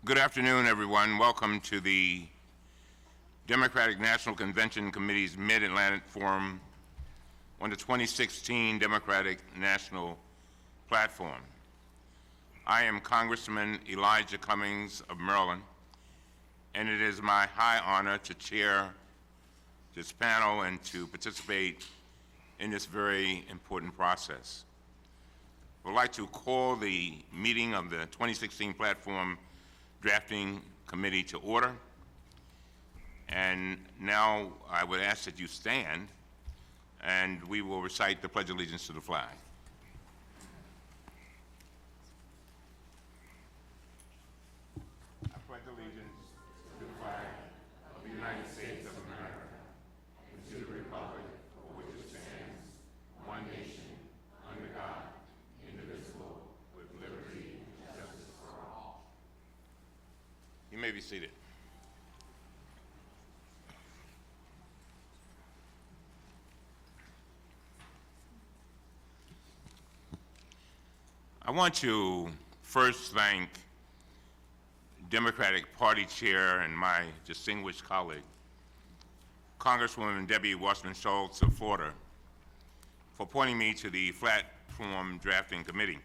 Good afternoon, everyone. Welcome to the Democratic National Convention Committee's Mid-Atlantic Forum on the 2016 Democratic National Platform. I am Congressman Elijah Cummings of Maryland, and it is my high honor to chair this panel and to participate in this very important process. I would like to call the meeting of the 2016 Platform Drafting Committee to order. And now I would ask that you stand and we will recite the Pledge of Allegiance to the flag. I pledge allegiance to the flag of the United States of America and to the republic for which it stands, one nation, under God, indivisible, with liberty and justice for all. You may be seated. I want to first thank Democratic Party Chair and my distinguished colleague, Congresswoman Debbie Wasserman Schultz of Florida, for appointing me to the Platform Drafting Committee.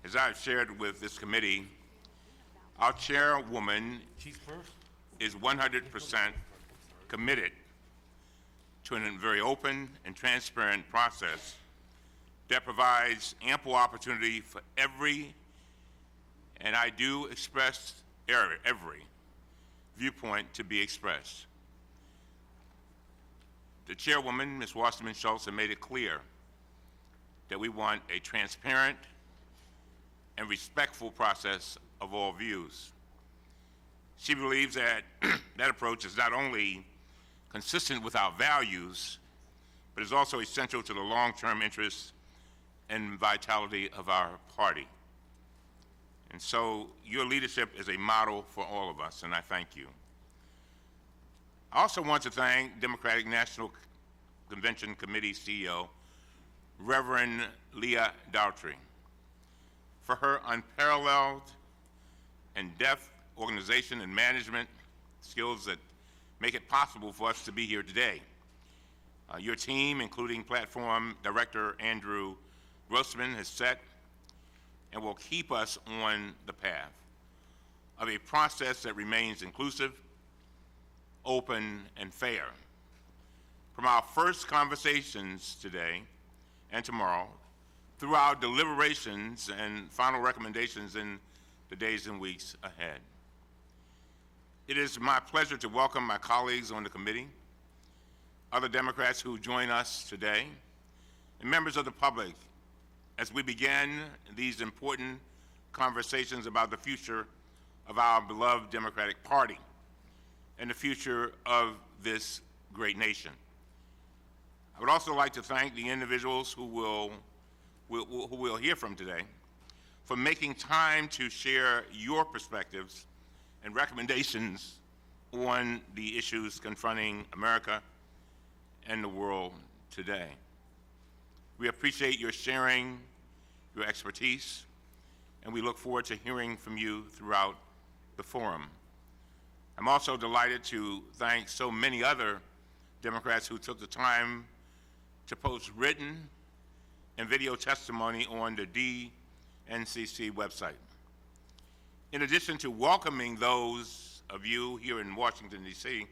As I've shared with this committee, our chairwoman is 100% committed to a very open and transparent process that provides ample opportunity for every, and I do express every, viewpoint to be expressed. The chairwoman, Ms. Wasserman Schultz, has made it clear that we want a transparent and respectful process of all views. She believes that that approach is not only consistent with our values, but is also essential to the long-term interests and vitality of our party. And so your leadership is a model for all of us, and I thank you. I also want to thank Democratic National Convention Committee CEO, Reverend Leah Daughtry, for her unparalleled and deft organization and management skills that make it possible for us to be here today. Your team, including Platform Director Andrew Grossman, has set and will keep us on the path of a process that remains inclusive, open, and fair. From our first conversations today and tomorrow, through our deliberations and final recommendations in the days and weeks ahead. It is my pleasure to welcome my colleagues on the committee, other Democrats who join us today, and members of the public as we begin these important conversations about the future of our beloved Democratic Party and the future of this great nation. I would also like to thank the individuals who we'll hear from today for making time to share your perspectives and recommendations on the issues confronting America and the world today. We appreciate your sharing your expertise, and we look forward to hearing from you throughout the forum. I'm also delighted to thank so many other Democrats who took the time to post written and video testimony on the DNCC website. In addition to welcoming those of you here in Washington, D.C.,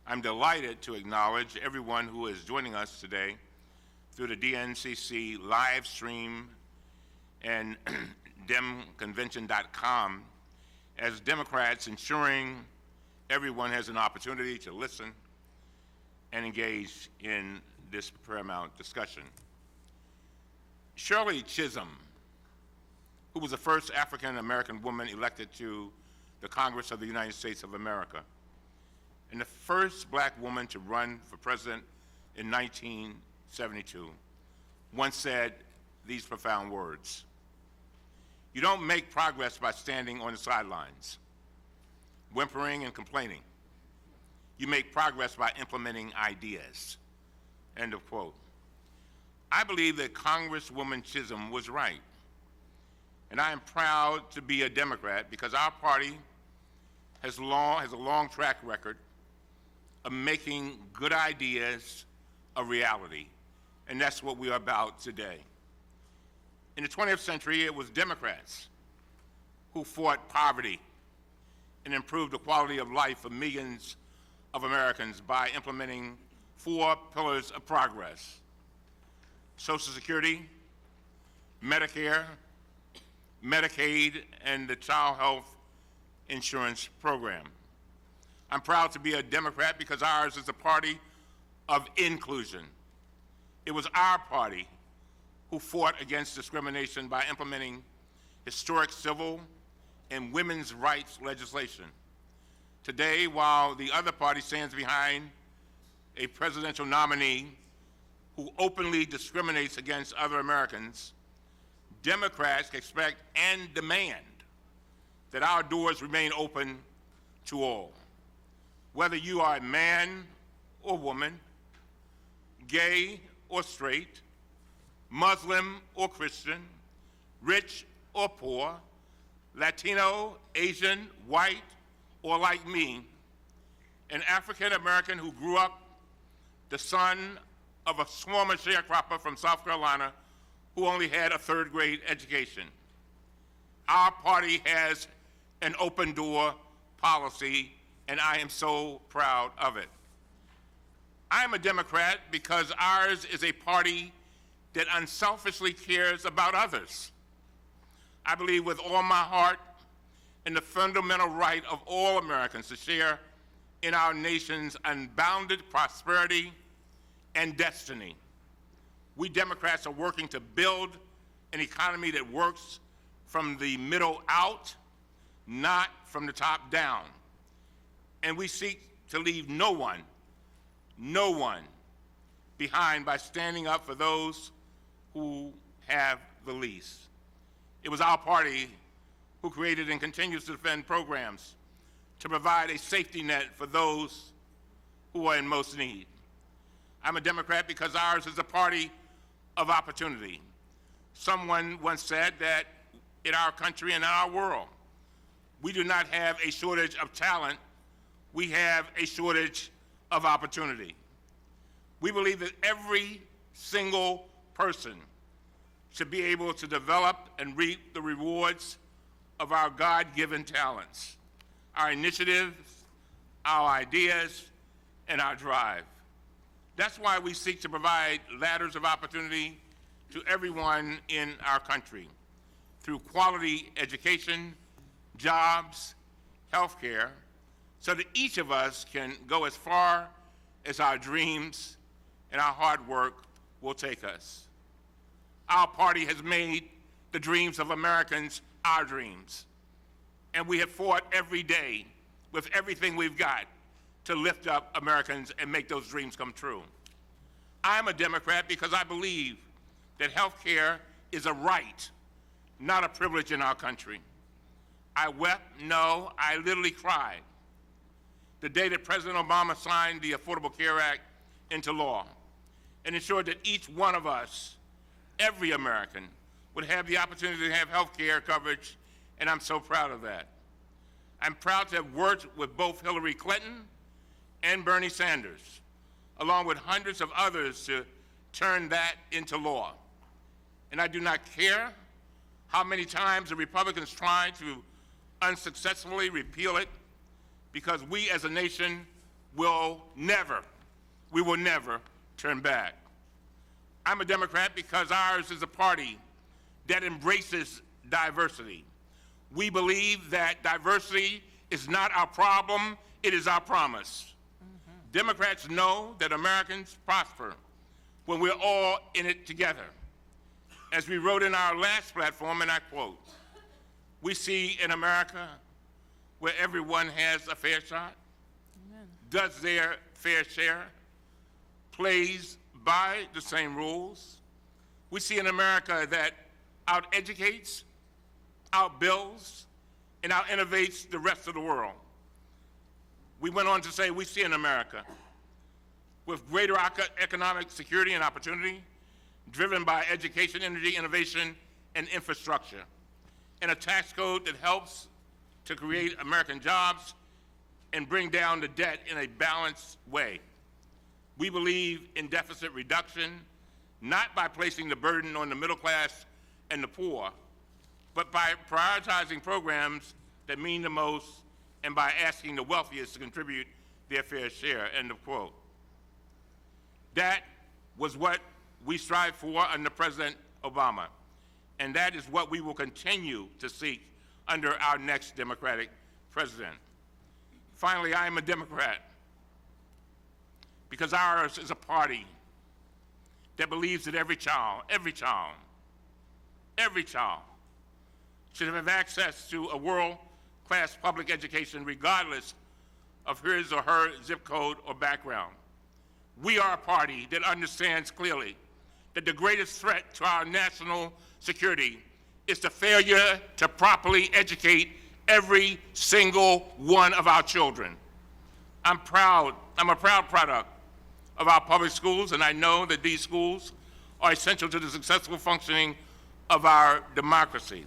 I'm delighted to acknowledge everyone who is joining us today through the DNCC live stream and demconvention.com as Democrats, ensuring everyone has an opportunity to listen and engage in this paramount discussion. Shirley Chisholm, who was the first African-American woman elected to the Congress of the United States of America, and the first black woman to run for president in 1972, once said these profound words: "You don't make progress by standing on the sidelines, whimpering and complaining. You make progress by implementing ideas." End of quote. I believe that Congresswoman Chisholm was right, and I am proud to be a Democrat because our party has a long track record of making good ideas a reality, and that's what we are about today. In the 20th century, it was Democrats who fought poverty and improved the quality of life for millions of Americans by implementing 4 pillars of progress: Social Security, Medicare, Medicaid, and the Child Health Insurance Program. I'm proud to be a Democrat because ours is a party of inclusion. It was our party who fought against discrimination by implementing historic civil and women's rights legislation. Today, while the other party stands behind a presidential nominee who openly discriminates against other Americans, Democrats expect and demand that our doors remain open to all. Whether you are a man or woman, gay or straight, Muslim or Christian, rich or poor, Latino, Asian, white, or like me, an African American who grew up the son of a former sharecropper from South Carolina who only had a 3rd grade education. Our party has an open door policy, and I am so proud of it. I am a Democrat because ours is a party that unselfishly cares about others. I believe with all my heart in the fundamental right of all Americans to share in our nation's unbounded prosperity and destiny. We Democrats are working to build an economy that works from the middle out, not from the top down. And we seek to leave no one behind by standing up for those who have the least. It was our party who created and continues to defend programs to provide a safety net for those who are in most need. I'm a Democrat because ours is a party of opportunity. Someone once said that in our country and in our world, we do not have a shortage of talent, we have a shortage of opportunity. We believe that every single person should be able to develop and reap the rewards of our God-given talents, our initiatives, our ideas, and our drive. That's why we seek to provide ladders of opportunity to everyone in our country through quality education, jobs, healthcare, so that each of us can go as far as our dreams and our hard work will take us. Our party has made the dreams of Americans our dreams, and we have fought every day with everything we've got to lift up Americans and make those dreams come true. I'm a Democrat because I believe that health care is a right, not a privilege in our country. I wept, no, I literally cried the day that President Obama signed the Affordable Care Act into law and ensured that each one of us, every American, would have the opportunity to have health care coverage, and I'm so proud of that. I'm proud to have worked with both Hillary Clinton and Bernie Sanders, along with hundreds of others, to turn that into law. And I do not care how many times the Republicans tried to unsuccessfully repeal it, because we as a nation will never turn back. I'm a Democrat because ours is a party that embraces diversity. We believe that diversity is not our problem, it is our promise. Democrats know that Americans prosper when we're all in it together. As we wrote in our last platform, and I quote, "We see in America where everyone has a fair shot, Amen. Does their fair share, plays by the same rules. We see in America that out-educates, out-builds, and out-innovates the rest of the world." We went on to say, we see in America with greater economic security and opportunity, driven by education, energy, innovation, and infrastructure, and a tax code that helps to create American jobs and bring down the debt in a balanced way. We believe in deficit reduction, not by placing the burden on the middle class and the poor, but by prioritizing programs that mean the most and by asking the wealthiest to contribute their fair share, end of quote. That was what we strived for under President Obama, and that is what we will continue to seek under our next Democratic president. Finally, I am a Democrat because ours is a party that believes that every child should have access to a world-class public education regardless of his or her zip code or background. We are a party that understands clearly that the greatest threat to our national security is the failure to properly educate every single one of our children. I'm a proud product of our public schools, and I know that these schools are essential to the successful functioning of our democracy.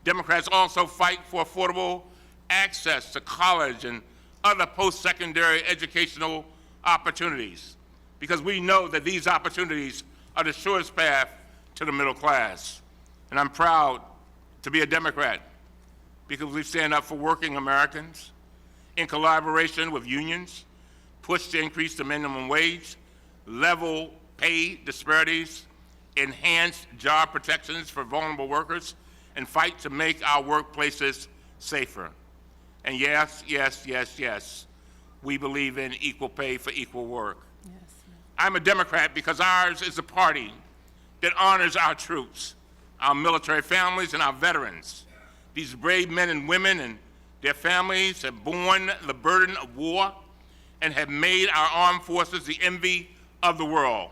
Democrats also fight for affordable access to college and other post-secondary educational opportunities, because we know that these opportunities are the surest path to the middle class. And I'm proud to be a Democrat because we stand up for working Americans in collaboration with unions, push to increase the minimum wage, level pay disparities, enhance job protections for vulnerable workers, and fight to make our workplaces safer. And yes, we believe in equal pay for equal work. Yes. I'm a Democrat because ours is a party that honors our troops, our military families, and our veterans. These brave men and women and their families have borne the burden of war and have made our armed forces the envy of the world.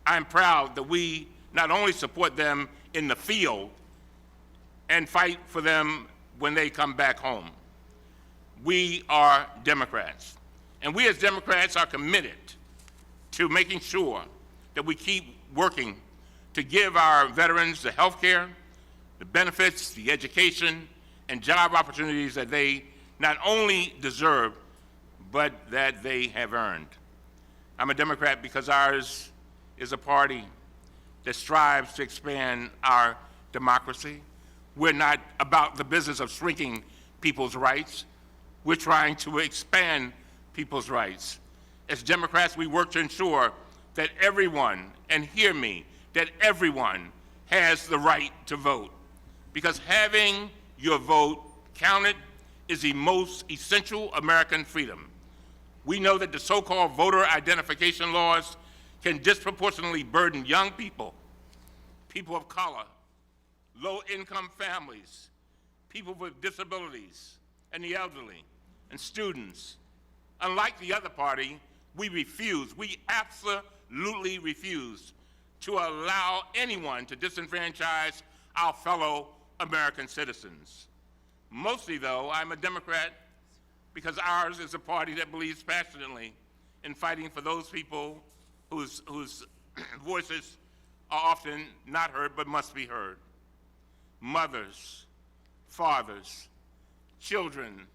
I'm proud that we not only support them in the field and fight for them when they come back home. We are Democrats. And we as Democrats are committed to making sure that we keep working to give our veterans the health care, the benefits, the education, and job opportunities that they not only deserve, but that they have earned. I'm a Democrat because ours is a party that strives to expand our democracy. We're not about the business of shrinking people's rights. We're trying to expand people's rights. As Democrats, we work to ensure that everyone, and hear me, that everyone has the right to vote. Because having your vote counted is the most essential American freedom. We know that the so-called voter identification laws can disproportionately burden young people, people of color, low-income families, people with disabilities, and the elderly, and students. Unlike the other party, we absolutely refuse to allow anyone to disenfranchise our fellow American citizens. Mostly, though, I'm a Democrat because ours is a party that believes passionately in fighting for those people whose voices are often not heard but must be heard. Mothers, fathers, children,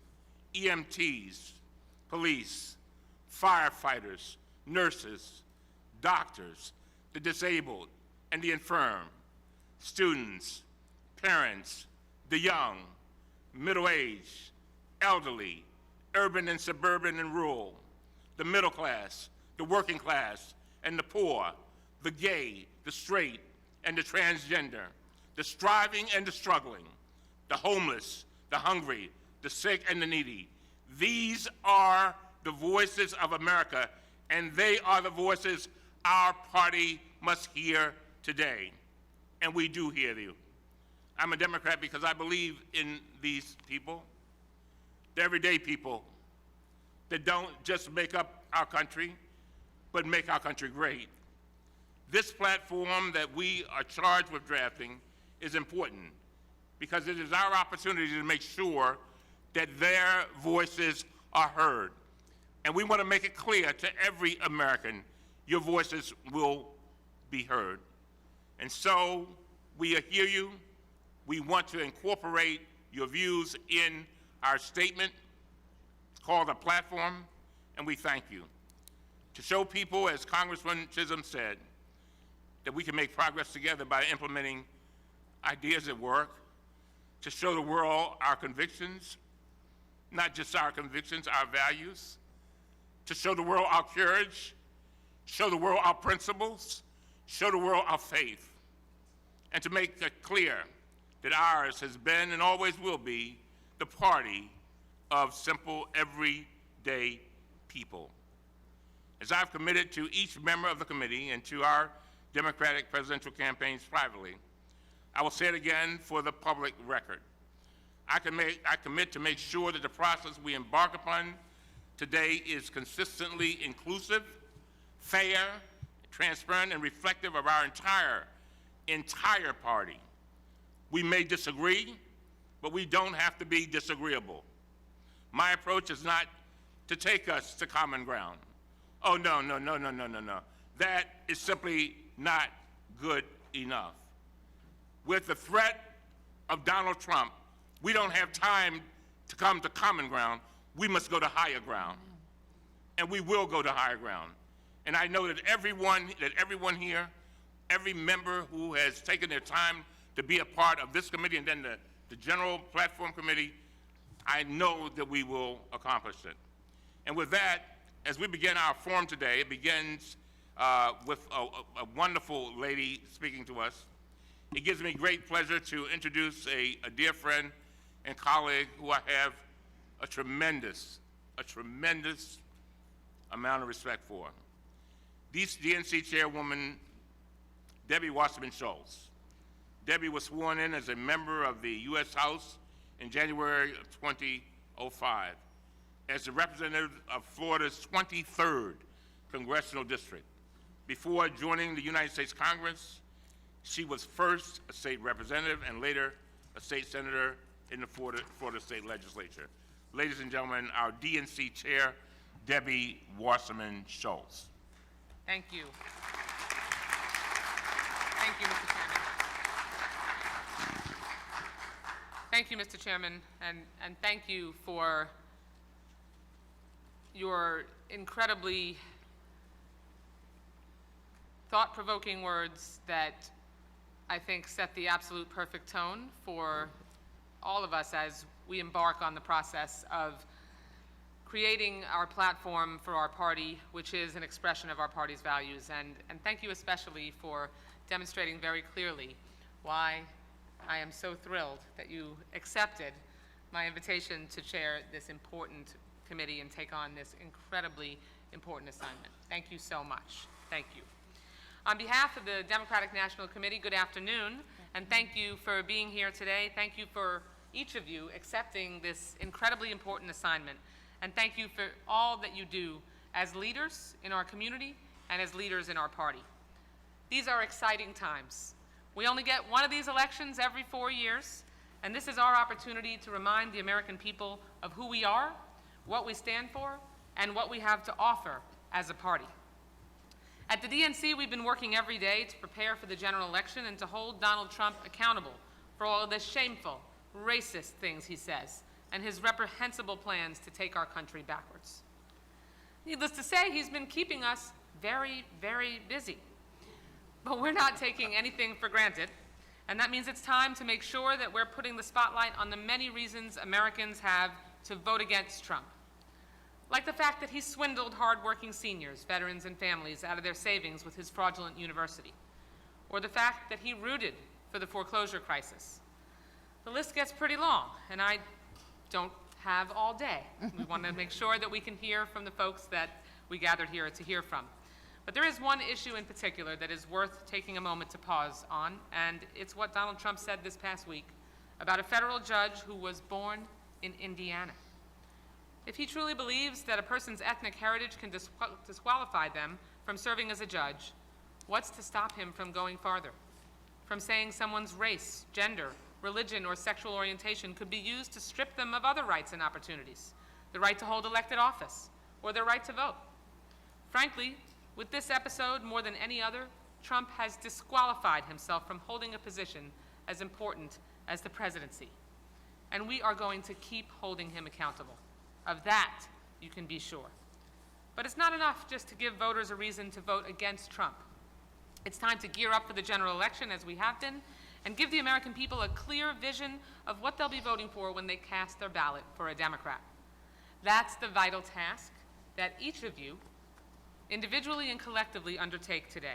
EMTs, police, firefighters, nurses, doctors, the disabled and the infirm, students, parents, the young, middle-aged, elderly, urban and suburban and rural, the middle class, the working class, and the poor, the gay, the straight, and the transgender, the striving and the struggling, the homeless, the hungry, the sick, and the needy. These are the voices of America, and they are the voices our party must hear today. And we do hear you. I'm a Democrat because I believe in these people, the everyday people that don't just make up our country, but make our country great. This platform that we are charged with drafting is important because it is our opportunity to make sure that their voices are heard. And we want to make it clear to every American, your voices will be heard. And so we hear you. We want to incorporate your views in our statement. called a platform, and we thank you. To show people, as Congressman Chisholm said, that we can make progress together by implementing ideas at work, to show the world our convictions, not just our convictions, our values, to show the world our courage, show the world our principles, show the world our faith, and to make it clear that ours has been and always will be the party of simple, everyday people. As I've committed to each member of the committee and to our Democratic presidential campaigns privately, I will say it again for the public record. I commit to make sure that the process we embark upon today is consistently inclusive, fair, transparent, and reflective of our entire party. We may disagree, but we don't have to be disagreeable. My approach is not to take us to common ground. Oh, no. That is simply not good enough. With the threat of Donald Trump, we don't have time to come to common ground. We must go to higher ground. And we will go to higher ground. And I know that everyone here, every member who has taken their time to be a part of this committee and then the General Platform Committee, I know that we will accomplish it. And with that, as we begin our forum today, it begins with a wonderful lady speaking to us. It gives me great pleasure to introduce a dear friend and colleague who I have a tremendous amount of respect for. DNC Chairwoman Debbie Wasserman Schultz. Debbie was sworn in as a member of the U.S. House in January of 2005 as the representative of Florida's 23rd Congressional District. Before joining the United States Congress, she was first a state representative and later a state senator in the Florida State Legislature. Ladies and gentlemen, our DNC Chair, Debbie Wasserman Schultz. Thank you. Thank you, Mr. Chairman. Thank you, Mr. Chairman, and thank you for your incredibly thought-provoking words that I think set the absolute perfect tone for all of us as we embark on the process of creating our platform for our party, which is an expression of our party's values. And thank you especially for demonstrating very clearly why I am so thrilled that you accepted my invitation to chair this important committee and take on this incredibly important assignment. Thank you so much. Thank you. On behalf of the Democratic National Committee, good afternoon, and thank you for being here today. Thank you for each of you accepting this incredibly important assignment. And thank you for all that you do as leaders in our community and as leaders in our party. These are exciting times. We only get one of these elections every 4 years, and this is our opportunity to remind the American people of who we are, what we stand for, and what we have to offer as a party. At the DNC, we've been working every day to prepare for the general election and to hold Donald Trump accountable for all of the shameful, racist things he says and his reprehensible plans to take our country backwards. Needless to say, he's been keeping us very, very busy. But we're not taking anything for granted, and that means it's time to make sure that we're putting the spotlight on the many reasons Americans have to vote against Trump. Like the fact that he swindled hardworking seniors, veterans, and families out of their savings with his fraudulent university, or the fact that he rooted for the foreclosure crisis. The list gets pretty long, and I don't have all day. We want to make sure that we can hear from the folks that we gathered here to hear from. But there is one issue in particular that is worth taking a moment to pause on, and it's what Donald Trump said this past week about a federal judge who was born in Indiana. If he truly believes that a person's ethnic heritage can disqualify them from serving as a judge, what's to stop him from going farther? From saying someone's race, gender, religion, or sexual orientation could be used to strip them of other rights and opportunities, the right to hold elected office, or their right to vote. Frankly, with this episode, more than any other, Trump has disqualified himself from holding a position as important as the presidency. And we are going to keep holding him accountable. Of that, you can be sure. But it's not enough just to give voters a reason to vote against Trump. It's time to gear up for the general election, as we have been, and give the American people a clear vision of what they'll be voting for when they cast their ballot for a Democrat. That's the vital task that each of you, individually and collectively, undertake today.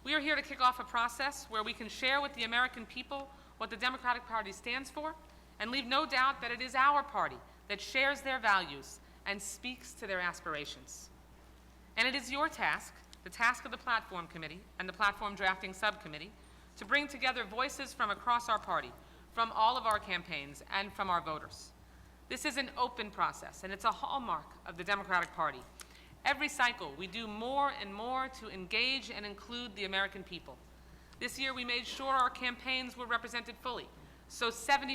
We are here to kick off a process where we can share with the American people what the Democratic Party stands for and leave no doubt that it is our party that shares their values and speaks to their aspirations. And it is your task, the task of the Platform Committee and the Platform Drafting Subcommittee, to bring together voices from across our party, from all of our campaigns, and from our voters. This is an open process, and it's a hallmark of the Democratic Party. Every cycle, we do more and more to engage and include the American people. This year, we made sure our campaigns were represented fully, so 75%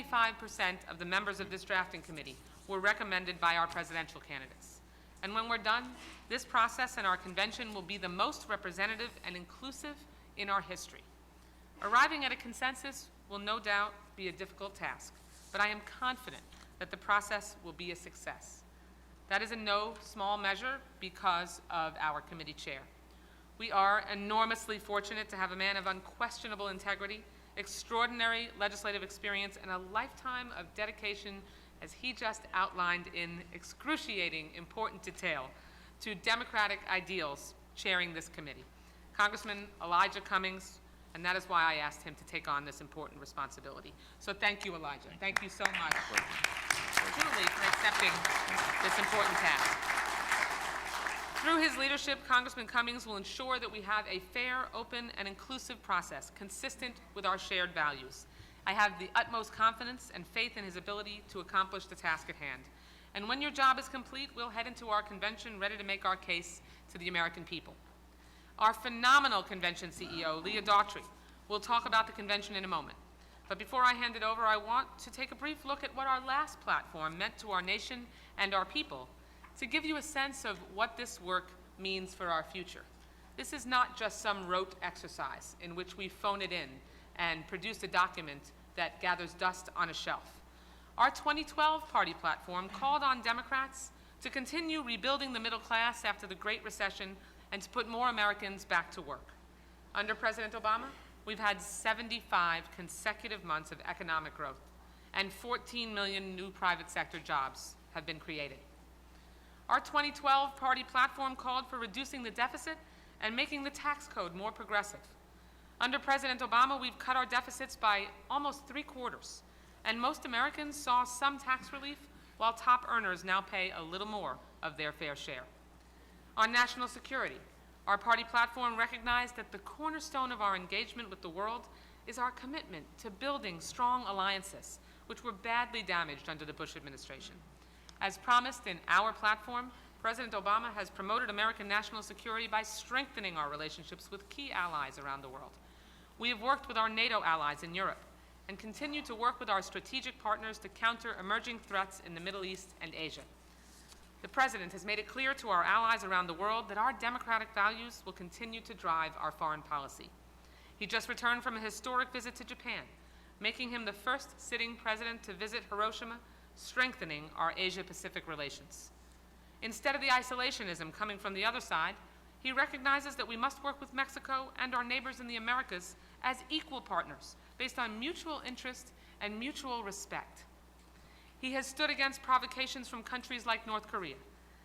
of the members of this drafting committee were recommended by our presidential candidates. And when we're done, this process and our convention will be the most representative and inclusive in our history. Arriving at a consensus will no doubt be a difficult task, but I am confident that the process will be a success. That is in no small measure because of our committee chair. We are enormously fortunate to have a man of unquestionable integrity, extraordinary legislative experience, and a lifetime of dedication, as he just outlined in excruciating important detail, to democratic ideals chairing this committee. Congressman Elijah Cummings, and that is why I asked him to take on this important responsibility. So thank you, Elijah. Thank you so much, truly, for accepting this important task. Through his leadership, Congressman Cummings will ensure that we have a fair, open, and inclusive process consistent with our shared values. I have the utmost confidence and faith in his ability to accomplish the task at hand. And when your job is complete, we'll head into our convention ready to make our case to the American people. Our phenomenal convention CEO, Leah Daughtry, will talk about the convention in a moment. But before I hand it over, I want to take a brief look at what our last platform meant to our nation and our people, to give you a sense of what this work means for our future. This is not just some rote exercise in which we phone it in and produce a document that gathers dust on a shelf. Our 2012 party platform called on Democrats to continue rebuilding the middle class after the Great Recession and to put more Americans back to work. Under President Obama, we've had 75 consecutive months of economic growth, and 14 million new private sector jobs have been created. Our 2012 party platform called for reducing the deficit and making the tax code more progressive. Under President Obama, we've cut our deficits by almost 3/4, and most Americans saw some tax relief, while top earners now pay a little more of their fair share. On national security, our party platform recognized that the cornerstone of our engagement with the world is our commitment to building strong alliances, which were badly damaged under the Bush administration. As promised in our platform, President Obama has promoted American national security by strengthening our relationships with key allies around the world. We have worked with our NATO allies in Europe and continue to work with our strategic partners to counter emerging threats in the Middle East and Asia. The President has made it clear to our allies around the world that our democratic values will continue to drive our foreign policy. He just returned from a historic visit to Japan, making him the first sitting president to visit Hiroshima, strengthening our Asia-Pacific relations. Instead of the isolationism coming from the other side, he recognizes that we must work with Mexico and our neighbors in the Americas as equal partners based on mutual interest and mutual respect. He has stood against provocations from countries like North Korea,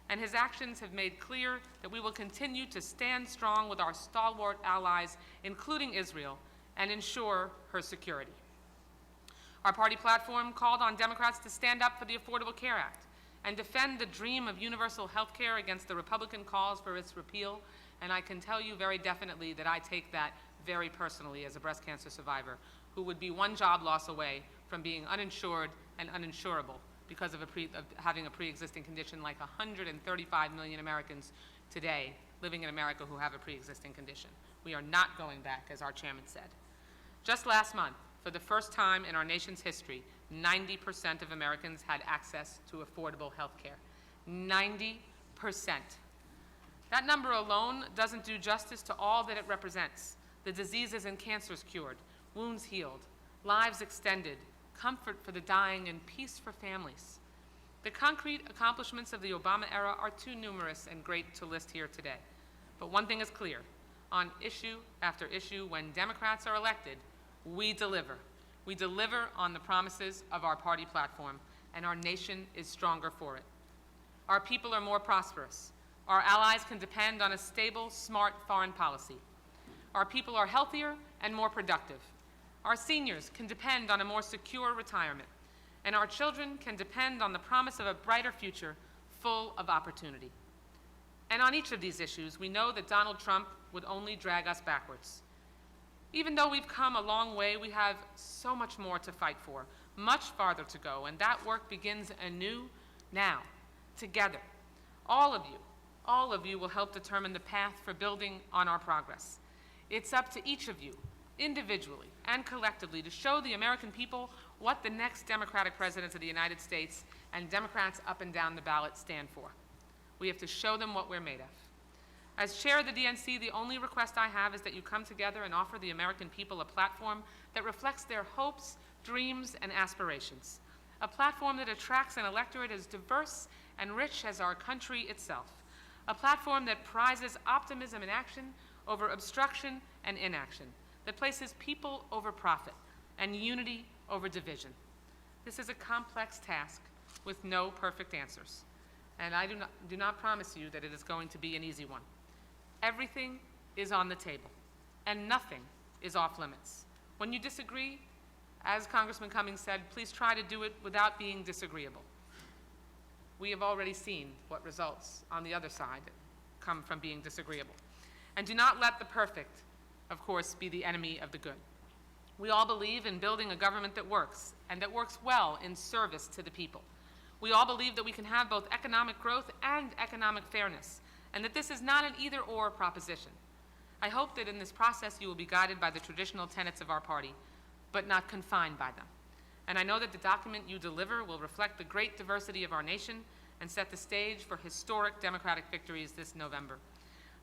and his actions have made clear that we will continue to stand strong with our stalwart allies, including Israel, and ensure her security. Our party platform called on Democrats to stand up for the Affordable Care Act and defend the dream of universal health care against the Republican calls for its repeal, and I can tell you very definitely that I take that very personally as a breast cancer survivor who would be one job loss away from being uninsured and uninsurable because of having a pre-existing condition, like 135 million Americans today living in America who have a pre-existing condition. We are not going back, as our chairman said. Just last month, for the first time in our nation's history, 90% of Americans had access to affordable health care. 90%. That number alone doesn't do justice to all that it represents: the diseases and cancers cured, wounds healed, lives extended, comfort for the dying, and peace for families. The concrete accomplishments of the Obama era are too numerous and great to list here today. But one thing is clear. On issue after issue, when Democrats are elected, we deliver. We deliver on the promises of our party platform, and our nation is stronger for it. Our people are more prosperous. Our allies can depend on a stable, smart foreign policy. Our people are healthier and more productive. Our seniors can depend on a more secure retirement. And our children can depend on the promise of a brighter future full of opportunity. And on each of these issues, we know that Donald Trump would only drag us backwards. Even though we've come a long way, we have so much more to fight for, much farther to go, and that work begins anew now, together. All of you will help determine the path for building on our progress. It's up to each of you, individually and collectively, to show the American people what the next Democratic presidents of the United States and Democrats up and down the ballot stand for. We have to show them what we're made of. As chair of the DNC, the only request I have is that you come together and offer the American people a platform that reflects their hopes, dreams, and aspirations. A platform that attracts an electorate as diverse and rich as our country itself. A platform that prizes optimism and action over obstruction and inaction. That places people over profit and unity over division. This is a complex task with no perfect answers. And I do not promise you that it is going to be an easy one. Everything is on the table, and nothing is off limits. When you disagree, as Congressman Cummings said, please try to do it without being disagreeable. We have already seen what results on the other side come from being disagreeable. And do not let the perfect, of course, be the enemy of the good. We all believe in building a government that works, and that works well in service to the people. We all believe that we can have both economic growth and economic fairness, and that this is not an either-or proposition. I hope that in this process you will be guided by the traditional tenets of our party, but not confined by them. And I know that the document you deliver will reflect the great diversity of our nation and set the stage for historic Democratic victories this November.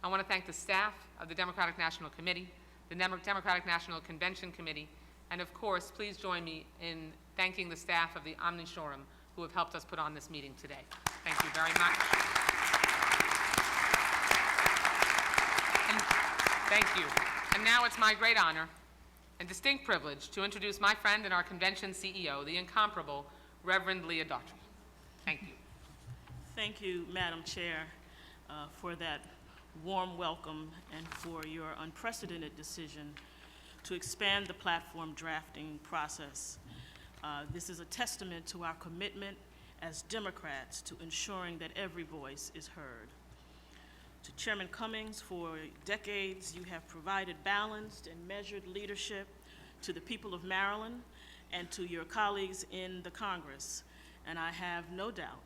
I want to thank the staff of the Democratic National Committee, the Democratic National Convention Committee, and of course, please join me in thanking the staff of the Omnishorum who have helped us put on this meeting today. Thank you very much. Thank you. And now it's my great honor and distinct privilege to introduce my friend and our convention CEO, the incomparable Reverend Leah Daughtry. Thank you. Thank you, Madam Chair, for that warm welcome and for your unprecedented decision to expand the platform drafting process. This is a testament to our commitment as Democrats to ensuring that every voice is heard. To Chairman Cummings, for decades you have provided balanced and measured leadership to the people of Maryland and to your colleagues in the Congress. And I have no doubt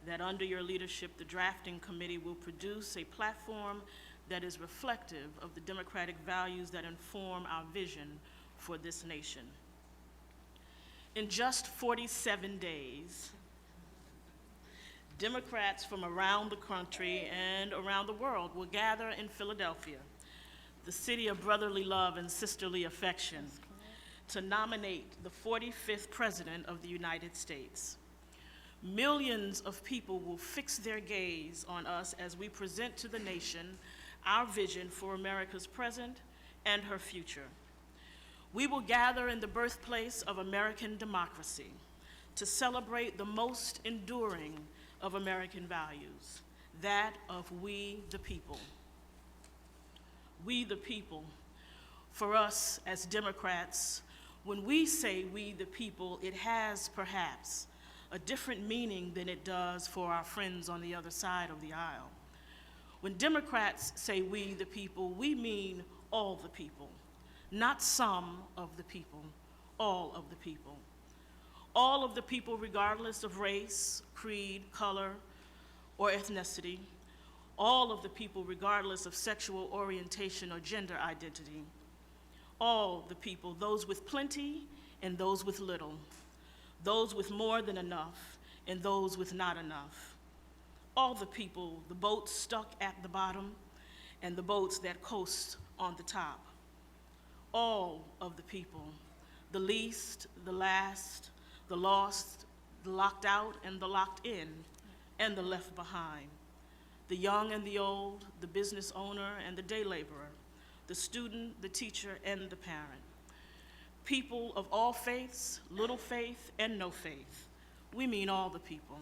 that under your leadership, the drafting committee will produce a platform that is reflective of the democratic values that inform our vision for this nation. In just 47 days, Democrats from around the country and around the world will gather in Philadelphia, the city of brotherly love and sisterly affection, to nominate the 45th President of the United States. Millions of people will fix their gaze on us as we present to the nation our vision for America's present and her future. We will gather in the birthplace of American democracy to celebrate the most enduring of American values, that of we the people. We the people. For us as Democrats, when we say we the people, it has perhaps a different meaning than it does for our friends on the other side of the aisle. When Democrats say we the people, we mean all the people, not some of the people, all of the people. All of the people, regardless of race, creed, color, or ethnicity. All of the people, regardless of sexual orientation or gender identity. All the people, those with plenty and those with little. Those with more than enough and those with not enough. All the people, the boats stuck at the bottom and the boats that coast on the top. All of the people, the least, the last, the lost, the locked out and the locked in, and the left behind, the young and the old, the business owner and the day laborer, the student, the teacher, and the parent. People of all faiths, little faith, and no faith. We mean all the people.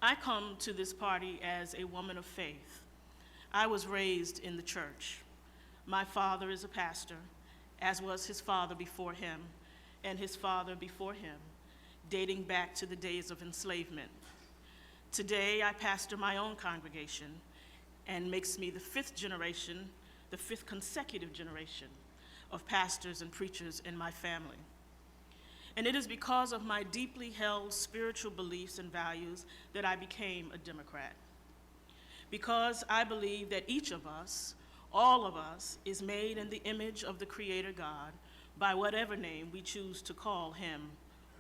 I come to this party as a woman of faith. I was raised in the church. My father is a pastor, as was his father before him, and his father before him, dating back to the days of enslavement. Today, I pastor my own congregation, and makes me the fifth consecutive generation of pastors and preachers in my family. And it is because of my deeply held spiritual beliefs and values that I became a Democrat. Because I believe that each of us, all of us, is made in the image of the Creator God by whatever name we choose to call him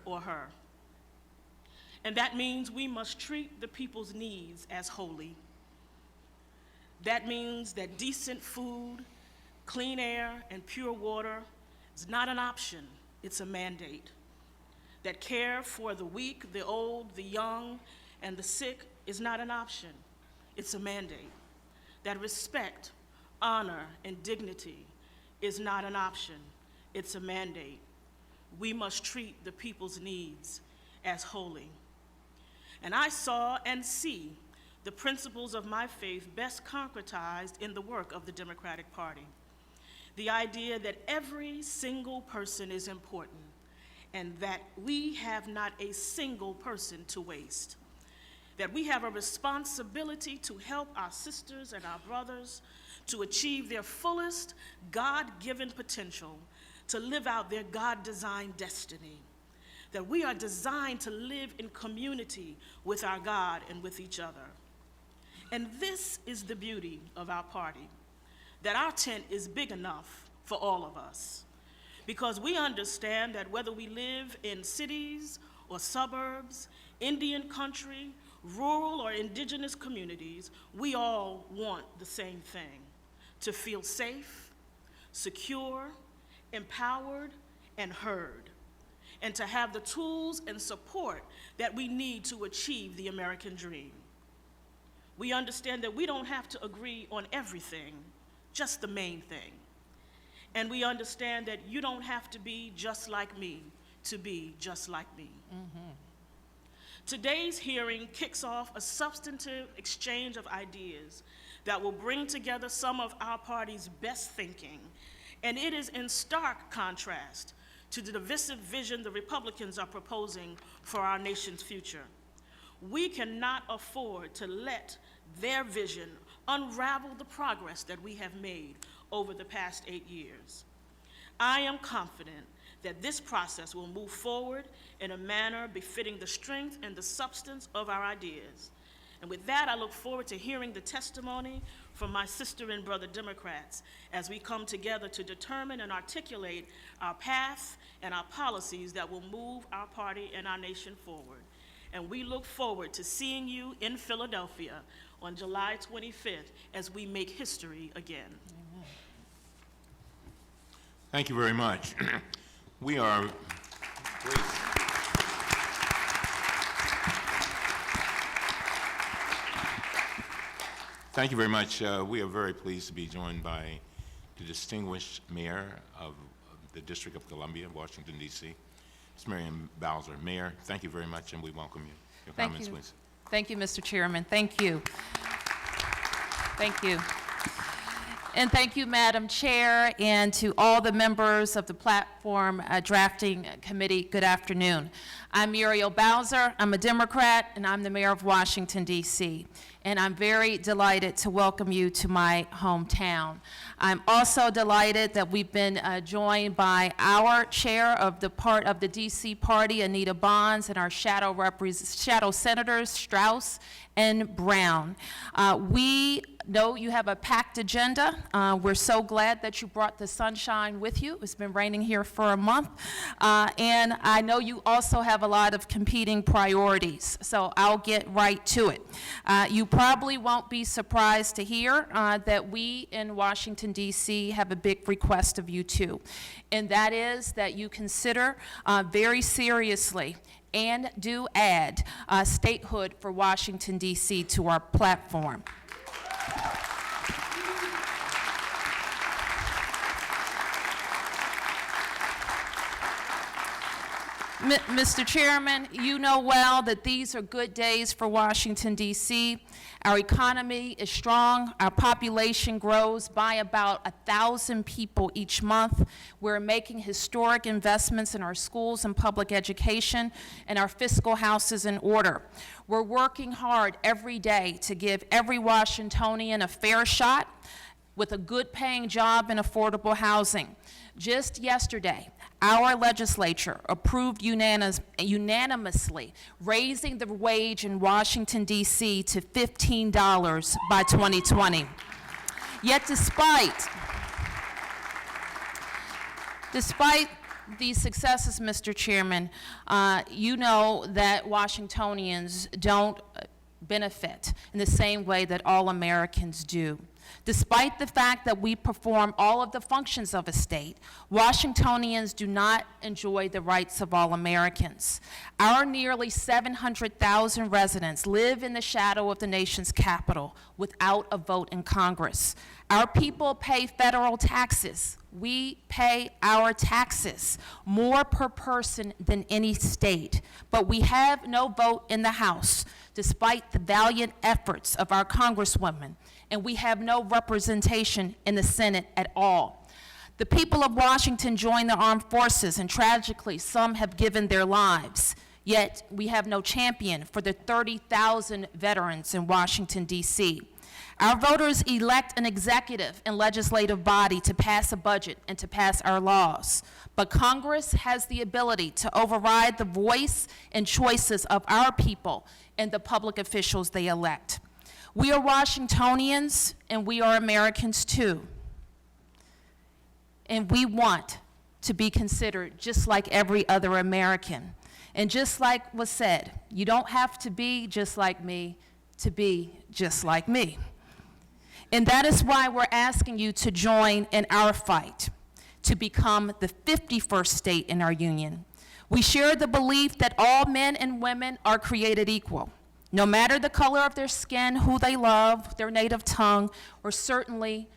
or her. And that means we must treat the people's needs as holy. That means that decent food, clean air, and pure water is not an option, it's a mandate. That care for the weak, the old, the young, and the sick is not an option, it's a mandate. That respect, honor, and dignity is not an option, it's a mandate. We must treat the people's needs as holy. And I saw and see the principles of my faith best concretized in the work of the Democratic Party. The idea that every single person is important and that we have not a single person to waste. That we have a responsibility to help our sisters and our brothers to achieve their fullest God-given potential, to live out their God-designed destiny. That we are designed to live in community with our God and with each other. And this is the beauty of our party, that our tent is big enough for all of us. Because we understand that whether we live in cities or suburbs, Indian country, rural or indigenous communities, we all want the same thing: to feel safe, secure, empowered, and heard, and to have the tools and support that we need to achieve the American dream. We understand that we don't have to agree on everything, just the main thing. And we understand that you don't have to be just like me to be just like me. Mm-hmm. Today's hearing kicks off a substantive exchange of ideas that will bring together some of our party's best thinking, and it is in stark contrast to the divisive vision the Republicans are proposing for our nation's future. We cannot afford to let their vision unravel the progress that we have made over the past 8 years. I am confident that this process will move forward in a manner befitting the strength and the substance of our ideas. And with that, I look forward to hearing the testimony from my sister and brother Democrats as we come together to determine and articulate our path and our policies that will move our party and our nation forward. And we look forward to seeing you in Philadelphia on July 25th as we make history again. Thank you very much. We are, please. Thank you very much. We are very pleased to be joined by the distinguished mayor of the District of Columbia, Washington, D.C., Ms. Marion Bowser. Mayor, thank you very much, and we welcome you. Your comments, please. Thank you, Mr. Chairman. Thank you. Thank you. And thank you, Madam Chair, and to all the members of the Platform Drafting Committee. Good afternoon. I'm Muriel Bowser. I'm a Democrat, and I'm the mayor of Washington, D.C. And I'm very delighted to welcome you to my hometown. I'm also delighted that we've been joined by our chair of the part of the D.C. party, Anita Bonds, and our shadow senators, Strauss and Brown. We know you have a packed agenda. We're so glad that you brought the sunshine with you. It's been raining here for a month. And I know you also have a lot of competing priorities, so I'll get right to it. You probably won't be surprised to hear that we in Washington, D.C. have a big request of you too, and that is that you consider very seriously and do add statehood for Washington, D.C. to our platform. Mr. Chairman, you know well that these are good days for Washington, D.C. Our economy is strong. Our population grows by about 1,000 people each month. We're making historic investments in our schools and public education, and our fiscal house is in order. We're working hard every day to give every Washingtonian a fair shot with a good-paying job and affordable housing. Just yesterday, our legislature approved unanimously raising the wage in Washington, D.C. to $15 by 2020. Yet despite these successes, Mr. Chairman, you know that Washingtonians don't benefit in the same way that all Americans do. Despite the fact that we perform all of the functions of a state, Washingtonians do not enjoy the rights of all Americans. Our nearly 700,000 residents live in the shadow of the nation's capital without a vote in Congress. Our people pay federal taxes. We pay our taxes more per person than any state, but we have no vote in the House, despite the valiant efforts of our Congresswomen, and we have no representation in the Senate at all. The people of Washington joined the armed forces, and tragically, some have given their lives. Yet, we have no champion for the 30,000 veterans in Washington, D.C. Our voters elect an executive and legislative body to pass a budget and to pass our laws. But Congress has the ability to override the voice and choices of our people and the public officials they elect. We are Washingtonians, and we are Americans too. And we want to be considered just like every other American. And just like was said, you don't have to be just like me to be just like me. And that is why we're asking you to join in our fight to become the 51st state in our union. We share the belief that all men and women are created equal, no matter the color of their skin, who they love, their native tongue, or certainly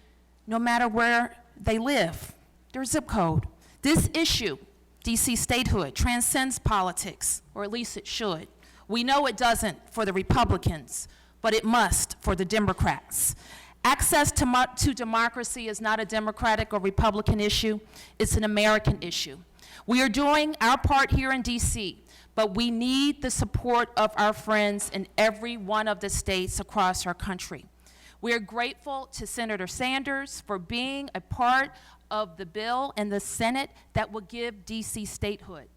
no matter where they live, their zip code. This issue, D.C. statehood, transcends politics, or at least it should. We know it doesn't for the Republicans, but it must for the Democrats. Access to democracy is not a Democratic or Republican issue, it's an American issue. We are doing our part here in D.C., but we need the support of our friends in every one of the states across our country. We are grateful to Senator Sanders for being a part of the bill in the Senate that will give D.C. statehood.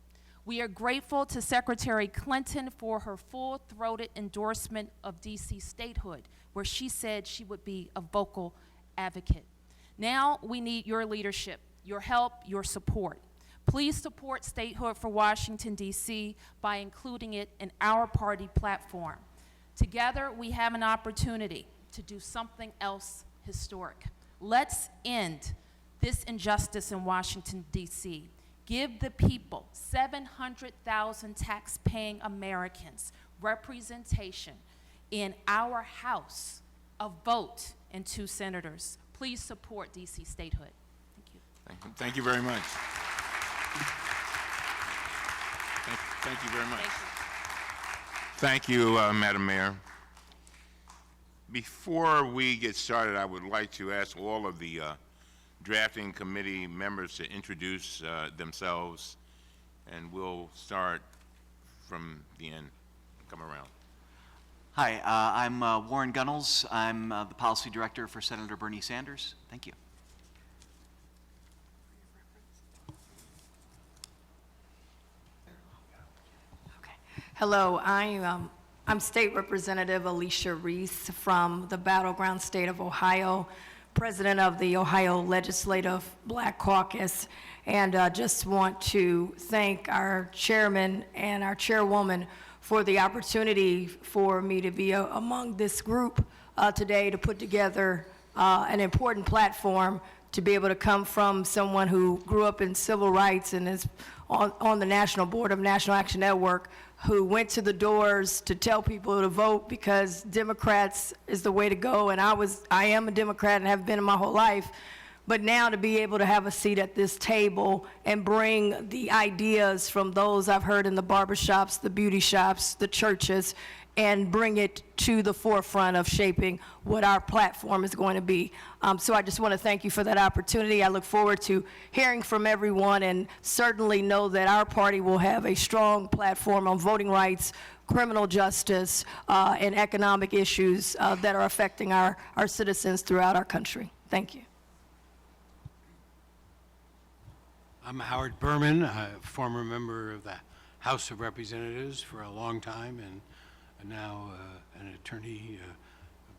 We are grateful to Secretary Clinton for her full-throated endorsement of D.C. statehood, where she said she would be a vocal advocate. Now we need your leadership, your help, your support. Please support statehood for Washington, D.C. by including it in our party platform. Together, we have an opportunity to do something else historic. Let's end this injustice in Washington, D.C. Give the people, 700,000 tax-paying Americans, representation in our House, a vote, and 2 senators. Please support D.C. statehood. Thank you. Thank you very much. Thank you very much. Thank you, Madam Mayor. Before we get started, I would like to ask all of the drafting committee members to introduce themselves, and we'll start from the end and come around. Hi, I'm Warren Gunnels. I'm the Policy Director for Senator Bernie Sanders. Thank you. Okay. Hello, I'm State Representative Alicia Reese from the battleground state of Ohio, President of the Ohio Legislative Black Caucus, and just want to thank our chairman and our chairwoman for the opportunity for me to be among this group today to put together an important platform to be able to come from someone who grew up in civil rights and is on the National Board of National Action Network who went to the doors to tell people to vote because Democrats is the way to go, and I am a Democrat and have been my whole life. But now to be able to have a seat at this table and bring the ideas from those I've heard in the barbershops, the beauty shops, the churches, and bring it to the forefront of shaping what our platform is going to be. So I just want to thank you for that opportunity. I look forward to hearing from everyone and certainly know that our party will have a strong platform on voting rights, criminal justice, and economic issues that are affecting our citizens throughout our country. Thank you. I'm Howard Berman, a former member of the House of Representatives for a long time, and now an attorney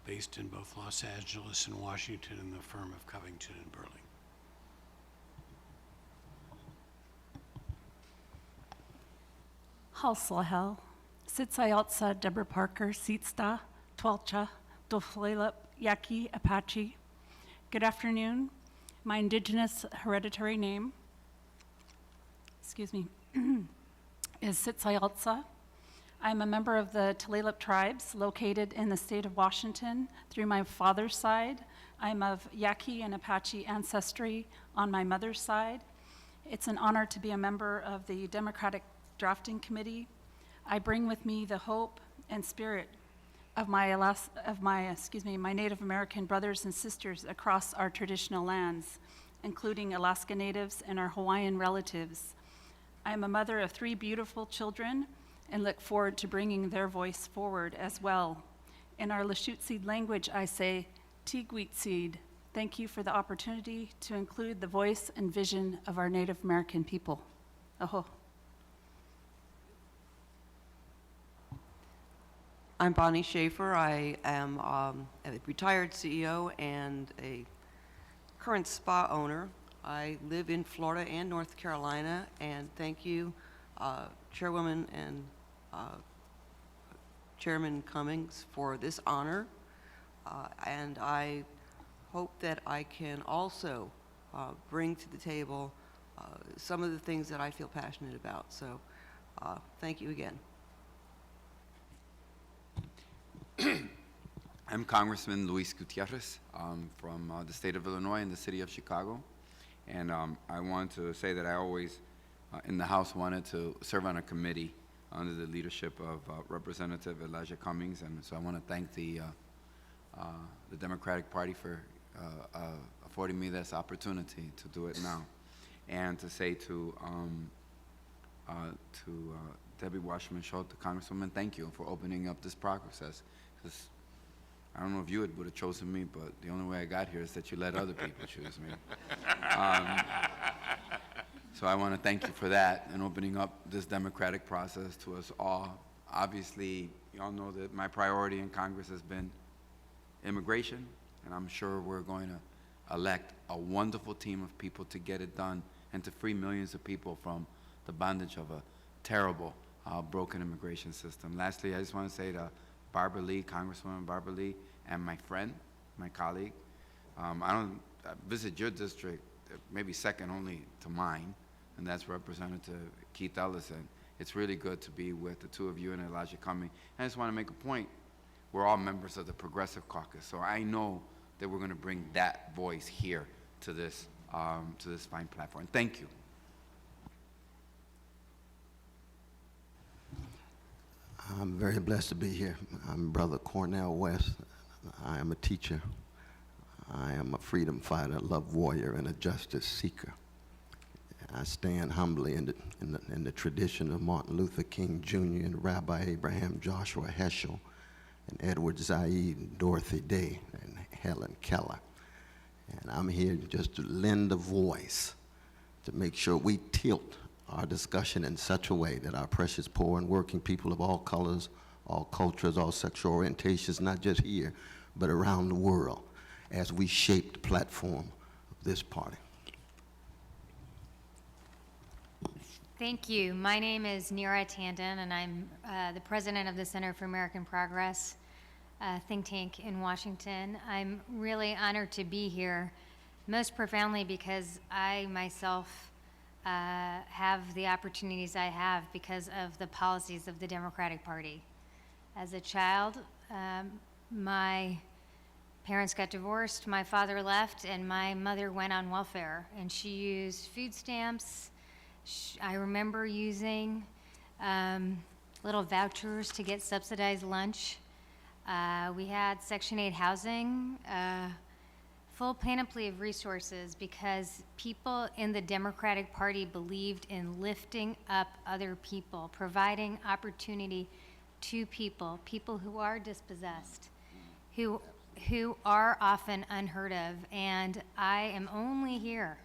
based in both Los Angeles and Washington in the firm of Covington and Burling. Halslahel, Sitsayotsa, Deborah Parker, Sitsta, Twelcha, Doflalip, Yaqui, Apache. Good afternoon. My indigenous hereditary name, is Sitsayotsa. I'm a member of the Tulalip tribes located in the state of Washington through my father's side. I'm of Yaqui and Apache ancestry on my mother's side. It's an honor to be a member of the Democratic Drafting Committee. I bring with me the hope and spirit of my Native American brothers and sisters across our traditional lands, including Alaska Natives and our Hawaiian relatives. I am a mother of 3 beautiful children and look forward to bringing their voice forward as well. In our Lushootseed language, I say, Tigweetseed. Thank you for the opportunity to include the voice and vision of our Native American people. Aho. I'm Bonnie Schaefer. I am a retired CEO and a current spa owner. I live in Florida and North Carolina, and thank you, Chairwoman and Chairman Cummings, for this honor. And I hope that I can also bring to the table some of the things that I feel passionate about. So thank you again. I'm Congressman Luis Gutierrez from the state of Illinois and the city of Chicago. And I want to say that I always, in the House, wanted to serve on a committee under the leadership of Representative Elijah Cummings. And so I want to thank the Democratic Party for affording me this opportunity to do it now. And to say to Debbie Wasserman-Schultz, the Congresswoman, thank you for opening up this process. Because I don't know if you would have chosen me, but the only way I got here is that you let other people choose me. So I want to thank you for that and opening up this democratic process to us all. Obviously, you all know that my priority in Congress has been immigration, and I'm sure we're going to elect a wonderful team of people to get it done and to free millions of people from the bondage of a terrible, broken immigration system. Lastly, I just want to say to Barbara Lee, Congresswoman Barbara Lee, and my friend, my colleague. I visit your district, maybe second only to mine, and that's Representative Keith Ellison. It's really good to be with the two of you and Elijah Cummings. I just want to make a point. We're all members of the Progressive Caucus, so I know that we're going to bring that voice here to this fine platform. Thank you. I'm very blessed to be here. I'm Brother Cornell West. I am a teacher. I am a freedom fighter, a love warrior, and a justice seeker. I stand humbly in the tradition of Martin Luther King Jr. and Rabbi Abraham Joshua Heschel and Edward Said and Dorothy Day and Helen Keller. And I'm here just to lend a voice to make sure we tilt our discussion in such a way that our precious poor and working people of all colors, all cultures, all sexual orientations, not just here, but around the world, as we shape the platform of this party. Thank you. My name is Neera Tandon, and I'm the president of the Center for American Progress think tank in Washington. I'm really honored to be here, most profoundly because I myself have the opportunities I have because of the policies of the Democratic Party. As a child, my parents got divorced, my father left, and my mother went on welfare, and she used food stamps. I remember using little vouchers to get subsidized lunch. We had Section 8 housing, full panoply of resources because people in the Democratic Party believed in lifting up other people, providing opportunity to people who are dispossessed, who are often unheard of, and I am only here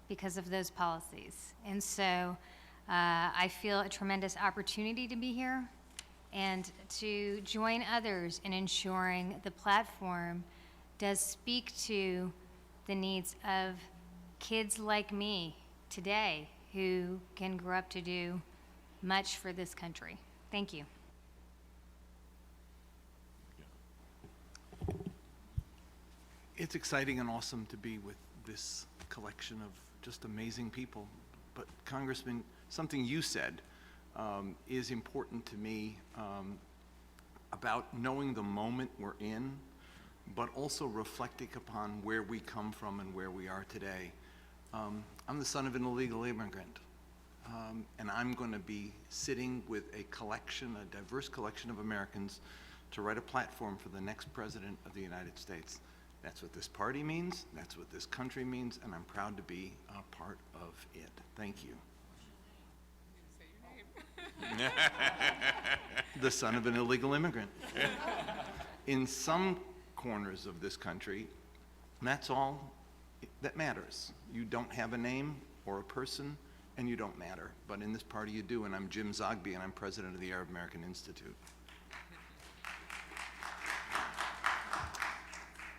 because of those policies. And so I feel a tremendous opportunity to be here and to join others in ensuring the platform does speak to the needs of kids like me today who can grow up to do much for this country. Thank you. It's exciting and awesome to be with this collection of just amazing people. But Congressman, something you said is important to me about knowing the moment we're in, but also reflecting upon where we come from and where we are today. I'm the son of an illegal immigrant, and I'm going to be sitting with a diverse collection of Americans to write a platform for the next president of the United States. That's what this party means, that's what this country means, and I'm proud to be a part of it. Thank you. The son of an illegal immigrant. In some corners of this country, that's all that matters. You don't have a name or a person, and you don't matter. But in this party you do, and I'm Jim Zogby, and I'm president of the Arab American Institute.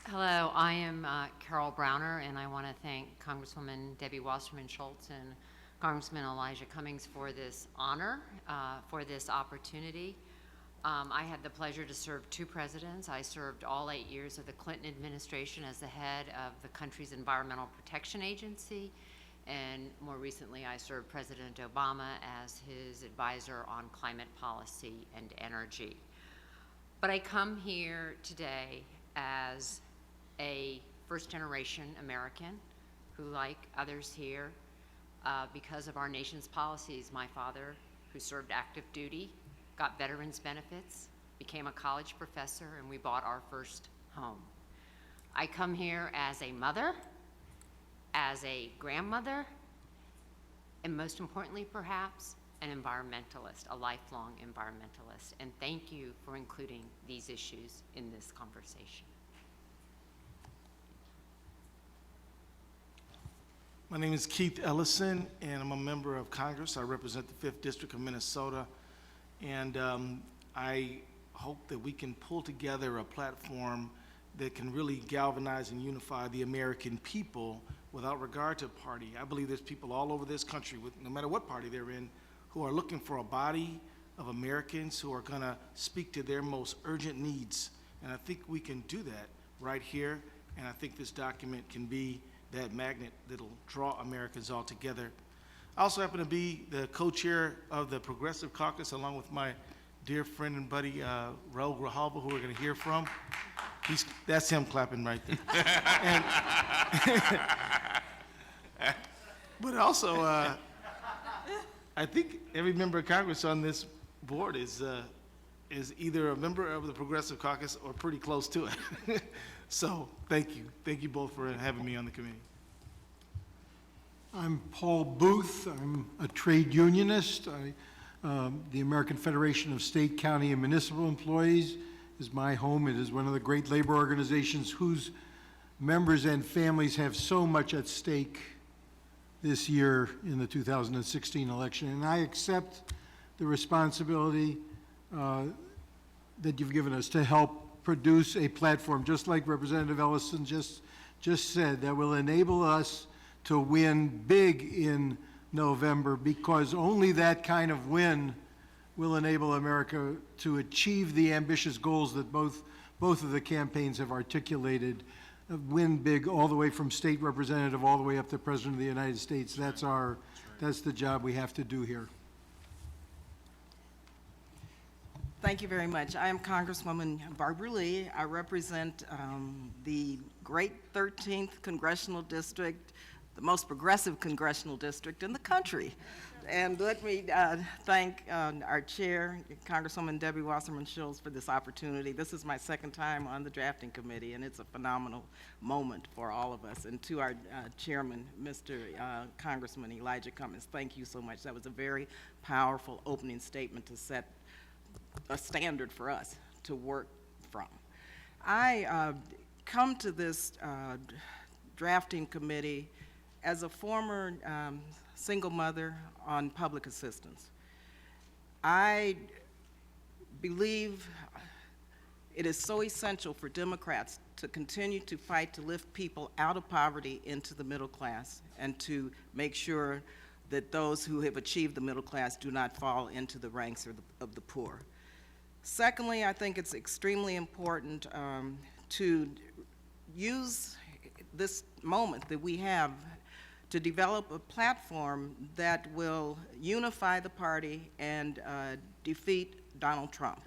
Hello, I am Carol Browner, and I want to thank Congresswoman Debbie Wasserman Schultz and Congressman Elijah Cummings for this honor, for this opportunity. I had the pleasure to serve 2 presidents. I served all 8 years of the Clinton administration as the head of the country's Environmental Protection Agency, and more recently I served President Obama as his advisor on climate policy and energy. But I come here today as a first-generation American who, like others here, because of our nation's policies, my father, who served active duty, got veterans benefits, became a college professor, and we bought our first home. I come here as a mother, as a grandmother, and most importantly, perhaps, an environmentalist, a lifelong environmentalist. And thank you for including these issues in this conversation. My name is Keith Ellison, and I'm a member of Congress. I represent the 5th District of Minnesota, and I hope that we can pull together a platform that can really galvanize and unify the American people without regard to party. I believe there's people all over this country, no matter what party they're in, who are looking for a body of Americans who are going to speak to their most urgent needs. And I think we can do that right here, and I think this document can be that magnet that'll draw Americans all together. I also happen to be the co-chair of the Progressive Caucus, along with my dear friend and buddy, Raul Grijalva, who we're going to hear from. That's him clapping right there. But also, I think every member of Congress on this board is either a member of the Progressive Caucus or pretty close to it. So thank you. Thank you both for having me on the committee. I'm Paul Booth. I'm a trade unionist. The American Federation of State, County, and Municipal Employees is my home. It is one of the great labor organizations whose members and families have so much at stake this year in the 2016 election. And I accept the responsibility that you've given us to help produce a platform, just like Representative Ellison just said, that will enable us to win big in November, because only that kind of win will enable America to achieve the ambitious goals that both of the campaigns have articulated win big all the way from state representative all the way up to President of the United States. That's the job we have to do here. Thank you very much. I am Congresswoman Barbara Lee. I represent the great 13th Congressional District, the most progressive congressional district in the country. And let me thank our chair, Congresswoman Debbie Wasserman Schultz, for this opportunity. This is my second time on the drafting committee, and it's a phenomenal moment for all of us. And to our chairman, Mr. Congressman Elijah Cummings, thank you so much. That was a very powerful opening statement to set a standard for us to work from. I come to this drafting committee as a former single mother on public assistance. I believe it is so essential for Democrats to continue to fight to lift people out of poverty into the middle class and to make sure that those who have achieved the middle class do not fall into the ranks of the poor. Secondly, I think it's extremely important to use this moment that we have to develop a platform that will unify the party and defeat Donald Trump.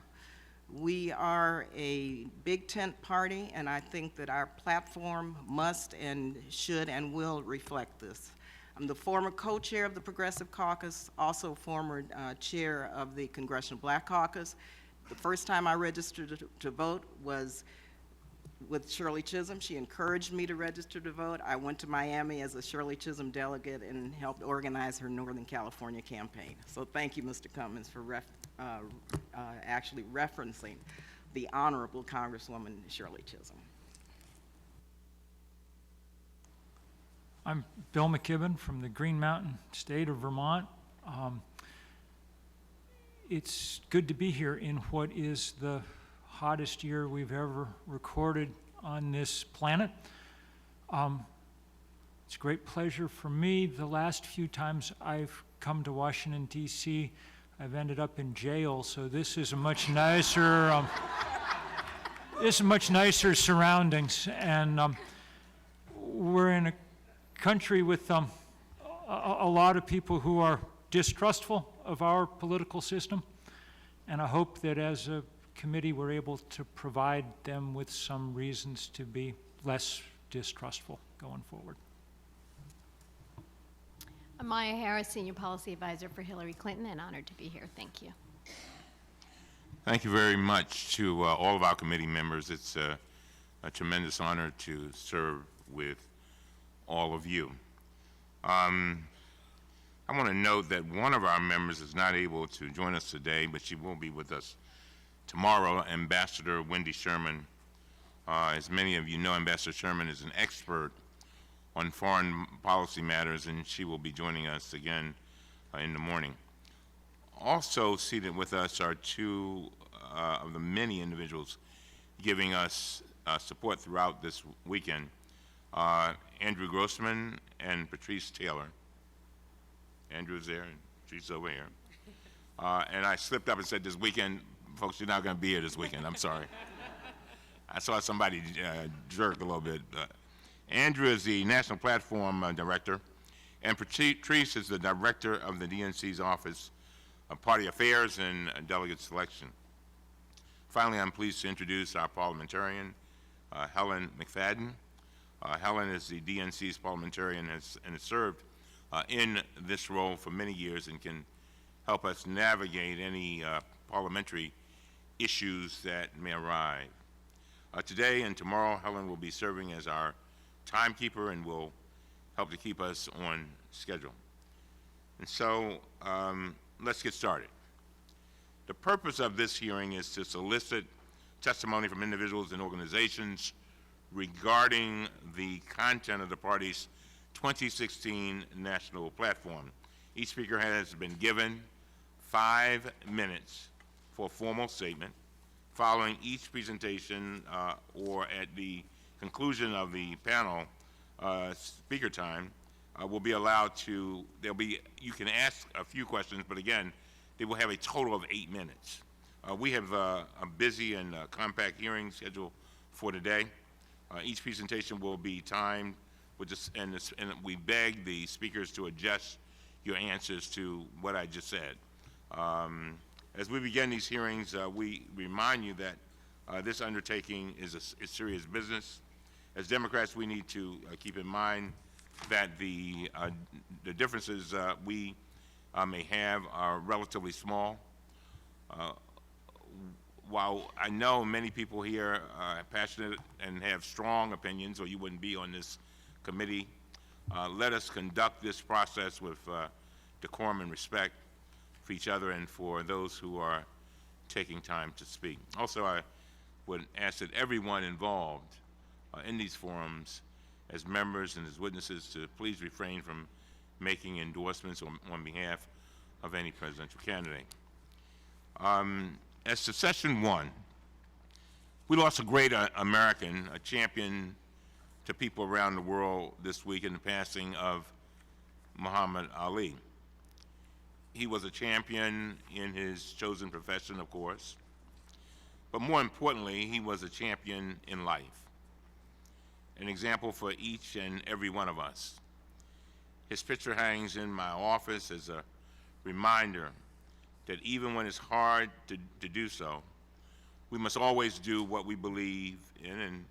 We are a big tent party, and I think that our platform must and should and will reflect this. I'm the former co-chair of the Progressive Caucus, also former chair of the Congressional Black Caucus. The first time I registered to vote was with Shirley Chisholm. She encouraged me to register to vote. I went to Miami as a Shirley Chisholm delegate and helped organize her Northern California campaign. So thank you, Mr. Cummings, for actually referencing the Honorable Congresswoman Shirley Chisholm. I'm Bill McKibben from the Green Mountain State of Vermont. It's good to be here in what is the hottest year we've ever recorded on this planet. It's a great pleasure for me. The last few times I've come to Washington, D.C., I've ended up in jail, so this is a much nicer, surroundings, and we're in a country with a lot of people who are distrustful of our political system, and I hope that as a committee we're able to provide them with some reasons to be less distrustful going forward. I'm Maya Harris, Senior Policy Advisor for Hillary Clinton, and honored to be here. Thank you. Thank you very much to all of our committee members. It's a tremendous honor to serve with all of you. I want to note that one of our members is not able to join us today, but she will be with us tomorrow, Ambassador Wendy Sherman. As many of you know, Ambassador Sherman is an expert on foreign policy matters, and she will be joining us again in the morning. Also seated with us are two of the many individuals giving us support throughout this weekend, Andrew Grossman and Patrice Taylor. Andrew's there and Patrice over here. And I slipped up and said this weekend, folks, you're not going to be here this weekend. I'm sorry. I saw somebody jerk a little bit. Andrew is the National Platform Director, and Patrice is the Director of the DNC's Office of Party Affairs and Delegate Selection. Finally, I'm pleased to introduce our parliamentarian, Helen McFadden. Helen is the DNC's parliamentarian and has served in this role for many years and can help us navigate any parliamentary issues that may arise. Today and tomorrow, Helen will be serving as our timekeeper and will help to keep us on schedule. And so let's get started. The purpose of this hearing is to solicit testimony from individuals and organizations regarding the content of the party's 2016 national platform. Each speaker has been given 5 minutes for a formal statement. Following each presentation or at the conclusion of the panel speaker time, will be allowed to, you can ask a few questions, but again, they will have a total of 8 minutes. We have a busy and compact hearing schedule for today, Each presentation will be timed with this, and we beg the speakers to adjust your answers to what I just said. As we begin these hearings, we remind you that this undertaking is serious business. As Democrats, we need to keep in mind that the differences we may have are relatively small. While I know many people here are passionate and have strong opinions, or you wouldn't be on this committee, let us conduct this process with decorum and respect for each other and for those who are taking time to speak. Also, I would ask that everyone involved in these forums, as members and as witnesses, to please refrain from making endorsements on behalf of any presidential candidate. As to session one, we lost a great American, a champion to people around the world this week in the passing of Muhammad Ali. He was a champion in his chosen profession, of course, but more importantly, he was a champion in life, an example for each and every one of us. His picture hangs in my office as a reminder that even when it's hard to do so, we must always do what we believe in, and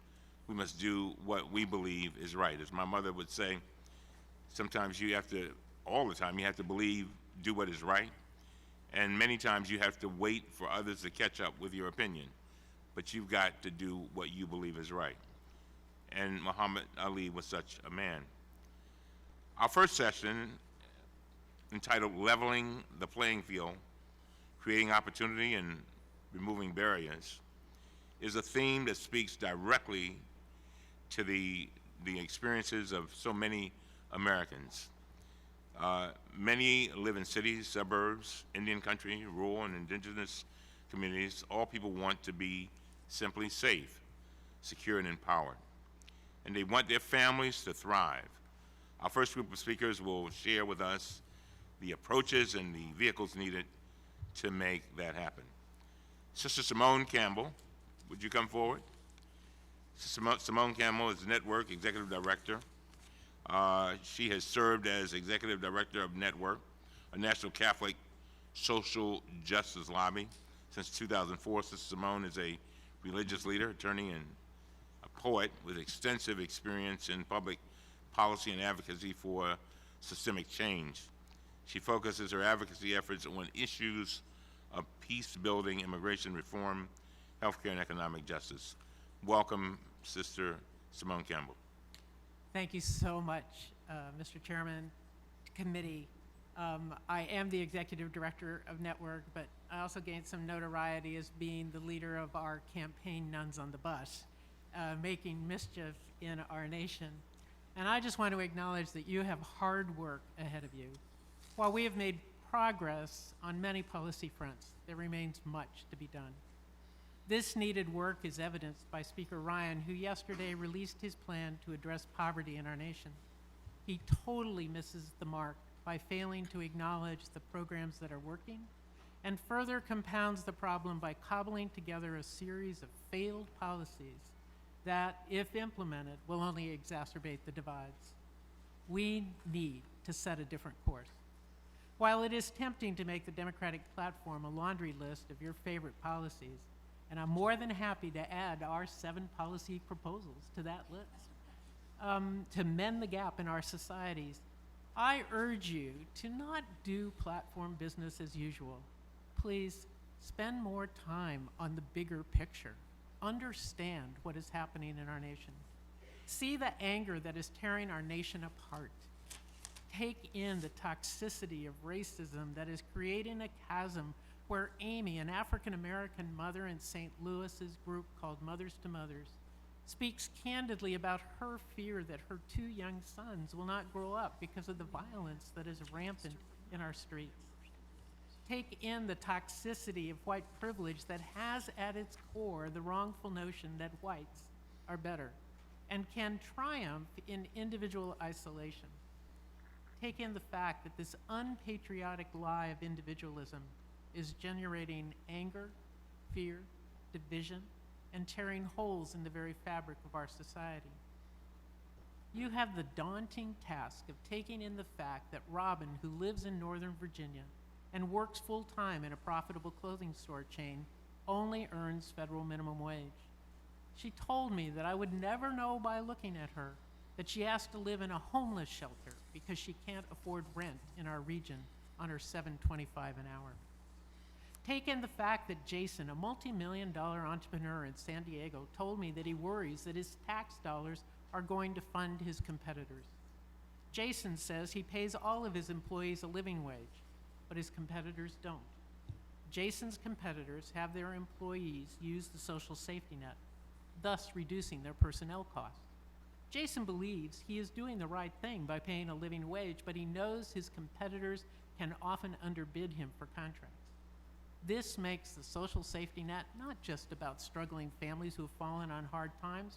we must do what we believe is right. As my mother would say, sometimes you have to, all the time, you have to believe, do what is right, and many times you have to wait for others to catch up with your opinion, but you've got to do what you believe is right. And Muhammad Ali was such a man. Our first session, entitled Leveling the Playing Field, Creating Opportunity and Removing Barriers, is a theme that speaks directly to the experiences of so many Americans. Many live in cities, suburbs, Indian country, rural and indigenous communities. All people want to be simply safe, secure, and empowered. And they want their families to thrive. Our first group of speakers will share with us the approaches and the vehicles needed to make that happen. Sister Simone Campbell, would you come forward? Simone Campbell is the Network Executive Director. She has served as Executive Director of Network, a national Catholic social justice lobby, since 2004. Sister Simone is a religious leader, attorney, and a poet with extensive experience in public policy and advocacy for systemic change. She focuses her advocacy efforts on issues of peace building, immigration reform, healthcare, and economic justice. Welcome, Sister Simone Campbell. Thank you so much, Mr. Chairman, committee. I am the executive director of Network, but I also gained some notoriety as being the leader of our campaign Nuns on the Bus, making mischief in our nation. And I just want to acknowledge that you have hard work ahead of you. While we have made progress on many policy fronts, there remains much to be done. This needed work is evidenced by Speaker Ryan, who yesterday released his plan to address poverty in our nation. He totally misses the mark by failing to acknowledge the programs that are working, and further compounds the problem by cobbling together a series of failed policies that, if implemented, will only exacerbate the divides. We need to set a different course. While it is tempting to make the Democratic platform a laundry list of your favorite policies, and I'm more than happy to add our 7 policy proposals to that list, to mend the gap in our societies, I urge you to not do platform business as usual. Please spend more time on the bigger picture. Understand what is happening in our nation. See the anger that is tearing our nation apart. Take in the toxicity of racism that is creating a chasm where Amy, an African-American mother in St. Louis's group called Mothers to Mothers, speaks candidly about her fear that her 2 young sons will not grow up because of the violence that is rampant in our streets. Take in the toxicity of white privilege that has at its core the wrongful notion that whites are better and can triumph in individual isolation. Take in the fact that this unpatriotic lie of individualism is generating anger, fear, division, and tearing holes in the very fabric of our society. You have the daunting task of taking in the fact that Robin, who lives in Northern Virginia and works full-time in a profitable clothing store chain, only earns federal minimum wage. She told me that I would never know by looking at her that she has to live in a homeless shelter because she can't afford rent in our region on her $7.25 an hour. Take in the fact that Jason, a multi-million-dollar entrepreneur in San Diego, told me that he worries that his tax dollars are going to fund his competitors. Jason says he pays all of his employees a living wage, but his competitors don't. Jason's competitors have their employees use the social safety net, thus reducing their personnel costs. Jason believes he is doing the right thing by paying a living wage, but he knows his competitors can often underbid him for contracts. This makes the social safety net not just about struggling families who have fallen on hard times,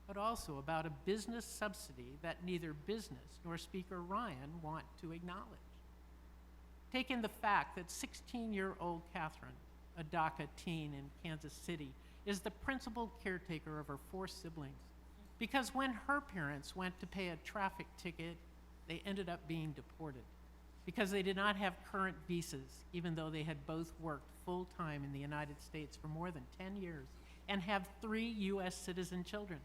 but also about a business subsidy that neither business nor Speaker Ryan want to acknowledge. Take in the fact that 16-year-old Catherine, a DACA teen in Kansas City, is the principal caretaker of her 4 siblings, because when her parents went to pay a traffic ticket, they ended up being deported because they did not have current visas, even though they had both worked full-time in the United States for more than 10 years and have 3 U.S. citizen children.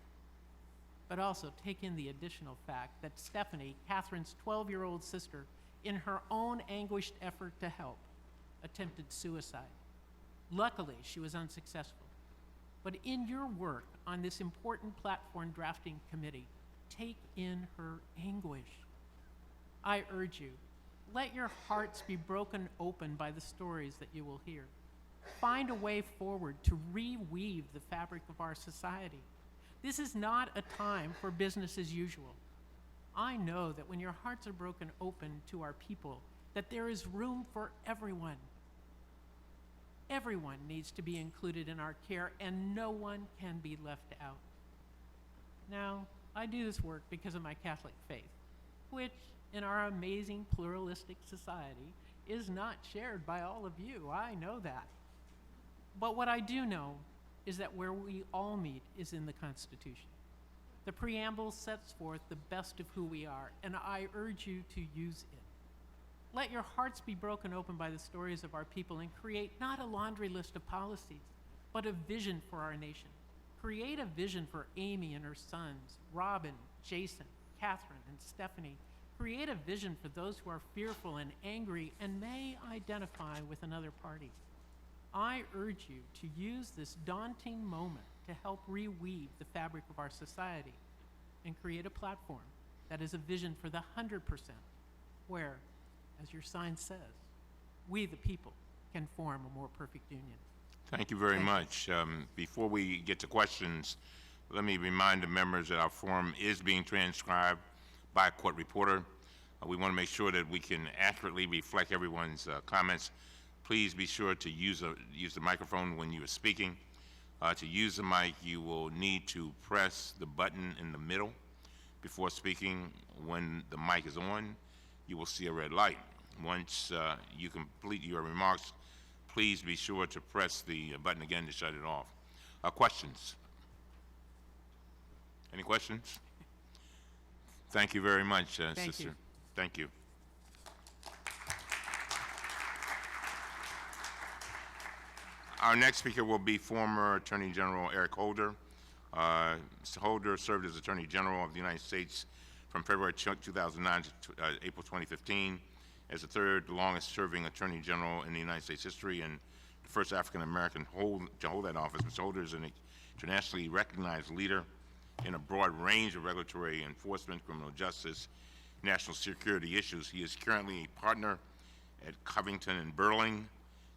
But also take in the additional fact that Stephanie, Catherine's 12-year-old sister, in her own anguished effort to help, attempted suicide. Luckily, she was unsuccessful. But in your work on this important platform drafting committee, take in her anguish. I urge you, let your hearts be broken open by the stories that you will hear. Find a way forward to reweave the fabric of our society. This is not a time for business as usual. I know that when your hearts are broken open to our people, that there is room for everyone. Everyone needs to be included in our care, and no one can be left out. Now, I do this work because of my Catholic faith, which, in our amazing pluralistic society, is not shared by all of you. I know that. But what I do know is that where we all meet is in the Constitution. The preamble sets forth the best of who we are, and I urge you to use it. Let your hearts be broken open by the stories of our people and create not a laundry list of policies, but a vision for our nation. Create a vision for Amy and her sons, Robin, Jason, Catherine, and Stephanie. Create a vision for those who are fearful and angry and may identify with another party. I urge you to use this daunting moment to help reweave the fabric of our society and create a platform that is a vision for the 100%, where, as your sign says, we the people can form a more perfect union. Thank you very much. Before we get to questions, let me remind the members that our forum is being transcribed by a court reporter. We want to make sure that we can accurately reflect everyone's comments. Please be sure to use the microphone when you are speaking. To use the mic, you will need to press the button in the middle before speaking. When the mic is on, you will see a red light. Once you complete your remarks, please be sure to press the button again to shut it off. Questions? Any questions? Thank you very much, Sister. You. Thank you. Our next speaker will be former Attorney General Eric Holder. Mr. Holder served as Attorney General of the United States from February 2009 to April 2015 as the 3rd longest serving Attorney General in the United States history and the first African American to hold that office. Mr. Holder is an internationally recognized leader in a broad range of regulatory enforcement, criminal justice, national security issues. He is currently a partner at Covington and Burling.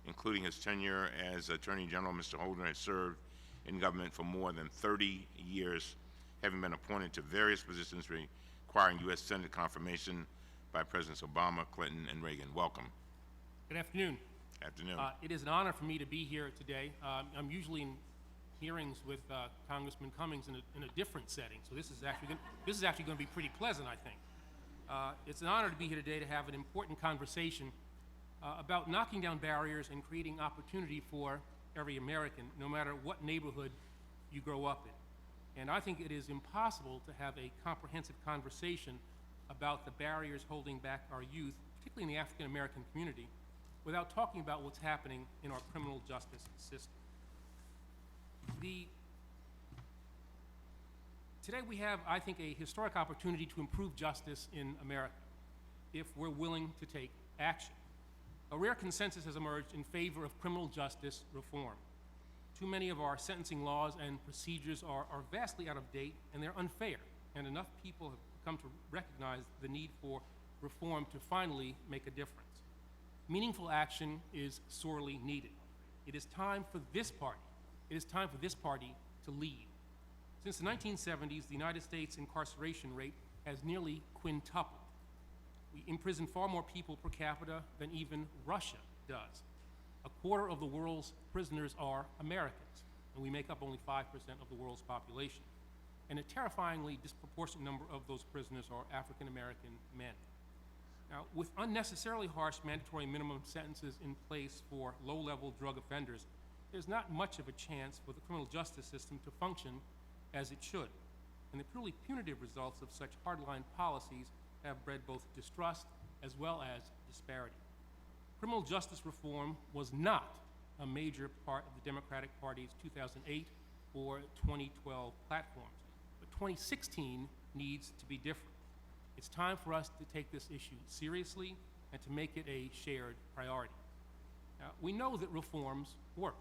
Including his tenure as Attorney General, Mr. Holder has served in government for more than 30 years, having been appointed to various positions requiring U.S. Senate confirmation by Presidents Obama, Clinton, and Reagan. Welcome. Good afternoon. Afternoon. It is an honor for me to be here today. I'm usually in hearings with Congressman Cummings in a different setting, so this is actually going to be pretty pleasant, I think. It's an honor to be here today to have an important conversation about knocking down barriers and creating opportunity for every American, no matter what neighborhood you grow up in. And I think it is impossible to have a comprehensive conversation about the barriers holding back our youth, particularly in the African American community, without talking about what's happening in our criminal justice system. Today we have, I think, a historic opportunity to improve justice in America if we're willing to take action. A rare consensus has emerged in favor of criminal justice reform. Too many of our sentencing laws and procedures are vastly out of date, and they're unfair, and enough people have come to recognize the need for reform to finally make a difference. Meaningful action is sorely needed. It is time for this party. It is time for this party to lead. Since the 1970s, the United States incarceration rate has nearly quintupled. We imprison far more people per capita than even Russia does. A quarter of the world's prisoners are Americans, and we make up only 5% of the world's population. And a terrifyingly disproportionate number of those prisoners are African American men. Now, with unnecessarily harsh mandatory minimum sentences in place for low-level drug offenders, there's not much of a chance for the criminal justice system to function as it should. And the purely punitive results of such hardline policies have bred both distrust as well as disparity. Criminal justice reform was not a major part of the Democratic Party's 2008 or 2012 platforms. But 2016 needs to be different. It's time for us to take this issue seriously and to make it a shared priority. Now, we know that reforms work.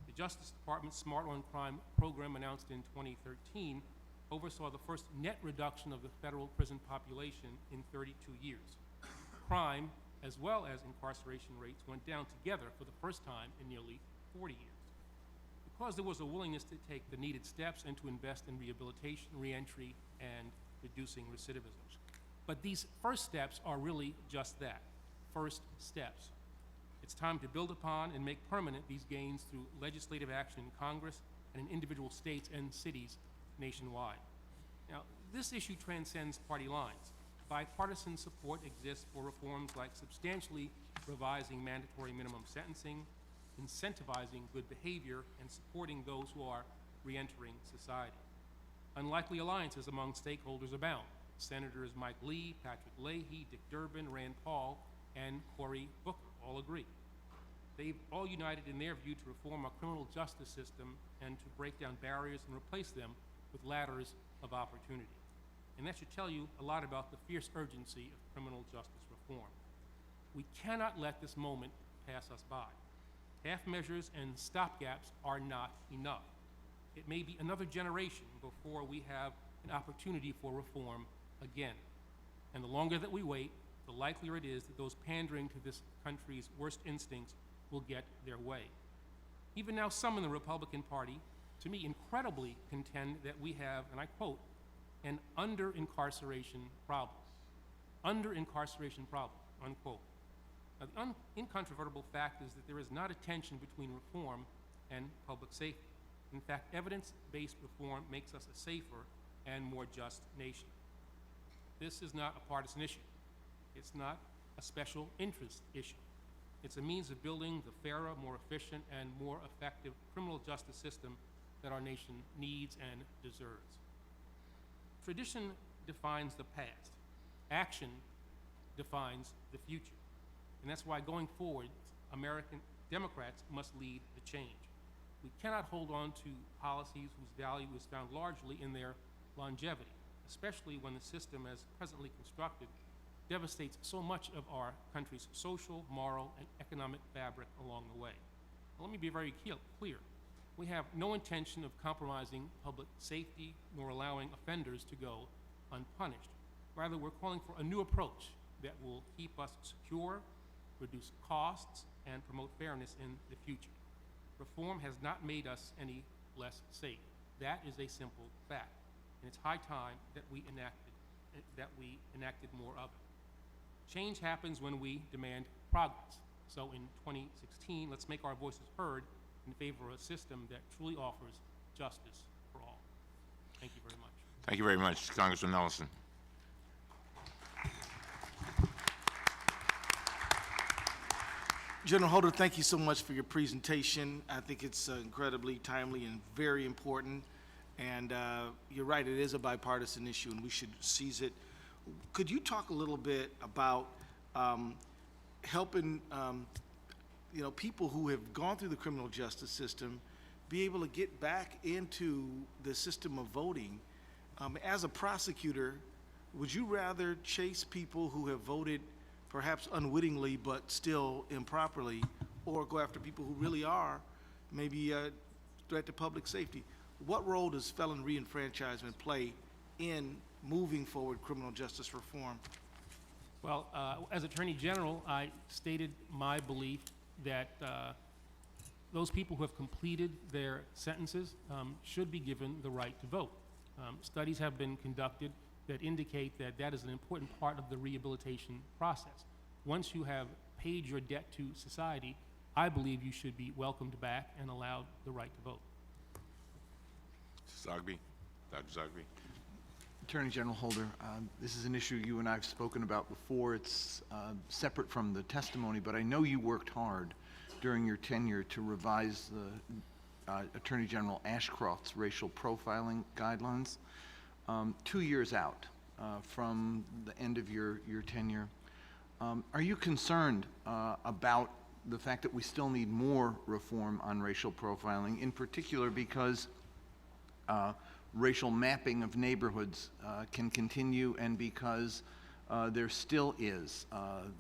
The Justice Department's Smart on Crime program, announced in 2013, oversaw the first net reduction of the federal prison population in 32 years. Crime, as well as incarceration rates, went down together for the first time in nearly 40 years. Because there was a willingness to take the needed steps and to invest in rehabilitation, reentry, and reducing recidivism. But these first steps are really just that, first steps. It's time to build upon and make permanent these gains through legislative action in Congress and in individual states and cities nationwide. Now, this issue transcends party lines. Bipartisan support exists for reforms like substantially revising mandatory minimum sentencing, incentivizing good behavior, and supporting those who are reentering society. Unlikely alliances among stakeholders abound. Senators Mike Lee, Patrick Leahy, Dick Durbin, Rand Paul, and Cory Booker all agree. They've all united in their view to reform our criminal justice system and to break down barriers and replace them with ladders of opportunity. And that should tell you a lot about the fierce urgency of criminal justice reform. We cannot let this moment pass us by. Half measures and stopgaps are not enough. It may be another generation before we have an opportunity for reform again. And the longer that we wait, the likelier it is that those pandering to this country's worst instincts will get their way. Even now, some in the Republican Party, to me, incredibly contend that we have, and I quote, an under-incarceration problem. Under-incarceration problem, unquote. Now, the incontrovertible fact is that there is not a tension between reform and public safety. In fact, evidence-based reform makes us a safer and more just nation. This is not a partisan issue. It's not a special interest issue. It's a means of building the fairer, more efficient, and more effective criminal justice system that our nation needs and deserves. Tradition defines the past. Action defines the future. And that's why going forward, American Democrats must lead the change. We cannot hold on to policies whose value is found largely in their longevity, especially when the system as presently constructed devastates so much of our country's social, moral, and economic fabric along the way. Now, let me be very clear. We have no intention of compromising public safety nor allowing offenders to go unpunished. Rather, we're calling for a new approach that will keep us secure, reduce costs, and promote fairness in the future. Reform has not made us any less safe. That is a simple fact. And it's high time that we enacted more of it. Change happens when we demand progress. So in 2016, let's make our voices heard in favor of a system that truly offers justice for all. Thank you very much. Thank you very much, Congressman Nelson. General Holder, thank you so much for your presentation. I think it's incredibly timely and very important. And you're right, it is a bipartisan issue, and we should seize it. Could you talk a little bit about helping people who have gone through the criminal justice system be able to get back into the system of voting? As a prosecutor, would you rather chase people who have voted perhaps unwittingly but still improperly, or go after people who really are maybe a threat to public safety? What role does felon reenfranchisement play in moving forward criminal justice reform? Well, as Attorney General, I stated my belief that those people who have completed their sentences should be given the right to vote. Studies have been conducted that indicate that that is an important part of the rehabilitation process. Once you have paid your debt to society, I believe you should be welcomed back and allowed the right to vote. Zogby, Dr. Zogby. Attorney General Holder, this is an issue you and I have spoken about before. It's separate from the testimony, but I know you worked hard during your tenure to revise the Attorney General Ashcroft's racial profiling guidelines. 2 years out from the end of your tenure, are you concerned about the fact that we still need more reform on racial profiling, in particular because racial mapping of neighborhoods can continue, and because there still is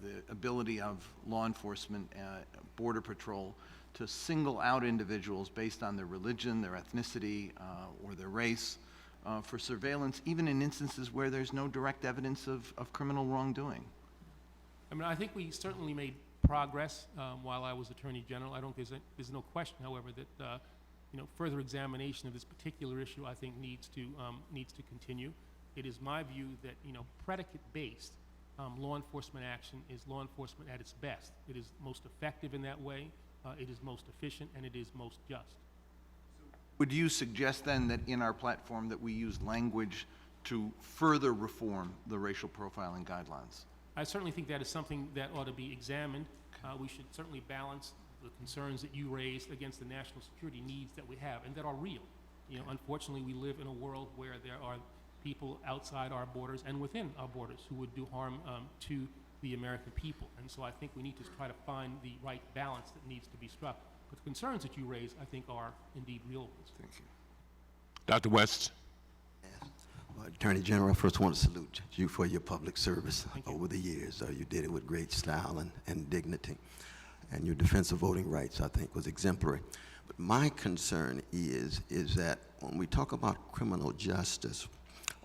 the ability of law enforcement, Border Patrol, to single out individuals based on their religion, their ethnicity, or their race for surveillance, even in instances where there's no direct evidence of criminal wrongdoing? I mean, I think we certainly made progress while I was Attorney General. I don't think there's no question, however, that further examination of this particular issue, I think, needs to continue. It is my view that predicate-based law enforcement action is law enforcement at its best. It is most effective in that way. It is most efficient, and it is most just. Would you suggest then that in our platform that we use language to further reform the racial profiling guidelines? I certainly think that is something that ought to be examined. We should certainly balance the concerns that you raised against the national security needs that we have and that are real. Unfortunately, we live in a world where there are people outside our borders and within our borders who would do harm to the American people. And so I think we need to try to find the right balance that needs to be struck. But the concerns that you raise, I think, are indeed real ones. Thank you. Dr. West. Attorney General, I first want to salute you for your public service over the years. You did it with great style and dignity. And your defense of voting rights, I think, was exemplary. But my concern is that when we talk about criminal justice,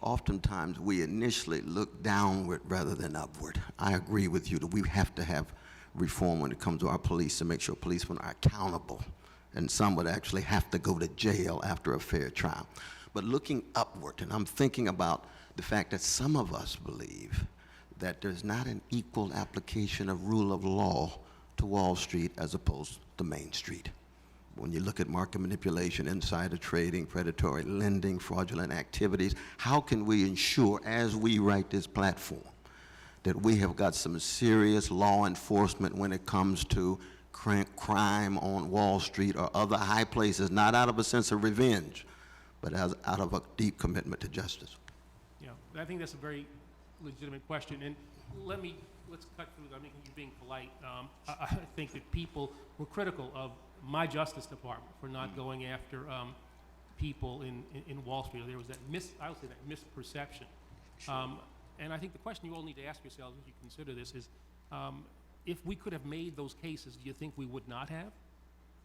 oftentimes we initially look downward rather than upward. I agree with you that we have to have reform when it comes to our police to make sure policemen are accountable, and some would actually have to go to jail after a fair trial. But looking upward, and I'm thinking about the fact that some of us believe that there's not an equal application of rule of law to Wall Street as opposed to Main Street. When you look at market manipulation, insider trading, predatory lending, fraudulent activities, how can we ensure, as we write this platform, that we have got some serious law enforcement when it comes to crime on Wall Street or other high places, not out of a sense of revenge, but out of a deep commitment to justice? Yeah, I think that's a very legitimate question. And let's cut through, I mean, you're being polite. I think that people were critical of my Justice Department for not going after people in Wall Street. There was that I would say that misperception. And I think the question you all need to ask yourselves as you consider this is, if we could have made those cases, do you think we would not have?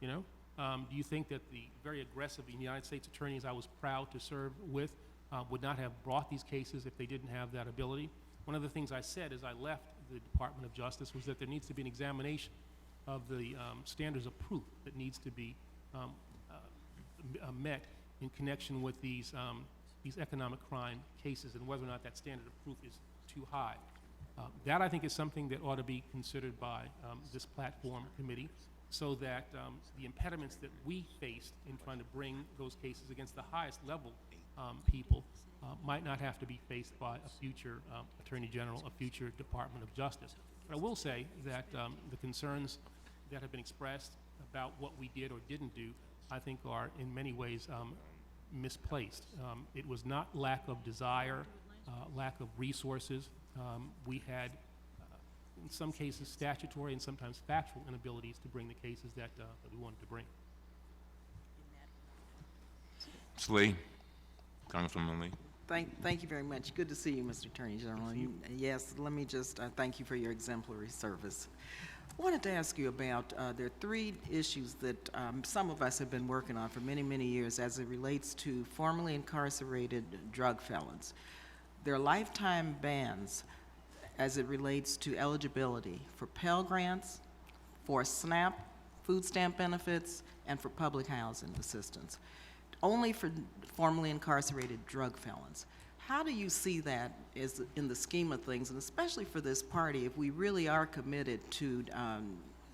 Do you think that the very aggressive United States attorneys I was proud to serve with would not have brought these cases if they didn't have that ability? One of the things I said as I left the Department of Justice was that there needs to be an examination of the standards of proof that needs to be met in connection with these economic crime cases, and whether or not that standard of proof is too high. That, I think, is something that ought to be considered by this platform committee, so that the impediments that we faced in trying to bring those cases against the highest level people might not have to be faced by a future Attorney General, a future Department of Justice. But I will say that the concerns that have been expressed about what we did or didn't do, I think are in many ways misplaced. It was not lack of desire, lack of resources. We had, in some cases, statutory and sometimes factual inabilities to bring the cases that we wanted to bring. Ms. Lee, Congresswoman Lee. Thank you very much. Good to see you, Mr. Attorney General. And yes, let me just thank you for your exemplary service. I wanted to ask you about, there are three issues that some of us have been working on for many, many years as it relates to formerly incarcerated drug felons. There are lifetime bans as it relates to eligibility for Pell Grants, for SNAP, food stamp benefits, and for public housing assistance, only for formerly incarcerated drug felons. How do you see that as in the scheme of things, and especially for this party, if we really are committed to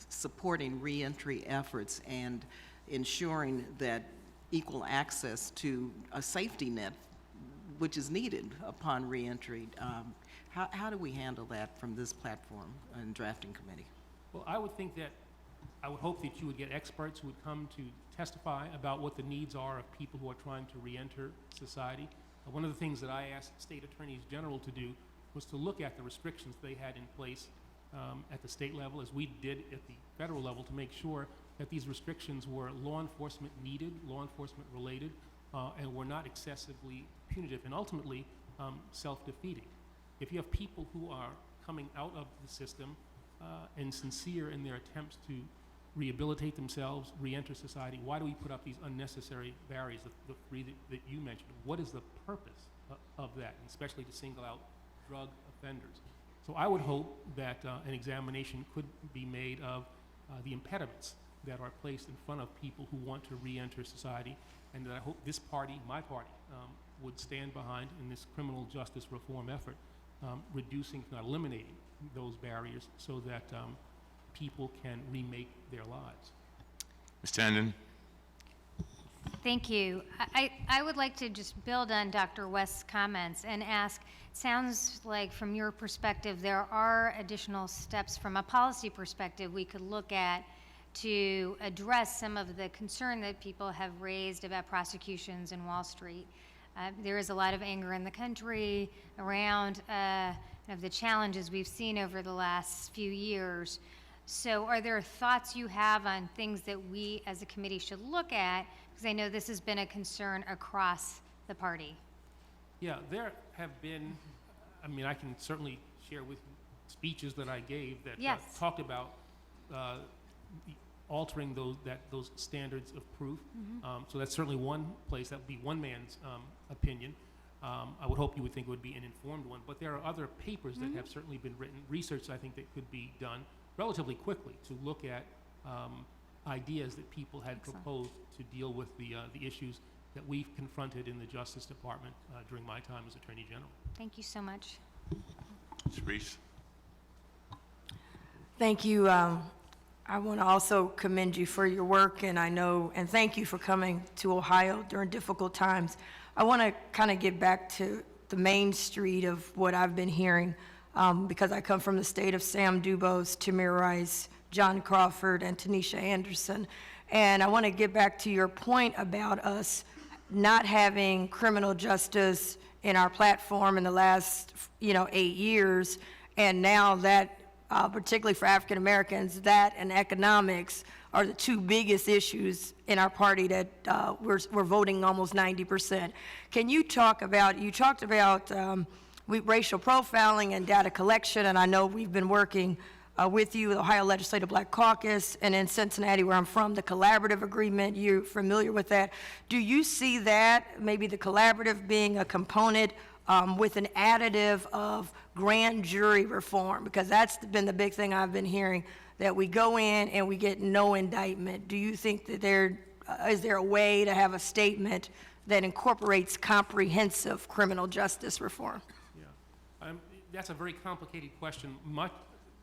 supporting reentry efforts and ensuring that equal access to a safety net, which is needed upon reentry? How do we handle that from this platform and drafting committee? Well, I would hope that you would get experts who would come to testify about what the needs are of people who are trying to reenter society. One of the things that I asked state attorneys general to do was to look at the restrictions they had in place at the state level, as we did at the federal level, to make sure that these restrictions were law enforcement needed, law enforcement related, and were not excessively punitive and ultimately self-defeating. If you have people who are coming out of the system and sincere in their attempts to rehabilitate themselves, re-enter society, why do we put up these unnecessary barriers, the three that you mentioned? What is the purpose of that, and especially to single out drug offenders? So I would hope that an examination could be made of the impediments that are placed in front of people who want to re-enter society, and that I hope this party, my party, would stand behind in this criminal justice reform effort, reducing, if not eliminating, those barriers so that people can remake their lives. Ms. Tandon. Thank you. I would like to just build on Dr. West's comments and ask, sounds like from your perspective there are additional steps from a policy perspective we could look at to address some of the concern that people have raised about prosecutions in Wall Street. There is a lot of anger in the country around of the challenges we've seen over the last few years. So are there thoughts you have on things that we as a committee should look at? Because I know this has been a concern across the party. Yeah, there have been, I mean, I can certainly share with you speeches that I gave that Yes. Talked about altering those standards of proof. So that's certainly one place. That would be one man's opinion. I would hope you would think it would be an informed one. But there are other papers that have certainly been written, research I think that could be done relatively quickly to look at ideas that people had proposed to deal with the issues that we've confronted in the Justice Department during my time as Attorney General. Thank you so much. Ms. Reese. Thank you. I want to also commend you for your work, and thank you for coming to Ohio during difficult times. I want to kind of get back to the main street of what I've been hearing, because I come from the state of Sam Dubose, Tamir Rice, John Crawford, and Tanisha Anderson. And I want to get back to your point about us not having criminal justice in our platform in the last, 8 years, and now that, particularly for African Americans, that and economics are the two biggest issues in our party that we're voting almost 90%. Can you talked about racial profiling and data collection, and I know we've been working with you, the Ohio Legislative Black Caucus, and in Cincinnati, where I'm from, the collaborative agreement. You're familiar with that. Do you see that, maybe the collaborative being a component with an additive of grand jury reform? Because that's been the big thing I've been hearing, that we go in and we get no indictment. Do you think that is there a way to have a statement that incorporates comprehensive criminal justice reform? Yeah, that's a very complicated question,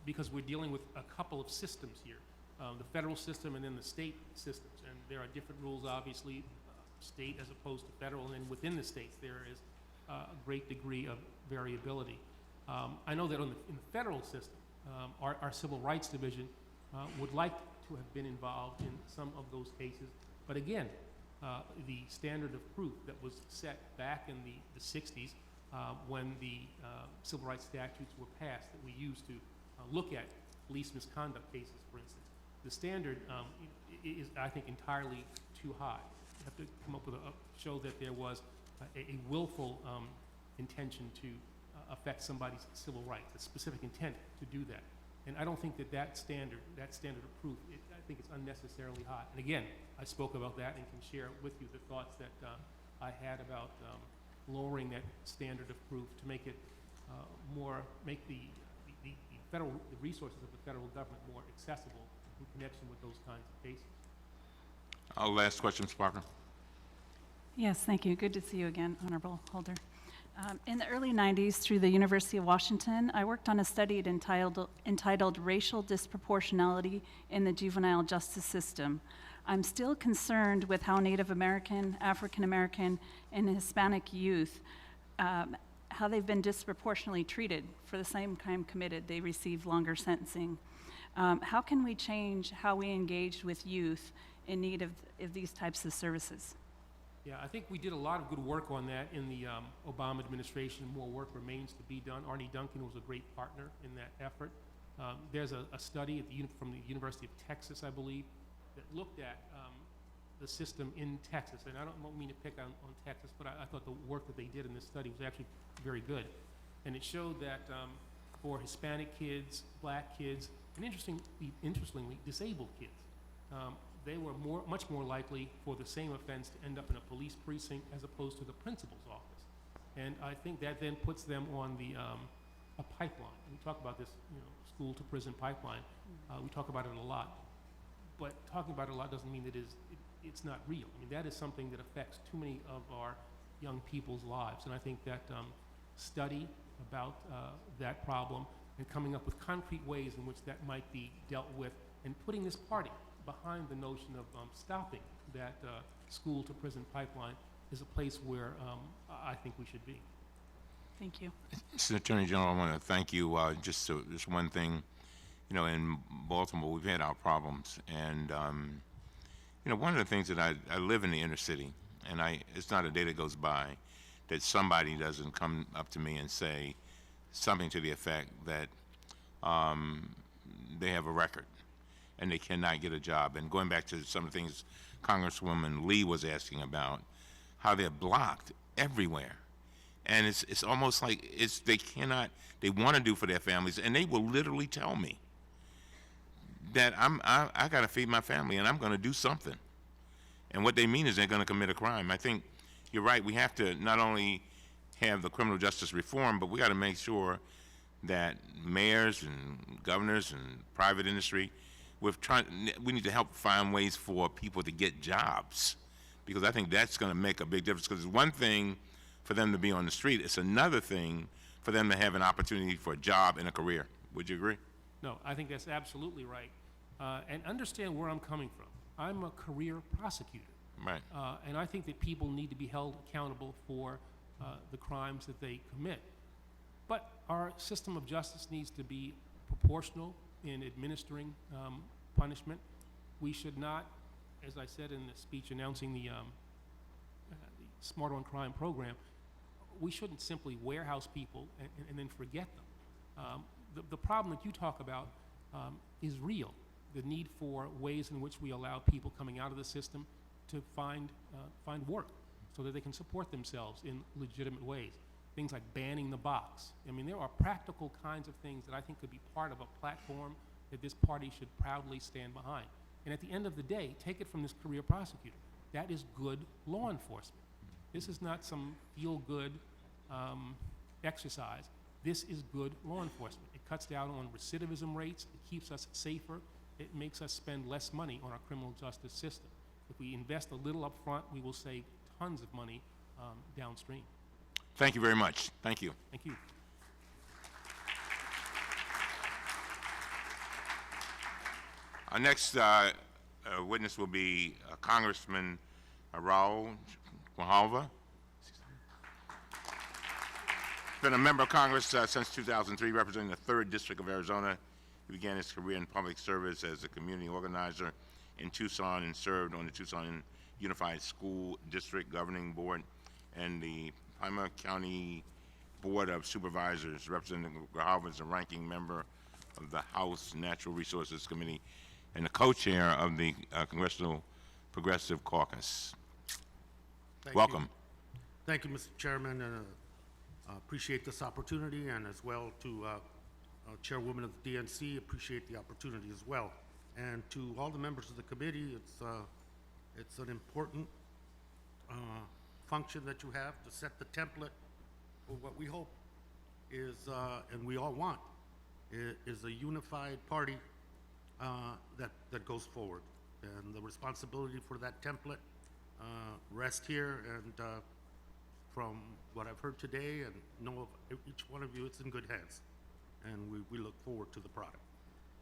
because we're dealing with a couple of systems here, the federal system and then the state systems. And there are different rules, obviously, state as opposed to federal, and then within the states there is a great degree of variability. I know that in the federal system, our Civil Rights Division would like who have been involved in some of those cases. But again, the standard of proof that was set back in the 60s when the civil rights statutes were passed that we used to look at police misconduct cases, for instance, the standard is, I think, entirely too high. You have to come up with show that there was a willful intention to affect somebody's civil rights, a specific intent to do that. And I don't think that standard of proof, I think it's unnecessarily high. And again, I spoke about that and can share with you the thoughts that I had about lowering that standard of proof to make it make the resources of the federal government more accessible in connection with those kinds of cases. Last question, Ms. Parker. Yes, thank you. Good to see you again, Honorable Holder. In the early 90s, through the University of Washington, I worked on a study entitled Racial Disproportionality in the Juvenile Justice System. I'm still concerned with how Native American, African American, and Hispanic youth, how they've been disproportionately treated for the same crime committed. They receive longer sentencing. How can we change how we engage with youth in need of these types of services? Yeah, I think we did a lot of good work on that in the Obama administration. More work remains to be done. Arnie Duncan was a great partner in that effort. There's a study from the University of Texas, I believe, that looked at the system in Texas. And I don't mean to pick on Texas, but I thought the work that they did in this study was actually very good. And it showed that for Hispanic kids, black kids, and interestingly, disabled kids, they were much more likely for the same offense to end up in a police precinct as opposed to the principal's office. And I think that then puts them on a pipeline. We talk about this, school to prison pipeline. We talk about it a lot. But talking about it a lot doesn't mean that it's not real. I mean, that is something that affects too many of our young people's lives. And I think that study about that problem and coming up with concrete ways in which that might be dealt with and putting this party behind the notion of stopping that school to prison pipeline is a place where I think we should be. Thank you. Mr. Attorney General, I want to thank you. Just one thing, in Baltimore, we've had our problems. And, one of the things that I live in the inner city, and it's not a day that goes by that somebody doesn't come up to me and say something to the effect that they have a record and they cannot get a job. And going back to some of the things Congresswoman Lee was asking about, how they're blocked everywhere. And it's almost like they want to do for their families, and they will literally tell me that I got to feed my family and I'm going to do something. And what they mean is they're going to commit a crime. I think you're right. We have to not only have the criminal justice reform, but we got to make sure that mayors and governors and private industry, we need to help find ways for people to get jobs, because I think that's going to make a big difference. Because it's one thing for them to be on the street, it's another thing for them to have an opportunity for a job and a career. Would you agree? No, I think that's absolutely right. And understand where I'm coming from. I'm a career prosecutor. Right. And I think that people need to be held accountable for the crimes that they commit. But our system of justice needs to be proportional in administering punishment. We should not, as I said in the speech announcing the Smart on Crime program, we shouldn't simply warehouse people and then forget them. The problem that you talk about is real. The need for ways in which we allow people coming out of the system to find work so that they can support themselves in legitimate ways. Things like banning the box. I mean, there are practical kinds of things that I think could be part of a platform that this party should proudly stand behind. And at the end of the day, take it from this career prosecutor. That is good law enforcement. This is not some feel-good exercise. This is good law enforcement. It cuts down on recidivism rates. It keeps us safer. It makes us spend less money on our criminal justice system. If we invest a little up front, we will save tons of money downstream. Thank you very much. Thank you. Thank you. Our next witness will be Congressman Raul Grijalva. Been a member of Congress since 2003, representing the 3rd District of Arizona He began his career in public service as a community organizer in Tucson and served on the Tucson Unified School District Governing Board and the Pima County Board of Supervisors, representing Grijalva as a ranking member of the House Natural Resources Committee and the co-chair of the Congressional Progressive Caucus. Welcome. Thank you, Mr. Chairman, and I appreciate this opportunity, and as well to Chairwoman of the DNC, appreciate the opportunity as well. And to all the members of the committee, it's an important function that you have to set the template for what we hope is, and we all want, is a unified party that goes forward. And the responsibility for that template rests here, and from what I've heard today and know of each one of you, it's in good hands. And we look forward to the product.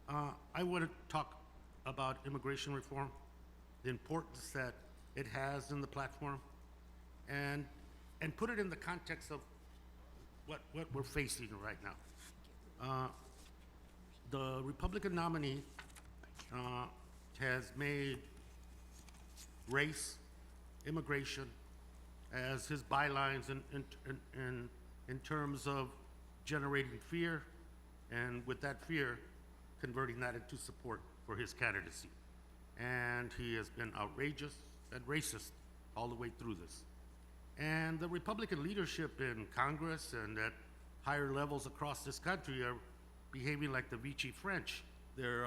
I want to talk about immigration reform, the importance that it has in the platform, and put it in the context of what we're facing right now. The Republican nominee has made race, immigration, as his bylines in terms of generating fear, and with that fear, converting that into support for his candidacy. And he has been outrageous and racist all the way through this. And the Republican leadership in Congress and at higher levels across this country are behaving like the Vichy French. They're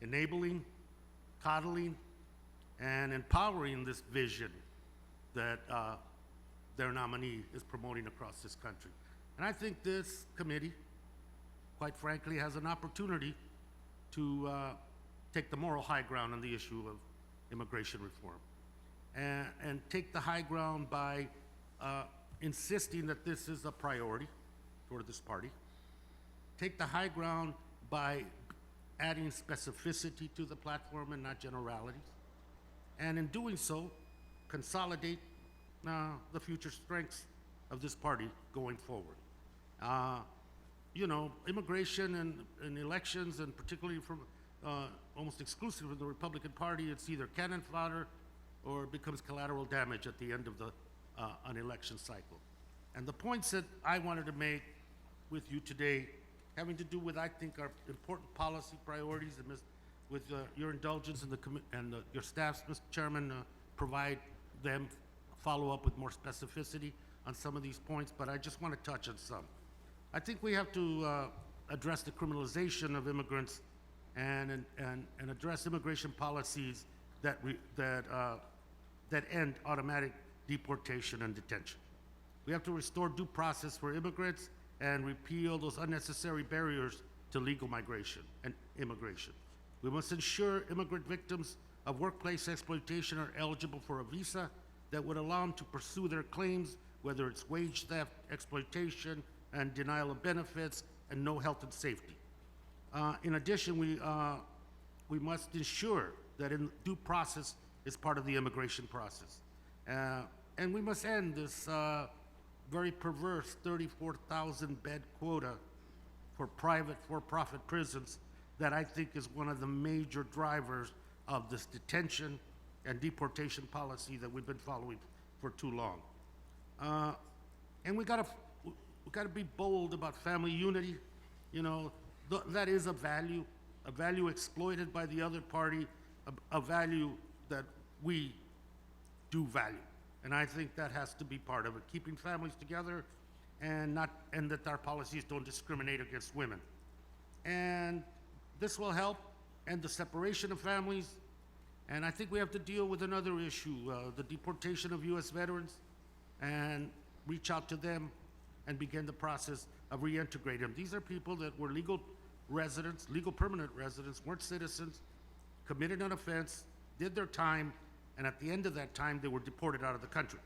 enabling, coddling, and empowering this vision that their nominee is promoting across this country. And I think this committee, quite frankly, has an opportunity to take the moral high ground on the issue of immigration reform, and take the high ground by insisting that this is a priority for this party. Take the high ground by adding specificity to the platform and not generalities. And in doing so, consolidate the future strengths of this party going forward. You know, immigration and elections, and particularly from almost exclusively from the Republican Party, it's either cannon fodder or it becomes collateral damage at the end of an election cycle. And the points that I wanted to make with you today, having to do with, I think, our important policy priorities, and with your indulgence and your staffs, Mr. Chairman, provide them follow up with more specificity on some of these points, but I just want to touch on some. I think we have to address the criminalization of immigrants and address immigration policies that end automatic deportation and detention. We have to restore due process for immigrants and repeal those unnecessary barriers to legal migration and immigration. We must ensure immigrant victims of workplace exploitation are eligible for a visa that would allow them to pursue their claims, whether it's wage theft, exploitation, and denial of benefits, and no health and safety. In addition, we must ensure that due process is part of the immigration process. And we must end this very perverse 34,000 bed quota for private for-profit prisons that I think is one of the major drivers of this detention and deportation policy that we've been following for too long. And we gotta be bold about family unity. You know, that is a value exploited by the other party, a value that we do value. And I think that has to be part of it, keeping families together and that our policies don't discriminate against women. And this will help end the separation of families. And I think we have to deal with another issue, the deportation of U.S. veterans, and reach out to them and begin the process of reintegrating them. These are people that were legal residents, legal permanent residents, weren't citizens, committed an offense, did their time, and at the end of that time, they were deported out of the country.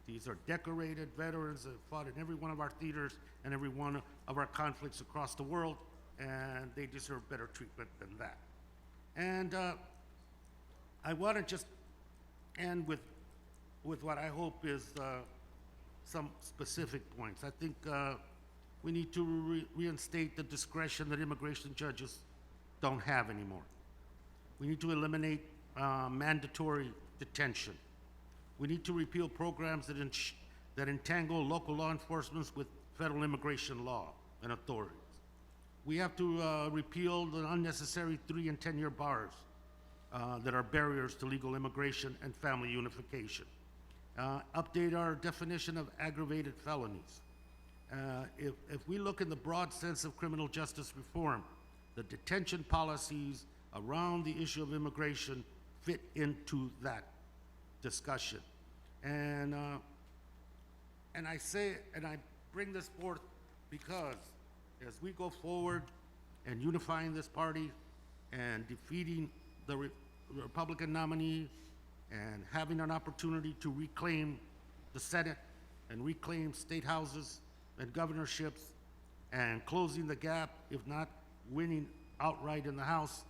These are decorated veterans that fought in every one of our theaters and every one of our conflicts across the world, and they deserve better treatment than that. And I want to just end with what I hope is some specific points. I think We need to reinstate the discretion that immigration judges don't have anymore. We need to eliminate mandatory detention. We need to repeal programs that entangle local law enforcement with federal immigration law and authorities. We have to repeal the unnecessary 3- and 10-year bars that are barriers to legal immigration and family unification. Update our definition of aggravated felonies. If we look in the broad sense of criminal justice reform, the detention policies around the issue of immigration fit into that discussion. And I bring this forth because as we go forward and unifying this party and defeating the Republican nominee and having an opportunity to reclaim the Senate and reclaim state houses and governorships and closing the gap, if not winning outright in the House,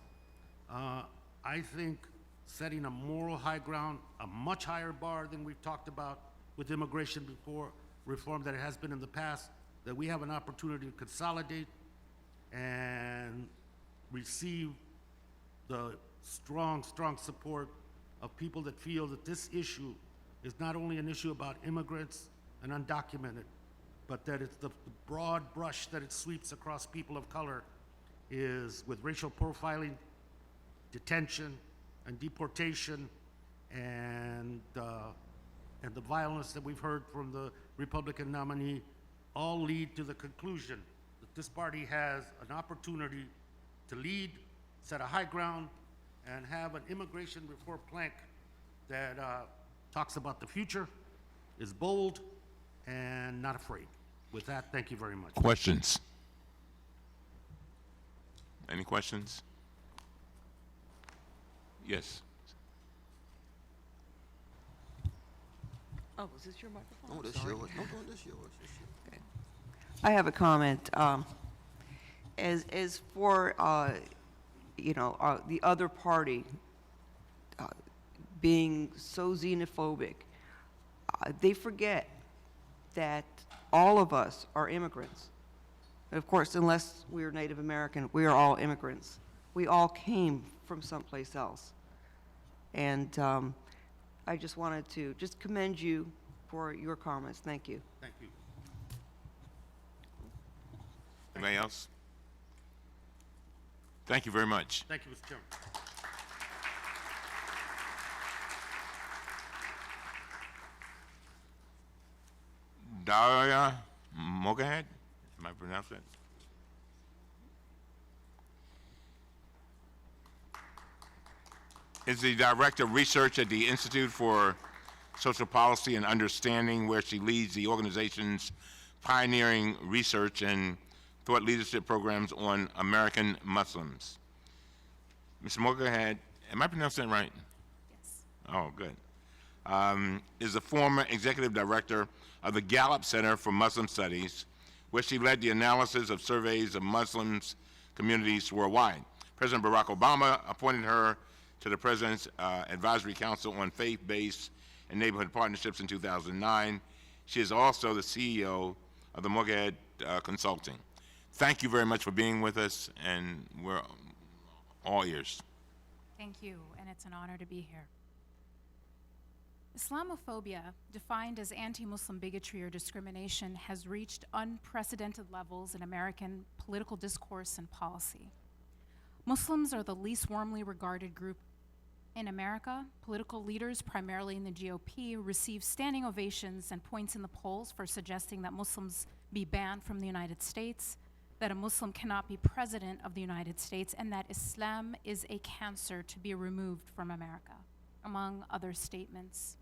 I think setting a moral high ground, a much higher bar than we've talked about with immigration reform that it has been in the past, that we have an opportunity to consolidate and receive the strong support of people that feel that this issue is not only an issue about immigrants and undocumented, but that it's the broad brush that it sweeps across people of color is with racial profiling, detention, and deportation, and the violence that we've heard from the Republican nominee all lead to the conclusion that this party has an opportunity to lead, set a high ground, and have an immigration reform plank that talks about the future, is bold, and not afraid. With that, thank you very much. Questions? Any questions? Yes. Oh, is this your microphone? Oh, that's Sorry. yours. No, that's yours. That's yours. Okay. I have a comment. As for, the other party being so xenophobic, they forget that all of us are immigrants. Of course, unless we are Native American, we are all immigrants. We all came from someplace else. And I just wanted to just commend you for your comments. Thank you. Thank you. Anybody else? Thank you very much. Thank you, Mr. Chairman. Daria Mogahad, am I pronouncing it? Is the Director of Research at the Institute for Social Policy and Understanding, where she leads the organization's pioneering research and thought leadership programs on American Muslims. Ms. Mogahad, am I pronouncing it right? Yes. Oh, good. Is the former executive director of the Gallup Center for Muslim Studies, where she led the analysis of surveys of Muslims communities worldwide. President Barack Obama appointed her to the President's Advisory Council on Faith-Based and Neighborhood Partnerships in 2009. She is also the CEO of the Mogahad Consulting. Thank you very much for being with us, and we're all ears. Thank you, and it's an honor to be here. Islamophobia, defined as anti-Muslim bigotry or discrimination, has reached unprecedented levels in American political discourse and policy. Muslims are the least warmly regarded group in America. Political leaders, primarily in the GOP, receive standing ovations and points in the polls for suggesting that Muslims be banned from the United States, that a Muslim cannot be president of the United States, and that Islam is a cancer to be removed from America, among other statements.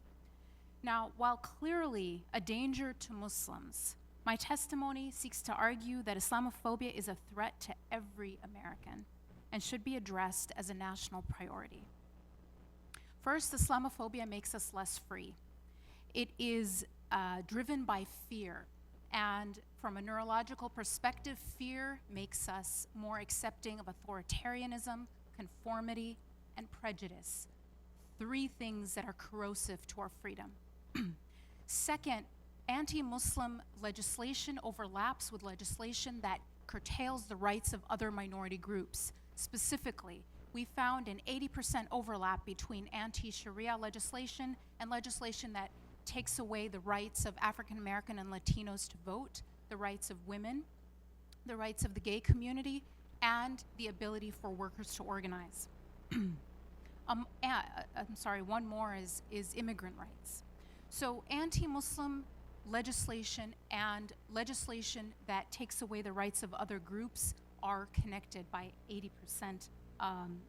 Now, while clearly a danger to Muslims, my testimony seeks to argue that Islamophobia is a threat to every American and should be addressed as a national priority. First, Islamophobia makes us less free. It is driven by fear, and from a neurological perspective, fear makes us more accepting of authoritarianism, conformity, and prejudice. Three things that are corrosive to our freedom. Second, Anti-Muslim legislation overlaps with legislation that curtails the rights of other minority groups. Specifically, we found an 80% overlap between anti-Sharia legislation and legislation that takes away the rights of African American and Latinos to vote, the rights of women, the rights of the gay community, and the ability for workers to organize. I'm sorry, one more is immigrant rights. So anti-Muslim legislation and legislation that takes away the rights of other groups are connected by 80%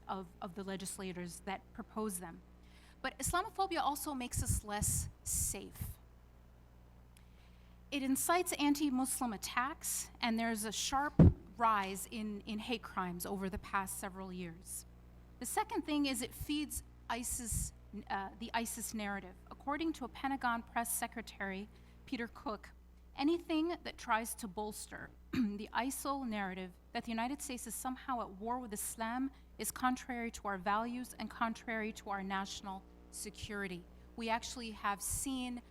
of the legislators that propose them. But Islamophobia also makes us less safe. It incites anti-Muslim attacks, and there's a sharp rise in hate crimes over the past several years. The second thing is it feeds ISIS, the ISIS narrative. According to a Pentagon press secretary, Peter Cook, anything that tries to bolster the ISIL narrative that the United States is somehow at war with Islam is contrary to our values and contrary to our national security. We actually have seen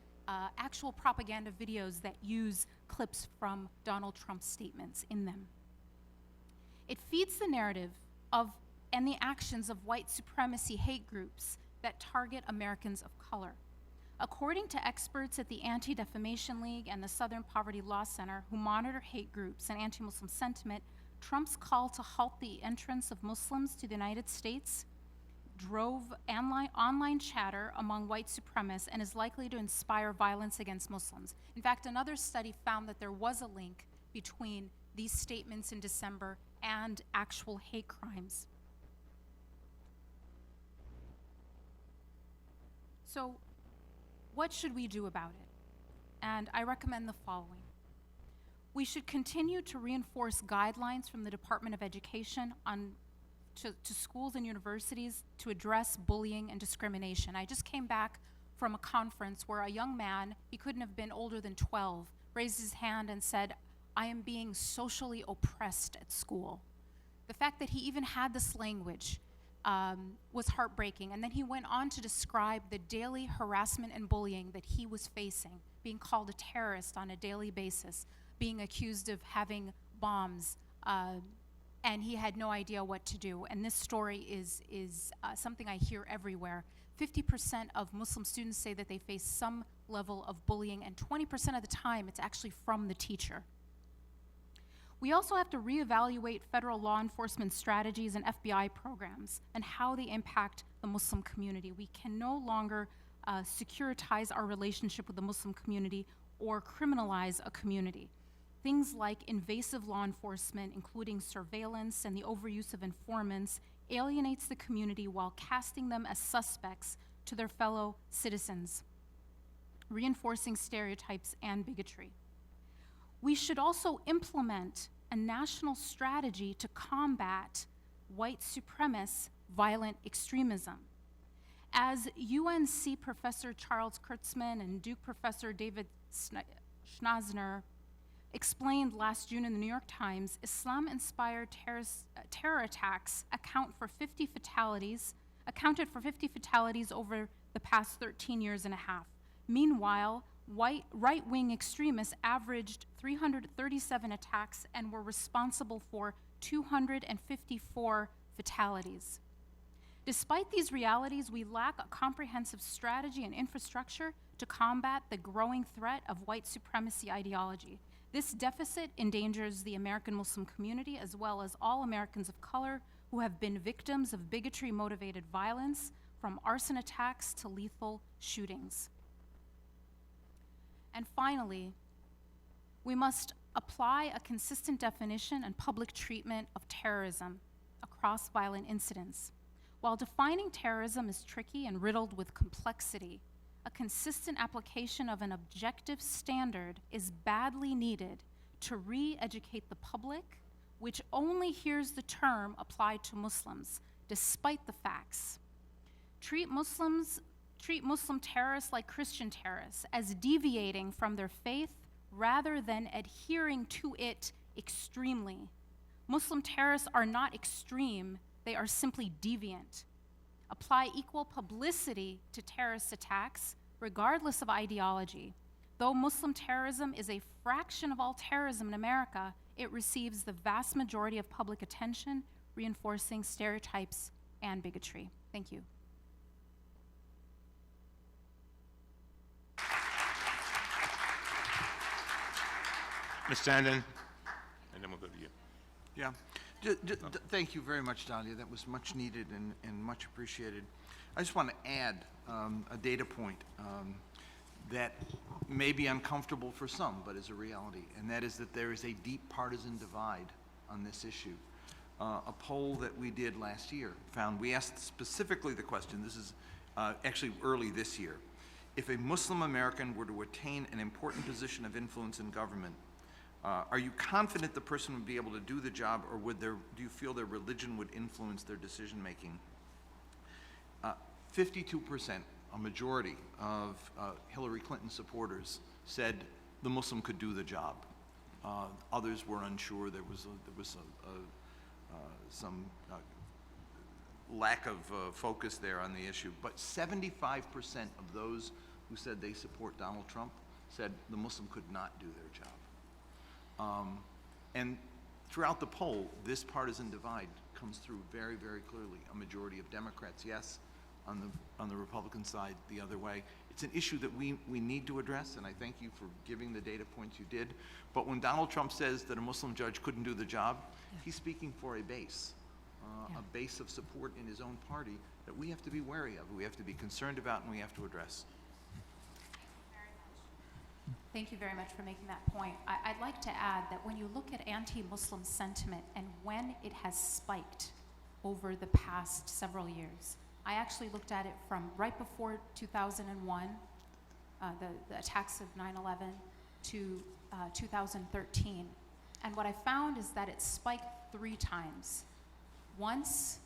actual propaganda videos that use clips from Donald Trump's statements in them. It feeds the narrative of and the actions of white supremacy hate groups that target Americans of color. According to experts at the Anti-Defamation League and the Southern Poverty Law Center, who monitor hate groups and anti-Muslim sentiment, Trump's call to halt the entrance of Muslims to the United States drove online chatter among white supremacists and is likely to inspire violence against Muslims. In fact, another study found that there was a link between these statements in December and actual hate crimes. So, what should we do about it? And I recommend the following. We should continue to reinforce guidelines from the Department of Education to schools and universities to address bullying and discrimination. I just came back from a conference where a young man, he couldn't have been older than 12, raised his hand and said, "I am being socially oppressed at school." The fact that he even had this language was heartbreaking. And then he went on to describe the daily harassment and bullying that he was facing, being called a terrorist on a daily basis, being accused of having bombs, and he had no idea what to do. And this story is something I hear everywhere. 50% of Muslim students say that they face some level of bullying, and 20% of the time it's actually from the teacher. We also have to reevaluate federal law enforcement strategies and FBI programs and how they impact the Muslim community. We can no longer securitize our relationship with the Muslim community or criminalize a community. Things like invasive law enforcement, including surveillance and the overuse of informants, alienates the community while casting them as suspects to their fellow citizens, reinforcing stereotypes and bigotry. We should also implement a national strategy to combat white supremacist violent extremism. As UNC Professor Charles Kurtzman and Duke Professor David Schnasner explained last June in the New York Times, Islam-inspired terror attacks accounted for 50 fatalities over the past 13 years and a half. Meanwhile, right-wing extremists averaged 337 attacks and were responsible for 254 fatalities. Despite these realities, we lack a comprehensive strategy and infrastructure to combat the growing threat of white supremacy ideology. This deficit endangers the American Muslim community as well as all Americans of color who have been victims of bigotry-motivated violence, from arson attacks to lethal shootings. And finally, we must apply a consistent definition and public treatment of terrorism across violent incidents. While defining terrorism is tricky and riddled with complexity, a consistent application of an objective standard is badly needed to re-educate the public, which only hears the term applied to Muslims, despite the facts. Treat Muslim terrorists like Christian terrorists, as deviating from their faith rather than adhering to it extremely. Muslim terrorists are not extreme, they are simply deviant. Apply equal publicity to terrorist attacks, regardless of ideology. though Muslim terrorism is a fraction of all terrorism in America, it receives the vast majority of public attention, reinforcing stereotypes and bigotry. Thank you. Ms. Sandin, and then we'll go to you. Yeah. Thank you very much, Dahlia. That was much needed and much appreciated. I just want to add a data point that may be uncomfortable for some, but is a reality, and that is that there is a deep partisan divide on this issue. A poll that we did last year found, we asked specifically the question, this is actually early this year, if a Muslim American were to attain an important position of influence in government, are you confident the person would be able to do the job, or do you feel their religion would influence their decision-making? 52%, a majority of Hillary Clinton supporters, said the Muslim could do the job. Others were unsure. There was some lack of focus there on the issue. But 75% of those who said they support Donald Trump said the Muslim could not do their job. And throughout the poll, this partisan divide comes through very, very clearly. A majority of Democrats, yes, on the Republican side, the other way. It's an issue that we need to address, and I thank you for giving the data points you did. But when Donald Trump says that a Muslim judge couldn't do the job, he's speaking for a base of support in his own party that we have to be wary of, we have to be concerned about, and we have to address. Thank you very much for making that point. I'd like to add that when you look at anti-Muslim sentiment and when it has spiked over the past several years, I actually looked at it from right before 2001, the attacks of 9/11, to 2013. And what I found is that it spiked 3 times. Once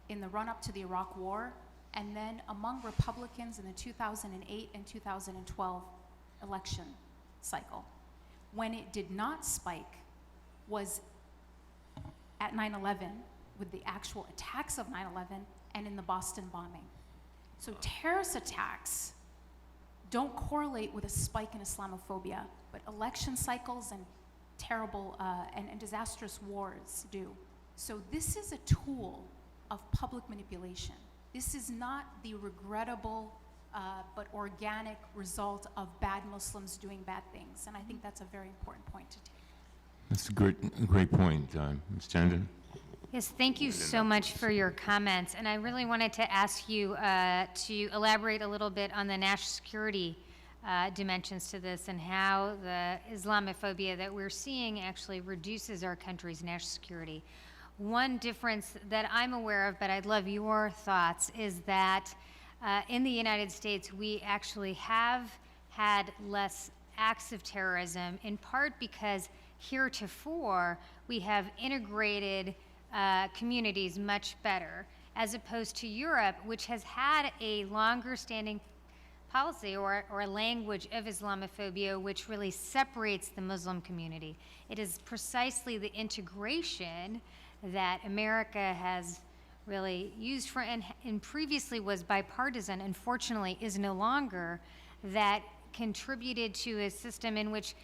in the run-up to the Iraq War, and then among Republicans in the 2008 and 2012 election cycle. When it did not spike was at 9/11, with the actual attacks of 9/11 and in the Boston bombing. So terrorist attacks don't correlate with a spike in Islamophobia, but election cycles and terrible and disastrous wars do. So this is a tool of public manipulation. This is not the regrettable but organic result of bad Muslims doing bad things. And I think that's a very important point to take. That's a great point. Ms. Tandon? Yes, thank you so much for your comments. And I really wanted to ask you to elaborate a little bit on the national security dimensions to this and how the Islamophobia that we're seeing actually reduces our country's national security. One difference that I'm aware of, but I'd love your thoughts, is that in the United States, we actually have had less acts of terrorism, in part because heretofore we have integrated communities much better, as opposed to Europe, which has had a longer standing policy or language of Islamophobia, which really separates the Muslim community. It is precisely the integration that America has really used for, and previously was bipartisan, unfortunately is no longer, that contributed to a system in which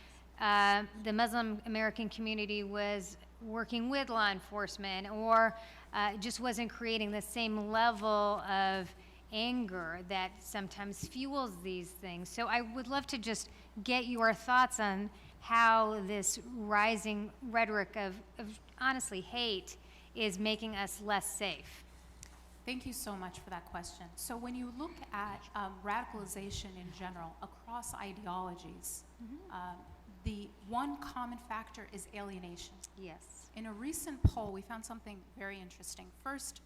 the Muslim American community was working with law enforcement, or just wasn't creating the same level of anger that sometimes fuels these things. So I would love to just get your thoughts on how this rising rhetoric of honestly hate is making us less safe. Thank you so much for that question. So when you look at radicalization in general across ideologies, the one common factor is alienation. Yes. In a recent poll, we found something very interesting. First,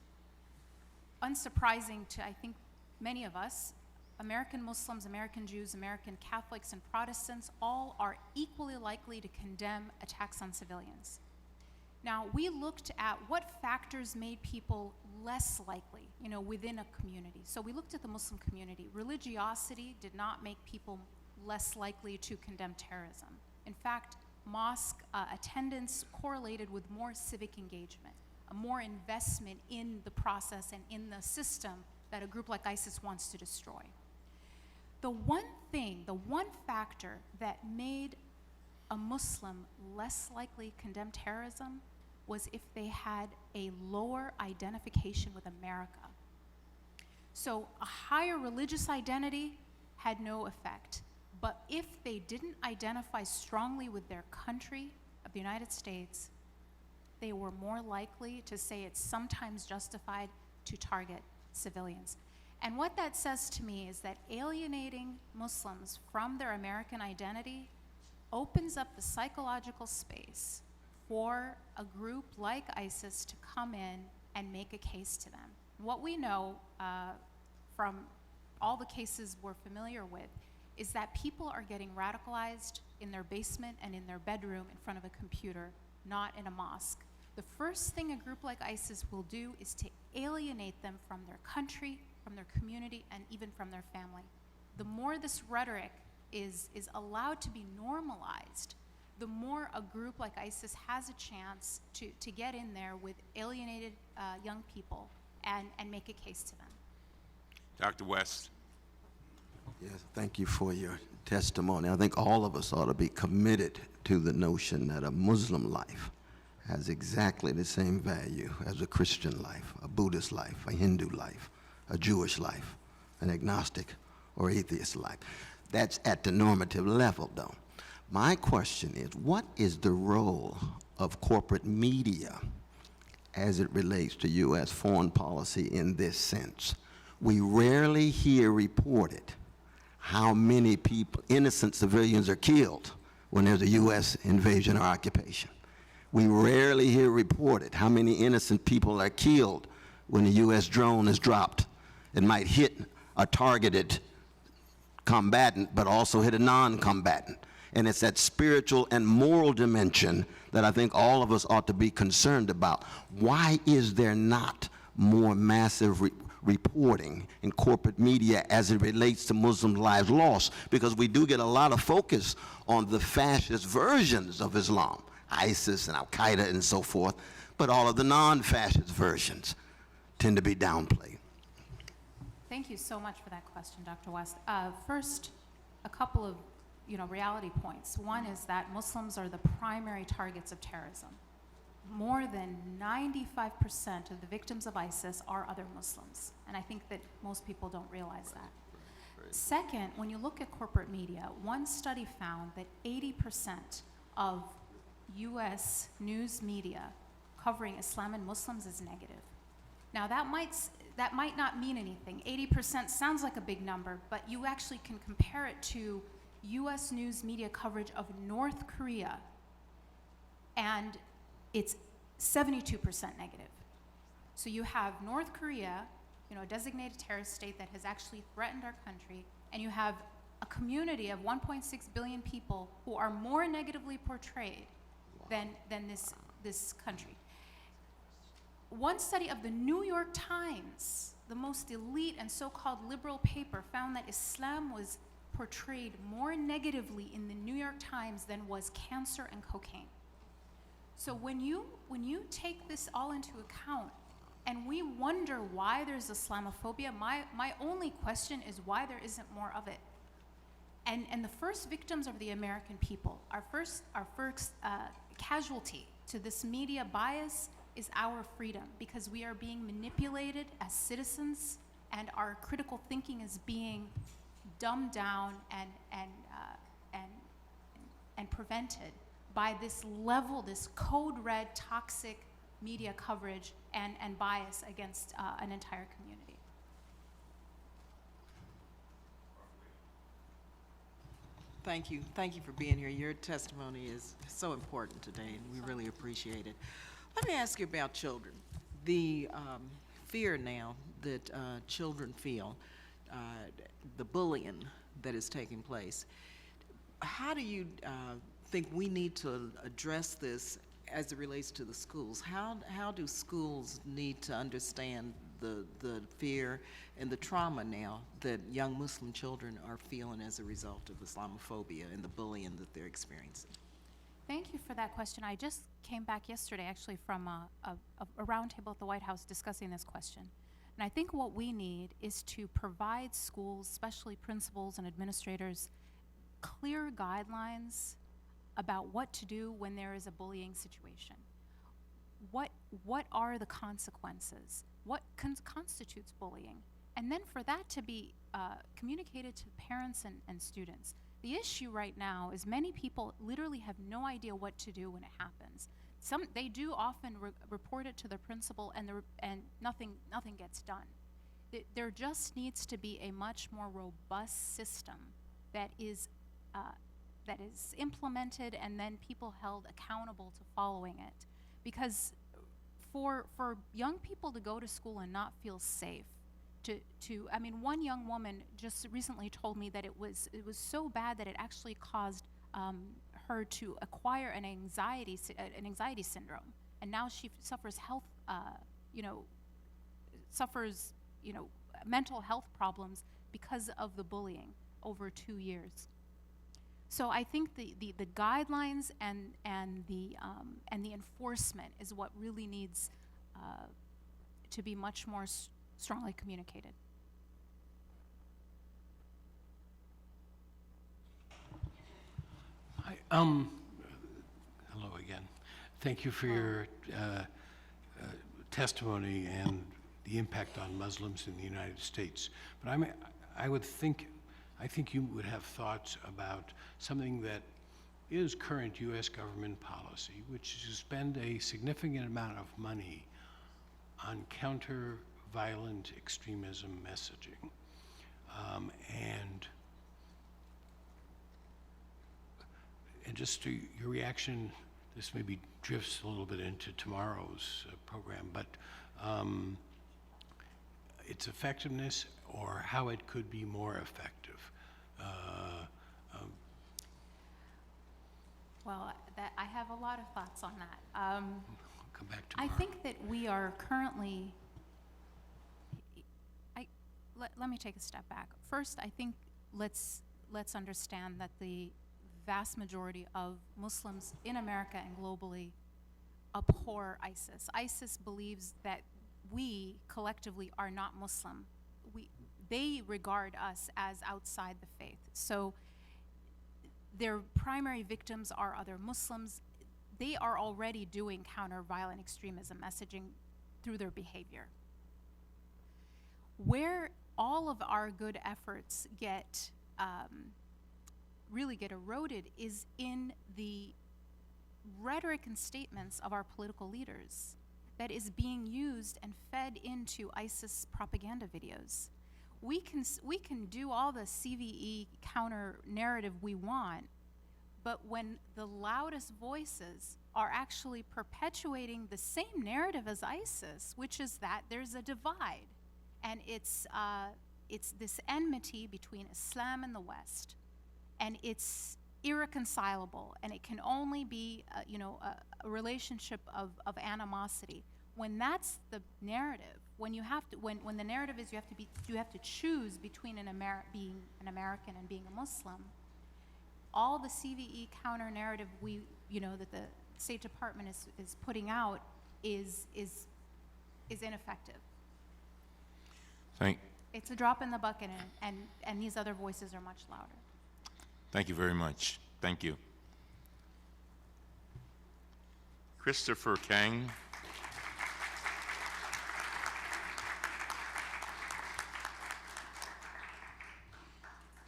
unsurprising to, I think, many of us, American Muslims, American Jews, American Catholics, and Protestants all are equally likely to condemn attacks on civilians. Now, we looked at what factors made people less likely, within a community. So we looked at the Muslim community. Religiosity did not make people less likely to condemn terrorism. In fact, mosque attendance correlated with more civic engagement, more investment in the process and in the system that a group like ISIS wants to destroy. The one thing, the one factor that made a Muslim less likely to condemn terrorism was if they had a lower identification with America. So a higher religious identity had no effect. But if they didn't identify strongly with their country of the United States, they were more likely to say it's sometimes justified to target civilians. And what that says to me is that alienating Muslims from their American identity opens up the psychological space for a group like ISIS to come in and make a case to them. What we know from all the cases we're familiar with is that people are getting radicalized in their basement and in their bedroom in front of a computer, not in a mosque. The first thing a group like ISIS will do is to alienate them from their country, from their community, and even from their family. The more this rhetoric is allowed to be normalized, the more a group like ISIS has a chance to get in there with alienated young people and make a case to them. Dr. West. Yes, thank you for your testimony. I think all of us ought to be committed to the notion that a Muslim life has exactly the same value as a Christian life, a Buddhist life, a Hindu life, a Jewish life, an agnostic or atheist life. That's at the normative level, though. My question is, what is the role of corporate media as it relates to U.S. foreign policy in this sense? We rarely hear reported how many people, innocent civilians, are killed when there's a U.S. invasion or occupation. We rarely hear reported how many innocent people are killed when a U.S. drone is dropped. It might hit a targeted combatant, but also hit a non-combatant. And it's that spiritual and moral dimension that I think all of us ought to be concerned about. Why is there not more massive reporting in corporate media as it relates to Muslim lives lost? Because we do get a lot of focus on the fascist versions of Islam, ISIS and Al-Qaeda and so forth, but all of the non-fascist versions tend to be downplayed. Thank you so much for that question, Dr. West. First, a couple of reality points. One is that Muslims are the primary targets of terrorism. More than 95% of the victims of ISIS are other Muslims, and I think that most people don't realize that. Second, when you look at corporate media, one study found that 80% of US news media covering Islam and Muslims is negative. Now that might not mean anything. 80% sounds like a big number, but you actually can compare it to US news media coverage of North Korea, and it's 72% negative. So you have North Korea, a designated terrorist state that has actually threatened our country, and you have a community of 1.6 billion people who are more negatively portrayed than this country. One study of the New York Times, the most elite and so-called liberal paper, found that Islam was portrayed more negatively in the New York Times than was cancer and cocaine. So when you take this all into account, and we wonder why there's Islamophobia, my only question is why there isn't more of it. And the first victims of the American people, our first casualty to this media bias is our freedom, because we are being manipulated as citizens, and our critical thinking is being dumbed down and prevented by this level, this code red, toxic media coverage and bias against an entire community. Thank you. Thank you for being here. Your testimony is so important today, and we really appreciate it. Let me ask you about children. The fear now that children feel, the bullying that is taking place. How do you think we need to address this as it relates to the schools? How do schools need to understand the fear and the trauma now that young Muslim children are feeling as a result of Islamophobia and the bullying that they're experiencing? Thank you for that question. I just came back yesterday, actually, from a roundtable at the White House discussing this question. And I think what we need is to provide schools, especially principals and administrators, clear guidelines about what to do when there is a bullying situation. What are the consequences? What constitutes bullying? And then for that to be communicated to parents and students. The issue right now is many people literally have no idea what to do when it happens. They do often report it to their principal, and nothing gets done. There just needs to be a much more robust system that is implemented, and then people held accountable to following it. Because for young people to go to school and not feel safe, I mean, one young woman just recently told me that it was so bad that it actually caused her to acquire an anxiety syndrome, and now she suffers mental health problems because of the bullying over 2 years. So I think the guidelines and the enforcement is what really needs to be much more strongly communicated. Hello again. Thank you for your testimony and the impact on Muslims in the United States. But I think you would have thoughts about something that is current U.S. government policy, which is to spend a significant amount of money on counter-violent extremism messaging. And just to your reaction, this maybe drifts a little bit into tomorrow's program, but its effectiveness or how it could be more effective. Well, I have a lot of thoughts on that. I'll come back tomorrow. I think that we are currently, let me take a step back. First, I think let's understand that the vast majority of Muslims in America and globally abhor ISIS. ISIS believes that we collectively are not Muslim. They regard us as outside the faith. So their primary victims are other Muslims. They are already doing counter-violent extremism messaging through their behavior. Where all of our good efforts really get eroded is in the rhetoric and statements of our political leaders that is being used and fed into ISIS propaganda videos. We can do all the CVE counter narrative we want, but when the loudest voices are actually perpetuating the same narrative as ISIS, which is that there's a divide, and it's this enmity between Islam and the West, and it's irreconcilable, and it can only be a relationship of animosity. When that's the narrative, when the narrative is you have to choose between being an American and being a Muslim, all the CVE counter narrative that the State Department is putting out is ineffective. It's a drop in the bucket, and these other voices are much louder. Thank you very much. Thank you. Christopher Kang.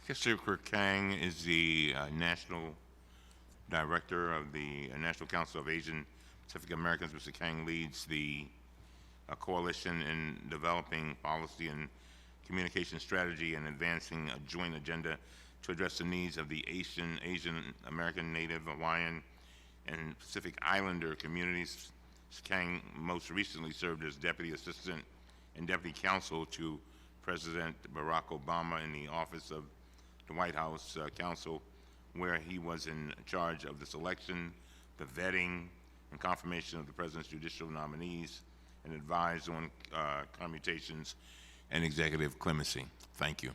Christopher Kang is the National Director of the National Council of Asian Pacific Americans. Mr. Kang leads the coalition in developing policy and communication strategy and advancing a joint agenda to address the needs of the Asian American, Native, Hawaiian, and Pacific Islander communities. Mr. Kang most recently served as Deputy Assistant and Deputy Counsel to President Barack Obama in the Office of the White House Counsel, where he was in charge of the selection, the vetting, and confirmation of the President's judicial nominees, and advised on commutations and executive clemency. Thank you.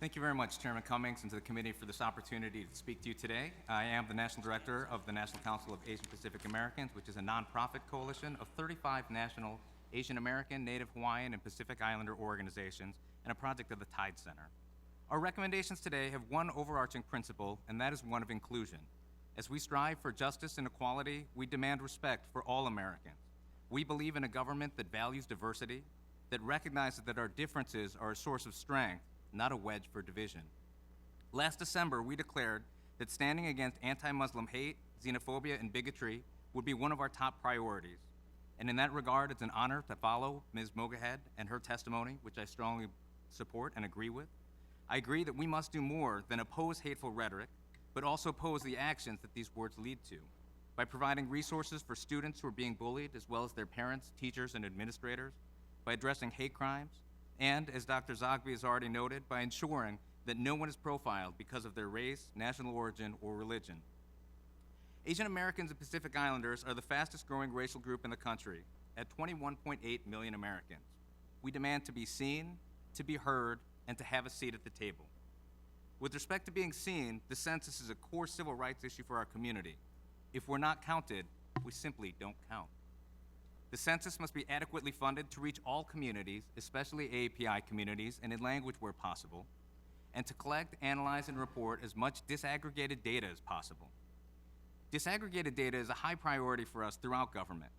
Thank you very much, Chairman Cummings, and to the committee for this opportunity to speak to you today. I am the National Director of the National Council of Asian Pacific Americans, which is a nonprofit coalition of 35 national Asian American, Native Hawaiian, and Pacific Islander organizations, and a project of the Tide Center. Our recommendations today have one overarching principle, and that is one of inclusion. As we strive for justice and equality, we demand respect for all Americans. We believe in a government that values diversity, that recognizes that our differences are a source of strength, not a wedge for division. Last December, we declared that standing against anti-Muslim hate, xenophobia, and bigotry would be one of our top priorities. And in that regard, it's an honor to follow Ms. Mogahed and her testimony, which I strongly support and agree with. I agree that we must do more than oppose hateful rhetoric, but also oppose the actions that these words lead to, by providing resources for students who are being bullied, as well as their parents, teachers, and administrators, by addressing hate crimes, and, as Dr. Zogby has already noted, by ensuring that no one is profiled because of their race, national origin, or religion. Asian Americans and Pacific Islanders are the fastest growing racial group in the country, at 21.8 million Americans. We demand to be seen, to be heard, and to have a seat at the table. With respect to being seen, the census is a core civil rights issue for our community. If we're not counted, we simply don't count. The census must be adequately funded to reach all communities, especially AAPI communities, and in language where possible, and to collect, analyze, and report as much disaggregated data as possible. Disaggregated data is a high priority for us throughout government.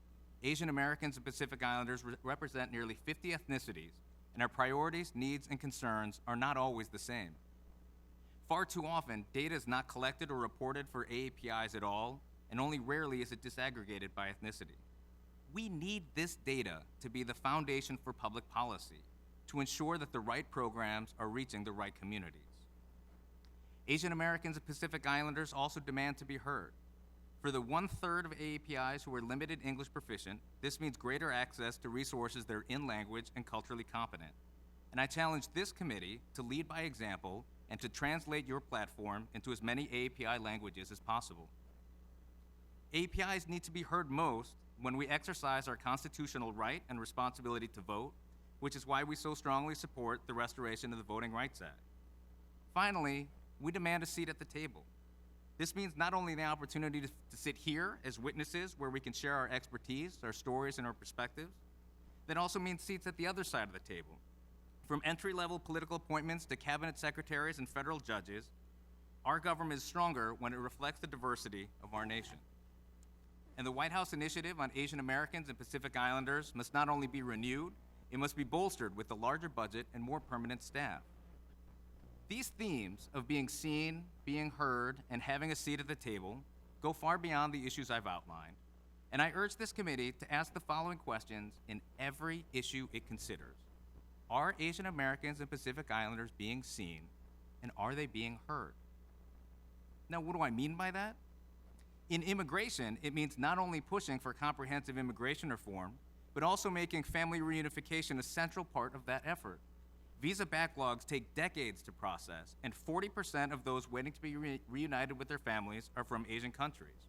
Asian Americans and Pacific Islanders represent nearly 50 ethnicities, and our priorities, needs, and concerns are not always the same. Far too often, data is not collected or reported for AAPIs at all, and only rarely is it disaggregated by ethnicity. We need this data to be the foundation for public policy, to ensure that the right programs are reaching the right communities. Asian Americans and Pacific Islanders also demand to be heard. For the 1/3 of AAPIs who are limited English proficient, this means greater access to resources that are in language and culturally competent. And I challenge this committee to lead by example and to translate your platform into as many AAPI languages as possible. AAPIs need to be heard most when we exercise our constitutional right and responsibility to vote, which is why we so strongly support the restoration of the Voting Rights Act. Finally, we demand a seat at the table. This means not only the opportunity to sit here as witnesses where we can share our expertise, our stories, and our perspectives, that also means seats at the other side of the table. From entry-level political appointments to cabinet secretaries and federal judges, our government is stronger when it reflects the diversity of our nation. And the White House initiative on Asian Americans and Pacific Islanders must not only be renewed, it must be bolstered with a larger budget and more permanent staff. These themes of being seen, being heard, and having a seat at the table go far beyond the issues I've outlined, and I urge this committee to ask the following questions in every issue it considers. Are Asian Americans and Pacific Islanders being seen, and are they being heard? Now, what do I mean by that? In immigration, it means not only pushing for comprehensive immigration reform, but also making family reunification a central part of that effort. Visa backlogs take decades to process, and 40% of those waiting to be reunited with their families are from Asian countries.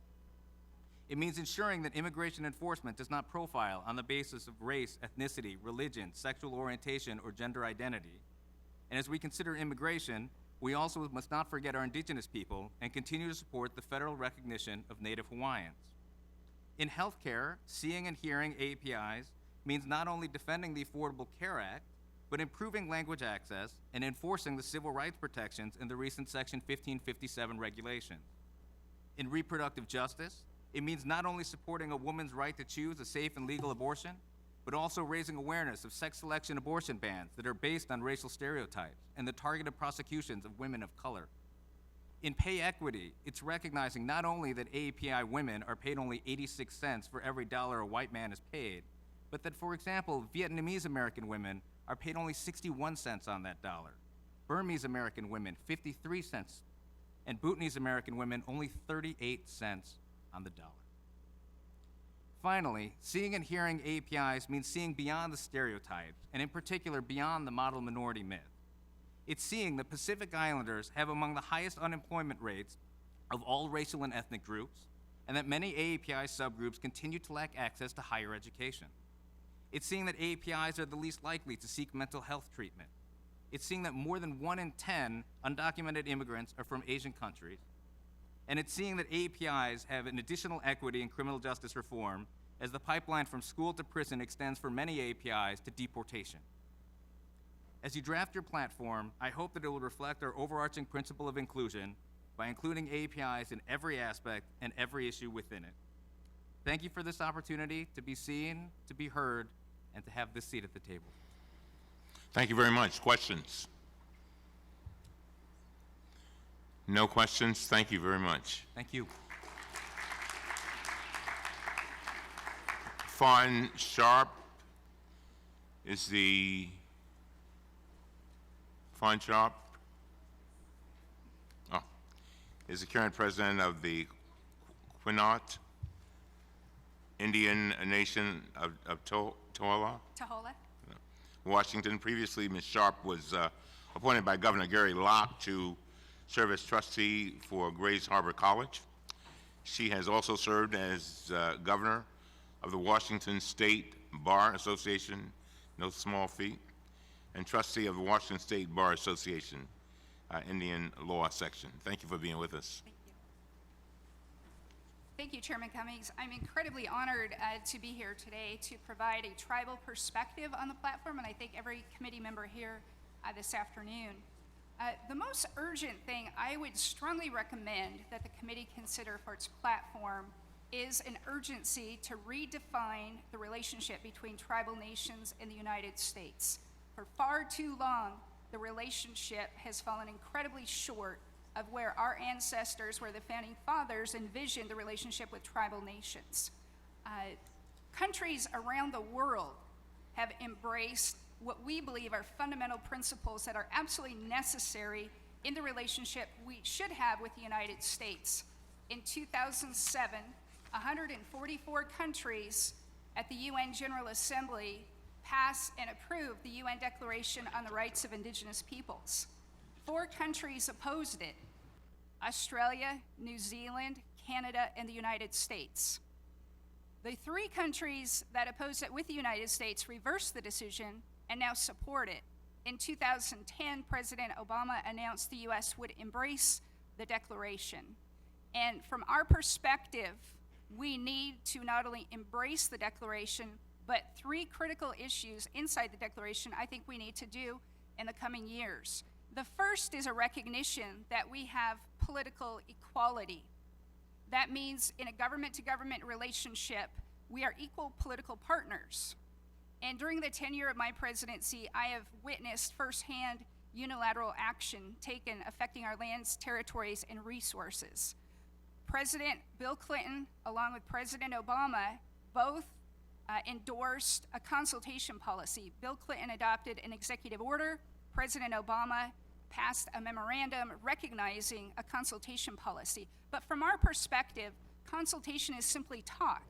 It means ensuring that immigration enforcement does not profile on the basis of race, ethnicity, religion, sexual orientation, or gender identity. And as we consider immigration, we also must not forget our indigenous people and continue to support the federal recognition of Native Hawaiians. In healthcare, seeing and hearing AAPIs means not only defending the Affordable Care Act, but improving language access and enforcing the civil rights protections in the recent Section 1557 regulations. In reproductive justice, it means not only supporting a woman's right to choose a safe and legal abortion, but also raising awareness of sex selection abortion bans that are based on racial stereotypes and the targeted prosecutions of women of color. In pay equity, it's recognizing not only that AAPI women are paid only 86 cents for every dollar a white man is paid, but that, for example, Vietnamese American women are paid only 61 cents on that dollar, Burmese American women 53 cents, and Bhutanese American women only 38 cents on the dollar. Finally, seeing and hearing AAPIs means seeing beyond the stereotypes, and in particular beyond the model minority myth. It's seeing that Pacific Islanders have among the highest unemployment rates of all racial and ethnic groups, and that many AAPI subgroups continue to lack access to higher education. It's seeing that AAPIs are the least likely to seek mental health treatment. It's seeing that more than 1 in 10 undocumented immigrants are from Asian countries. And it's seeing that AAPIs have an additional equity in criminal justice reform as the pipeline from school to prison extends for many APIs to deportation. As you draft your platform, I hope that it will reflect our overarching principle of inclusion by including APIs in every aspect and every issue within it. Thank you for this opportunity to be seen, to be heard, and to have this seat at the table. Thank you very much. Questions? No questions? Thank you very much. Thank you. Fawn Sharp is the Fawn Sharp is the current president of the Quinaut Indian Nation of Tohola, Washington. Previously, Ms. Sharp was appointed by Governor Gary Locke to serve as trustee for Grays Harbor College. She has also served as governor of the Washington State Bar Association, no small feat, and trustee of the Washington State Bar Association, Indian Law Section. Thank you for being with us. Thank you, Chairman Cummings. I'm incredibly honored to be here today to provide a tribal perspective on the platform, and I thank every committee member here this afternoon. The most urgent thing I would strongly recommend that the committee consider for its platform is an urgency to redefine the relationship between tribal nations and the United States. For far too long, the relationship has fallen incredibly short of where our ancestors, where the founding fathers envisioned the relationship with tribal nations. Countries around the world have embraced what we believe are fundamental principles that are absolutely necessary in the relationship we should have with the United States. In 2007, 144 countries at the UN General Assembly passed and approved the UN Declaration on the Rights of Indigenous Peoples. 4 countries opposed it: Australia, New Zealand, Canada, and the United States. The 3 countries that opposed it with the United States reversed the decision and now support it. In 2010, President Obama announced the U.S. would embrace the declaration. And from our perspective, we need to not only embrace the declaration, but 3 critical issues inside the declaration I think we need to do in the coming years. The first is a recognition that we have political equality. That means in a government-to-government relationship, we are equal political partners. And during the tenure of my presidency, I have witnessed firsthand unilateral action taken affecting our lands, territories, and resources. President Bill Clinton, along with President Obama, both endorsed a consultation policy. Bill Clinton adopted an executive order. President Obama passed a memorandum recognizing a consultation policy. But from our perspective, consultation is simply talk.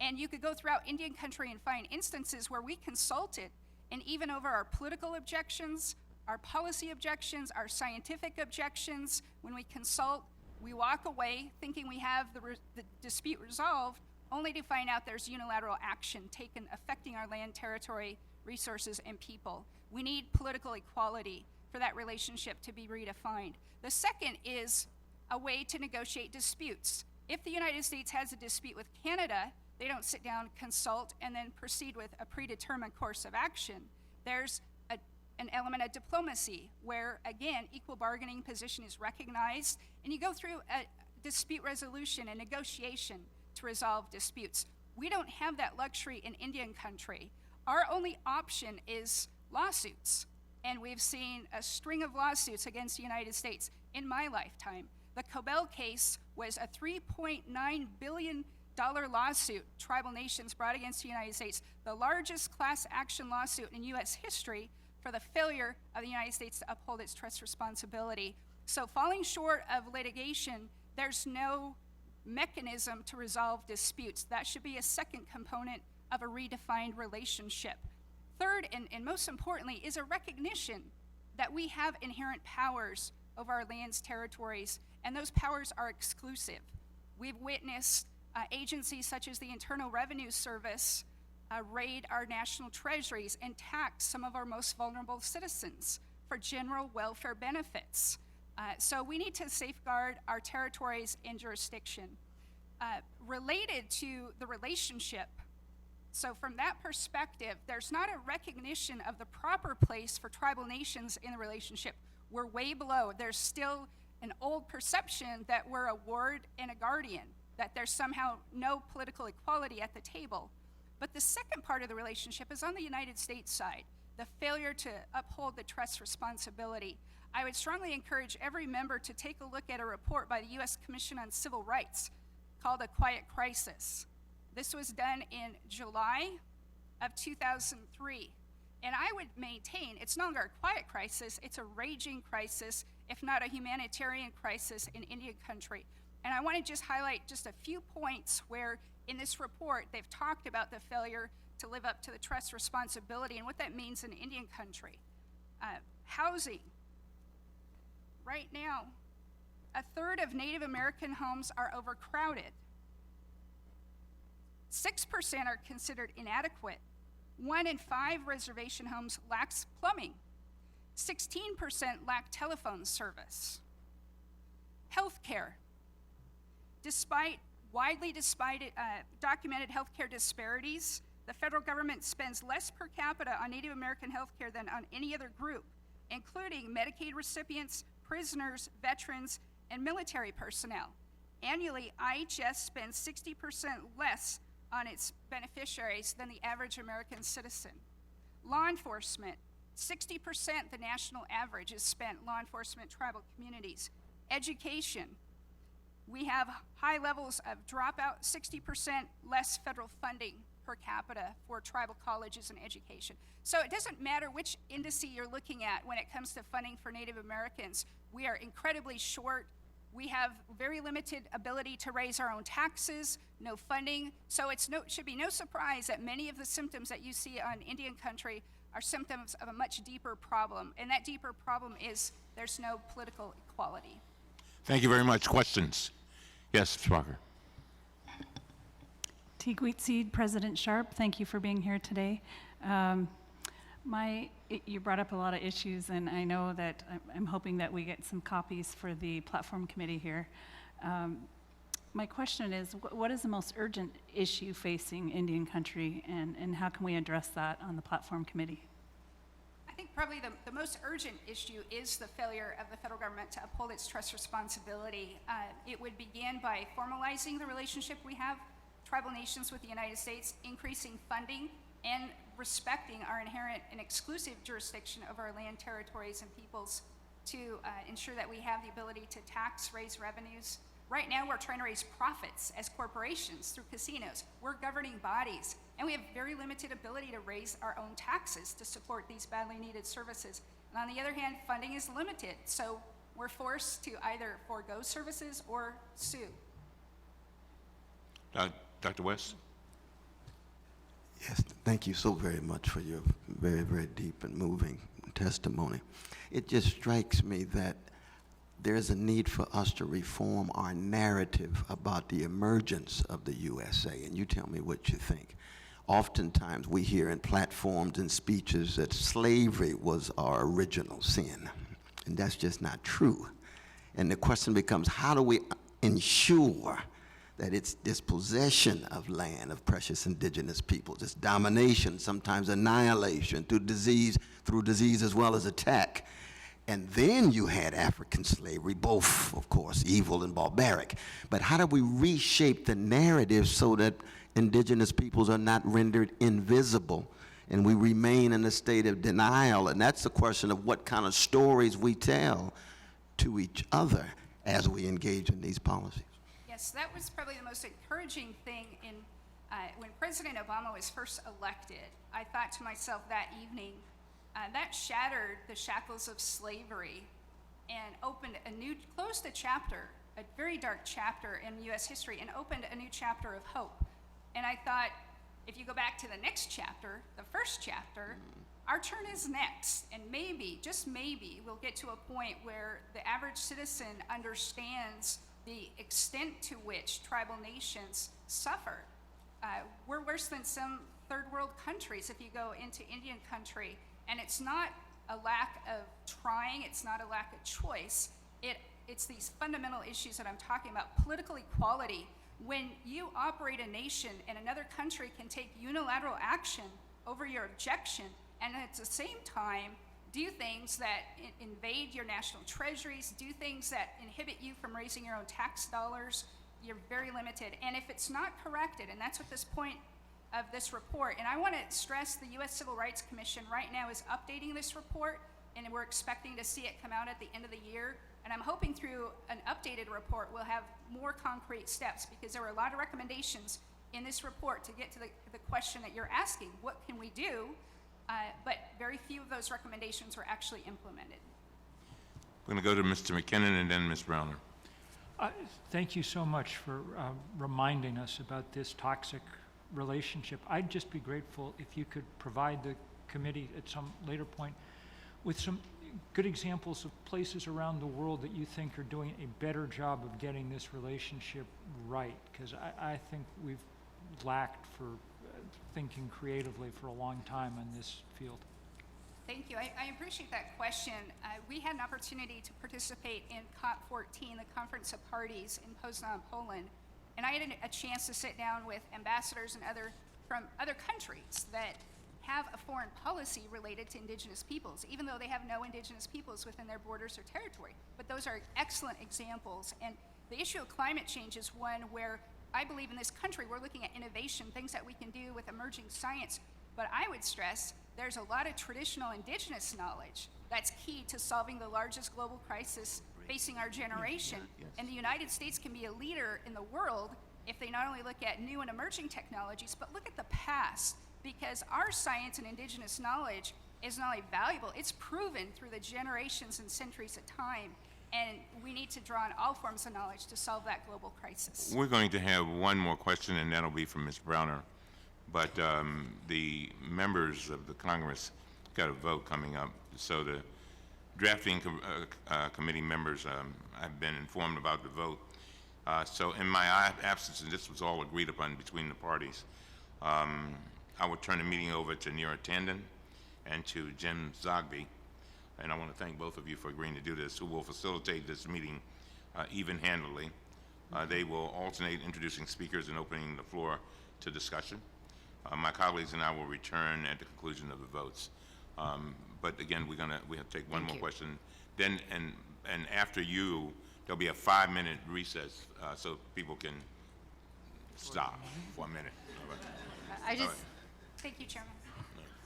And you could go throughout Indian country and find instances where we consulted, and even over our political objections, our policy objections, our scientific objections, when we consult, we walk away thinking we have the dispute resolved, only to find out there's unilateral action taken affecting our land, territory, resources, and people. We need political equality for that relationship to be redefined. The second is a way to negotiate disputes. If the United States has a dispute with Canada, they don't sit down, consult, and then proceed with a predetermined course of action. There's an element of diplomacy where, again, equal bargaining position is recognized, and you go through a dispute resolution and negotiation to resolve disputes. We don't have that luxury in Indian country. Our only option is lawsuits, and we've seen a string of lawsuits against the United States in my lifetime. The Cobell case was a $3.9 billion lawsuit tribal nations brought against the United States, the largest class action lawsuit in U.S. history for the failure of the United States to uphold its trust responsibility. So falling short of litigation, there's no mechanism to resolve disputes. That should be a second component of a redefined relationship. Third, and most importantly, is a recognition that we have inherent powers over our lands, territories, and those powers are exclusive. We've witnessed agencies such as the Internal Revenue Service raid our national treasuries and tax some of our most vulnerable citizens for general welfare benefits. So we need to safeguard our territories and jurisdiction. related to the relationship. So from that perspective, there's not a recognition of the proper place for tribal nations in the relationship. We're way below. There's still an old perception that we're a ward and a guardian, that there's somehow no political equality at the table. But the second part of the relationship is on the United States side, the failure to uphold the trust responsibility. I would strongly encourage every member to take a look at a report by the U.S. Commission on Civil Rights called A Quiet Crisis. This was done in July of 2003. And I would maintain it's no longer a quiet crisis, it's a raging crisis, if not a humanitarian crisis in Indian country. And I want to just highlight just a few points where in this report they've talked about the failure to live up to the trust responsibility and what that means in Indian country. Housing. Right now, a third of Native American homes are overcrowded. 6% are considered inadequate. 1 in 5 reservation homes lacks plumbing. 16% lack telephone service. Healthcare. Despite widely documented healthcare disparities, the federal government spends less per capita on Native American healthcare than on any other group, including Medicaid recipients, prisoners, veterans, and military personnel. Annually, IHS spends 60% less on its beneficiaries than the average American citizen. Law enforcement, 60% the national average is spent law enforcement tribal communities. Education, we have high levels of dropout, 60% less federal funding per capita for tribal colleges and education. So it doesn't matter which indice you're looking at when it comes to funding for Native Americans. We are incredibly short. We have very limited ability to raise our own taxes, no funding. So it should be no surprise that many of the symptoms that you see on Indian country are symptoms of a much deeper problem. And that deeper problem is there's no political equality. Thank you very much. Questions? Yes, Mr. Walker. Teague Wheatseed, President Sharp, thank you for being here today. You brought up a lot of issues, and I know that I'm hoping that we get some copies for the platform committee here. My question is, what is the most urgent issue facing Indian country, and how can we address that on the platform committee? I think probably the most urgent issue is the failure of the federal government to uphold its trust responsibility. It would begin by formalizing the relationship we have, tribal nations with the United States, increasing funding, and respecting our inherent and exclusive jurisdiction over our land, territories, and peoples to ensure that we have the ability to tax, raise revenues. Right now, we're trying to raise profits as corporations through casinos. We're governing bodies, and we have very limited ability to raise our own taxes to support these badly needed services. And on the other hand, funding is limited, so we're forced to either forego services or sue. Dr. West? Yes, thank you so very much for your very, very deep and moving testimony. It just strikes me that there's a need for us to reform our narrative about the emergence of the USA, and you tell me what you think. Oftentimes we hear in platforms and speeches that slavery was our original sin, and that's just not true. And the question becomes, how do we ensure that it's dispossession of land of precious indigenous peoples, this domination, sometimes annihilation through disease as well as attack. And then you had African slavery, both, of course, evil and barbaric. But how do we reshape the narrative so that indigenous peoples are not rendered invisible and we remain in a state of denial? And that's the question of what kind of stories we tell to each other as we engage in these policies. Yes, that was probably the most encouraging thing in when President Obama was first elected. I thought to myself that evening, that shattered the shackles of slavery and closed a chapter, a very dark chapter in U.S. history, and opened a new chapter of hope. And I thought, if you go back to the next chapter, the first chapter, our turn is next, and maybe, just maybe, we'll get to a point where the average citizen understands the extent to which tribal nations suffer. We're worse than some third world countries if you go into Indian country, and it's not a lack of trying, it's not a lack of choice, it's these fundamental issues that I'm talking about. Political equality, When you operate a nation and another country can take unilateral action over your objection and at the same time do things that invade your national treasuries, do things that inhibit you from raising your own tax dollars, you're very limited. And if it's not corrected, and that's what this point of this report, and I want to stress the U.S. Civil Rights Commission right now is updating this report, and we're expecting to see it come out at the end of the year. And I'm hoping through an updated report we'll have more concrete steps, because there were a lot of recommendations in this report to get to the question that you're asking, what can we do? But very few of those recommendations were actually implemented. We're going to go to Mr. McKinnon and then Ms. Browner. Thank you so much for reminding us about this toxic relationship. I'd just be grateful if you could provide the committee at some later point with some good examples of places around the world that you think are doing a better job of getting this relationship right, because I think we've lacked for thinking creatively for a long time in this field. Thank you. I appreciate that question. We had an opportunity to participate in COP14, the Conference of Parties in Poznan, Poland, and I had a chance to sit down with ambassadors and from other countries that have a foreign policy related to indigenous peoples, even though they have no indigenous peoples within their borders or territory. But those are excellent examples. And the issue of climate change is one where I believe in this country we're looking at innovation, things that we can do with emerging science. But I would stress there's a lot of traditional indigenous knowledge that's key to solving the largest global crisis facing our generation. And the United States can be a leader in the world if they not only look at new and emerging technologies, but look at the past, because our science and indigenous knowledge is not only valuable, it's proven through the generations and centuries of time. And we need to draw on all forms of knowledge to solve that global crisis. We're going to have one more question, and that'll be from Ms. Browner. But the members of the Congress got a vote coming up, so the drafting committee members have been informed about the vote. So in my absence, and this was all agreed upon between the parties, I will turn the meeting over to Neera Tandon and to Jim Zogby. And I want to thank both of you for agreeing to do this, who will facilitate this meeting even-handedly. They will alternate introducing speakers and opening the floor to discussion. My colleagues and I will return at the conclusion of the votes. But again, we have to take one more question. Then, and after you, there'll be a 5-minute recess so people can stop for a minute. All right. Thank you, Chairman.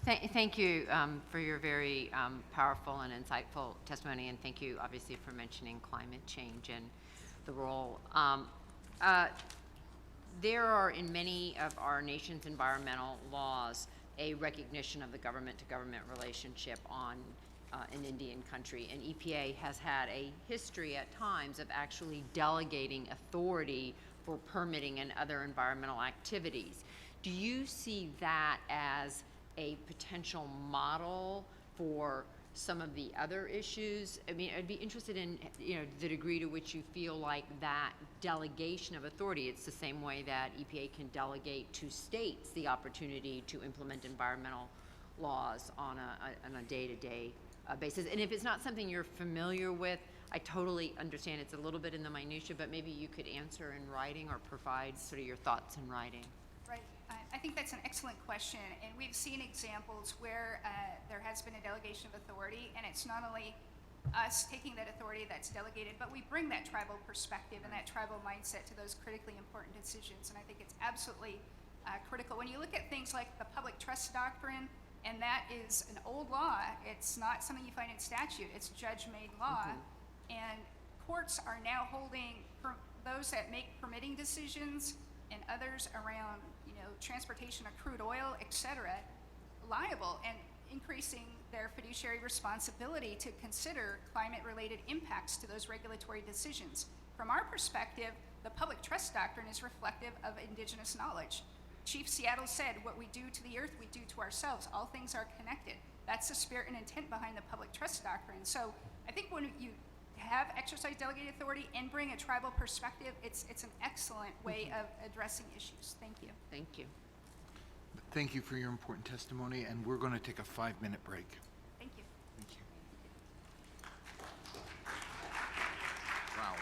Thank you for your very powerful and insightful testimony, and thank you, obviously, for mentioning climate change and the role. There are, in many of our nation's environmental laws, a recognition of the government-to-government relationship on an Indian country, and EPA has had a history at times of actually delegating authority for permitting and other environmental activities. Do you see that as a potential model for some of the other issues? I mean, I'd be interested in, the degree to which you feel like that delegation of authority, it's the same way that EPA can delegate to states the opportunity to implement environmental laws on a day-to-day basis. And if it's not something you're familiar with, I totally understand it's a little bit in the minutia, but maybe you could answer in writing or provide sort of your thoughts in writing. Right. I think that's an excellent question, and we've seen examples where there has been a delegation of authority, and it's not only us taking that authority that's delegated, but we bring that tribal perspective and that tribal mindset to those critically important decisions, and I think it's absolutely critical. When you look at things like the public trust doctrine, and that is an old law, it's not something you find in statute, it's judge-made law, and courts are now holding those that make permitting decisions and others around, transportation of crude oil, et cetera, liable, and increasing their fiduciary responsibility to consider climate-related impacts to those regulatory decisions. From our perspective, the public trust doctrine is reflective of indigenous knowledge. Chief Seattle said, what we do to the earth, we do to ourselves. All things are connected. That's the spirit and intent behind the public trust doctrine. So I think when you have exercise delegated authority and bring a tribal perspective, it's an excellent way of addressing issues. Thank you. Thank you. Thank you for your important testimony, and we're going to take a 5-minute break. Thank you. Thank you. Wow.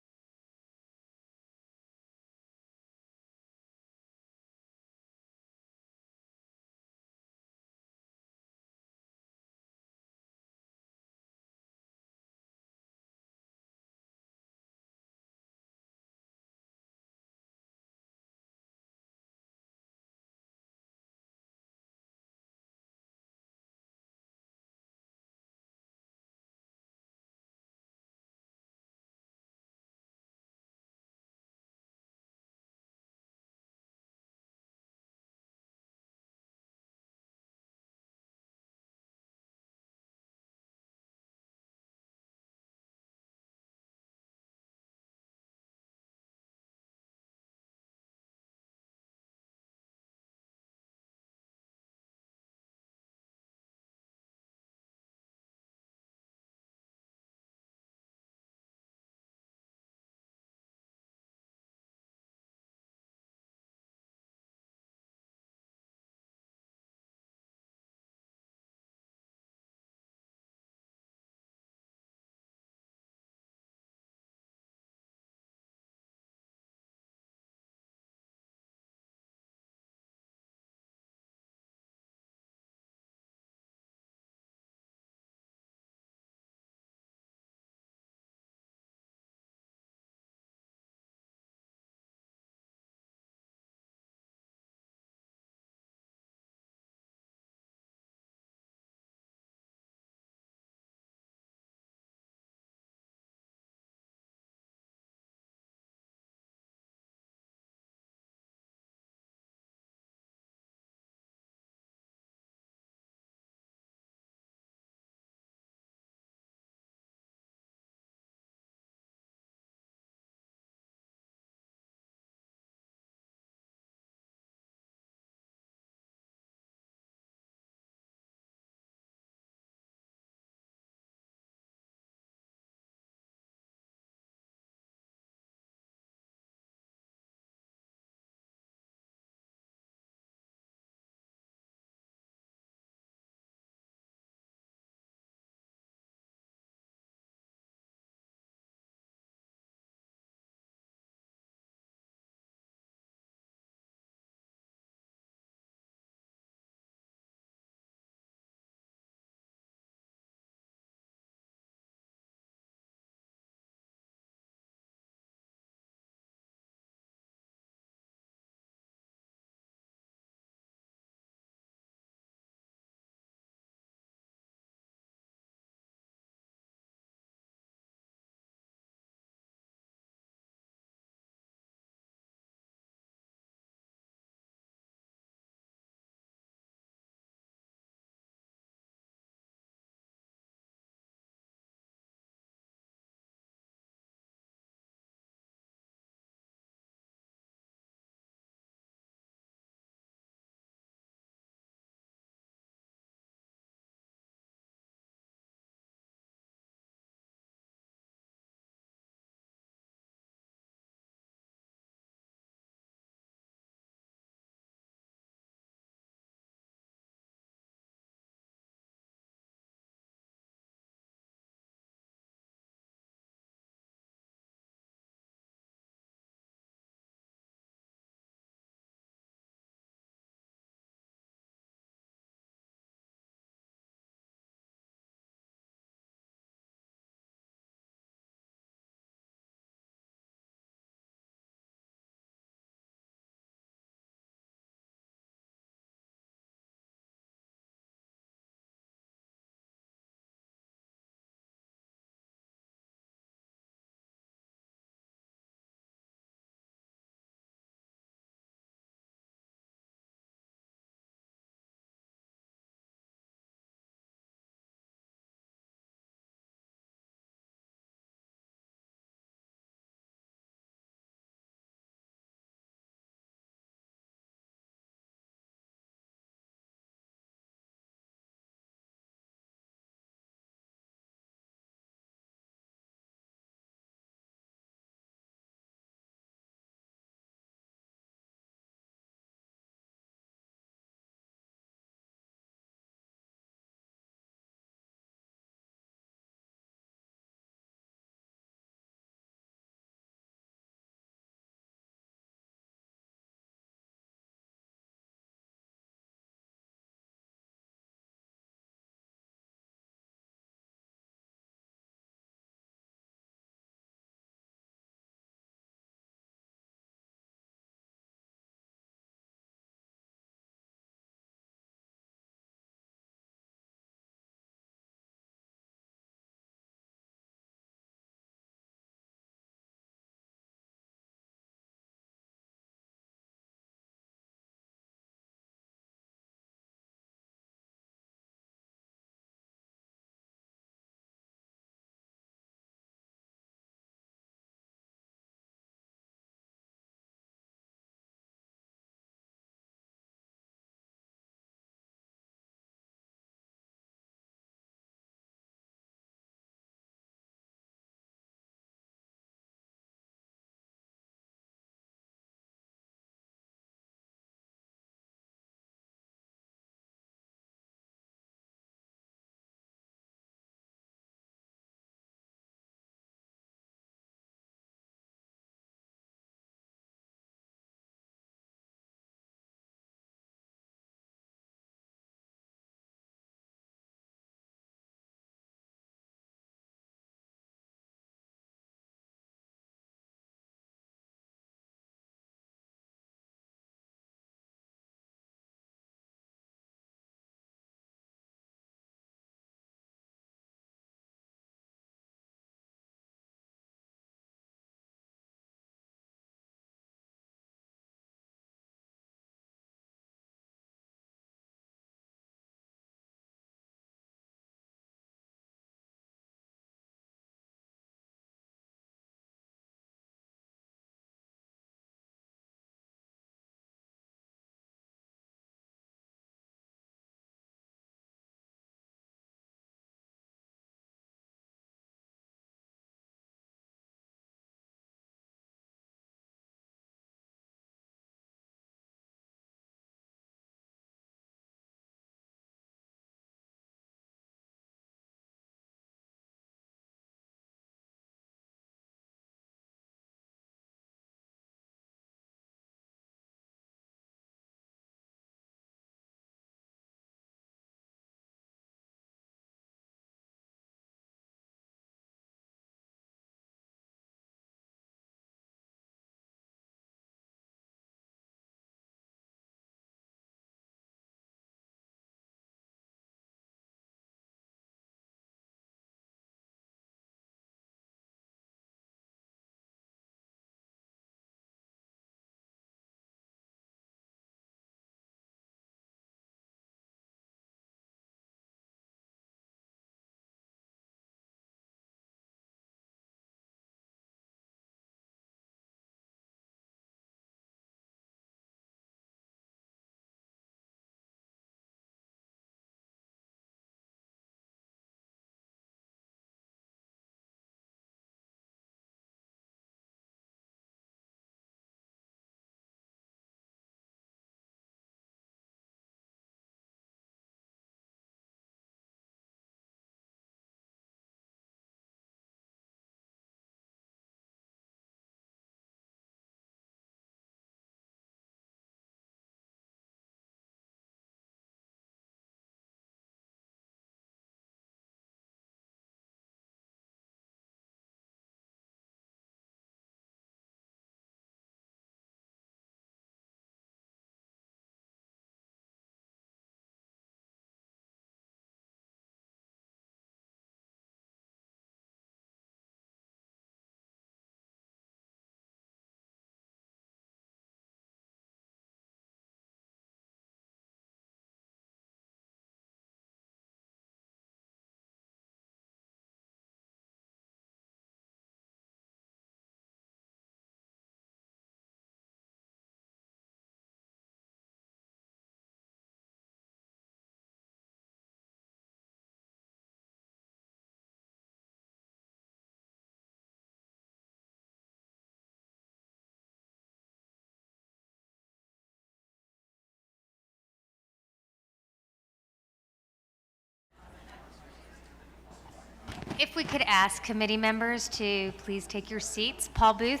If we could ask committee members to please take your seats. Paul Booth?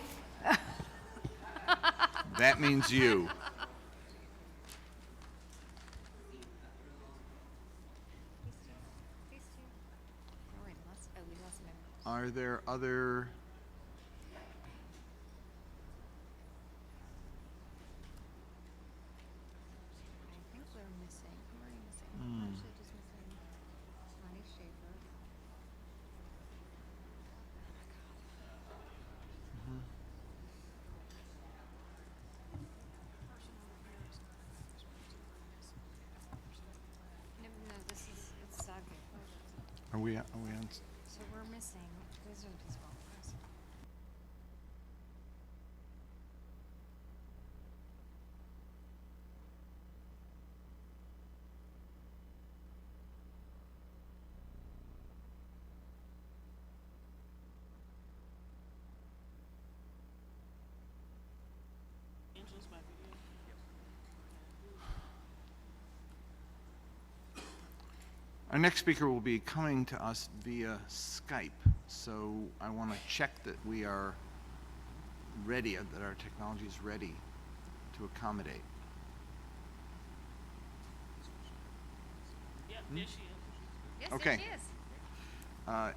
That means you. Are there other? No, this is, it's Saga. Are we on? So we're missing, those are just wrong. Our next speaker will be coming to us via Skype, so I want to check that we are ready, that our technology is ready to accommodate. Yeah, there she is. Yes, Okay. there she is.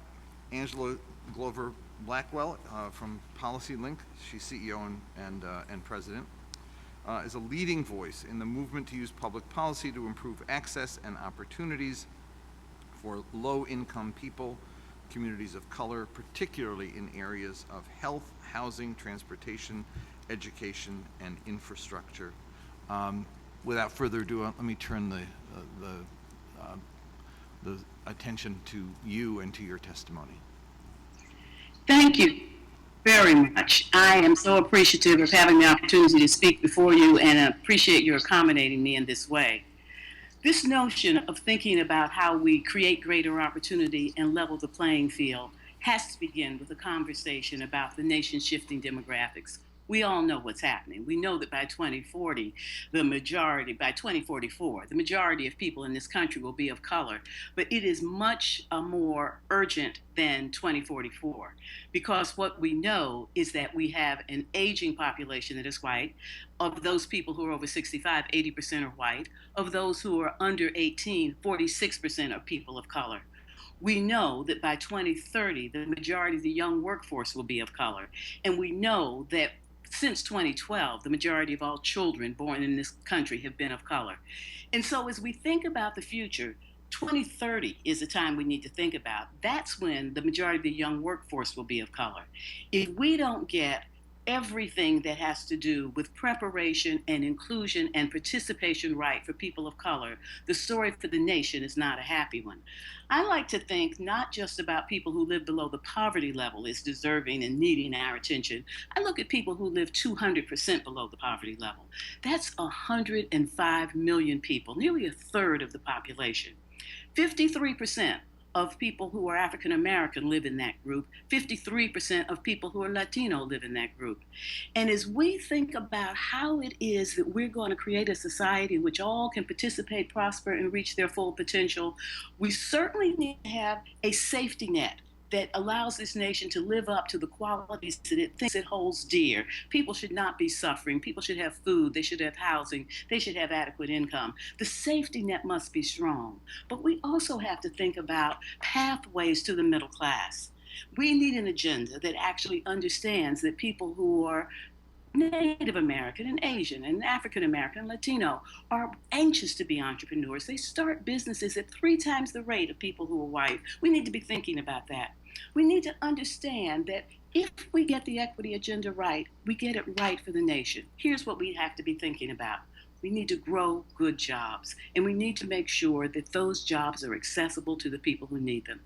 Angela Glover Blackwell from Policy Link, she's CEO and president, is a leading voice in the movement to use public policy to improve access and opportunities for low-income people, communities of color, particularly in areas of health, housing, transportation, education, and infrastructure. Without further ado, let me turn the attention to you and to your testimony. Thank you very much. I am so appreciative of having the opportunity to speak before you and appreciate your accommodating me in this way. This notion of thinking about how we create greater opportunity and level the playing field has to begin with a conversation about the nation's shifting demographics. We all know what's happening. We know that by 2044, the majority of people in this country will be of color, but it is much more urgent than 2044, because what we know is that we have an aging population that is white. Of those people who are over 65, 80% are white. Of those who are under 18, 46% are people of color. We know that by 2030, the majority of the young workforce will be of color. And we know that since 2012, the majority of all children born in this country have been of color. And so as we think about the future, 2030 is the time we need to think about. That's when the majority of the young workforce will be of color. If we don't get everything that has to do with preparation and inclusion and participation right for people of color, the story for the nation is not a happy one. I like to think not just about people who live below the poverty level is deserving and needing our attention. I look at people who live 200% below the poverty level. That's 105 million people, nearly a third of the population. 53% of people who are African American live in that group. 53% of people who are Latino live in that group. And as we think about how it is that we're going to create a society in which all can participate, prosper, and reach their full potential, we certainly need to have a safety net that allows this nation to live up to the qualities that it thinks it holds dear. People should not be suffering. People should have food. They should have housing. They should have adequate income. The safety net must be strong. But we also have to think about pathways to the middle class. We need an agenda that actually understands that people who are Native American and Asian and African American and Latino are anxious to be entrepreneurs. They start businesses at 3 times the rate of people who are white. We need to be thinking about that. We need to understand that if we get the equity agenda right, we get it right for the nation. Here's what we have to be thinking about. We need to grow good jobs, and we need to make sure that those jobs are accessible to the people who need them.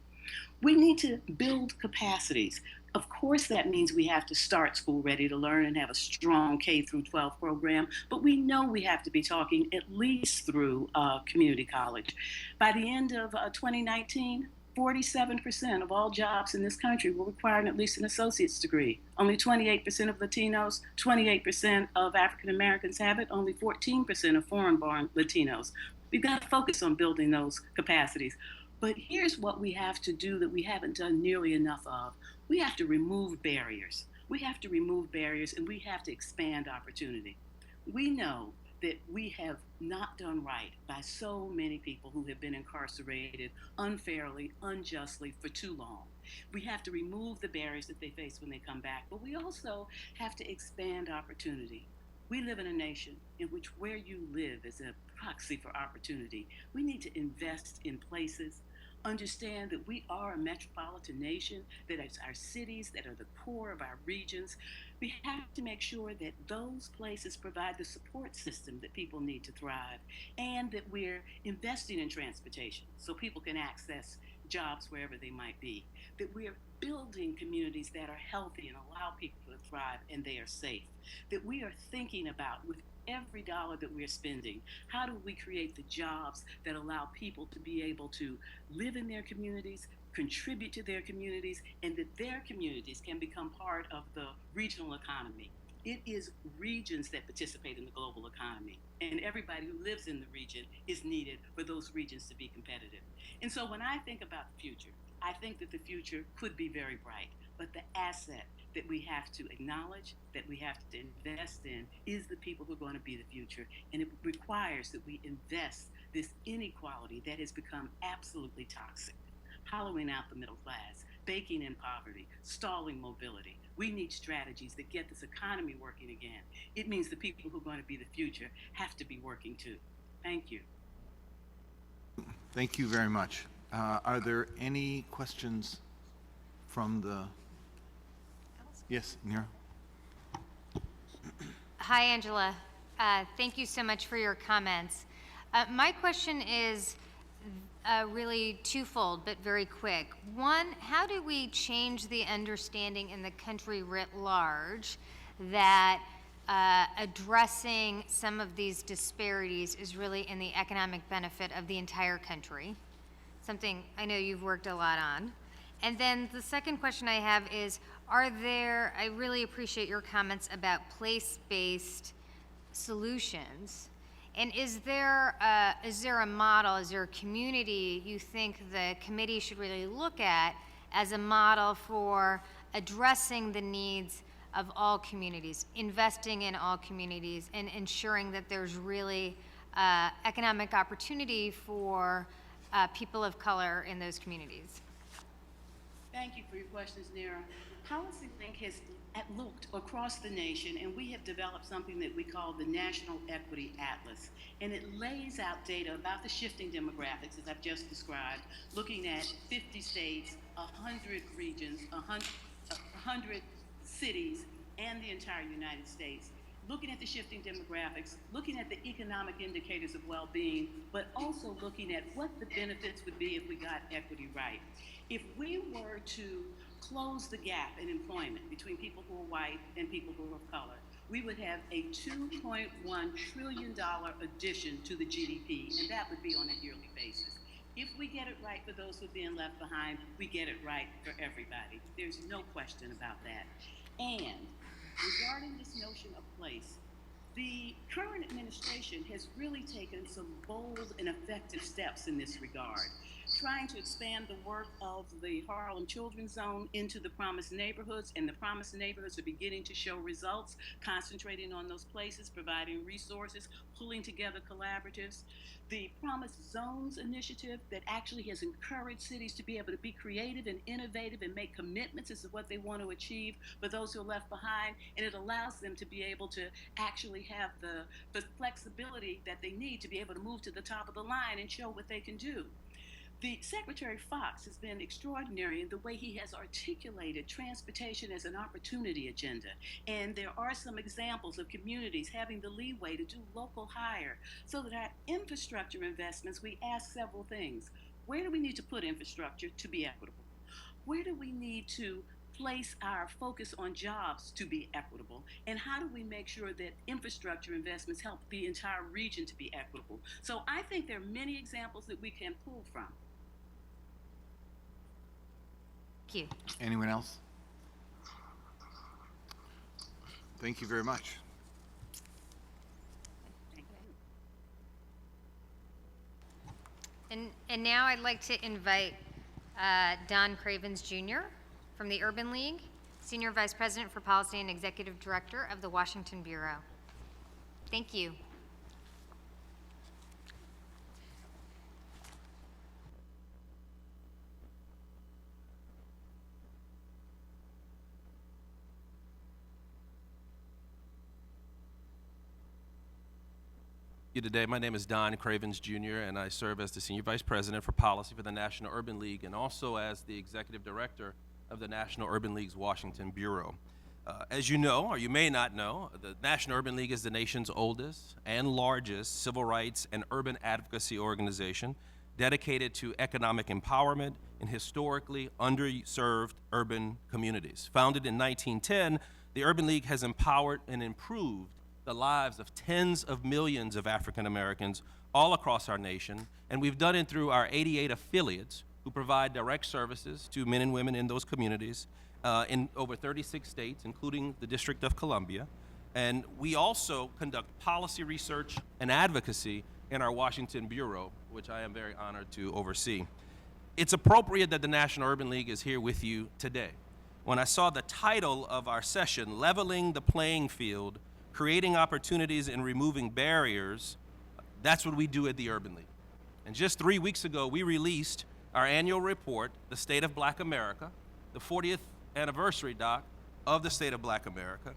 We need to build capacities. Of course, that means we have to start school ready to learn and have a strong K through 12 program, but we know we have to be talking at least through community college. By the end of 2019, 47% of all jobs in this country will require at least an associate's degree. Only 28% of Latinos, 28% of African Americans have it, only 14% of foreign-born Latinos. We've got to focus on building those capacities. But here's what we have to do that we haven't done nearly enough of. We have to remove barriers. We have to remove barriers and we have to expand opportunity. We know that we have not done right by so many people who have been incarcerated unfairly, unjustly for too long. We have to remove the barriers that they face when they come back, but we also have to expand opportunity. We live in a nation in which where you live is a proxy for opportunity. We need to invest in places, understand that we are a metropolitan nation, that it's our cities that are the core of our regions. We have to make sure that those places provide the support system that people need to thrive, and that we're investing in transportation so people can access jobs wherever they might be, that we're building communities that are healthy and allow people to thrive and they are safe, that we are thinking about with every dollar that we're spending, how do we create the jobs that allow people to be able to live in their communities, contribute to their communities, and that their communities can become part of the regional economy. It is regions that participate in the global economy, and everybody who lives in the region is needed for those regions to be competitive. And so when I think about the future, I think that the future could be very bright, but the asset that we have to acknowledge, that we have to invest in, is the people who are going to be the future. And it requires that we invest this inequality that has become absolutely toxic, hollowing out the middle class, baking in poverty, stalling mobility. We need strategies that get this economy working again. It means the people who are going to be the future have to be working too. Thank you. Thank you very much. Are there any questions from the... Yes, Nira. Hi, Angela. Thank you so much for your comments. My question is really twofold, but very quick. One, how do we change the understanding in the country writ large that addressing some of these disparities is really in the economic benefit of the entire country? Something I know you've worked a lot on. And then the second question I have is, I really appreciate your comments about place-based solutions. And is there a model, is there a community you think the committee should really look at as a model for addressing the needs of all communities, investing in all communities, and ensuring that there's really economic opportunity for people of color in those communities? Thank you for your questions, Nira. PolicyLink has looked across the nation, and we have developed something that we call the National Equity Atlas. And it lays out data about the shifting demographics, as I've just described, looking at 50 states, 100 regions, 100 cities, and the entire United States, looking at the shifting demographics, looking at the economic indicators of well-being, but also looking at what the benefits would be if we got equity right. If we were to close the gap in employment between people who are white and people who are of color, we would have a $2.1 trillion addition to the GDP, and that would be on a yearly basis. If we get it right for those who are being left behind, we get it right for everybody. There's no question about that. And regarding this notion of place, the current administration has really taken some bold and effective steps in this regard, trying to expand the work of the Harlem Children's Zone into the Promised Neighborhoods, and the Promised Neighborhoods are beginning to show results, concentrating on those places, providing resources, pulling together collaboratives. The Promised Zones initiative that actually has encouraged cities to be able to be creative and innovative and make commitments as to what they want to achieve for those who are left behind, and it allows them to be able to actually have the flexibility that they need to be able to move to the top of the line and show what they can do. The Secretary Fox has been extraordinary in the way he has articulated transportation as an opportunity agenda. And there are some examples of communities having the leeway to do local hire, so that our infrastructure investments, we ask several things. Where do we need to put infrastructure to be equitable? Where do we need to place our focus on jobs to be equitable? And how do we make sure that infrastructure investments help the entire region to be equitable? So I think there are many examples that we can pull from. Thank you. Anyone else? Thank you very much. And now I'd like to invite Don Cravens Jr. from the Urban League, Senior Vice President for Policy and Executive Director of the Washington Bureau. Thank you. Today, my name is Don Cravens Jr., and I serve as the Senior Vice President for Policy for the National Urban League and also as the Executive Director of the National Urban League's Washington Bureau. As you know, or you may not know, the National Urban League is the nation's oldest and largest civil rights and urban advocacy organization dedicated to economic empowerment in historically underserved urban communities. Founded in 1910, the Urban League has empowered and improved the lives of tens of millions of African Americans all across our nation, and we've done it through our 88 affiliates who provide direct services to men and women in those communities in over 36 states, including the District of Columbia. And we also conduct policy research and advocacy in our Washington Bureau, which I am very honored to oversee. It's appropriate that the National Urban League is here with you today. When I saw the title of our session, Leveling the Playing Field, Creating Opportunities and Removing Barriers, that's what we do at the Urban League. And just 3 weeks ago, we released our annual report, The State of Black America, the 40th anniversary, Doc, of the State of Black America.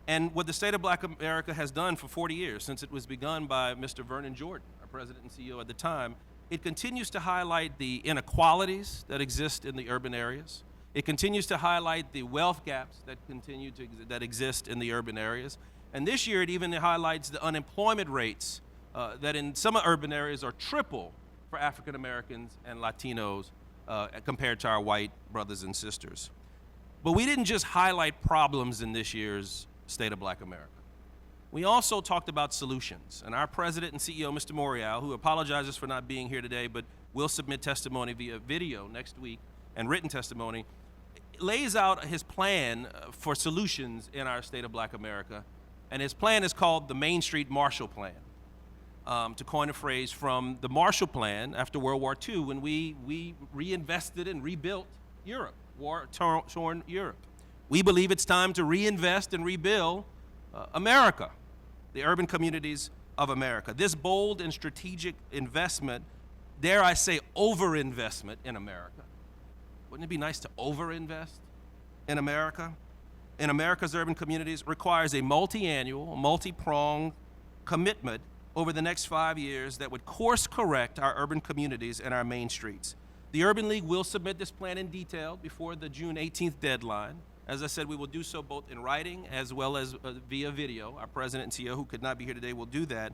And what the State of Black America has done for 40 years, since it was begun by Mr. Vernon Jordan, our president and CEO at the time, it continues to highlight the inequalities that exist in the urban areas. It continues to highlight the wealth gaps that that exist in the urban areas. And this year, it even highlights the unemployment rates that in some urban areas are triple for African Americans and Latinos compared to our white brothers and sisters. But we didn't just highlight problems in this year's State of Black America. We also talked about solutions. And our president and CEO, Mr. Morial, who apologizes for not being here today, but will submit testimony via video next week and written testimony, lays out his plan for solutions in our State of Black America. And his plan is called the Main Street Marshall Plan, to coin a phrase from the Marshall Plan after World War II, when we reinvested and rebuilt Europe, war-torn Europe. We believe it's time to reinvest and rebuild America, the urban communities of America. This bold and strategic investment, dare I say overinvestment in America. Wouldn't it be nice to overinvest in America? In America's urban communities requires a multi-annual, multi-pronged commitment over the next 5 years that would course correct our urban communities and our main streets. The Urban League will submit this plan in detail before the June 18th deadline. As I said, we will do so both in writing as well as via video. Our president and CEO, who could not be here today, will do that.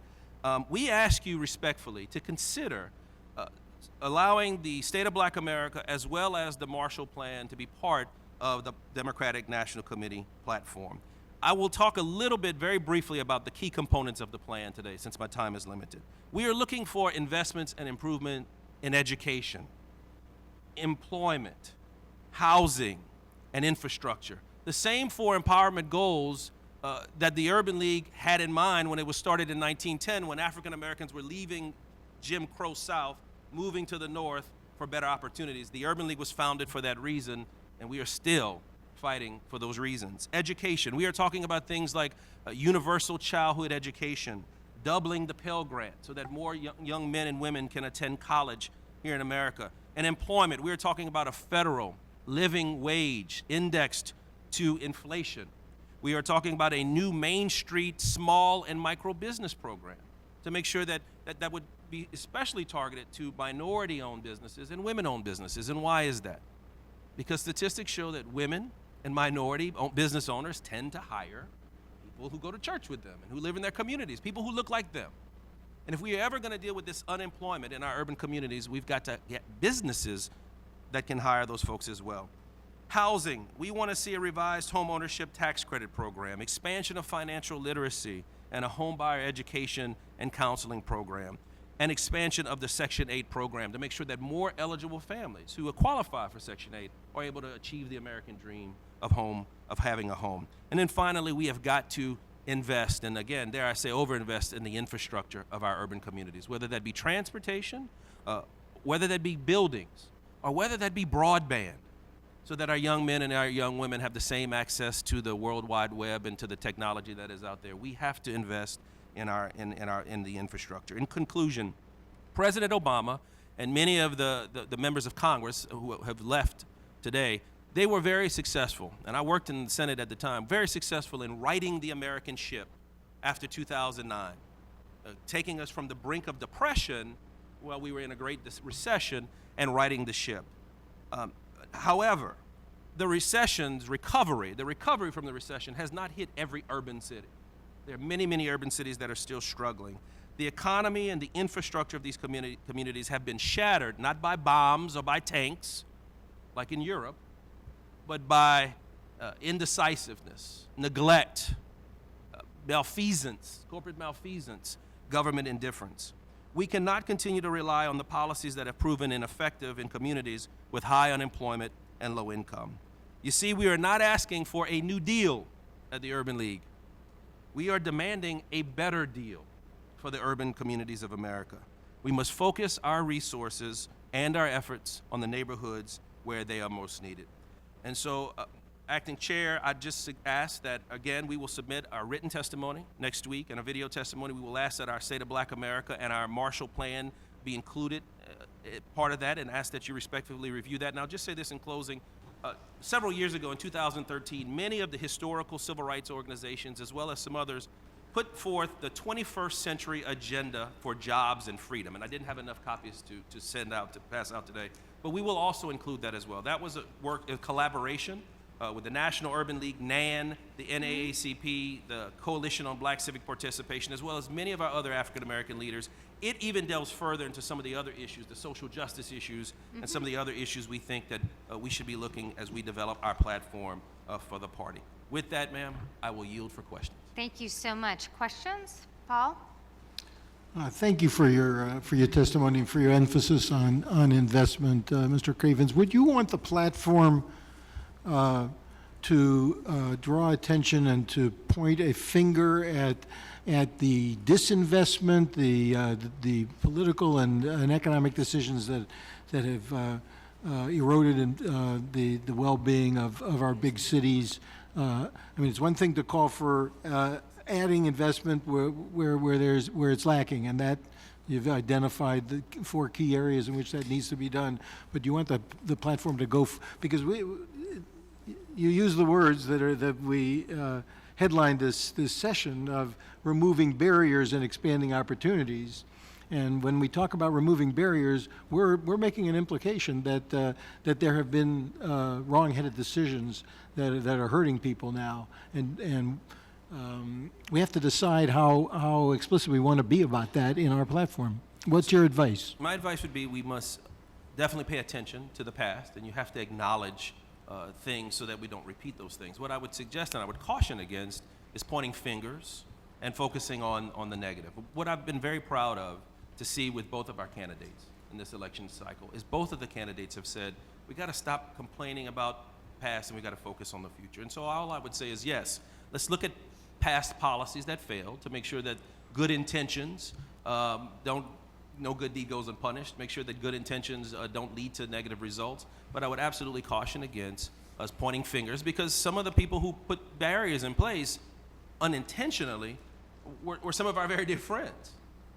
We ask you respectfully to consider allowing the State of Black America as well as the Marshall Plan to be part of the Democratic National Committee platform. I will talk a little bit, very briefly, about the key components of the plan today, since my time is limited. We are looking for investments and improvement in education, employment, housing, and infrastructure. The same four empowerment goals that the Urban League had in mind when it was started in 1910, when African Americans were leaving Jim Crow South, moving to the North for better opportunities. The Urban League was founded for that reason, and we are still fighting for those reasons. Education, we are talking about things like universal childhood education, doubling the Pell Grant so that more young men and women can attend college here in America. And employment, we are talking about a federal living wage indexed to inflation. We are talking about a new Main Street small and micro business program to make sure that would be especially targeted to minority-owned businesses and women-owned businesses. And why is that? Because statistics show that women and minority business owners tend to hire people who go to church with them and who live in their communities, people who look like them. And if we are ever going to deal with this unemployment in our urban communities, we've got to get businesses that can hire those folks as well. Housing, we want to see a revised home ownership tax credit program, expansion of financial literacy, and a home buyer education and counseling program, and expansion of the Section 8 program to make sure that more eligible families who qualify for Section 8 are able to achieve the American dream of having a home. And then finally, we have got to invest, and again, dare I say overinvest in the infrastructure of our urban communities, whether that be transportation, whether that be buildings or whether that be broadband, so that our young men and our young women have the same access to the World Wide Web and to the technology that is out there. We have to invest in the infrastructure. In conclusion, President Obama and many of the members of Congress who have left today, they were very successful, and I worked in the Senate at the time, very successful in righting the American ship after 2009, taking us from the brink of depression, while we were in a great recession, and righting the ship. However, the recovery from the recession has not hit every urban city. There are many, many urban cities that are still struggling. The economy and the infrastructure of these communities have been shattered, not by bombs or by tanks, like in Europe, but by indecisiveness, neglect, malfeasance, corporate malfeasance, government indifference. We cannot continue to rely on the policies that have proven ineffective in communities with high unemployment and low income. You see, we are not asking for a new deal at the Urban League. We are demanding a better deal for the urban communities of America. We must focus our resources and our efforts on the neighborhoods where they are most needed. And so, Acting Chair, I just ask that, again, we will submit our written testimony next week and a video testimony. We will ask that our State of Black America and our Marshall Plan be included, part of that, and ask that you respectfully review that. And I'll just say this in closing. Several years ago, in 2013, many of the historical civil rights organizations, as well as some others, put forth the 21st century agenda for jobs and freedom. And I didn't have enough copies to send out, to pass out today. But we will also include that as well. That was a collaboration with the National Urban League, NAN, the NAACP, the Coalition on Black Civic Participation, as well as many of our other African American leaders. It even delves further into some of the other issues, the social justice issues, and some of the other issues we think that we should be looking as we develop our platform for the party. With that, ma'am, I will yield for questions. Thank you so much. Questions? Paul? Thank you for your testimony and for your emphasis on investment, Mr. Cravens. Would you want the platform to draw attention and to point a finger at the disinvestment, the political and economic decisions that have eroded in, the well-being of our big cities? I mean, it's one thing to call for adding investment where it's lacking, and that you've identified the 4 key areas in which that needs to be done. But you want the platform to go because you use the words that we headlined this session of removing barriers and expanding opportunities. And when we talk about removing barriers, we're making an implication that there have been wrong-headed decisions that are hurting people now, and we have to decide how explicit we want to be about that in our platform. What's your advice? My advice would be we must definitely pay attention to the past, and you have to acknowledge things so that we don't repeat those things. What I would suggest and I would caution against is pointing fingers and focusing on the negative. What I've been very proud of to see with both of our candidates in this election cycle is both of the candidates have said, we got to stop complaining about past and we got to focus on the future. And so all I would say is, yes, let's look at past policies that failed to make sure that good intentions no good deed goes unpunished. Make sure that good intentions don't lead to negative results. But I would absolutely caution against us pointing fingers, because some of the people who put barriers in place unintentionally were some of our very dear friends.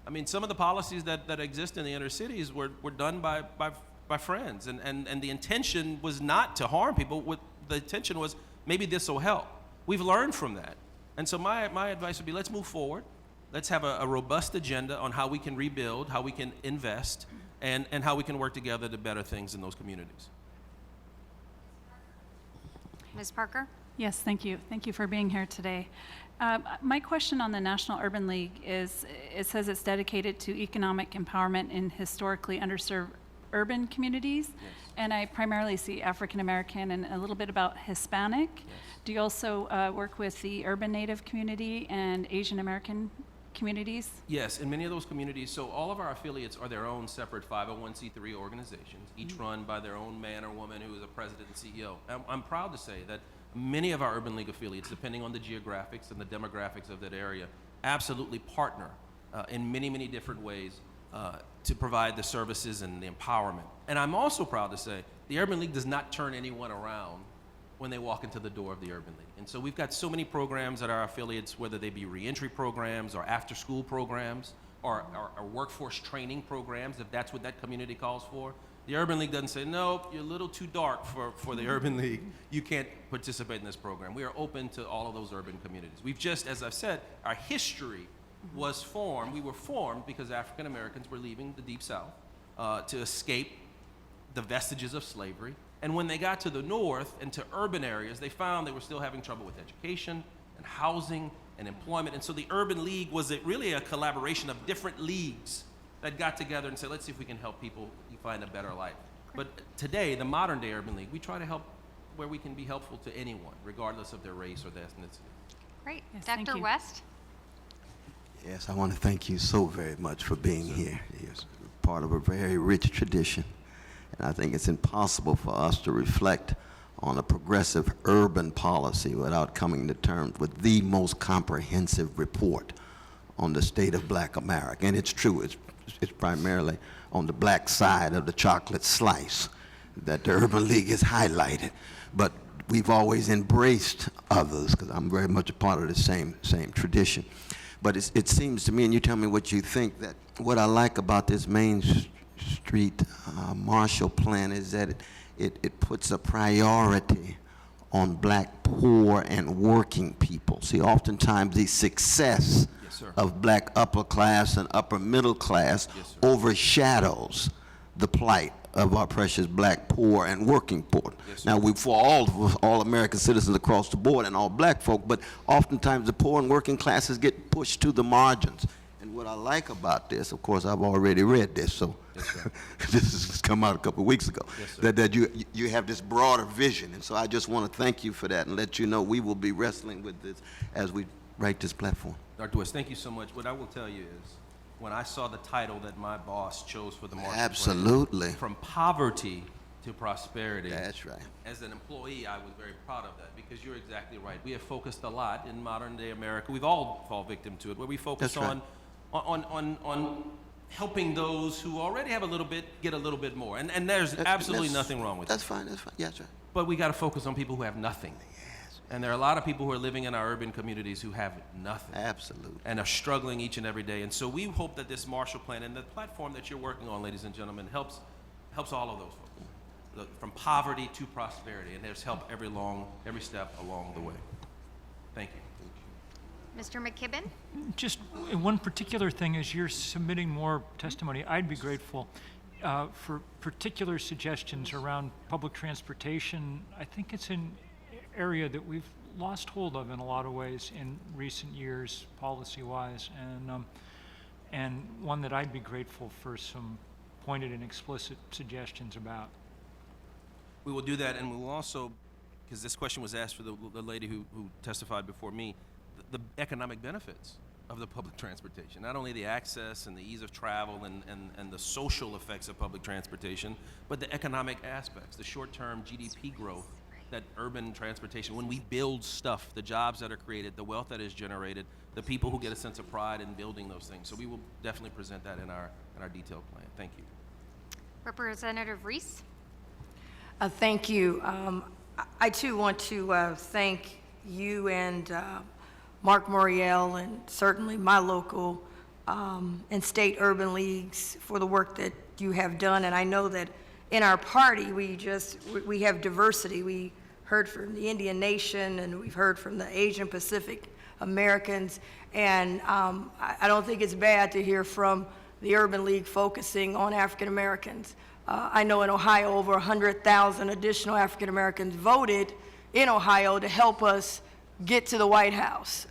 I mean, some of the policies that exist in the inner cities were done by friends, and the intention was not to harm people. The intention was maybe this will help. We've learned from that. And so my advice would be, let's move forward. Let's have a robust agenda on how we can rebuild, how we can invest, and how we can work together to better things in those communities. Ms. Parker? Yes, thank you. Thank you for being here today. My question on the National Urban League is, it says it's dedicated to economic empowerment in historically underserved urban communities, yes. And I primarily see African American and a little bit about Hispanic. Yes. Do you also work with the urban Native community and Asian American communities? Yes, in many of those communities. So all of our affiliates are their own separate 501c3 organizations, each run by their own man or woman who is a president and CEO. I'm proud to say that many of our Urban League affiliates, depending on the geographics and the demographics of that area, absolutely partner in many, many different ways to provide the services and the empowerment. And I'm also proud to say the Urban League does not turn anyone around when they walk into the door of the Urban League. And so we've got so many programs at our affiliates, whether they be reentry programs or after-school programs or workforce training programs, if that's what that community calls for. The Urban League doesn't say, no, you're a little too dark for the Urban League. You can't participate in this program. We are open to all of those urban communities. We've just, as I've said, our history was formed. We were formed because African Americans were leaving the Deep South to escape the vestiges of slavery. And when they got to the north and to urban areas, they found they were still having trouble with education and housing and employment. And so the Urban League was really a collaboration of different leagues that got together and said, let's see if we can help people find a better life. But today, the modern day Urban League, we try to help where we can be helpful to anyone, regardless of their race or their ethnicity. Great. Yes, thank Dr. you. West? Yes, I want to thank you so very much for being here. It's part of a very rich tradition. And I think it's impossible for us to reflect on a progressive urban policy without coming to terms with the most comprehensive report on the state of Black America. And it's true, it's primarily on the black side of the chocolate slice that the Urban League is highlighted. But we've always embraced others, because I'm very much a part of the same tradition. But it seems to me, and you tell me what you think, that what I like about this Main Street Marshall Plan is that it puts a priority on Black poor and working people. See, oftentimes the success of Black upper class and upper middle class overshadows the plight of our precious Black poor and working poor. Now, for all American citizens across the board and all Black folk, but oftentimes the poor and working classes get pushed to the margins. And what I like about this, of course, I've already read this, so this has come out a couple of weeks ago, that you have this broader vision. And so I just want to thank you for that and let you know we will be wrestling with this as we write this platform. Dr. West, thank you so much. What I will tell you is, when I saw the title that my boss chose for the Marshall Absolutely. Plan, From Poverty to Prosperity. That's right. As an employee, I was very proud of that, because you're exactly right. We have focused a lot in modern day America. We've all fallen victim to it, where we focus That's right. on helping those who already have a little bit get a little bit more. And there's absolutely nothing wrong with that. That's fine, that's fine. Yeah, that's right. But we got to focus on people who have nothing. And there are a lot of people who are living in our urban communities who have nothing. Absolutely. And are struggling each and every day. And so we hope that this Marshall Plan and the platform that you're working on, ladies and gentlemen, helps all of those folks. From poverty to prosperity. And there's help every step along the way. Thank you. Mr. McKibben? Just one particular thing, as you're submitting more testimony, I'd be grateful for particular suggestions around public transportation. I think it's an area that we've lost hold of in a lot of ways in recent years, policy-wise, and one that I'd be grateful for some pointed and explicit suggestions about. We will do that, and we will also, because this question was asked for the lady who testified before me, the economic benefits of the public transportation, not only the access and the ease of travel and the social effects of public transportation, but the economic aspects, the short-term GDP growth that urban transportation, when we build stuff, the jobs that are created, the wealth that is generated, the people who get a sense of pride in building those things. So we will definitely present that in our detailed plan. Thank you. Representative Reese? Thank you. I too want to thank you and Mark Moriel and certainly my local and state urban leagues for the work that you have done. And I know that in our party, we have diversity. We heard from the Indian Nation, and we've heard from the Asian Pacific Americans. And I don't think it's bad to hear from the Urban League focusing on African Americans. I know in Ohio, over 100,000 additional African Americans voted in Ohio to help us get to the White House.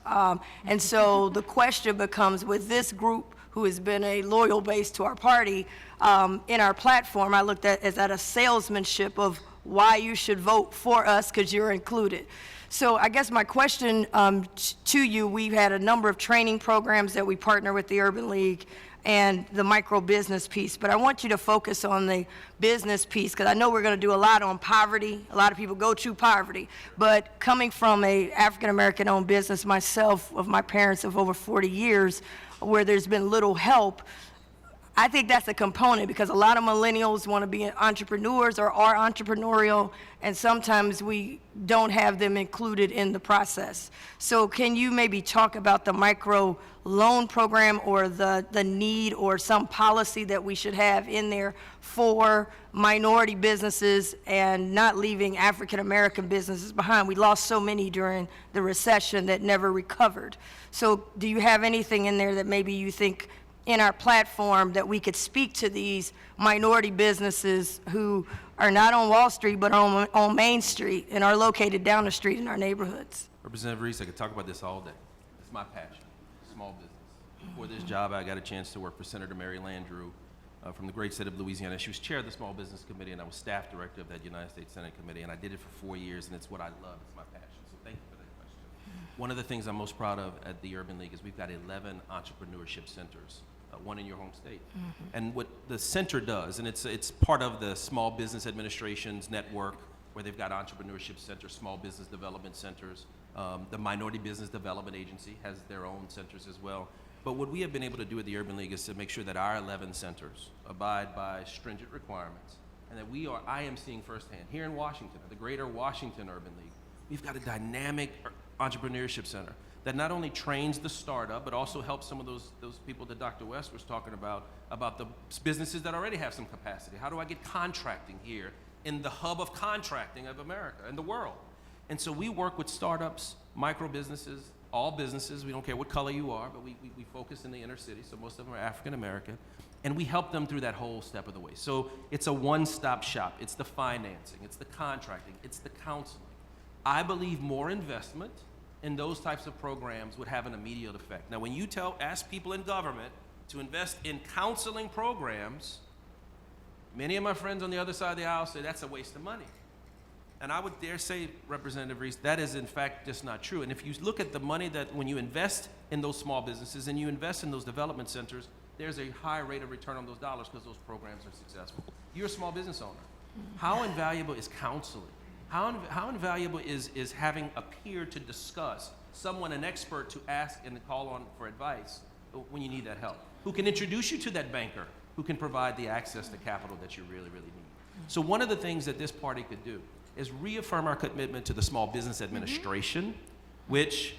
And so the question becomes, with this group who has been a loyal base to our party, in our platform, I looked at as at a salesmanship of why you should vote for us, because you're included. So I guess my question to you, we've had a number of training programs that we partner with the Urban League and the micro business piece, but I want you to focus on the business piece, because I know we're going to do a lot on poverty. A lot of people go through poverty, but coming from a African-American owned business myself, of my parents of over 40 years, where there's been little help, I think that's a component because a lot of millennials want to be entrepreneurs or are entrepreneurial, and sometimes we don't have them included in the process. So can you maybe talk about the micro loan program or the need or some policy that we should have in there for minority businesses and not leaving African American businesses behind? We lost so many during the recession that never recovered. So do you have anything in there that maybe you think in our platform that we could speak to these minority businesses who are not on Wall Street but on Main Street and are located down the street in our neighborhoods? Representative Reese, I could talk about this all day. It's my passion, small business. Before this job, I got a chance to work for Senator Mary Landrieu from the great state of Louisiana. She was chair of the Small Business Committee, and I was staff director of that United States Senate Committee, and I did it for 4 years, and it's what I love. It's my passion. So thank you for that question. One of the things I'm most proud of at the Urban League is we've got 11 entrepreneurship centers, one in your home state. And what the center does, and it's part of the Small Business Administration's network, where they've got entrepreneurship centers, small business development centers. The Minority Business Development Agency has their own centers as well. But what we have been able to do at the Urban League is to make sure that our 11 centers abide by stringent requirements, and that I am seeing firsthand here in Washington, at the Greater Washington Urban League, we've got a dynamic entrepreneurship center that not only trains the startup, but also helps some of those people that Dr. West was talking about the businesses that already have some capacity. How do I get contracting here in the hub of contracting of America and the world? And so we work with startups, micro businesses, all businesses. We don't care what color you are, but we focus in the inner city, so most of them are African American, and we help them through that whole step of the way. So it's a one-stop shop. It's the financing, it's the contracting, it's the counseling. I believe more investment in those types of programs would have an immediate effect. Now, when you ask people in government to invest in counseling programs, many of my friends on the other side of the aisle say that's a waste of money. And I would dare say, Representative Reese, that is in fact just not true. And if you look at the money that when you invest in those small businesses and you invest in those development centers, there's a high rate of return on those dollars because those programs are successful. You're a small business owner. How invaluable is counseling? How invaluable is having a peer to discuss, someone, an expert to ask and call on for advice when you need that help, who can introduce you to that banker, who can provide the access to capital that you really, really need. So one of the things that this party could do is reaffirm our commitment to the Small Business Administration, which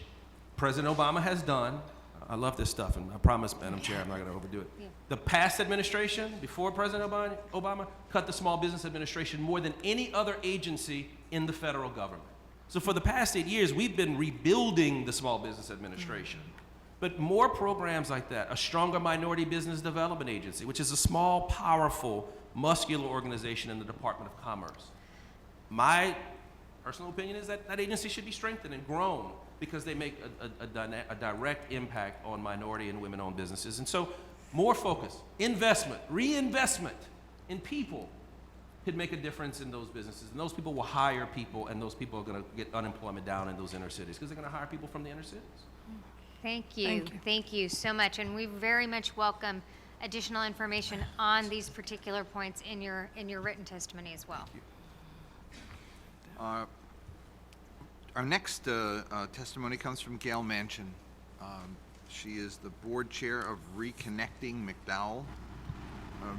President Obama has done. I love this stuff, and I promise, Madam Chair, I'm not going to overdo it. Yeah. The past administration, before President Obama, cut the Small Business Administration more than any other agency in the federal government. So for the past 8 years, we've been rebuilding the Small Business Administration. But more programs like that, a stronger Minority Business Development Agency, which is a small, powerful, muscular organization in the Department of Commerce. My personal opinion is that that agency should be strengthened and grown because they make a direct impact on minority and women-owned businesses. And so more focus, investment, reinvestment in people could make a difference in those businesses. And those people will hire people, and those people are going to get unemployment down in those inner cities because they're going to hire people from the inner cities. Thank you. Thank you so much. And we very much welcome additional information on these particular points in your written testimony as well. Our next testimony comes from Gail Manchin. She is the board chair of Reconnecting McDowell.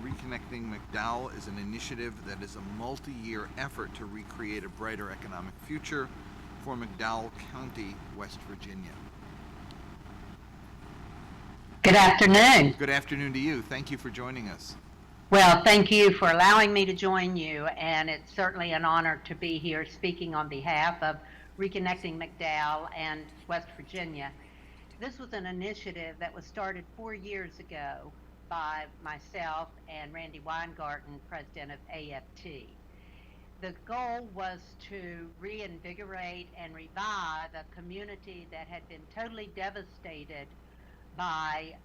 Reconnecting McDowell is an initiative that is a multi-year effort to recreate a brighter economic future for McDowell County, West Virginia. Good afternoon. Good afternoon to you. Thank you for joining us. Well, thank you for allowing me to join you, and it's certainly an honor to be here speaking on behalf of Reconnecting McDowell and West Virginia. This was an initiative that was started 4 years ago by myself and Randy Weingarten, president of AFT. The goal was to reinvigorate and revive a community that had been totally devastated by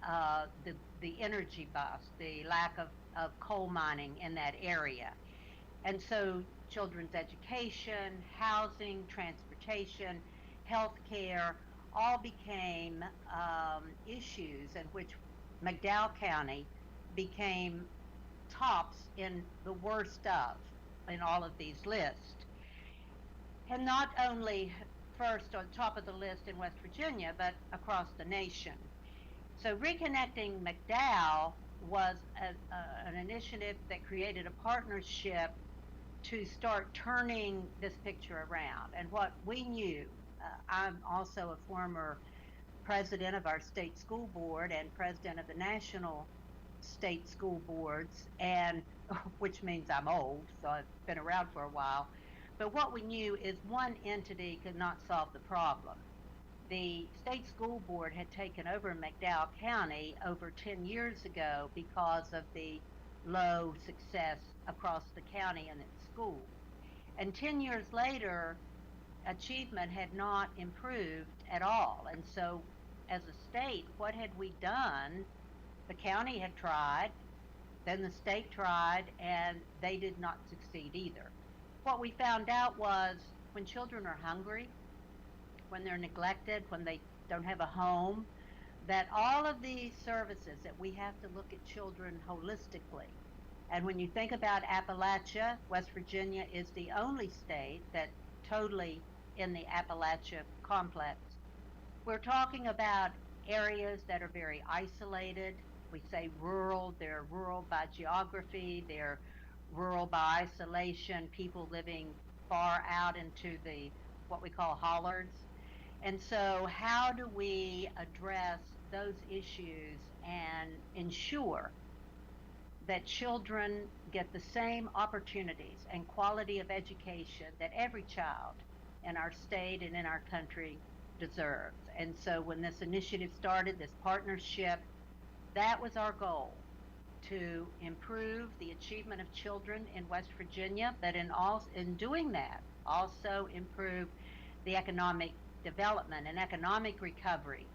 the energy bust, the lack of coal mining in that area. And so children's education, housing, transportation, health care, all became issues in which McDowell County became tops in the worst of in all of these lists. And not only first on top of the list in West Virginia, but across the nation. So Reconnecting McDowell was an initiative that created a partnership to start turning this picture around. And what we knew, I'm also a former president of our state school board and president of the national state school boards, and which means I'm old, so I've been around for a while. But what we knew is one entity could not solve the problem. The state school board had taken over McDowell County over 10 years ago because of the low success across the county in its schools. And 10 years later, achievement had not improved at all. And so, as a state, what had we done? The county had tried, then the state tried, and they did not succeed either. What we found out was when children are hungry, when they're neglected, when they don't have a home, that all of these services that we have to look at children holistically. And when you think about Appalachia, West Virginia is the only state that totally in the Appalachia complex. We're talking about areas that are very isolated. We say rural, they're rural by geography, they're rural by isolation, people living far out into the what we call hollards. And so how do we address those issues and ensure that children get the same opportunities and quality of education that every child in our state and in our country deserves? And so when this initiative started, this partnership, that was our goal, to improve the achievement of children in West Virginia, but in doing that, also improve the economic development and economic recovery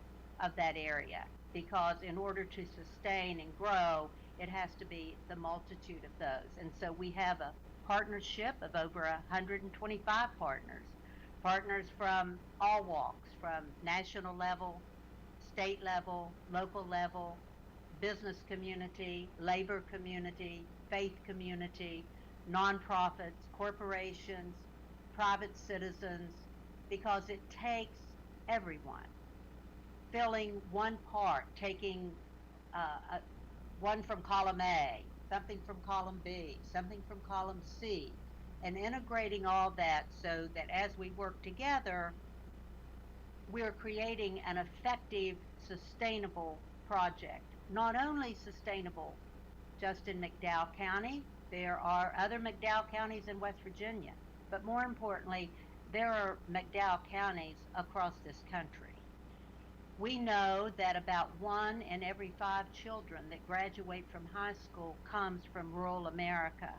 of that area. Because in order to sustain and grow, it has to be the multitude of those. And so we have a partnership of over 125 partners from all walks, from national level, state level, local level, business community, labor community, faith community, nonprofits, corporations, private citizens, because it takes everyone filling one part, taking one from column A, something from column B, something from column C, and integrating all that so that as we work together, we're creating an effective, sustainable project. Not only sustainable just in McDowell County, there are other McDowell counties in West Virginia, but more importantly, there are McDowell counties across this country. We know that about 1 in every 5 children that graduate from high school comes from rural America.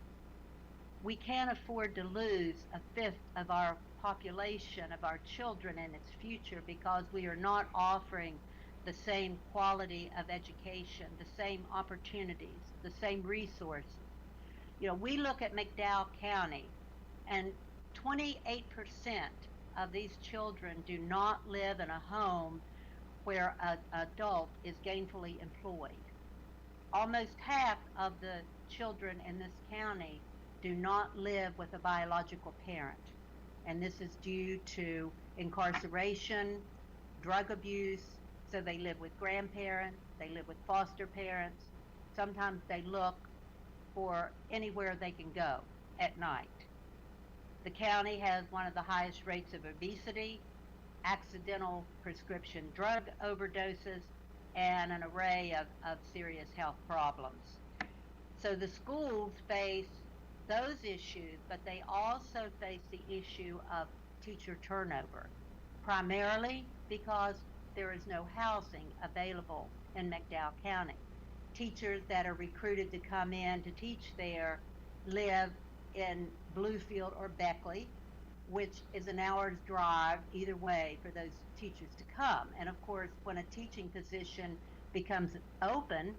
We can't afford to lose 1/5 of our population, of our children and its future, because we are not offering the same quality of education, the same opportunities, the same resources. You know, we look at McDowell County, and 28% of these children do not live in a home where an adult is gainfully employed. Almost half of the children in this county do not live with a biological parent, and this is due to incarceration, drug abuse. So they live with grandparents, they live with foster parents. Sometimes they look for anywhere they can go at night. The county has one of the highest rates of obesity, accidental prescription drug overdoses, and an array of serious health problems. So the schools face those issues, but they also face the issue of teacher turnover, primarily because there is no housing available in McDowell County. Teachers that are recruited to come in to teach there live in Bluefield or Beckley, which is an hour's drive either way for those teachers to come. And of course, when a teaching position becomes open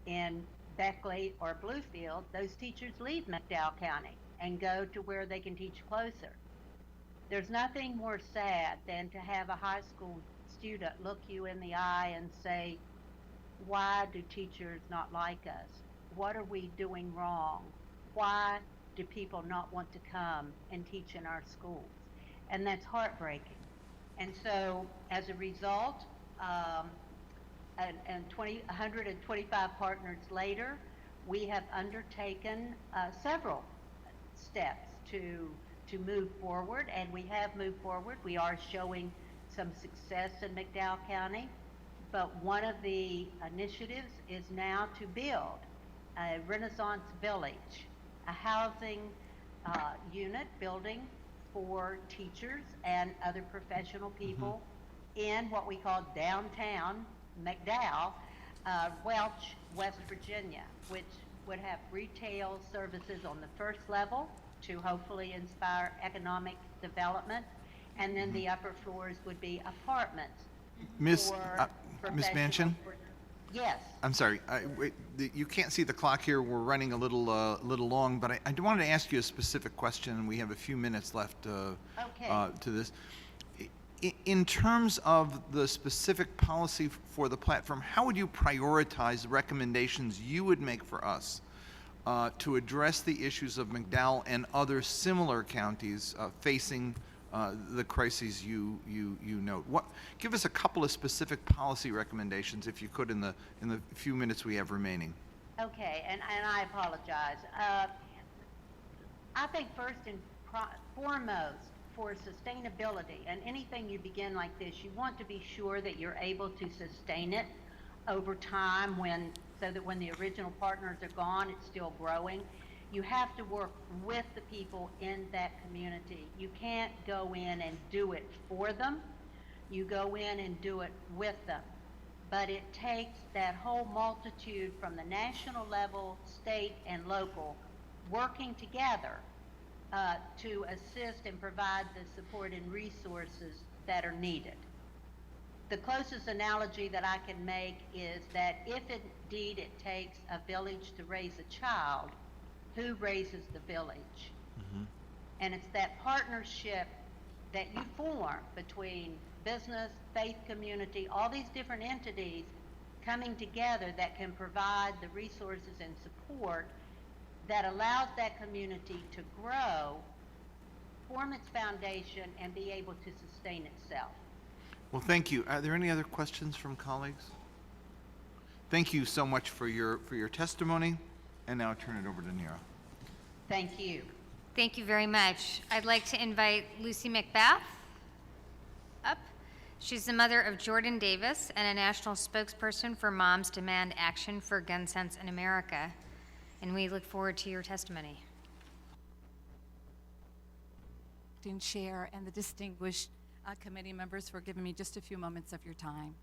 in Beckley or Bluefield, those teachers leave McDowell County and go to where they can teach closer. There's nothing more sad than to have a high school student look you in the eye and say, why do teachers not like us? What are we doing wrong? Why do people not want to come and teach in our schools? And that's heartbreaking. And so as a result, and 125 partners later, we have undertaken several steps to move forward, and we have moved forward. We are showing some success in McDowell County, but one of the initiatives is now to build a Renaissance Village, a housing unit building for teachers and other professional people in what we call downtown McDowell, Welch, West Virginia, which would have retail services on the first level to hopefully inspire economic development, and then the upper floors would be apartments. Miss professional- Manchin? Yes. I'm sorry, you can't see the clock here, we're running a little long, but I wanted to ask you a specific question, and we have a few minutes left to this. In terms of the specific policy for the platform, how would you prioritize the recommendations you would make for us to address the issues of McDowell and other similar counties facing the crises you note? Give us a couple of specific policy recommendations, if you could, in the few minutes we have remaining. Okay, and I apologize. I think first and foremost, for sustainability, and anything you begin like this, you want to be sure that you're able to sustain it over time, so that when the original partners are gone, it's still growing. You have to work with the people in that community. You can't go in and do it for them. You go in and do it with them. But it takes that whole multitude from the national level, state, and local, working together to assist and provide the support and resources that are needed. The closest analogy that I can make is that if indeed it takes a village to raise a child, who raises the village? And it's that partnership that you form between business, faith community, all these different entities coming together that can provide the resources and support that allows that community to grow, form its foundation, and be able to sustain itself. Well, thank you. Are there any other questions from colleagues? Thank you so much for your testimony, and now I turn it over to Nira. Thank you. Thank you very much. I'd like to invite Lucy McBath up. She's the mother of Jordan Davis and a national spokesperson for Moms Demand Action for Gun Sense in America. And we look forward to your testimony. Acting Chair and the distinguished committee members for giving me just a few moments of your time.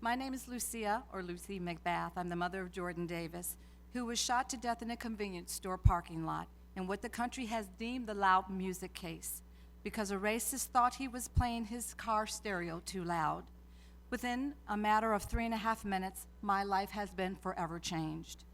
My name is Lucia, or Lucy McBath. I'm the mother of Jordan Davis, who was shot to death in a convenience store parking lot in what the country has deemed the loud music case because a racist thought he was playing his car stereo too loud. Within a matter of 3.5 minutes, my life has been forever changed.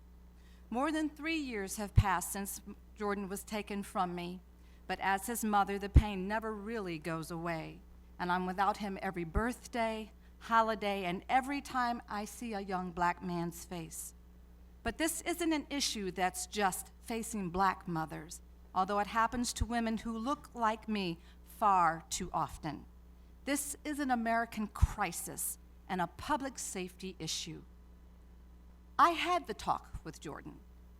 More than 3 years have passed since Jordan was taken from me, but as his mother, the pain never really goes away, and I'm without him every birthday, holiday, and every time I see a young black man's face. But this isn't an issue that's just facing black mothers, although it happens to women who look like me far too often. This is an American crisis and a public safety issue. I had the talk with Jordan.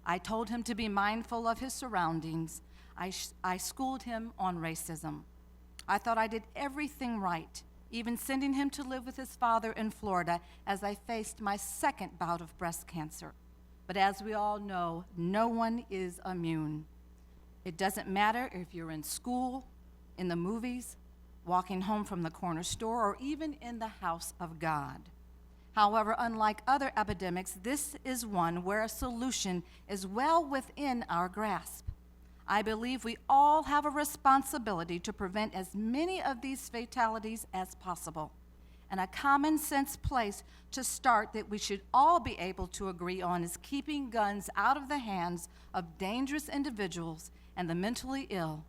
I told him to be mindful of his surroundings. I schooled him on racism. I thought I did everything right, even sending him to live with his father in Florida as I faced my second bout of breast cancer. But as we all know, no one is immune. It doesn't matter if you're in school, in the movies, walking home from the corner store, or even in the house of God. However, unlike other epidemics, this is one where a solution is well within our grasp. I believe we all have a responsibility to prevent as many of these fatalities as possible, and a common sense place to start that we should all be able to agree on is keeping guns out of the hands of dangerous individuals and the mentally ill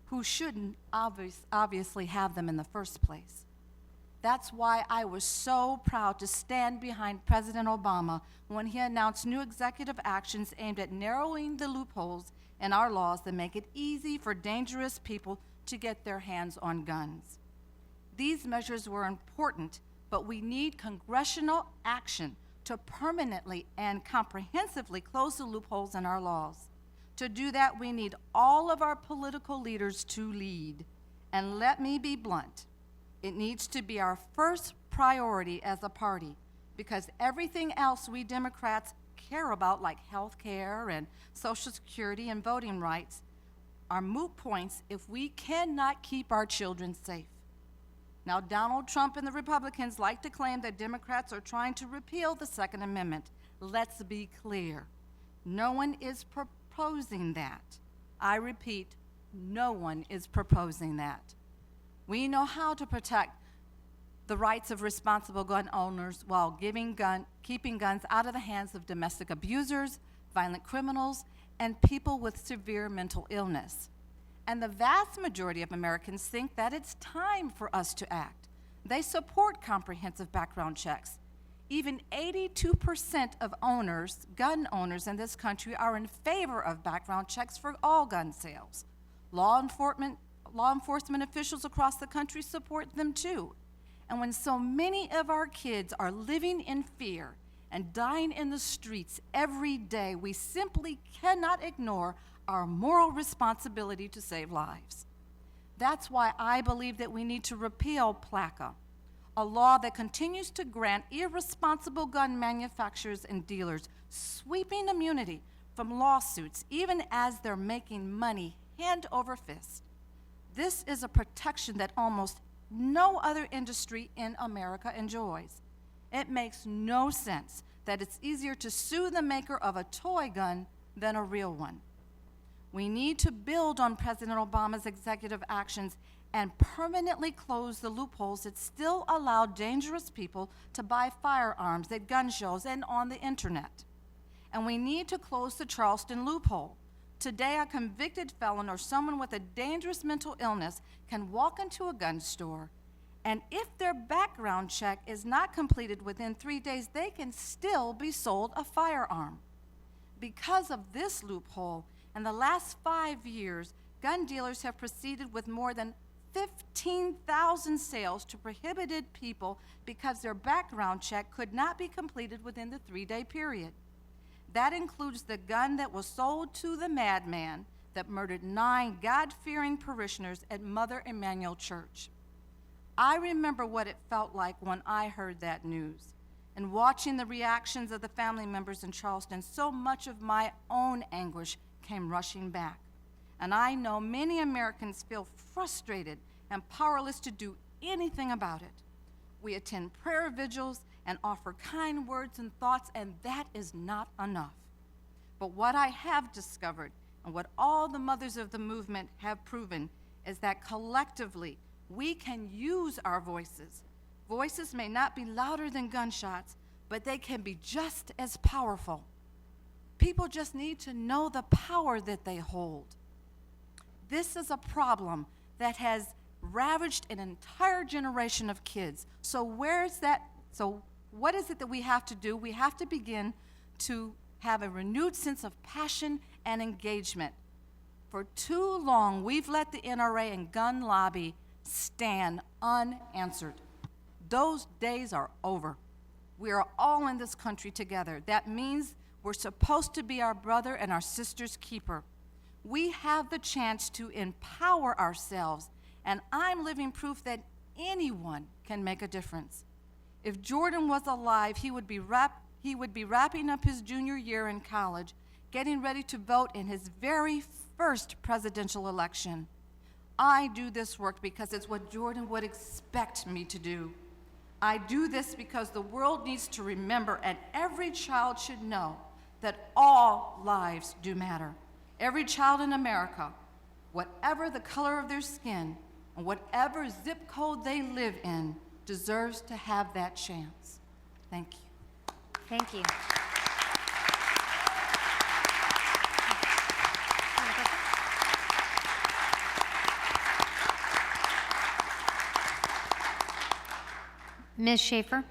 who shouldn't obviously have them in the first place. That's why I was so proud to stand behind President Obama when he announced new executive actions aimed at narrowing the loopholes in our laws that make it easy for dangerous people to get their hands on guns. These measures were important but we need congressional action to permanently and comprehensively close the loopholes in our laws. To do that, we need all of our political leaders to lead. And let me be blunt, it needs to be our first priority as a party, because everything else we Democrats care about, like health care and Social Security and voting rights, are moot points if we cannot keep our children safe. Now, Donald Trump and the Republicans like to claim that Democrats are trying to repeal the Second Amendment. Let's be clear. No one is proposing that. I repeat, no one is proposing that. We know how to protect the rights of responsible gun owners while keeping guns out of the hands of domestic abusers, violent criminals, and people with severe mental illness. And the vast majority of Americans think that it's time for us to act. They support comprehensive background checks. Even 82% of gun owners in this country are in favor of background checks for all gun sales. Law enforcement officials across the country support them too. And when so many of our kids are living in fear and dying in the streets every day, we simply cannot ignore our moral responsibility to save lives. That's why I believe that we need to repeal PLACA, a law that continues to grant irresponsible gun manufacturers and dealers sweeping immunity from lawsuits, even as they're making money hand over fist. This is a protection that almost no other industry in America enjoys. It makes no sense that it's easier to sue the maker of a toy gun than a real one. We need to build on President Obama's executive actions and permanently close the loopholes that still allow dangerous people to buy firearms at gun shows and on the internet. And we need to close the Charleston loophole. Today, a convicted felon or someone with a dangerous mental illness can walk into a gun store, and if their background check is not completed within 3 days, they can still be sold a firearm. Because of this loophole, in the last 5 years, gun dealers have proceeded with more than 15,000 sales to prohibited people because their background check could not be completed within the 3-day period. That includes the gun that was sold to the madman that murdered 9 God-fearing parishioners at Mother Emanuel Church. I remember what it felt like when I heard that news. And watching the reactions of the family members in Charleston, so much of my own anguish came rushing back. And I know many Americans feel frustrated and powerless to do anything about it. We attend prayer vigils and offer kind words and thoughts, and that is not enough. But what I have discovered, and what all the mothers of the movement have proven, is that collectively we can use our voices. Voices may not be louder than gunshots, but they can be just as powerful. People just need to know the power that they hold. This is a problem that has ravaged an entire generation of kids. So what is it that we have to do? We have to begin to have a renewed sense of passion and engagement. For too long, we've let the NRA and gun lobby stand unanswered. Those days are over. We are all in this country together. That means we're supposed to be our brother and our sister's keeper. We have the chance to empower ourselves, and I'm living proof that anyone can make a difference. If Jordan was alive, he would be wrapping up his junior year in college, getting ready to vote in his very first presidential election. I do this work because it's what Jordan would expect me to do. I do this because the world needs to remember, and every child should know, that all lives do matter. Every child in America, whatever the color of their skin and whatever zip code they live in, deserves to have that chance. Thank you. Thank you. Ms. Schaefer?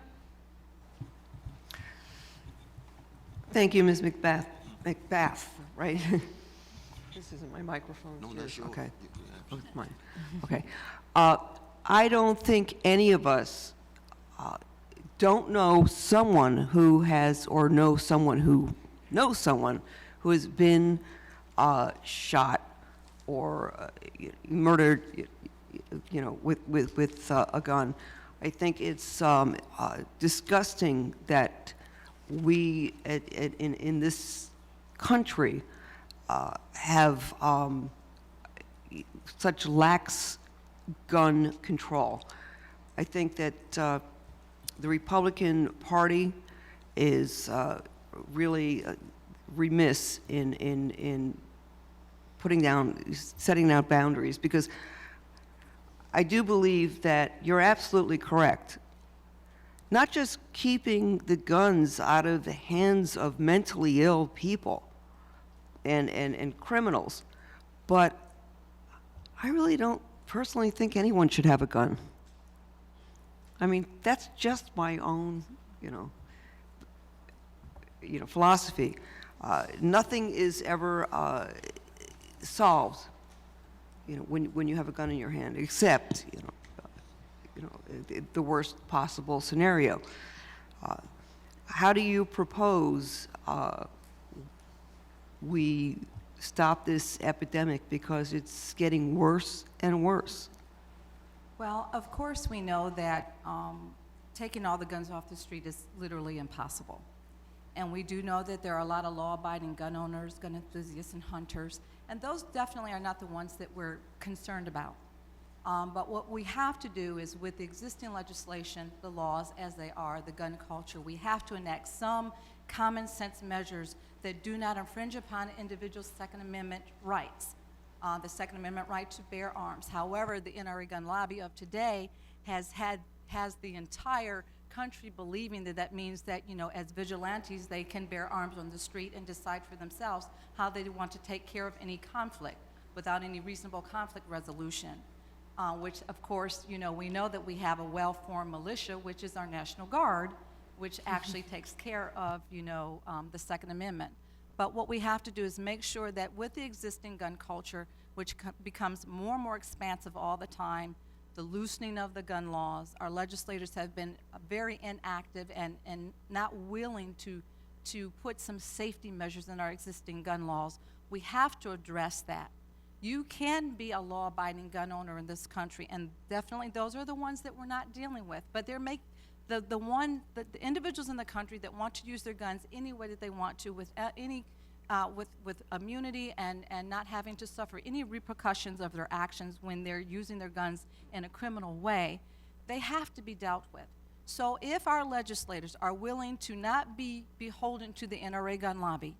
Thank you, Ms. McBath, right? This isn't my microphone. No, that's yours. Okay. Oh, it's mine. Okay. I don't think any of us don't know someone who has, or know someone who knows someone who has been shot or murdered, with a gun. I think it's disgusting that we in this country have such lax gun control. I think that the Republican Party is really remiss in setting out boundaries, because I do believe that you're absolutely correct. Not just keeping the guns out of the hands of mentally ill people and criminals, but I really don't personally think anyone should have a gun. I mean, that's just my own, philosophy. Nothing is ever solved, when you have a gun in your hand, except, the worst possible scenario. How do you propose we stop this epidemic, because it's getting worse and worse? Well, of course, we know that taking all the guns off the street is literally impossible. And we do know that there are a lot of law-abiding gun owners, gun enthusiasts, and hunters, and those definitely are not the ones that we're concerned about. But what we have to do is, with the existing legislation, the laws as they are, the gun culture, we have to enact some common sense measures that do not infringe upon individuals' Second Amendment rights. The Second Amendment right to bear arms. However, the NRA gun lobby of today has the entire country believing that means that, as vigilantes, they can bear arms on the street and decide for themselves how they want to take care of any conflict without any reasonable conflict resolution. Which, of course, we know that we have a well-formed militia, which is our National Guard, which actually takes care of, the Second Amendment. But what we have to do is make sure that with the existing gun culture, which becomes more and more expansive all the time, the loosening of the gun laws, our legislators have been very inactive and not willing to put some safety measures in our existing gun laws. We have to address that. You can be a law-abiding gun owner in this country, and definitely those are the ones that we're not dealing with. But they're the individuals in the country that want to use their guns any way that they want to, with with immunity and not having to suffer any repercussions of their actions when they're using their guns in a criminal way, they have to be dealt with. So if our legislators are willing to not be beholden to the NRA gun lobby,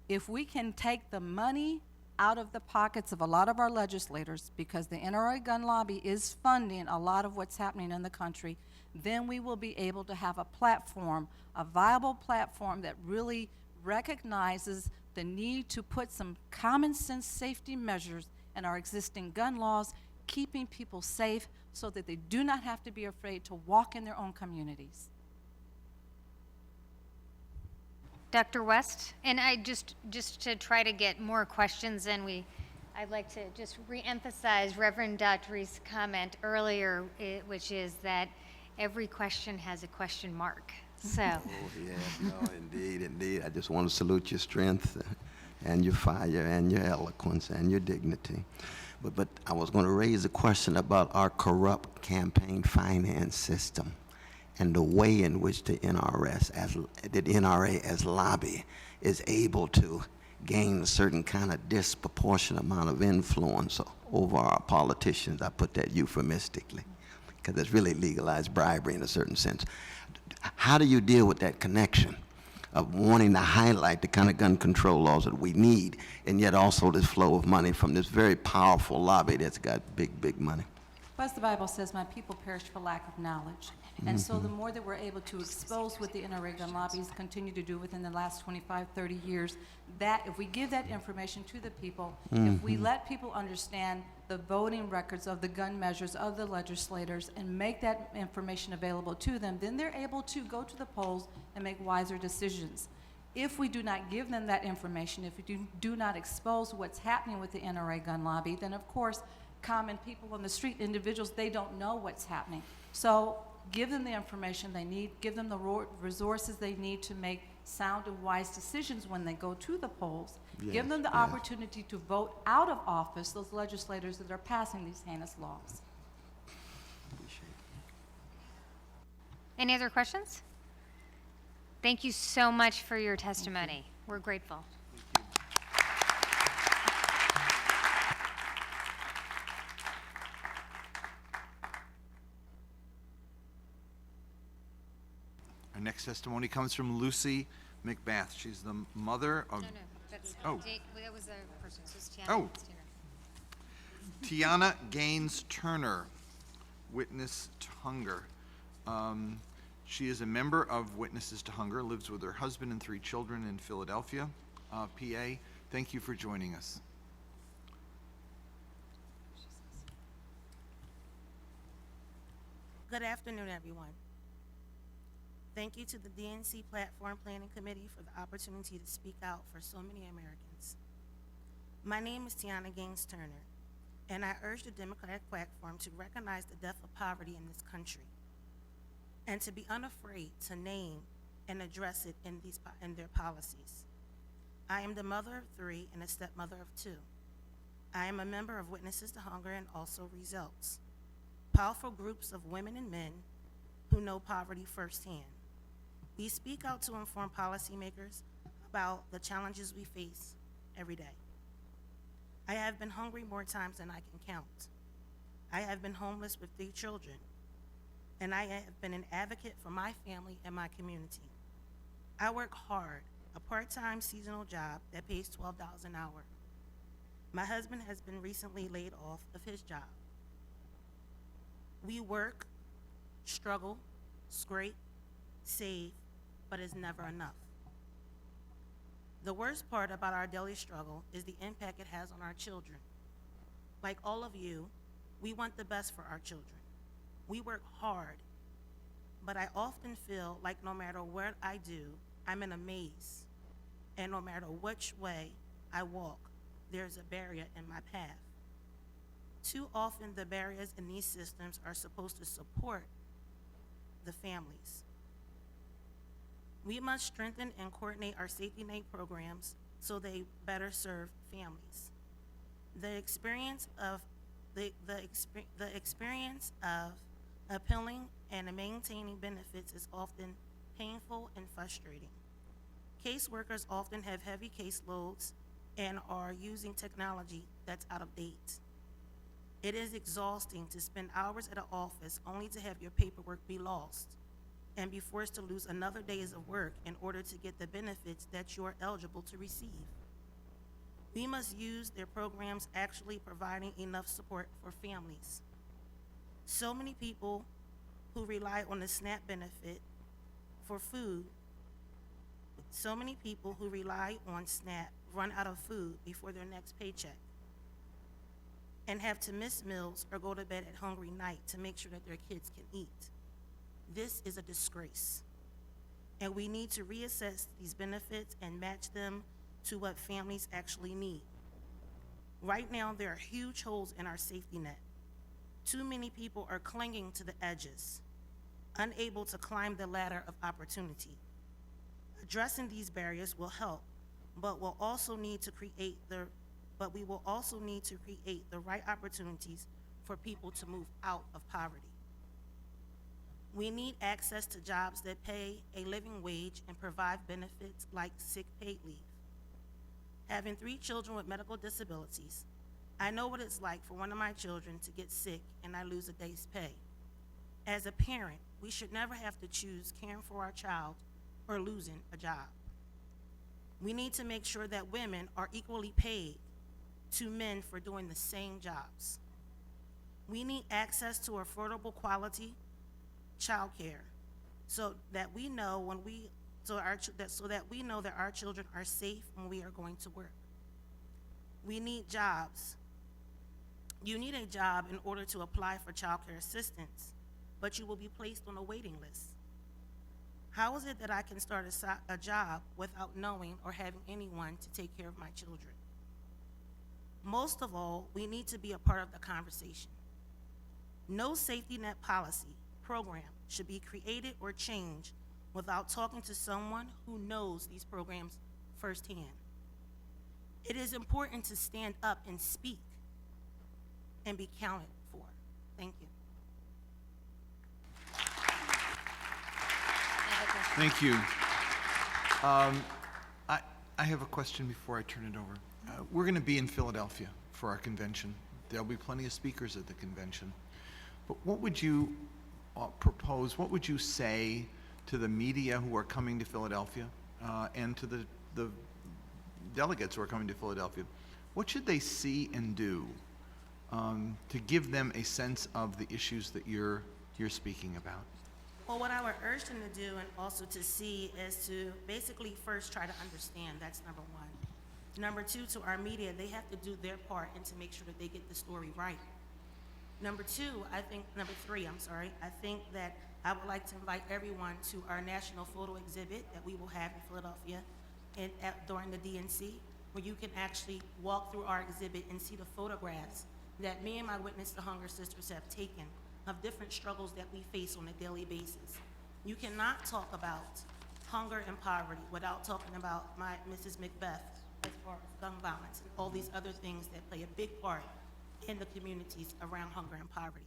if we can take the money out of the pockets of a lot of our legislators, because the NRA gun lobby is funding a lot of what's happening in the country, then we will be able to have a platform, a viable platform that really recognizes the need to put some common sense safety measures in our existing gun laws, keeping people safe so that they do not have to be afraid to walk in their own communities. Dr. West, and I just to try to get more questions in, I'd like to just reemphasize Reverend Daughtry's comment earlier, which is that every question has a question mark. So. Oh, yeah, no, indeed. I just want to salute your strength and your fire and your eloquence and your dignity. But I was going to raise a question about our corrupt campaign finance system and the way in which the NRA as lobby is able to gain a certain kind of disproportionate amount of influence over our politicians. I put that euphemistically, because it's really legalized bribery in a certain sense. How do you deal with that connection of wanting to highlight the kind of gun control laws that we need, and yet also this flow of money from this very powerful lobby that's got big money? Well, as the Bible says, my people perish for lack of knowledge. And so the more that we're able to expose what the NRA gun lobbies continue to do within the last 25, 30 years, that if we give that information to the people, if we let people understand the voting records of the gun measures of the legislators and make that information available to them, then they're able to go to the polls and make wiser decisions. If we do not give them that information, if we do not expose what's happening with the NRA gun lobby, then of course, common people on the street, individuals, they don't know what's happening. So give them the information they need, give them the resources they need to make sound and wise decisions when they go to the polls, give them the Yes. opportunity to vote out of office those legislators that are passing these heinous laws. Any other questions? Thank you so much for your testimony. We're grateful. Our next testimony comes from Lucy McBath. She's the mother of... That's, Oh. that was a person, so it's Tiana. Oh. Tiana Gaines Turner, Witness to Hunger. She is a member of Witnesses to Hunger, lives with her husband and 3 children in Philadelphia, PA. Thank you for joining us. Good afternoon, everyone. Thank you to the DNC Platform Planning Committee for the opportunity to speak out for so many Americans. My name is Tiana Gaines Turner, and I urge the Democratic platform to recognize the depth of poverty in this country and to be unafraid to name and address it in their policies. I am the mother of 3 and a stepmother of 2. I am a member of Witnesses to Hunger and also Results, powerful groups of women and men who know poverty firsthand. We speak out to inform policymakers about the challenges we face every day. I have been hungry more times than I can count. I have been homeless with 3 children, and I have been an advocate for my family and my community. I work hard, a part-time seasonal job that pays $12 an hour. My husband has been recently laid off of his job. We work, struggle, scrape, save, but it's never enough. The worst part about our daily struggle is the impact it has on our children. Like all of you, we want the best for our children. We work hard, but I often feel like no matter what I do, I'm in a maze. And no matter which way I walk, there's a barrier in my path. Too often, the barriers in these systems are supposed to support the families. We must strengthen and coordinate our safety net programs so they better serve families. The experience of appealing and maintaining benefits is often painful and frustrating. Caseworkers often have heavy caseloads and are using technology that's out of date. It is exhausting to spend hours at an office only to have your paperwork be lost and be forced to lose another days of work in order to get the benefits that you're eligible to receive. We must use their programs actually providing enough support for families. So many people who rely on the SNAP benefit for food, so many people who rely on SNAP run out of food before their next paycheck and have to miss meals or go to bed at hungry night to make sure that their kids can eat. This is a disgrace, and we need to reassess these benefits and match them to what families actually need. Right now, there are huge holes in our safety net. Too many people are clinging to the edges, unable to climb the ladder of opportunity. Addressing these barriers will help, but we will also need to create the right opportunities for people to move out of poverty. We need access to jobs that pay a living wage and provide benefits like sick paid leave. Having 3 children with medical disabilities, I know what it's like for one of my children to get sick and I lose a day's pay. As a parent, we should never have to choose caring for our child or losing a job. We need to make sure that women are equally paid to men for doing the same jobs. We need access to affordable quality child care so that we know that our children are safe when we are going to work. We need jobs. You need a job in order to apply for child care assistance, but you will be placed on a waiting list. How is it that I can start a job without knowing or having anyone to take care of my children? Most of all, we need to be a part of the conversation. No safety net policy, program should be created or changed without talking to someone who knows these programs firsthand. It is important to stand up and speak and be counted for. Thank you. Thank you. I have a question before I turn it over. We're going to be in Philadelphia for our convention. There'll be plenty of speakers at the convention. But what would you propose, what would you say to the media who are coming to Philadelphia and to the delegates who are coming to Philadelphia? What should they see and do to give them a sense of the issues that you're speaking about? Well, what I would urge them to do and also to see is to basically first try to understand. That's number one. Number two, to our media, they have to do their part and to make sure that they get the story right. Number three, I think that I would like to invite everyone to our national photo exhibit that we will have in Philadelphia during the DNC, where you can actually walk through our exhibit and see the photographs that me and my Witness to Hunger sisters have taken of different struggles that we face on a daily basis. You cannot talk about hunger and poverty without talking about my Mrs. Macbeth as far as gun violence and all these other things that play a big part in the communities around hunger and poverty.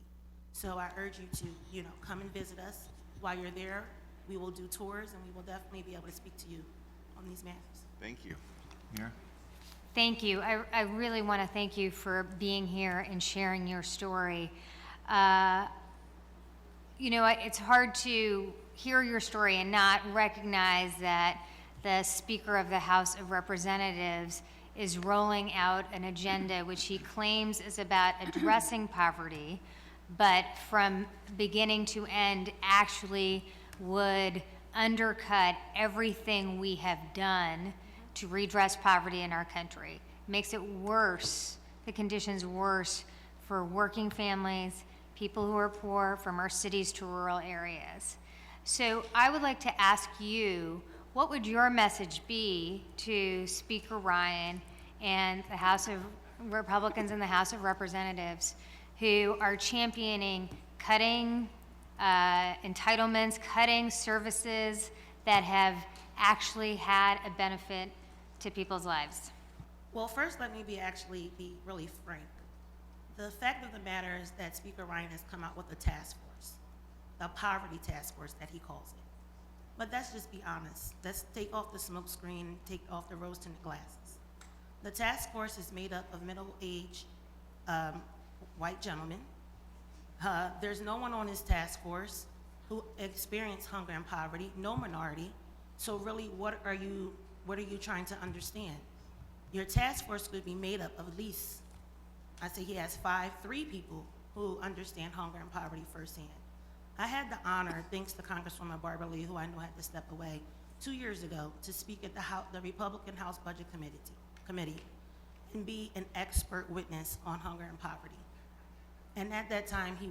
So I urge you to, come and visit us. While you're there, we will do tours and we will definitely be able to speak to you on these matters. Thank you. Mira? Thank you. I really want to thank you for being here and sharing your story. It's hard to hear your story and not recognize that the Speaker of the House of Representatives is rolling out an agenda which he claims is about addressing poverty, but from beginning to end actually would undercut everything we have done to redress poverty in our country. Makes it worse, the conditions worse for working families, people who are poor, from our cities to rural areas. So I would like to ask you, what would your message be to Speaker Ryan and the House of Republicans in the House of Representatives who are championing cutting entitlements, cutting services that have actually had a benefit to people's lives? Well, first, let me be really frank. The fact of the matter is that Speaker Ryan has come out with a task force, a poverty task force that he calls it. But let's just be honest. Let's take off the smoke screen, take off the rose-tinted glasses. The task force is made up of middle-aged white gentlemen. There's no one on this task force who experienced hunger and poverty, no minority. So really, what are you trying to understand? Your task force could be made up of at least, I say he has 3 people who understand hunger and poverty firsthand. I had the honor, thanks to Congresswoman Barbara Lee, who I know had to step away 2 years ago, to speak at the Republican House Budget Committee and be an expert witness on hunger and poverty. And at that time, he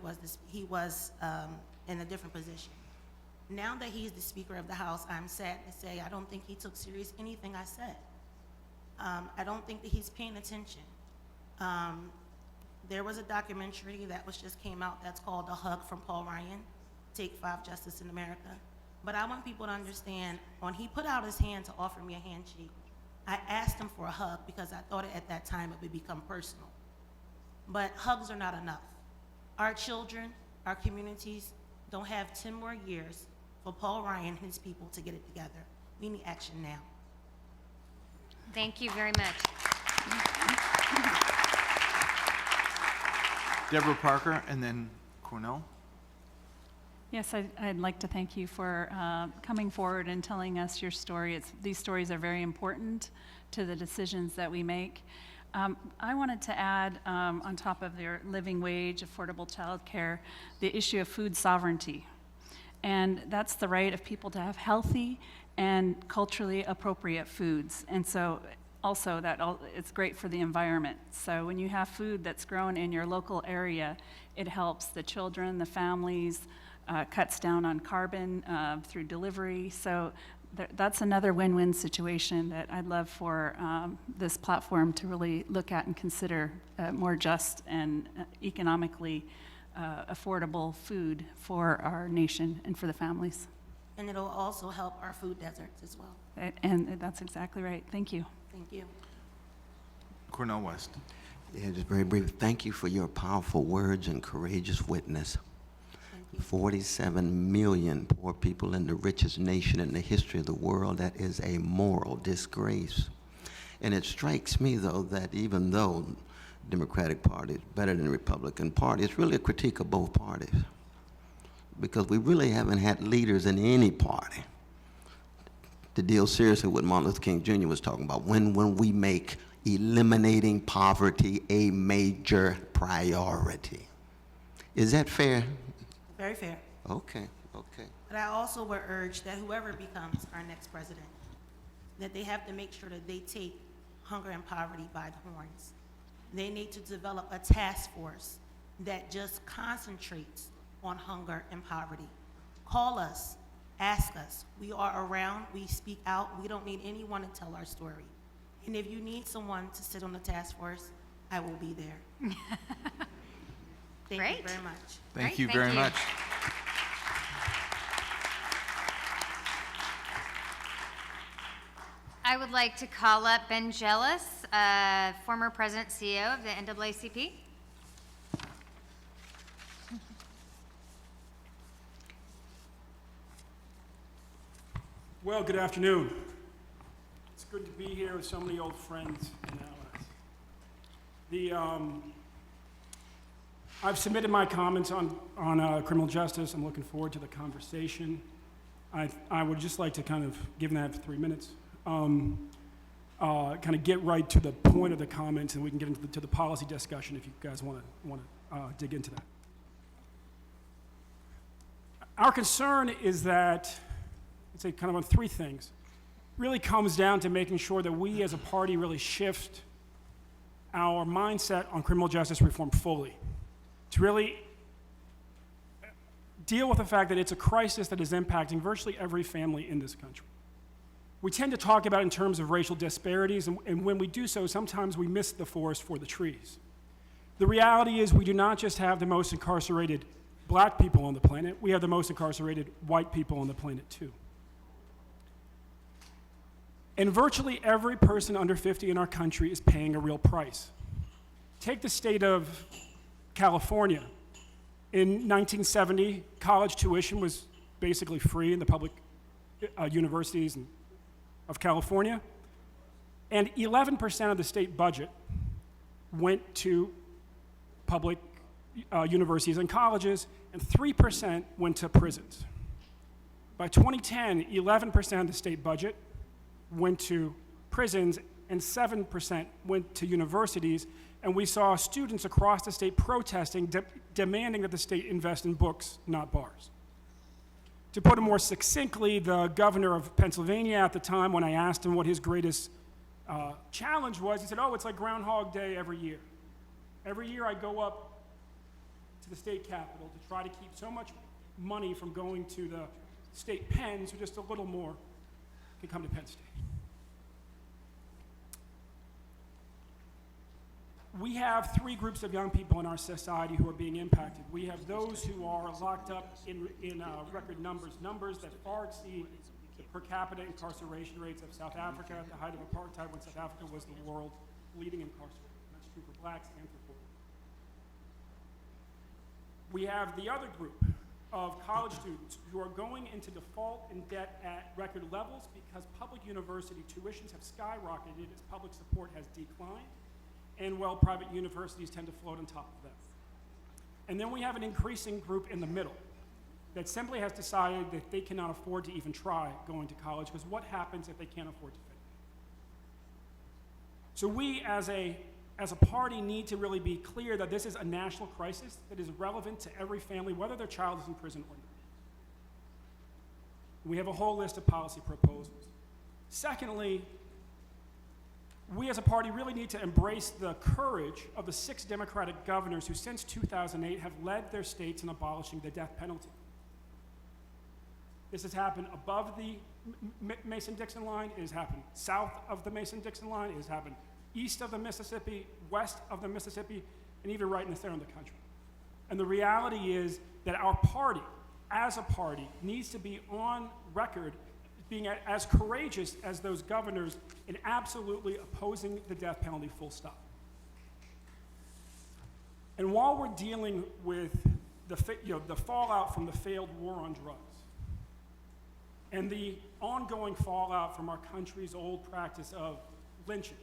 was in a different position. Now that he's the Speaker of the House, I'm sad to say I don't think he took serious anything I said. I don't think that he's paying attention. There was a documentary that just came out that's called A Hug from Paul Ryan, Take 5 Justice in America. But I want people to understand, when he put out his hand to offer me a handshake, I asked him for a hug because I thought at that time it would become personal. But hugs are not enough. Our children, our communities don't have 10 more years for Paul Ryan and his people to get it together. We need action now. Thank you very much. Deborah Parker, and then Cornell. Yes, I'd like to thank you for coming forward and telling us your story. These stories are very important to the decisions that we make. I wanted to add, on top of their living wage, affordable child care, the issue of food sovereignty. And that's the right of people to have healthy and culturally appropriate foods. And so also it's great for the environment. So when you have food that's grown in your local area, it helps the children, the families, cuts down on carbon through delivery. So that's another win-win situation that I'd love for this platform to really look at and consider more just and economically affordable food for our nation and for the families. And it'll also help our food deserts as well. And that's exactly right. Thank you. Thank you. Cornell West. Yeah, just very brief. Thank you for your powerful words and courageous witness. 47 million poor people in the richest nation in the history of the world. That is a moral disgrace. And it strikes me, though, that even though Democratic Party is better than the Republican Party, it's really a critique of both parties. Because we really haven't had leaders in any party to deal seriously with Martin Luther King Jr. was talking about, when we make eliminating poverty a major priority. Is that fair? Very fair. Okay, okay. But I also would urge that whoever becomes our next president, that they have to make sure that they take hunger and poverty by the horns. They need to develop a task force that just concentrates on hunger and poverty. Call us, ask us. We are around, we speak out. We don't need anyone to tell our story. And if you need someone to sit on the task force, I will be there. Thank you very much. Thank you very much. I would like to call up Ben Jealous, former president CEO of the NAACP. Well, good afternoon. It's good to be here with so many old friends and allies. I've submitted my comments on criminal justice. I'm looking forward to the conversation. I would just like to kind of, given that I have 3 minutes, kind of get right to the point of the comments, and we can get into the policy discussion if you guys want to dig into that. Our concern is that, I'd say kind of on three things, really comes down to making sure that we as a party really shift our mindset on criminal justice reform fully, to really deal with the fact that it's a crisis that is impacting virtually every family in this country. We tend to talk about it in terms of racial disparities, and when we do so, sometimes we miss the forest for the trees. The reality is we do not just have the most incarcerated black people on the planet, we have the most incarcerated white people on the planet too. And virtually every person under 50 in our country is paying a real price. Take the state of California. In 1970, college tuition was basically free in the public universities of California, and 11% of the state budget went to public universities and colleges, and 3% went to prisons. By 2010, 11% of the state budget went to prisons, and 7% went to universities, and we saw students across the state protesting, demanding that the state invest in books, not bars. To put it more succinctly, the governor of Pennsylvania at the time, when I asked him what his greatest challenge was, he said, "Oh, it's like Groundhog Day every year. Every year I go up to the state capitol to try to keep so much money from going to the state pen, so just a little more can come to Penn State." We have three groups of young people in our society who are being impacted. We have those who are locked up in record numbers that far exceed the per capita incarceration rates of South Africa at the height of apartheid, when South Africa was the world's leading incarcerator. That's true for blacks and for poor. We have the other group of college students who are going into default and debt at record levels because public university tuitions have skyrocketed as public support has declined, and well, private universities tend to float on top of them. And then we have an increasing group in the middle that simply has decided that they cannot afford to even try going to college, because what happens if they can't afford to pay? So we as a party need to really be clear that this is a national crisis that is relevant to every family, whether their child is in prison or not. We have a whole list of policy proposals. Secondly, we as a party really need to embrace the courage of the 6 Democratic governors who since 2008 have led their states in abolishing the death penalty. This has happened above the Mason-Dixon line, it has happened south of the Mason-Dixon line, it has happened east of the Mississippi, west of the Mississippi, and even right in the center of the country. And the reality is that our party, as a party, needs to be on record being as courageous as those governors in absolutely opposing the death penalty, full stop. And while we're dealing with the fallout from the failed war on drugs and the ongoing fallout from our country's old practice of lynching,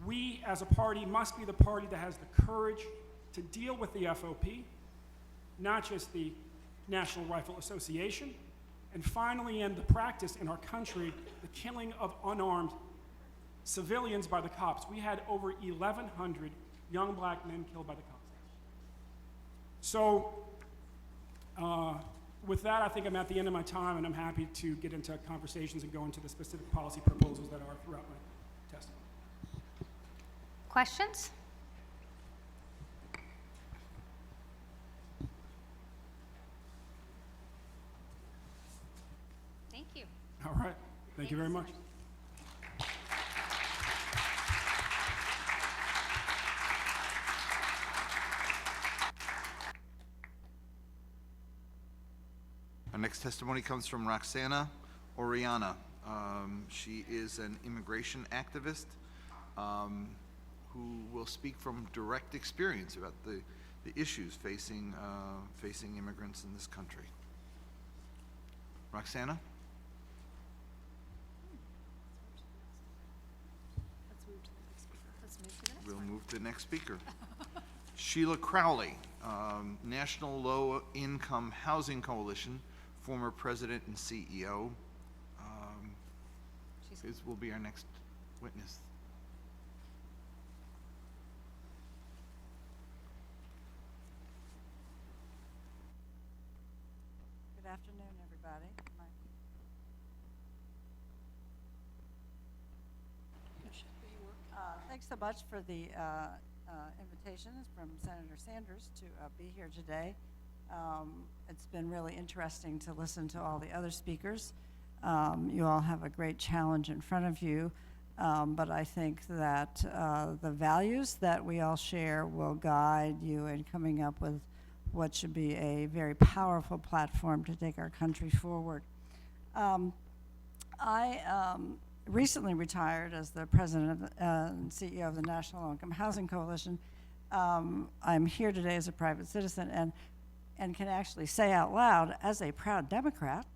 we as a party must be the party that has the courage to deal with the FOP, not just the National Rifle Association, and finally end the practice in our country, the killing of unarmed civilians by the cops. We had over 1,100 young black men killed by the cops. So with that, I think I'm at the end of my time, and I'm happy to get into conversations and go into the specific policy proposals that are throughout my testimony. Questions? Thank you. All right. Thank you very much. Our next testimony comes from Roxana Oriana. She is an immigration activist who will speak from direct experience about the issues facing immigrants in this country. Roxana? We'll move to the next speaker. Sheila Crowley, National Low Income Housing Coalition, former president and CEO. This will be our next witness. Good afternoon, everybody. Thanks so much for the invitations from Senator Sanders to be here today. It's been really interesting to listen to all the other speakers. You all have a great challenge in front of you, but I think that the values that we all share will guide you in coming up with what should be a very powerful platform to take our country forward. I recently retired as the president and CEO of the National Low Income Housing Coalition. I'm here today as a private citizen and can actually say out loud, as a proud Democrat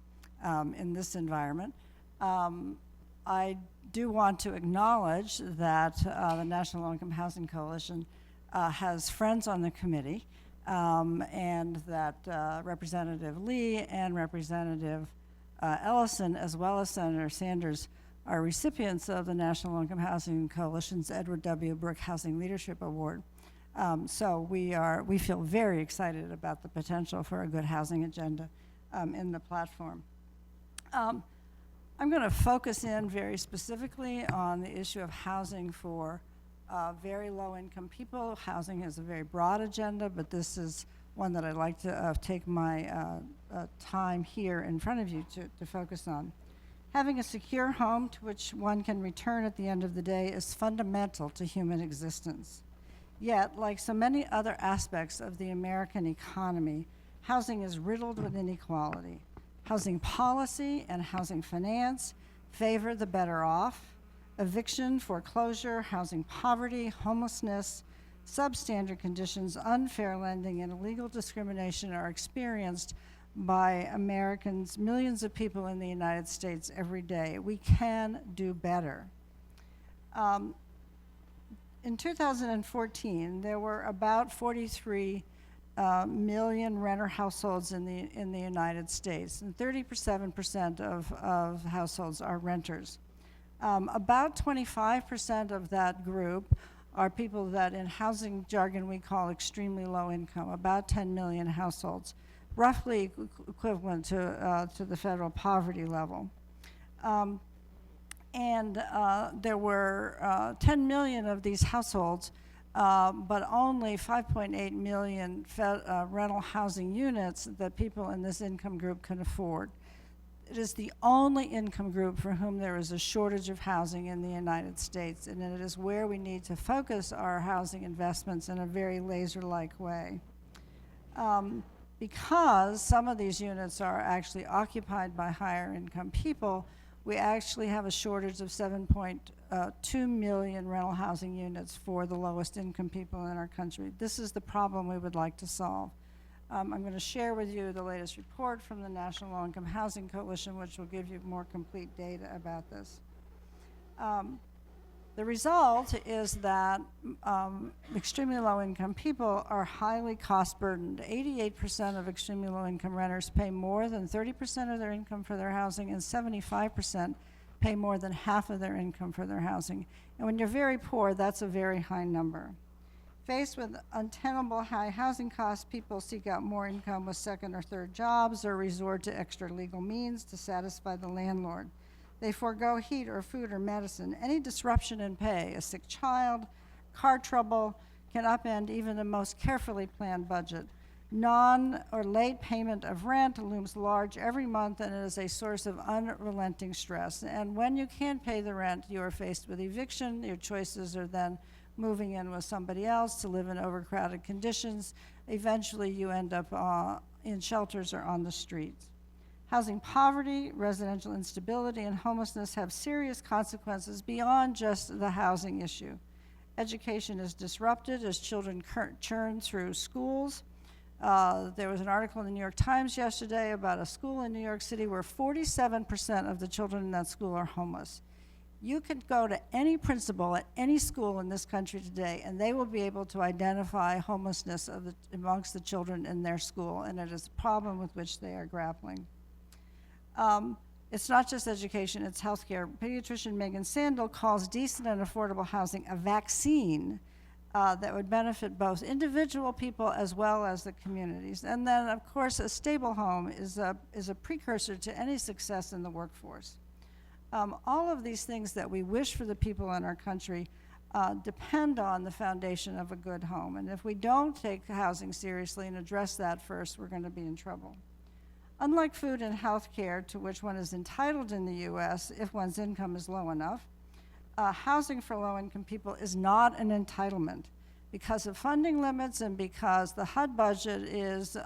in this environment, I do want to acknowledge that the National Low Income Housing Coalition has friends on the committee, and that Representative Lee and Representative Ellison, as well as Senator Sanders, are recipients of the National Low Income Housing Coalition's Edward W. Brooke Housing Leadership Award. So we feel very excited about the potential for a good housing agenda in the platform. I'm going to focus in very specifically on the issue of housing for very low-income people. Housing is a very broad agenda, but this is one that I'd like to take my time here in front of you to focus on. Having a secure home to which one can return at the end of the day is fundamental to human existence. Yet, like so many other aspects of the American economy, housing is riddled with inequality. Housing policy and housing finance favor the better off. Eviction, foreclosure, housing poverty, homelessness, substandard conditions, unfair lending, and illegal discrimination are experienced by Americans, millions of people in the United States every day. We can do better. In 2014, there were about 43 million renter households in the United States, and 37% of households are renters. About 25% of that group are people that in housing jargon we call extremely low income, about 10 million households, roughly equivalent to the federal poverty level. There were 10 million of these households, but only 5.8 million rental housing units that people in this income group can afford. It is the only income group for whom there is a shortage of housing in the United States, and it is where we need to focus our housing investments in a very laser-like way. Because some of these units are actually occupied by higher income people, we actually have a shortage of 7.2 million rental housing units for the lowest income people in our country. This is the problem we would like to solve. I'm going to share with you the latest report from the National Low Income Housing Coalition, which will give you more complete data about this. The result is that extremely low-income people are highly cost-burdened. 88% of extremely low-income renters pay more than 30% of their income for their housing, and 75% pay more than half of their income for their housing. And when you're very poor, that's a very high number. Faced with untenable high housing costs, people seek out more income with second or third jobs or resort to extra legal means to satisfy the landlord. They forego heat or food or medicine. Any disruption in pay, a sick child, car trouble, can upend even the most carefully planned budget. Non or late payment of rent looms large every month and is a source of unrelenting stress. And when you can't pay the rent, you are faced with eviction. Your choices are then moving in with somebody else to live in overcrowded conditions. Eventually, you end up in shelters or on the streets. Housing poverty, residential instability, and homelessness have serious consequences beyond just the housing issue. Education is disrupted as children churn through schools. There was an article in the New York Times yesterday about a school in New York City where 47% of the children in that school are homeless. You could go to any principal at any school in this country today, and they will be able to identify homelessness amongst the children in their school, and it is a problem with which they are grappling. It's not just education, it's healthcare. Pediatrician Megan Sandel calls decent and affordable housing a vaccine that would benefit both individual people as well as the communities. And then, of course, a stable home is a precursor to any success in the workforce. All of these things that we wish for the people in our country depend on the foundation of a good home. And if we don't take housing seriously and address that first, we're going to be in trouble. Unlike food and health care, to which one is entitled in the U.S. if one's income is low enough, housing for low-income people is not an entitlement. Because of funding limits and because the HUD budget is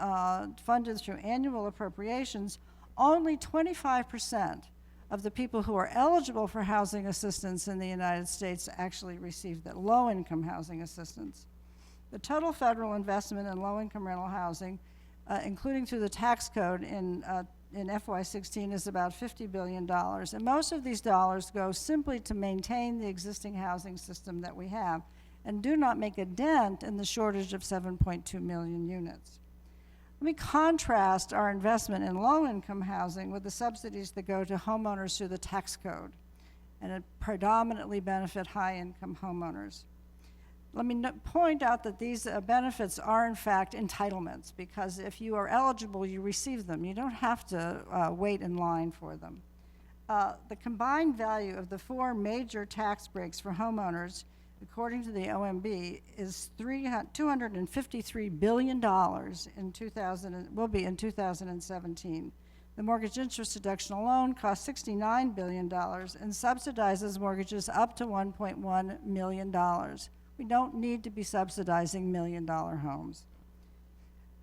funded through annual appropriations, only 25% of the people who are eligible for housing assistance in the United States actually receive that low-income housing assistance. The total federal investment in low-income rental housing, including through the tax code in FY16, is about $50 billion. And most of these dollars go simply to maintain the existing housing system that we have and do not make a dent in the shortage of 7.2 million units. Let me contrast our investment in low-income housing with the subsidies that go to homeowners through the tax code, and it predominantly benefit high-income homeowners. Let me point out that these benefits are, in fact, entitlements, because if you are eligible, you receive them. You don't have to wait in line for them. The combined value of the four major tax breaks for homeowners, according to the OMB, is $253 billion will be in 2017. The mortgage interest deduction alone costs $69 billion and subsidizes mortgages up to $1.1 million. We don't need to be subsidizing million-dollar homes.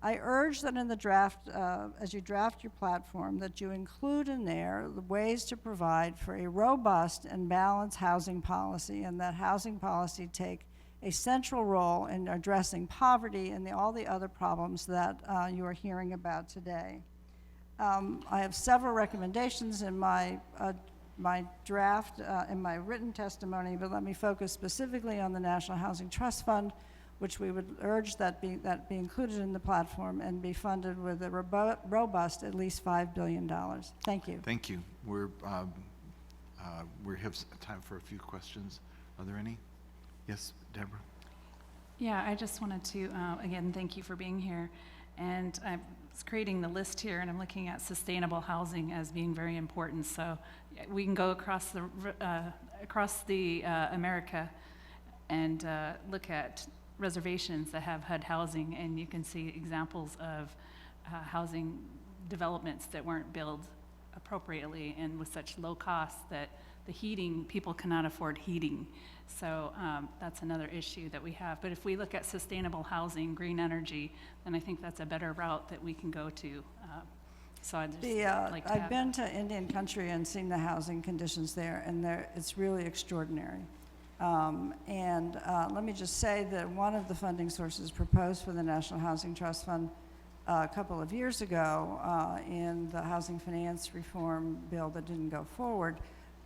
I urge that in the draft, as you draft your platform, that you include in there the ways to provide for a robust and balanced housing policy, and that housing policy take a central role in addressing poverty and all the other problems that you are hearing about today. I have several recommendations in my draft, in my written testimony, but let me focus specifically on the National Housing Trust Fund, which we would urge that be included in the platform and be funded with a robust at least $5 billion. Thank you. Thank you. We have time for a few questions. Are there any? Yes, Deborah? Yeah, I just wanted to, again, thank you for being here. And I was creating the list here, and I'm looking at sustainable housing as being very important. So we can go across the America and look at reservations that have HUD housing, and you can see examples of housing developments that weren't built appropriately and with such low costs that the heating, people cannot afford heating. So that's another issue that we have. But if we look at sustainable housing, green energy, then I think that's a better route that we can go to. So I'd just like to I've have been to Indian country and seen the housing conditions there, and it's really extraordinary. Let me just say that one of the funding sources proposed for the National Housing Trust Fund a couple of years ago in the housing finance reform bill that didn't go forward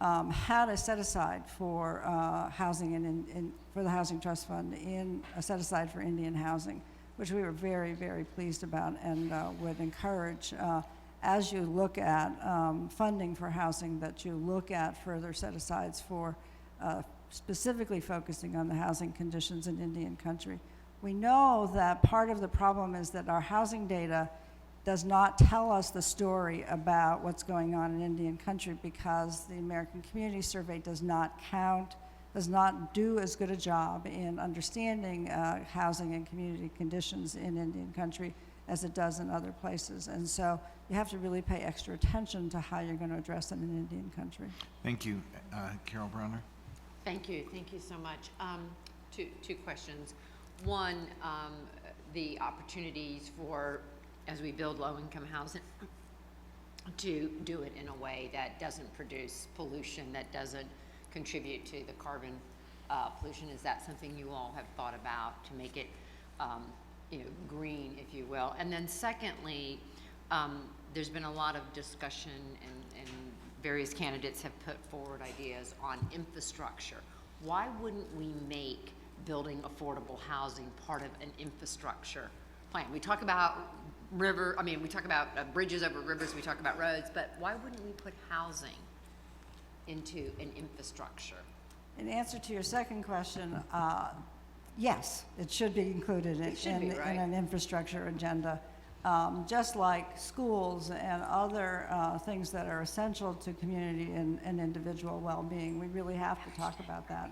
had a set aside for housing for the Housing Trust Fund in a set aside for Indian housing, which we were very, very pleased about and would encourage as you look at funding for housing that you look at further set asides for specifically focusing on the housing conditions in Indian country. We know that part of the problem is that our housing data does not tell us the story about what's going on in Indian country because the American Community Survey does not do as good a job in understanding housing and community conditions in Indian country as it does in other places. And so you have to really pay extra attention to how you're going to address them in Indian country. Thank you. Carol Browner? Thank you so much. Two questions. One, the opportunities for, as we build low-income housing, to do it in a way that doesn't produce pollution, that doesn't contribute to the carbon pollution. Is that something you all have thought about to make it, green, if you will? And then secondly, there's been a lot of discussion and various candidates have put forward ideas on infrastructure. Why wouldn't we make building affordable housing part of an infrastructure plan? We talk about we talk about bridges over rivers, we talk about roads, but why wouldn't we put housing into an infrastructure? In answer to your second question, yes, it should be included in an infrastructure agenda. Just like schools and other things that are essential to community and individual well-being, we really have to talk about that.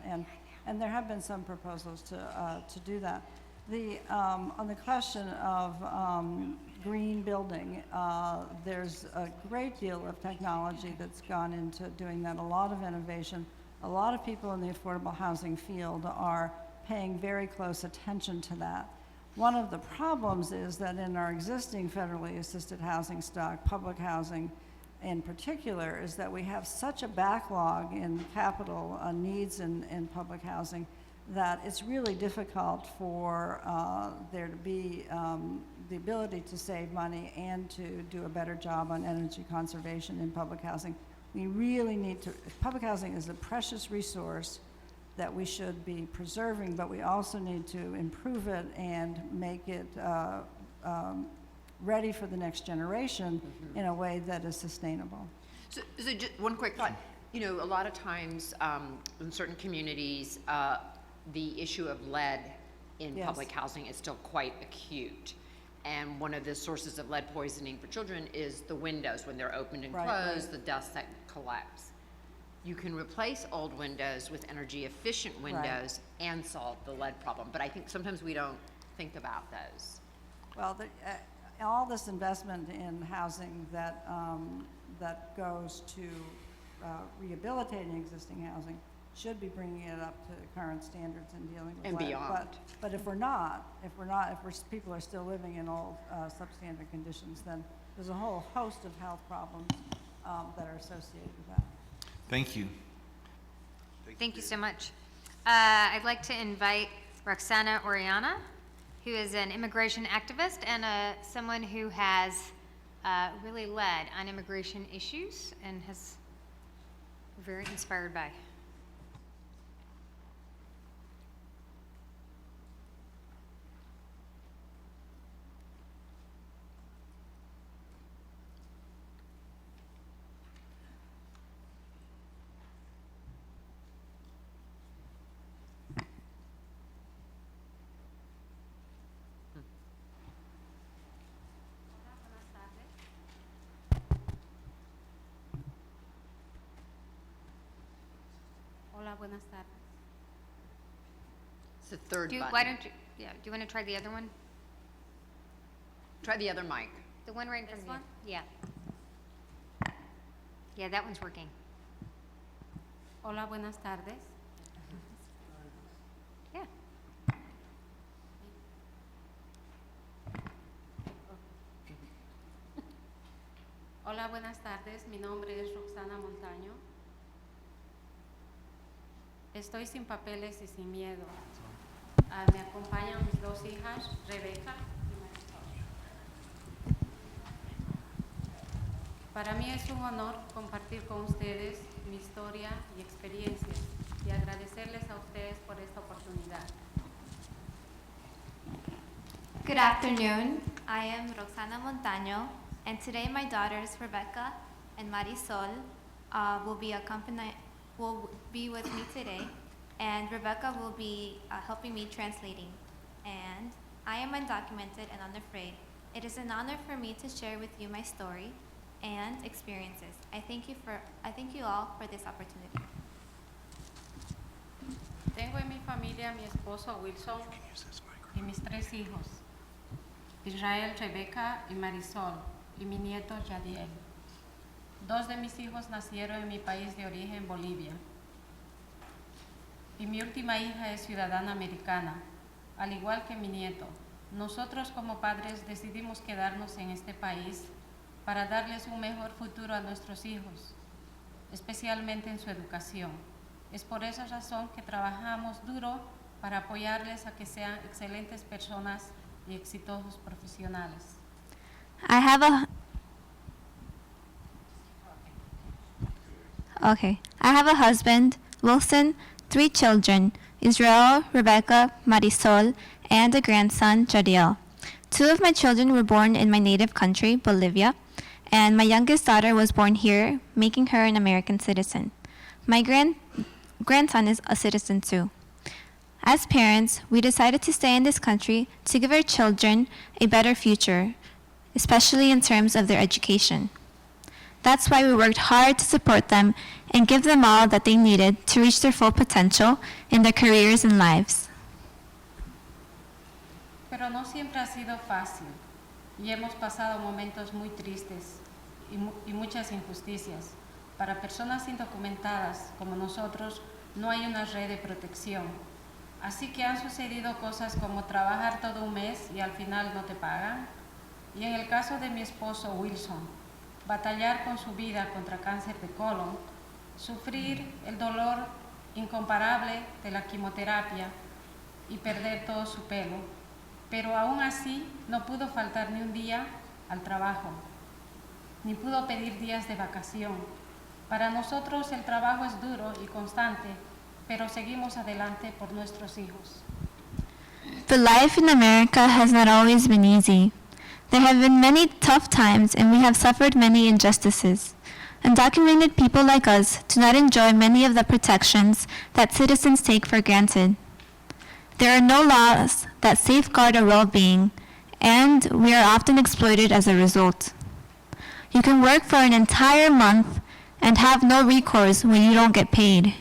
And there have been some proposals to do that. On the question of green building, there's a great deal of technology that's gone into doing that, a lot of innovation. A lot of people in the affordable housing field are paying very close attention to that. One of the problems is that in our existing federally assisted housing stock, public housing in particular, is that we have such a backlog in capital needs in public housing that it's really difficult for there to be the ability to save money and to do a better job on energy conservation in public housing. We really need to, public housing is a precious resource that we should be preserving, but we also need to improve it and make it ready for the next generation in a way that is sustainable. So just one quick thought. A lot of times in certain communities, the issue of lead in public housing is still quite acute. And one of the sources of lead poisoning for children is the windows. When they're opened and closed, the dust that collects. You can replace old windows with energy efficient windows and solve the lead problem. But I think sometimes we don't think about those. Well, all this investment in housing that goes to rehabilitating existing housing should be bringing it up to current standards and dealing with and lead. beyond. But if people are still living in old substandard conditions, then there's a whole host of health problems that are associated with that. Thank you. Thank you so much. I'd like to invite Roxana Oriana, who is an immigration activist and someone who has really led on immigration issues and has very inspired by. Hola, buenas tardes. It's the third button. Why don't you, do you want to try the other one? Try the other mic. The one right in front of you? Yeah. Yeah, that one's working. Hola, buenas tardes. Yeah. Hola, buenas tardes. Mi nombre es Roxana Montaño. Estoy sin papeles y sin miedo. Me acompañan mis dos hijas, Rebeca y Marisol. Para mí es un honor compartir con ustedes mi historia y experiencias y agradecerles a ustedes por esta oportunidad. Good afternoon. I am Roxana Montaño, and today my daughters Rebecca and Marisol will be with me today, and Rebecca will be helping me translating. And I am undocumented and unafraid. It is an honor for me to share with you my story and experiences. I thank you all for this opportunity. Tengo en mi familia a mi esposo Wilson y mis tres hijos, Israel, Rebeca y Marisol, y mi nieto Yadiel. Dos de mis hijos nacieron en mi país de origen, Bolivia. Y mi última hija es ciudadana americana, al igual que mi nieto. Nosotros como padres decidimos quedarnos en este país para darles un mejor futuro a nuestros hijos, especialmente en su educación. Es por esa razón que trabajamos duro para apoyarles a que sean excelentes personas y exitosos profesionales. I have a husband, Wilson, 3 children, Israel, Rebecca, Marisol, and a grandson, Jadiel. 2 of my children were born in my native country, Bolivia, and my youngest daughter was born here, making her an American citizen. My grandson is a citizen too. As parents, we decided to stay in this country to give our children a better future, especially in terms of their education. That's why we worked hard to support them and give them all that they needed to reach their full potential in their careers and lives. Pero no siempre ha sido fácil y hemos pasado momentos muy tristes y muchas injusticias. Para personas indocumentadas como nosotros no hay una red de protección. Así que han sucedido cosas como trabajar todo un mes y al final no te pagan. Y en el caso de mi esposo Wilson, batallar con su vida contra cáncer de colon, sufrir el dolor incomparable de la quimioterapia y perder todo su pelo, pero aún así no pudo faltar ni un día al trabajo, ni pudo pedir días de vacación. Para nosotros el trabajo es duro y constante, pero seguimos adelante por nuestros hijos. The life in America has not always been easy. There have been many tough times and we have suffered many injustices. Undocumented people like us do not enjoy many of the protections that citizens take for granted. There are no laws that safeguard our well-being, and we are often exploited as a result. You can work for an entire month and have no recourse when you don't get paid.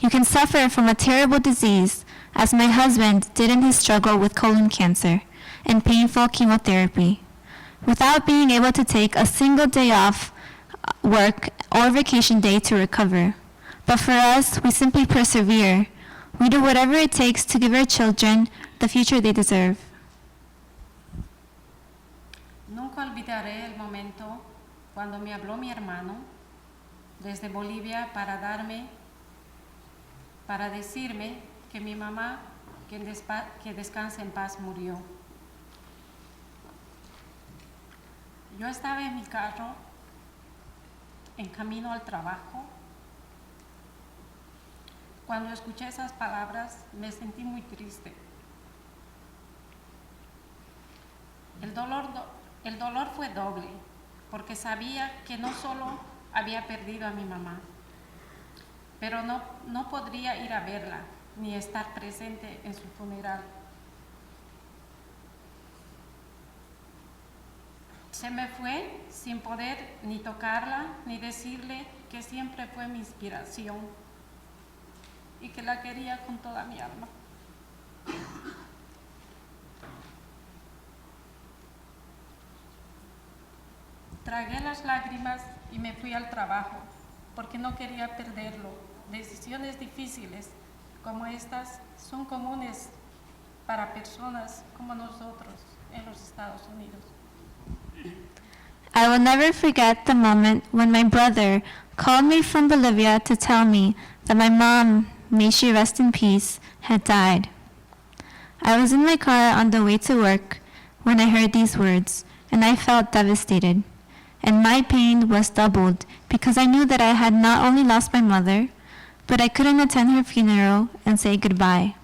You can suffer from a terrible disease, as my husband did in his struggle with colon cancer and painful chemotherapy, without being able to take a single day off work or vacation day to recover. But for us, we simply persevere. We do whatever it takes to give our children the future they deserve. Nunca olvidaré el momento cuando me habló mi hermano desde Bolivia para decirme que mi mamá, que descanse en paz, murió. Yo estaba en mi carro, en camino al trabajo. Cuando escuché esas palabras, me sentí muy triste. El dolor fue doble, porque sabía que no solo había perdido a mi mamá, pero no podría ir a verla ni estar presente en su funeral. Se me fue sin poder ni tocarla ni decirle que siempre fue mi inspiración y que la quería con toda mi alma. Tragué las lágrimas y me fui al trabajo porque no quería perderlo. Decisiones difíciles como estas son comunes para personas como nosotros en los Estados Unidos. I will never forget the moment when my brother called me from Bolivia to tell me that my mom, may she rest in peace, had died. I was in my car on the way to work when I heard these words, and I felt devastated. And my pain was doubled because I knew that I had not only lost my mother, but I couldn't attend her funeral and say goodbye.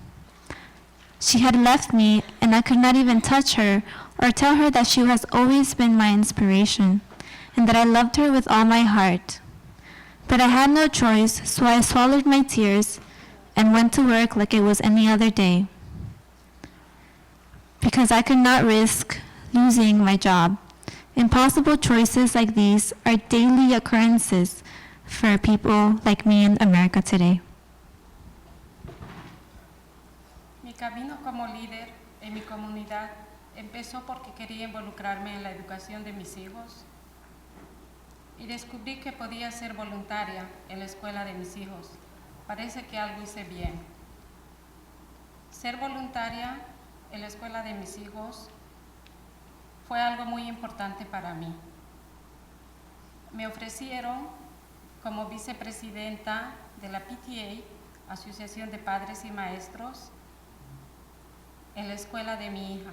She had left me, and I could not even touch her or tell her that she has always been my inspiration and that I loved her with all my heart. But I had no choice, so I swallowed my tears and went to work like it was any other day, because I could not risk losing my job. Impossible choices like these are daily occurrences for people like me in America today. Mi camino como líder en mi comunidad empezó porque quería involucrarme en la educación de mis hijos y descubrí que podía ser voluntaria en la escuela de mis hijos. Parece que algo hice bien. Ser voluntaria en la escuela de mis hijos fue algo muy importante para mí. Me ofrecieron como vicepresidenta de la PTA, Asociación de Padres y Maestros, en la escuela de mi hija,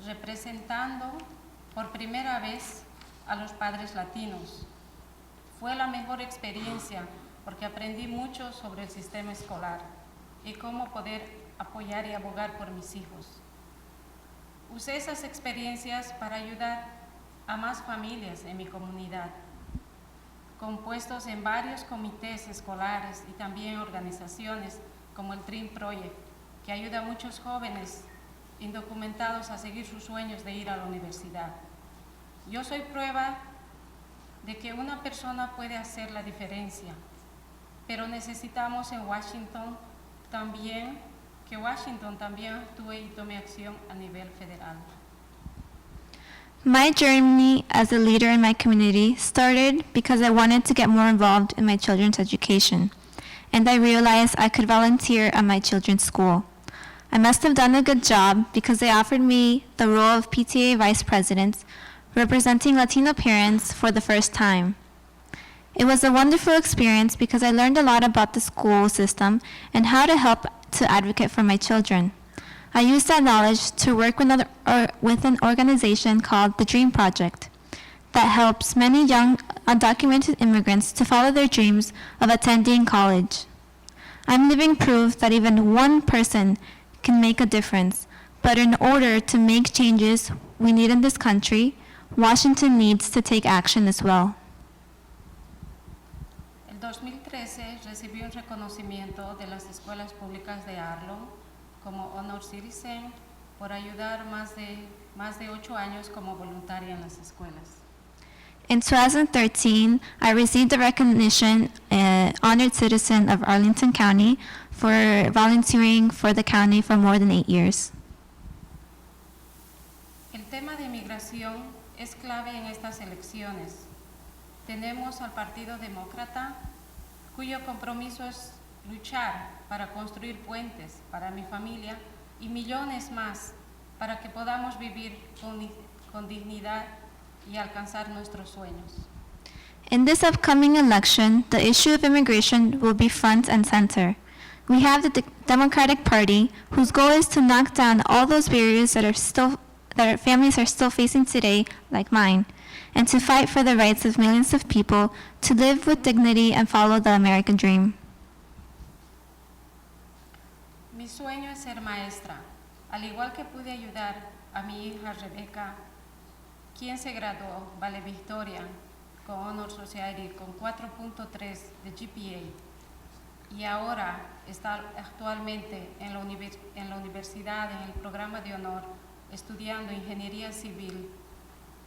representando por primera vez a los padres latinos. Fue la mejor experiencia porque aprendí mucho sobre el sistema escolar y cómo poder apoyar y abogar por mis hijos. Usé esas experiencias para ayudar a más familias en mi comunidad, compuestos en varios comités escolares y también organizaciones como el Dream Project, que ayuda a muchos jóvenes indocumentados a seguir sus sueños de ir a la universidad. Yo soy prueba de que una persona puede hacer la diferencia, pero necesitamos en Washington también que Washington también actúe y tome acción a nivel federal. My journey as a leader in my community started because I wanted to get more involved in my children's education, and I realized I could volunteer at my children's school. I must have done a good job because they offered me the role of PTA Vice President, representing Latino parents for the first time. It was a wonderful experience because I learned a lot about the school system and how to help to advocate for my children. I used that knowledge to work with an organization called the Dream Project that helps many young undocumented immigrants to follow their dreams of attending college. I'm living proof that even one person can make a difference, but in order to make changes we need in this country, Washington needs to take action as well. En 2013 recibí un reconocimiento de las escuelas públicas de Arlon como Honor Citizen por ayudar más de 8 años como voluntaria en las escuelas. In 2013, I received the recognition Honored Citizen of Arlington County for volunteering for the county for more than 8 years. El tema de migración es clave en estas elecciones. Tenemos al Partido Demócrata, cuyo compromiso es luchar para construir puentes para mi familia y millones más para que podamos vivir con dignidad y alcanzar nuestros sueños. In this upcoming election, the issue of immigration will be front and center. We have the Democratic Party, whose goal is to knock down all those barriers that our families are still facing today, like mine, and to fight for the rights of millions of people to live with dignity and follow the American dream. Mi sueño es ser maestra, al igual que pude ayudar a mi hija Rebeca, quien se graduó valedictoria con Honor Society con 4.3 de GPA y ahora está actualmente en la universidad en el programa de honor estudiando ingeniería civil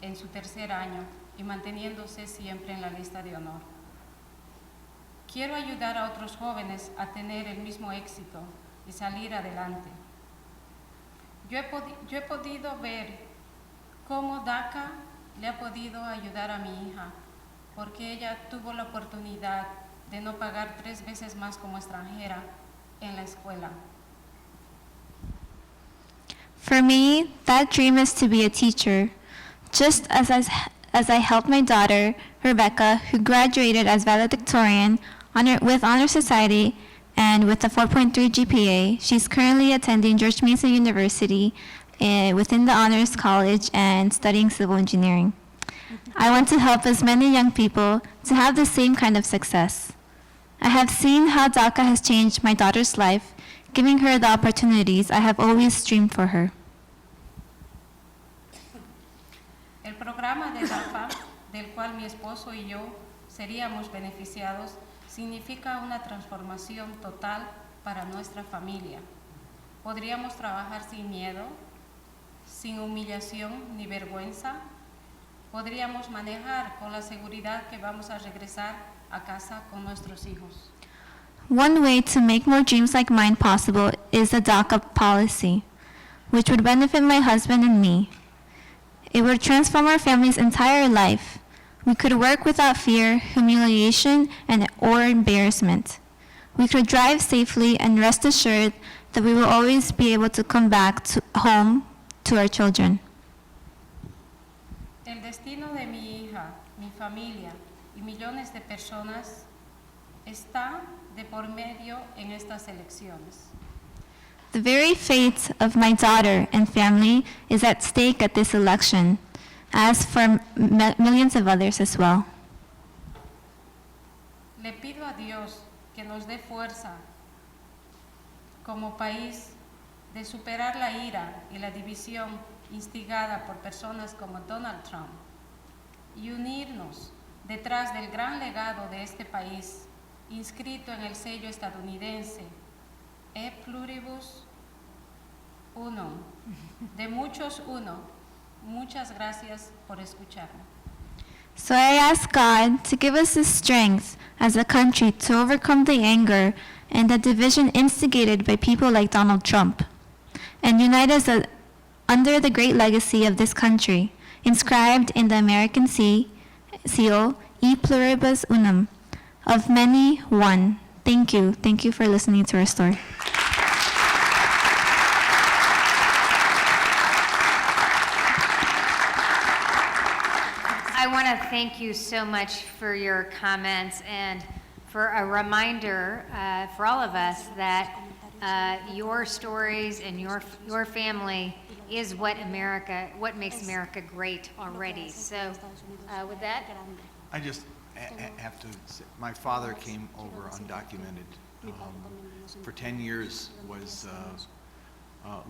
en su tercer año y manteniéndose siempre en la lista de honor. Quiero ayudar a otros jóvenes a tener el mismo éxito y salir adelante. Yo he podido ver cómo DACA le ha podido ayudar a mi hija, porque ella tuvo la oportunidad de no pagar 3 veces más como extranjera en la escuela. For me, that dream is to be a teacher, just as I helped my daughter, Rebecca, who graduated as valedictorian with Honor Society and with a 4.3 GPA. She's currently attending George Mason University within the Honors College and studying civil engineering. I want to help as many young people to have the same kind of success. I have seen how DACA has changed my daughter's life, giving her the opportunities I have always dreamed for her. El programa de DACA, del cual mi esposo y yo seríamos beneficiados, significa una transformación total para nuestra familia. Podríamos trabajar sin miedo, sin humillación ni vergüenza. Podríamos manejar con la seguridad que vamos a regresar a casa con nuestros hijos. One way to make more dreams like mine possible is the DACA policy, which would benefit my husband and me. It would transform our family's entire life. We could work without fear, humiliation, or embarrassment. We could drive safely and rest assured that we will always be able to come back home to our children. El destino de mi hija, mi familia y millones de personas está de por medio en estas elecciones. The very fate of my daughter and family is at stake at this election, as for millions of others as well. Le pido a Dios que nos dé fuerza como país de superar la ira y la división instigada por personas como Donald Trump y unirnos detrás del gran legado de este país inscrito en el sello estadounidense E pluribus unum, de muchos uno. Muchas gracias por escucharme. So I ask God to give us the strength as a country to overcome the anger and the division instigated by people like Donald Trump, and unite us under the great legacy of this country, inscribed in the American seal, E pluribus unum, of many, one. Thank you. Thank you for listening to our story. I want to thank you so much for your comments and for a reminder for all of us that your stories and your family is what makes America great already. So with that, I just have to say, my father came over undocumented. For 10 years was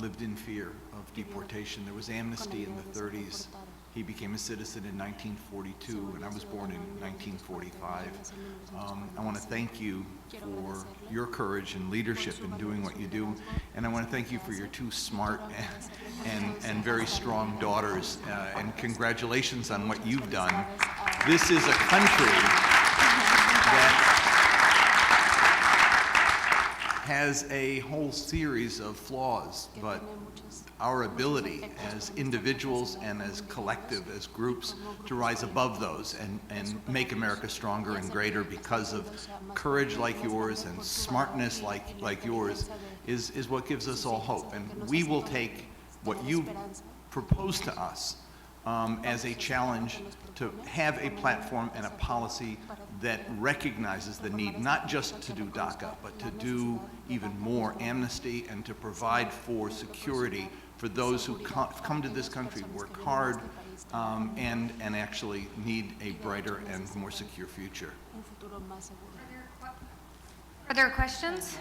lived in fear of deportation. There was amnesty in the 30s. He became a citizen in 1942, and I was born in 1945. I want to thank you for your courage and leadership in doing what you do, and I want to thank you for your two smart and very strong daughters, and congratulations on what you've done. This is a country that has a whole series of flaws, but our ability as individuals and as collective, as groups, to rise above those and make America stronger and greater because of courage like yours and smartness like yours is what gives us all hope. And we will take what you propose to us as a challenge to have a platform and a policy that recognizes the need not just to do DACA, but to do even more amnesty and to provide for security for those who come to this country, work hard, and actually need a brighter and more secure future. further questions?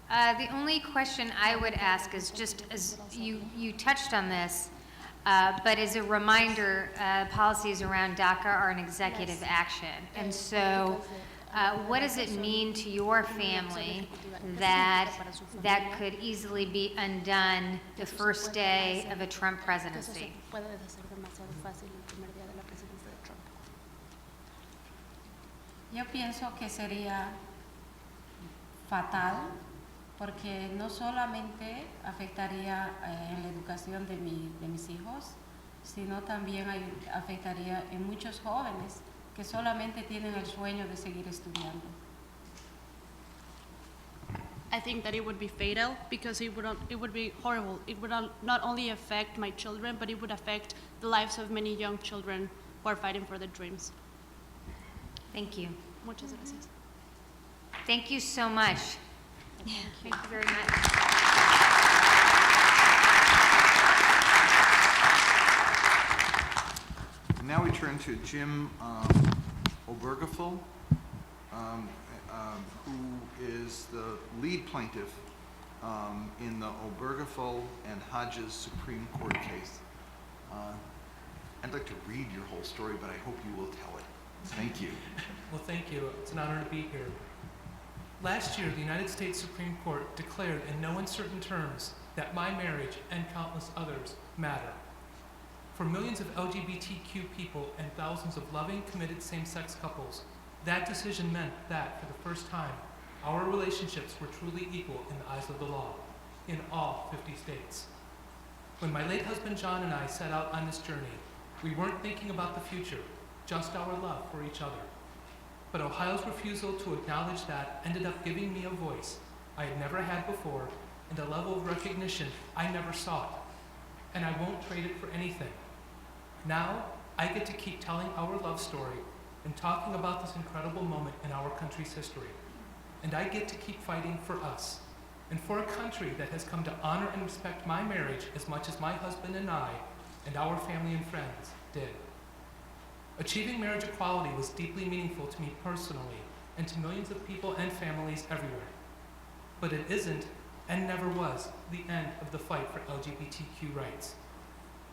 The only question I would ask is just as you touched on this, but as a reminder, policies around DACA are an executive action. And so what does it mean to your family that could easily be undone the first day of a Trump presidency? Yo pienso que sería fatal porque no solamente afectaría en la educación de mis hijos, sino también afectaría en muchos jóvenes que solamente tienen el sueño de seguir estudiando. I think that it would be fatal because it would be horrible. It would not only affect my children, but it would affect the lives of many young children who are fighting for their dreams. Thank you. Muchas gracias. Thank you so much. Thank you very much. Now we turn to Jim Obergefell, who is the lead plaintiff in the Obergefell and Hodges Supreme Court case. I'd like to read your whole story, but I hope you will tell it. Thank you. Well, thank you. It's an honor to be here. Last year, the United States Supreme Court declared in no uncertain terms that my marriage and countless others matter. For millions of LGBTQ people and thousands of loving, committed same-sex couples, that decision meant that, for the first time, our relationships were truly equal in the eyes of the law, in all 50 states. When my late husband John and I set out on this journey, we weren't thinking about the future, just our love for each other. But Ohio's refusal to acknowledge that ended up giving me a voice I had never had before and a level of recognition I never sought. And I won't trade it for anything. Now, I get to keep telling our love story and talking about this incredible moment in our country's history. And I get to keep fighting for us, and for a country that has come to honor and respect my marriage as much as my husband and I, and our family and friends, did. Achieving marriage equality was deeply meaningful to me personally, and to millions of people and families everywhere. But it isn't, and never was, the end of the fight for LGBTQ rights.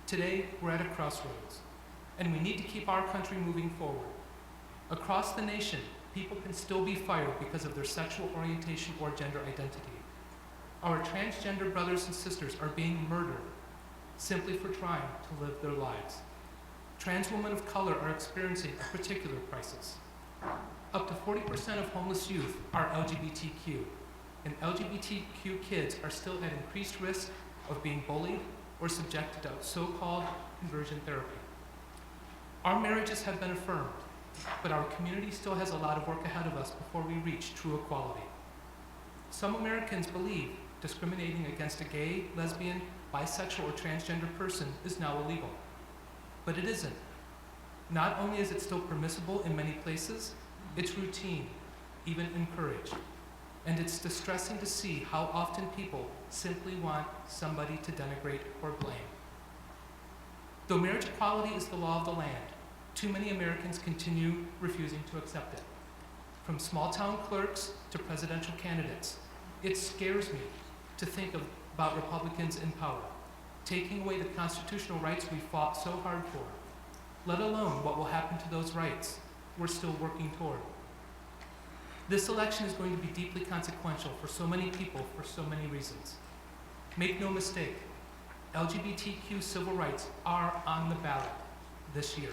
Today, we're at a crossroads, and we need to keep our country moving forward. Across the nation, people can still be fired because of their sexual orientation or gender identity. Our transgender brothers and sisters are being murdered simply for trying to live their lives. Trans women of color are experiencing a particular crisis. Up to 40% of homeless youth are LGBTQ, and LGBTQ kids are still at increased risk of being bullied or subjected to so-called conversion therapy. Our marriages have been affirmed, but our community still has a lot of work ahead of us before we reach true equality. Some Americans believe discriminating against a gay, lesbian, bisexual, or transgender person is now illegal, but it isn't. Not only is it still permissible in many places, it's routine, even encouraged. And it's distressing to see how often people simply want somebody to denigrate or blame. Though marriage equality is the law of the land, too many Americans continue refusing to accept it. From small-town clerks to presidential candidates, it scares me to think about Republicans in power, taking away the constitutional rights we fought so hard for, let alone what will happen to those rights we're still working toward. This election is going to be deeply consequential for so many people for so many reasons. Make no mistake, LGBTQ civil rights are on the ballot this year.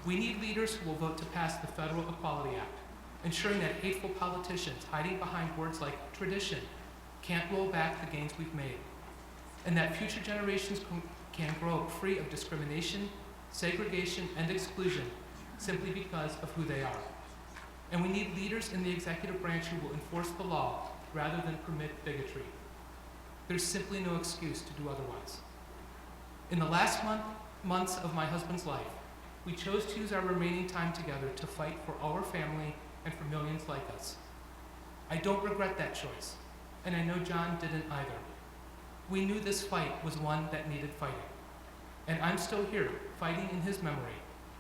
We need leaders who will vote to pass the Federal Equality Act, ensuring that hateful politicians hiding behind words like tradition can't roll back the gains we've made, and that future generations can grow up free of discrimination, segregation, and exclusion simply because of who they are. And we need leaders in the executive branch who will enforce the law rather than permit bigotry. There's simply no excuse to do otherwise. In the last months of my husband's life, we chose to use our remaining time together to fight for our family and for millions like us. I don't regret that choice, and I know John didn't either. We knew this fight was one that needed fighting, and I'm still here fighting in his memory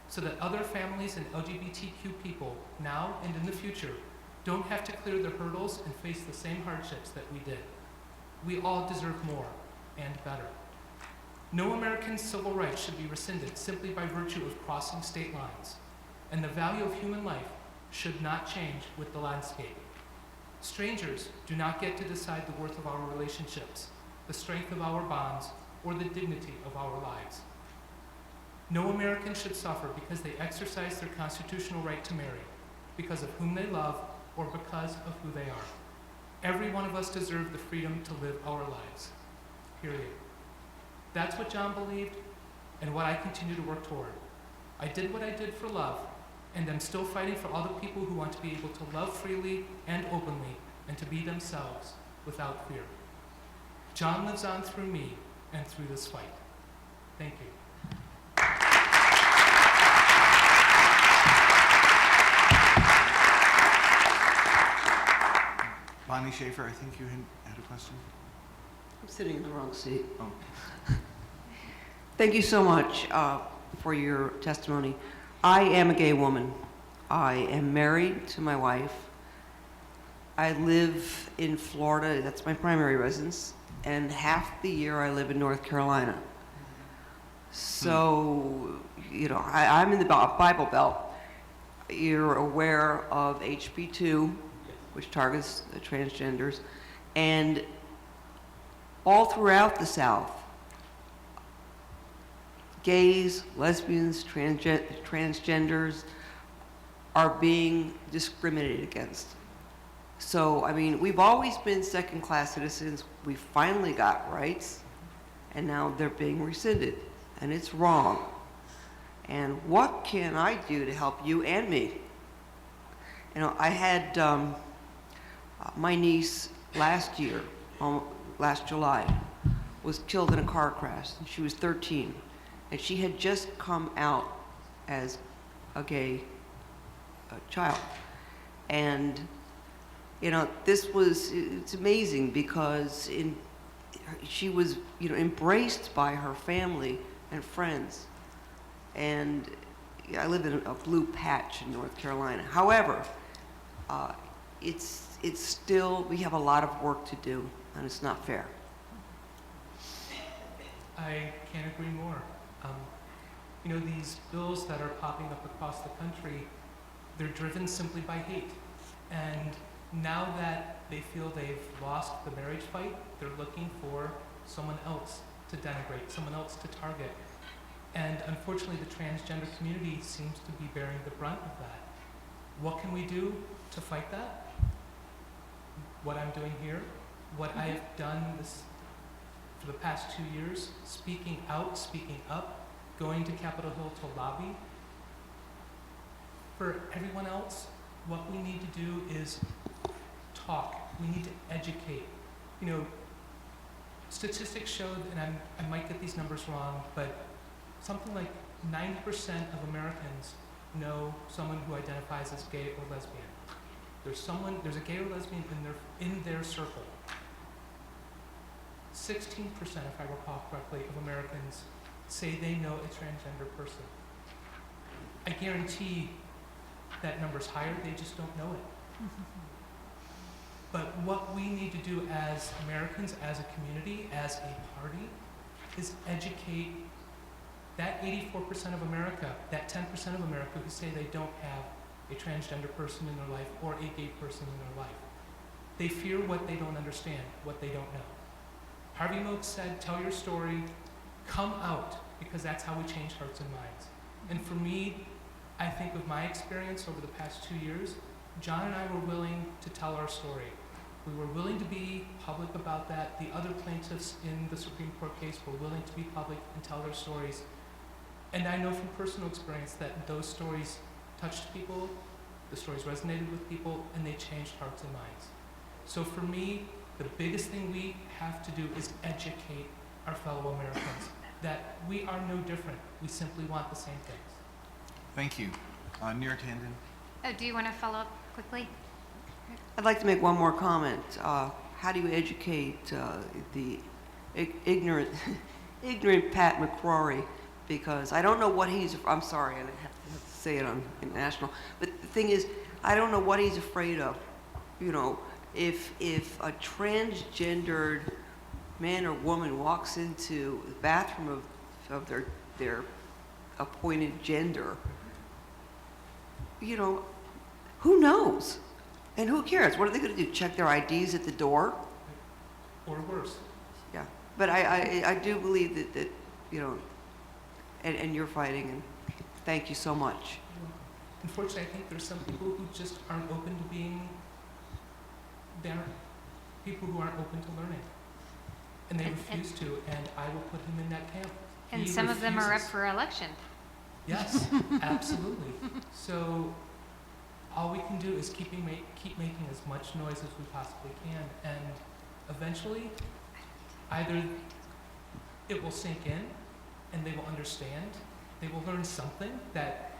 so that other families and LGBTQ people now and in the future don't have to clear the hurdles and face the same hardships that we did. We all deserve more and better. No American civil rights should be rescinded simply by virtue of crossing state lines, and the value of human life should not change with the landscape. Strangers do not get to decide the worth of our relationships, the strength of our bonds, or the dignity of our lives. No American should suffer because they exercise their constitutional right to marry, because of whom they love, or because of who they are. Every one of us deserves the freedom to live our lives, period. That's what John believed, and what I continue to work toward. I did what I did for love, and I'm still fighting for all the people who want to be able to love freely and openly and to be themselves without fear. John lives on through me and through this fight. Thank you. Bonnie Schaefer, I think you had a question? I'm sitting in the wrong seat. Oh. Thank you so much for your testimony. I am a gay woman. I am married to my wife. I live in Florida, that's my primary residence, and half the year I live in North Carolina. So, you know, I'm in the Bible Belt. You're aware of HB2, which targets the transgenders, and all throughout the South, gays, lesbians, transgenders are being discriminated against. So, I mean, we've always been second-class citizens. We finally got rights, and now they're being rescinded, and it's wrong. And what can I do to help you and me? You know, I had my niece last year, last July, was killed in a car crash, and she was 13. And she had just come out as a gay child. And, you know, it's amazing because she was, you know, embraced by her family and friends. And I live in a blue patch in North Carolina. However, it's still, we have a lot of work to do, and it's not fair. I can't agree more. You know, these bills that are popping up across the country, they're driven simply by hate. And now that they feel they've lost the marriage fight, they're looking for someone else to denigrate, someone else to target. And unfortunately, the transgender community seems to be bearing the brunt of that. What can we do to fight that? What I'm doing here, what I have done for the past 2 years, speaking out, speaking up, going to Capitol Hill to lobby. For everyone else, what we need to do is talk. We need to educate. You know, statistics show, and I might get these numbers wrong, but something like 90% of Americans know someone who identifies as gay or lesbian. There's a gay or lesbian in their circle. 16%, if I recall correctly, of Americans say they know a transgender person. I guarantee that number's higher, they just don't know it. But what we need to do as Americans, as a community, as a party, is educate that 84% of America, that 10% of America who say they don't have a transgender person in their life or a gay person in their life. They fear what they don't understand, what they don't know. Harvey Milk said, tell your story, come out, because that's how we change hearts and minds. And for me, I think with my experience over the past 2 years, John and I were willing to tell our story. We were willing to be public about that. The other plaintiffs in the Supreme Court case were willing to be public and tell their stories. And I know from personal experience that those stories touched people, the stories resonated with people, and they changed hearts and minds. So for me, the biggest thing we have to do is educate our fellow Americans that we are no different. We simply want the same things. Thank you. Neera Tandon. Oh, do you want to follow up quickly? I'd like to make one more comment. How do you educate the ignorant Pat McCrory? Because I don't know what I'm sorry, I have to say it on international, but the thing is, I don't know what he's afraid of. You know, if a transgendered man or woman walks into the bathroom of their appointed gender, you know, who knows? And who cares? What are they going to do? Check their IDs at the door? Or worse. Yeah, but I do believe that you know, and you're fighting, and thank you so much. Unfortunately, I think there's some people who just aren't open to being there, people who aren't open to learning. And they refuse to, and I will put him in that camp. And He some of them are up refuses. for election. Yes, absolutely. So all we can do is keep making as much noise as we possibly can, and eventually, either it will sink in and they will understand, they will learn something that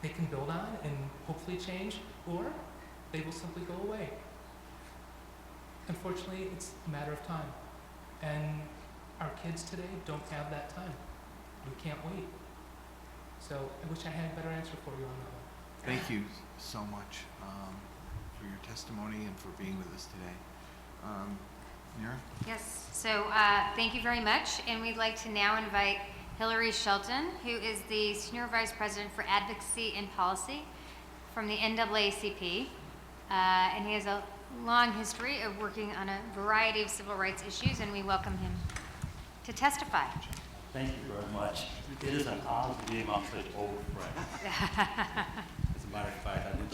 they can build on and hopefully change, or they will simply go away. Unfortunately, it's a matter of time, and our kids today don't have that time. We can't wait. So I wish I had a better answer for you on that one. Thank you so much for your testimony and for being with us today. Nira? Yes, so thank you very much, and we'd like to now invite Hillary Shelton, who is the Senior Vice President for Advocacy and Policy from the NAACP, and he has a long history of working on a variety of civil rights issues, and we welcome him to testify. Thank you very much. It is an honor to be among such old friends. As a matter of fact, I did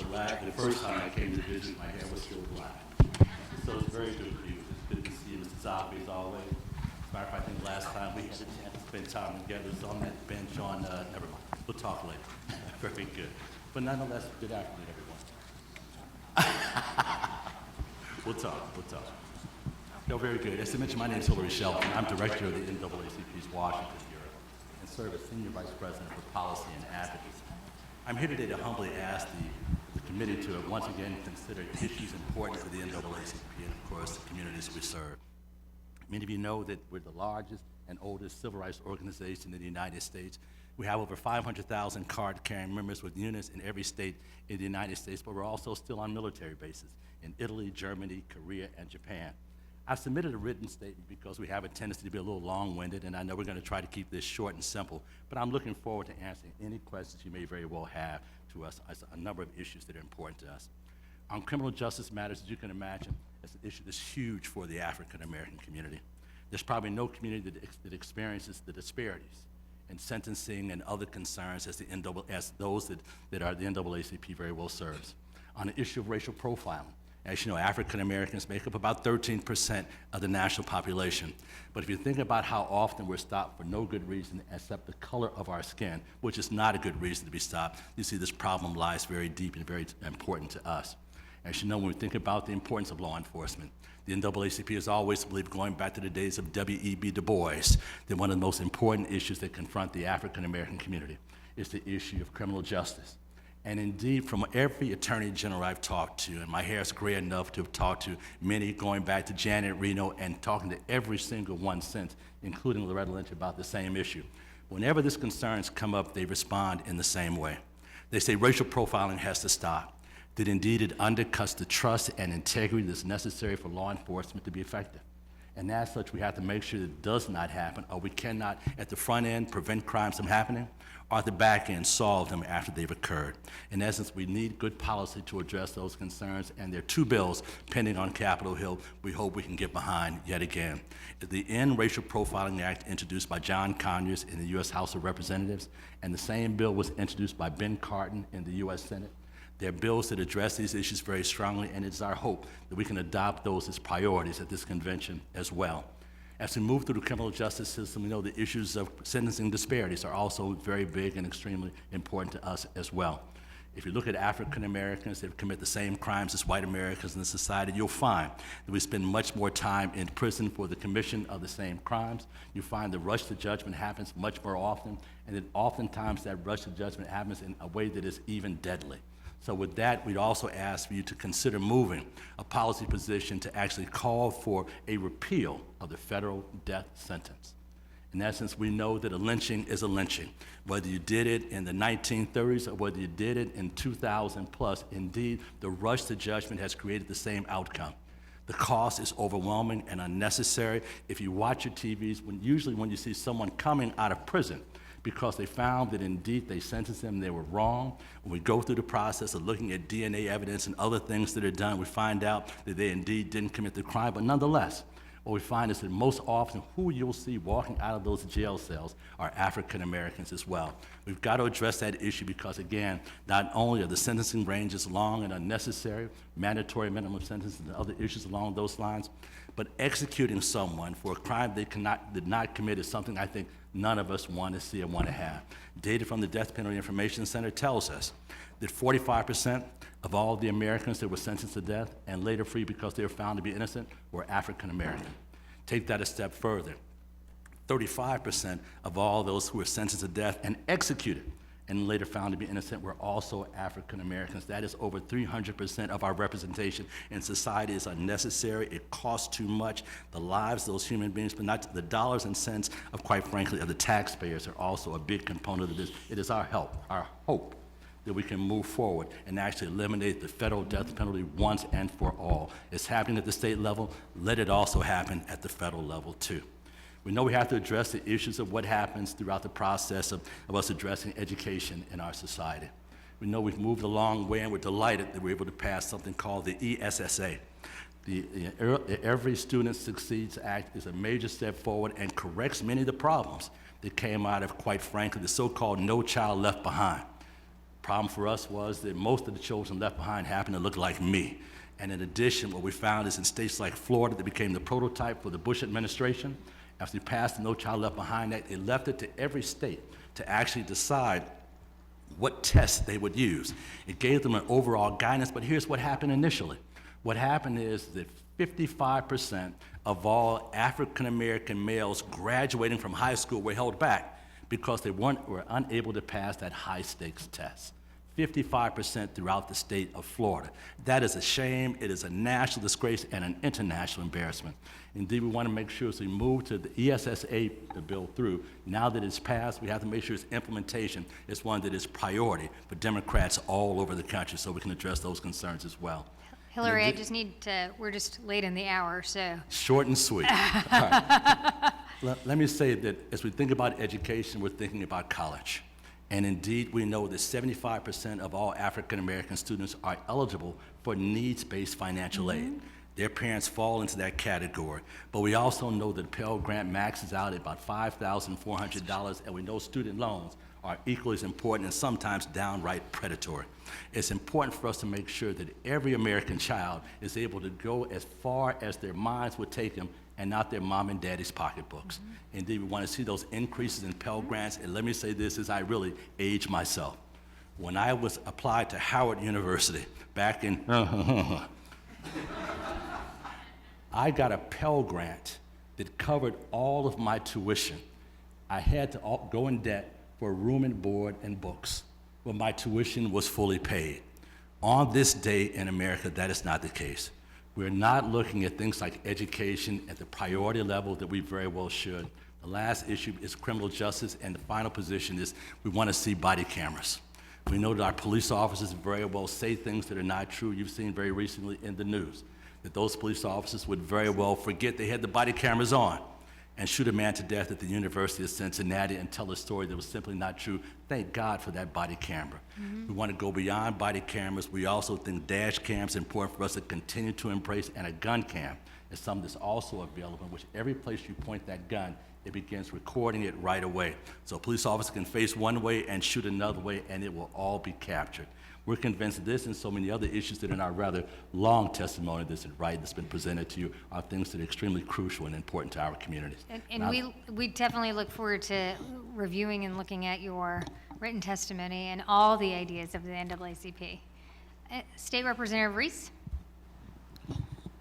the first time I came to visit, my hair was still black. So it's very good to be with you. It's good to see you, Mr. Zogby, as always. As a matter of fact, I think last time we had a chance to spend time together was on that bench on, never mind, we'll talk later. Very good. But nonetheless, good afternoon, everyone. We'll talk. No, very good. As I mentioned, my name is Hillary Shelton. I'm director of the NAACP's Washington Bureau and serve as Senior Vice President for Policy and Advocacy. I'm here today to humbly ask the committee to once again consider issues important to the NAACP and, of course, the communities we serve. Many of you know that we're the largest and oldest civil rights organization in the United States. We have over 500,000 card-carrying members with units in every state in the United States, but we're also still on military bases in Italy, Germany, Korea, and Japan. I've submitted a written statement because we have a tendency to be a little long-winded, and I know we're going to try to keep this short and simple, but I'm looking forward to answering any questions you may very well have to us as a number of issues that are important to us. On criminal justice matters, as you can imagine, it's an issue that's huge for the African-American community. There's probably no community that experiences the disparities in sentencing and other concerns as those that are the NAACP very well serves. On the issue of racial profiling, as you know, African Americans make up about 13% of the national population. But if you think about how often we're stopped for no good reason except the color of our skin, which is not a good reason to be stopped, you see this problem lies very deep and very important to us. As you know, when we think about the importance of law enforcement, the NAACP has always believed, going back to the days of W.E.B. Du Bois, that one of the most important issues that confront the African American community is the issue of criminal justice. And indeed, from every attorney general I've talked to, and my hair is gray enough to have talked to many going back to Janet Reno and talking to every single one since, including Loretta Lynch, about the same issue. Whenever these concerns come up, they respond in the same way. They say racial profiling has to stop, that indeed it undercuts the trust and integrity that's necessary for law enforcement to be effective. And as such, we have to make sure that it does not happen, or we cannot, at the front end, prevent crimes from happening, or at the back end, solve them after they've occurred. In essence, we need good policy to address those concerns, and there are two bills pending on Capitol Hill we hope we can get behind yet again. The End Racial Profiling Act, introduced by John Conyers in the U.S. House of Representatives, and the same bill was introduced by Ben Cardin in the U.S. Senate. They're bills that address these issues very strongly, and it's our hope that we can adopt those as priorities at this convention as well. As we move through the criminal justice system, we know the issues of sentencing disparities are also very big and extremely important to us as well. If you look at African Americans that commit the same crimes as white Americans in the society, you'll find that we spend much more time in prison for the commission of the same crimes. You find the rush to judgment happens much more often, and that oftentimes that rush to judgment happens in a way that is even deadly. So with that, we'd also ask for you to consider moving a policy position to actually call for a repeal of the federal death sentence. In essence, we know that a lynching is a lynching. Whether you did it in the 1930s or whether you did it in 2000 plus, indeed, the rush to judgment has created the same outcome. The cost is overwhelming and unnecessary. If you watch your TVs, usually when you see someone coming out of prison, because they found that indeed they sentenced them, they were wrong. When we go through the process of looking at DNA evidence and other things that are done, we find out that they indeed didn't commit the crime, but nonetheless, what we find is that most often who you'll see walking out of those jail cells are African Americans as well. We've got to address that issue because, again, not only are the sentencing ranges long and unnecessary, mandatory minimum sentences and other issues along those lines, but executing someone for a crime they did not commit is something I think none of us want to see or want to have. Data from the Death Penalty Information Center tells us that 45% of all the Americans that were sentenced to death and later free because they were found to be innocent were African American. Take that a step further. 35% of all those who were sentenced to death and executed and later found to be innocent were also African Americans. That is over 300% of our representation in society is unnecessary. It costs too much. The lives of those human beings, but not the dollars and cents of, quite frankly, of the taxpayers are also a big component of this. It is our hope that we can move forward and actually eliminate the federal death penalty once and for all. It's happening at the state level. Let it also happen at the federal level too. We know we have to address the issues of what happens throughout the process of us addressing education in our society. We know we've moved a long way, and we're delighted that we're able to pass something called the ESSA. The Every Student Succeeds Act is a major step forward and corrects many of the problems that came out of, quite frankly, the so-called No Child Left Behind. Problem for us was that most of the children left behind happened to look like me. And in addition, what we found is in states like Florida that became the prototype for the Bush administration, after they passed the No Child Left Behind Act, they left it to every state to actually decide what tests they would use. It gave them an overall guidance, but here's what happened initially. What happened is that 55% of all African American males graduating from high school were held back because they were unable to pass that high-stakes test. 55% throughout the state of Florida. That is a shame, it is a national disgrace, and an international embarrassment. Indeed, we want to make sure as we move to the ESSA bill through, now that it's passed, we have to make sure its implementation is one that is priority for Democrats all over the country so we can address those concerns as well. Hillary, I just need to, we're just late in the hour, so. Short and sweet. All right. Let me say that as we think about education, we're thinking about college. And indeed, we know that 75% of all African American students are eligible for needs-based financial aid. Their parents fall into that category. But we also know that the Pell Grant maxes out at about $5,400, and we know student loans are equally as important and sometimes downright predatory. It's important for us to make sure that every American child is able to go as far as their minds would take them and not their mom and daddy's pocketbooks. Indeed, we want to see those increases in Pell Grants, and let me say this as I really age myself. When I was applied to Howard University back in, I got a Pell Grant that covered all of my tuition. I had to go in debt for room and board and books, but my tuition was fully paid. On this day in America, that is not the case. We're not looking at things like education at the priority level that we very well should. The last issue is criminal justice, and the final position is we want to see body cameras. We know that our police officers very well say things that are not true. You've seen very recently in the news that those police officers would very well forget they had the body cameras on and shoot a man to death at the University of Cincinnati and tell a story that was simply not true. Thank God for that body camera. We want to go beyond body cameras. We also think dash cams are important for us to continue to embrace, and a gun cam is something that's also available, in which every place you point that gun, it begins recording it right away. So a police officer can face one way and shoot another way, and it will all be captured. We're convinced that this and so many other issues that in our rather long testimony that's been presented to you are things that are extremely crucial and important to our communities. And we definitely look forward to reviewing and looking at your written testimony and all the ideas of the NAACP. State Representative Reese.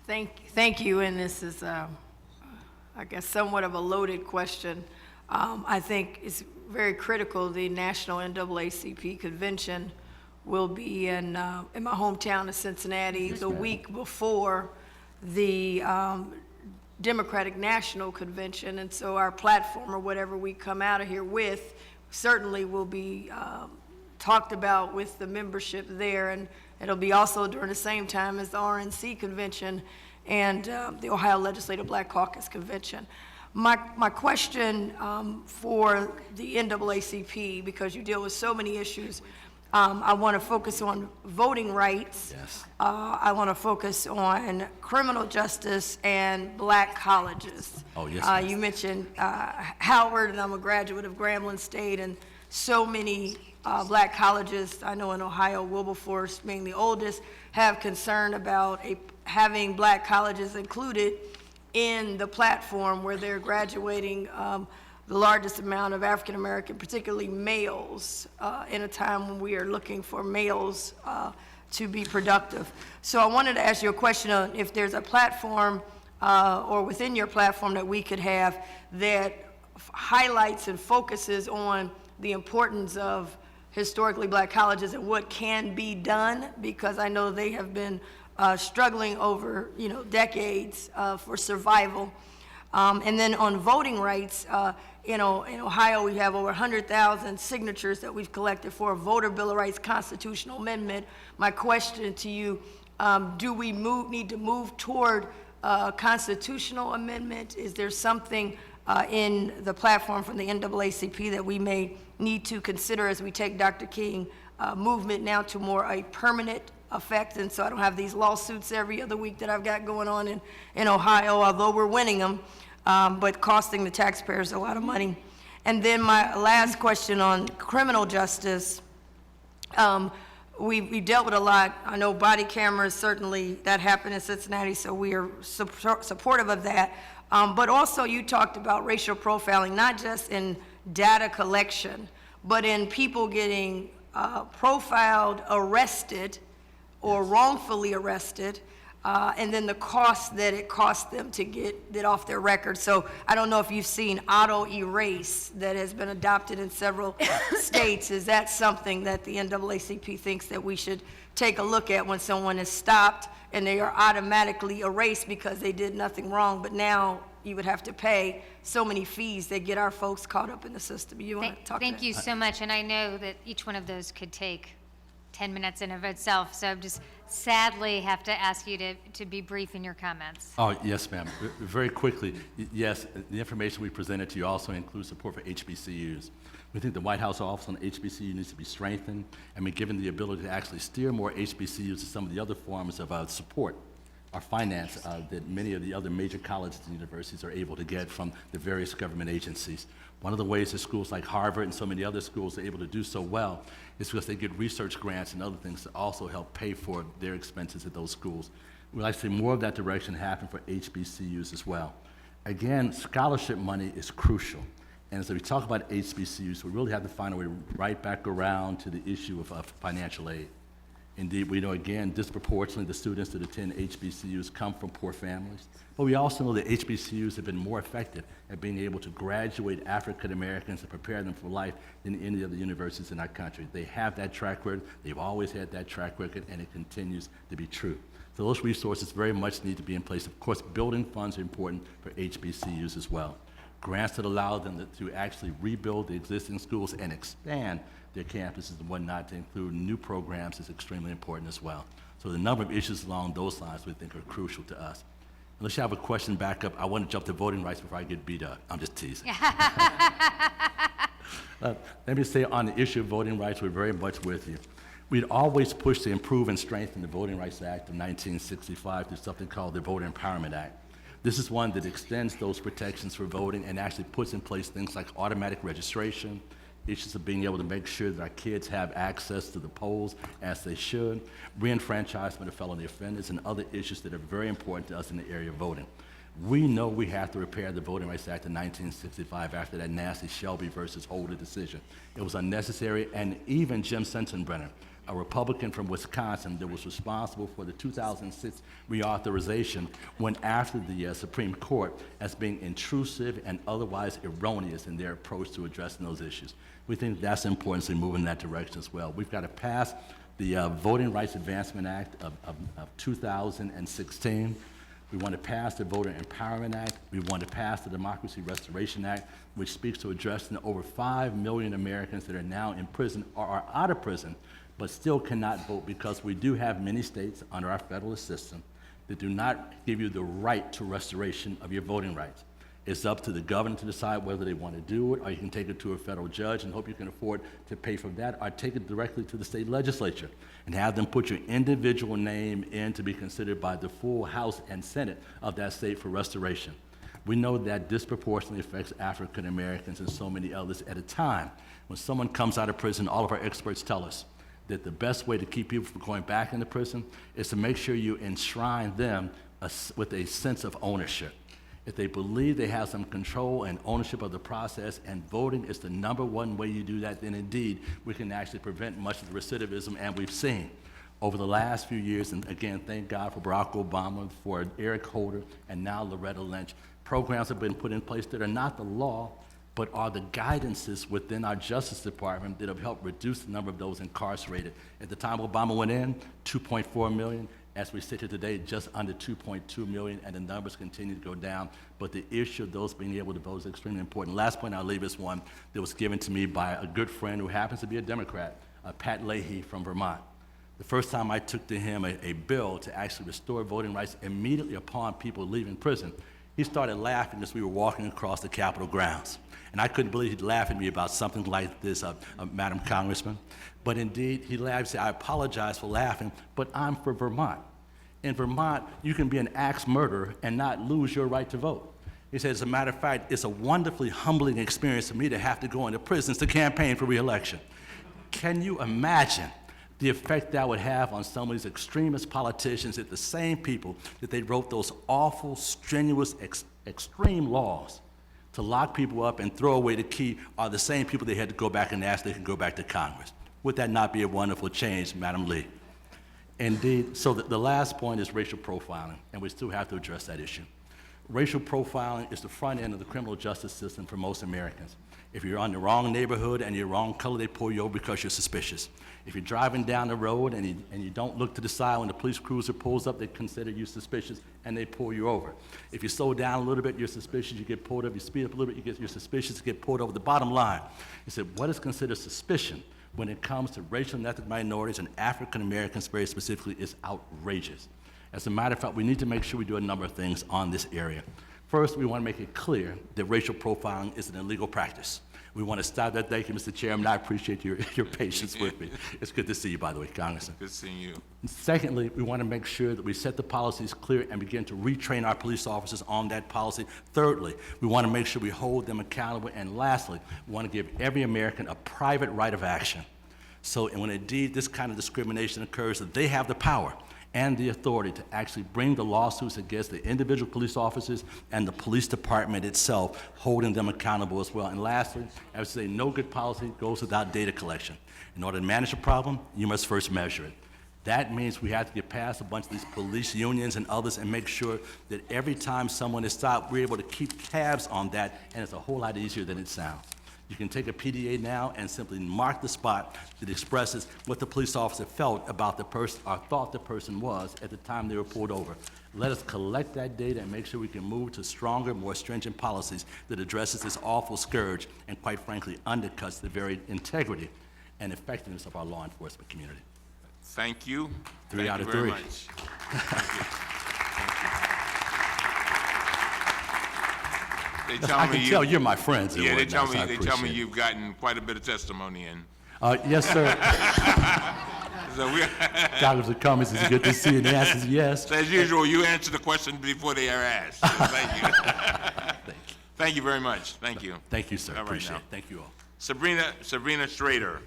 Thank you, and this is, I guess, somewhat of a loaded question. I think it's very critical the National NAACP Convention will be in my hometown of Cincinnati the week before the Democratic National Convention, and so our platform or whatever we come out of here with certainly will be talked about with the membership there, and it'll be also during the same time as the RNC Convention and the Ohio Legislative Black Caucus Convention. My question for the NAACP, because you deal with so many issues, I want to focus on voting rights. Yes. I want to focus on criminal justice and black colleges. Oh, yes, ma'am. You mentioned Howard, and I'm a graduate of Grambling State, and so many black colleges, I know in Ohio, Wilberforce being the oldest, have concern about having black colleges included in the platform where they're graduating the largest amount of African American, particularly males, in a time when we are looking for males to be productive. So I wanted to ask you a question on if there's a platform or within your platform that we could have that highlights and focuses on the importance of historically black colleges and what can be done, because I know they have been struggling over decades for survival. And then on voting rights, in Ohio, we have over 100,000 signatures that we've collected for a voter Bill of Rights constitutional amendment. My question to you, do we need to move toward a constitutional amendment? Is there something in the platform from the NAACP that we may need to consider as we take Dr. King movement now to more a permanent effect? And so I don't have these lawsuits every other week that I've got going on in Ohio, although we're winning them, but costing the taxpayers a lot of money. And then my last question on criminal justice. We dealt with a lot. I know body cameras, certainly that happened in Cincinnati, so we are supportive of that. But also you talked about racial profiling, not just in data collection, but in people getting profiled, arrested, or wrongfully arrested, and then the cost that it cost them to get it off their record. So I don't know if you've seen auto erase that has been adopted in several states. Is that something that the NAACP thinks that we should take a look at when someone is stopped and they are automatically erased because they did nothing wrong, but now you would have to pay so many fees that get our folks caught up in the system? You want to talk Thank to you so much, and I know that each one of those could take 10 minutes in of itself, so I just sadly have to ask you to be brief in your comments. Oh, yes, ma'am. Very quickly, yes, the information we presented to you also includes support for HBCUs. We think the White House Office on HBCU needs to be strengthened and be given the ability to actually steer more HBCUs to some of the other forms of support or finance that many of the other major colleges and universities are able to get from the various government agencies. One of the ways that schools like Harvard and so many other schools are able to do so well is because they get research grants and other things that also help pay for their expenses at those schools. We'd like to see more of that direction happen for HBCUs as well. Again, scholarship money is crucial. And as we talk about HBCUs, we really have to find a way right back around to the issue of financial aid. Indeed, we know, again, disproportionately the students that attend HBCUs come from poor families. But we also know that HBCUs have been more effective at being able to graduate African Americans and prepare them for life than any of the universities in our country. They have that track record. They've always had that track record, and it continues to be true. So those resources very much need to be in place. Of course, building funds are important for HBCUs as well. Grants that allow them to actually rebuild the existing schools and expand their campuses and whatnot to include new programs is extremely important as well. So the number of issues along those lines we think are crucial to us. Unless you have a question back up, I want to jump to voting rights before I get beat up. I'm just teasing. Let me say on the issue of voting rights, we're very much with you. We'd always pushed to improve and strengthen the Voting Rights Act of 1965 through something called the Voter Empowerment Act. This is one that extends those protections for voting and actually puts in place things like automatic registration, issues of being able to make sure that our kids have access to the polls as they should, reenfranchisement of felony offenders, and other issues that are very important to us in the area of voting. We know we have to repair the Voting Rights Act of 1965 after that nasty Shelby versus Holder decision. It was unnecessary, and even Jim Sensenbrenner, a Republican from Wisconsin that was responsible for the 2006 reauthorization, went after the Supreme Court as being intrusive and otherwise erroneous in their approach to addressing those issues. We think that's important to move in that direction as well. We've got to pass the Voting Rights Advancement Act of 2016. We want to pass the Voter Empowerment Act. We want to pass the Democracy Restoration Act, which speaks to addressing the over 5 million Americans that are now in prison or are out of prison but still cannot vote, because we do have many states under our federal system that do not give you the right to restoration of your voting rights. It's up to the governor to decide whether they want to do it, or you can take it to a federal judge and hope you can afford to pay for that, or take it directly to the state legislature and have them put your individual name in to be considered by the full House and Senate of that state for restoration. We know that disproportionately affects African Americans and so many others at a time when someone comes out of prison. All of our experts tell us that the best way to keep people from going back into prison is to make sure you enshrine them with a sense of ownership. If they believe they have some control and ownership of the process, and voting is the #1 way you do that, then indeed we can actually prevent much of the recidivism. And we've seen over the last few years, and again, thank God for Barack Obama, for Eric Holder, and now Loretta Lynch, programs have been put in place that are not the law, but are the guidances within our Justice Department that have helped reduce the number of those incarcerated. At the time Obama went in, 2.4 million. As we sit here today, just under 2.2 million, and the numbers continue to go down. But the issue of those being able to vote is extremely important. Last point I'll leave is one that was given to me by a good friend who happens to be a Democrat, Pat Leahy from Vermont. The first time I took to him a bill to actually restore voting rights immediately upon people leaving prison, he started laughing as we were walking across the Capitol grounds. And I couldn't believe he'd laugh at me about something like this, Madam Congressman. But indeed, he laughed and said, I apologize for laughing, but I'm for Vermont. In Vermont, you can be an axe murderer and not lose your right to vote. He said, as a matter of fact, it's a wonderfully humbling experience for me to have to go into prisons to campaign for re-election. Can you imagine the effect that would have on some of these extremist politicians, that the same people that they wrote those awful, strenuous, extreme laws to lock people up and throw away the key are the same people they had to go back and ask they can go back to Congress? Would that not be a wonderful change, Madam Lee? Indeed. So the last point is racial profiling, and we still have to address that issue. Racial profiling is the front end of the criminal justice system for most Americans. If you're in the wrong neighborhood and you're wrong color, they pull you over because you're suspicious. If you're driving down the road and you don't look to the side when the police cruiser pulls up, they consider you suspicious and they pull you over. If you slow down a little bit, you're suspicious, you get pulled over. You speed up a little bit, you're suspicious, you get pulled over. The bottom line is that what is considered suspicion when it comes to racial and ethnic minorities and African Americans very specifically is outrageous. As a matter of fact, we need to make sure we do a number of things on this area. First, we want to make it clear that racial profiling is an illegal practice. We want to stop that. Thank you, Mr. Chairman. I appreciate your patience with me. It's good to see you, by the way, Congressman. Good seeing you. Secondly, we want to make sure that we set the policies clear and begin to retrain our police officers on that policy. Thirdly, we want to make sure we hold them accountable. And lastly, we want to give every American a private right of action. So when indeed this kind of discrimination occurs, that they have the power and the authority to actually bring the lawsuits against the individual police officers and the police department itself, holding them accountable as well. And lastly, I would say no good policy goes without data collection. In order to manage a problem, you must first measure it. That means we have to get past a bunch of these police unions and others and make sure that every time someone is stopped, we're able to keep tabs on that, and it's a whole lot easier than it sounds. You can take a PDA now and simply mark the spot that expresses what the police officer felt about the person or thought the person was at the time they were pulled over. Let us collect that data and make sure we can move to stronger, more stringent policies that addresses this awful scourge and, quite frankly, undercuts the very integrity and effectiveness of our law enforcement community. Thank you. Three out of Thank you very three. much. Thank you. I can tell you're my friends. Yeah, they tell me you've gotten quite a bit of testimony in. Yes, sir. So Congressman Cummings, it's good to see you. And the answer is yes. So as usual, you answer the question before they are asked. So thank you. Thank you very much. Thank you. Thank you, sir. All right, Appreciate now. it. Thank you all. Sabrina Schrader.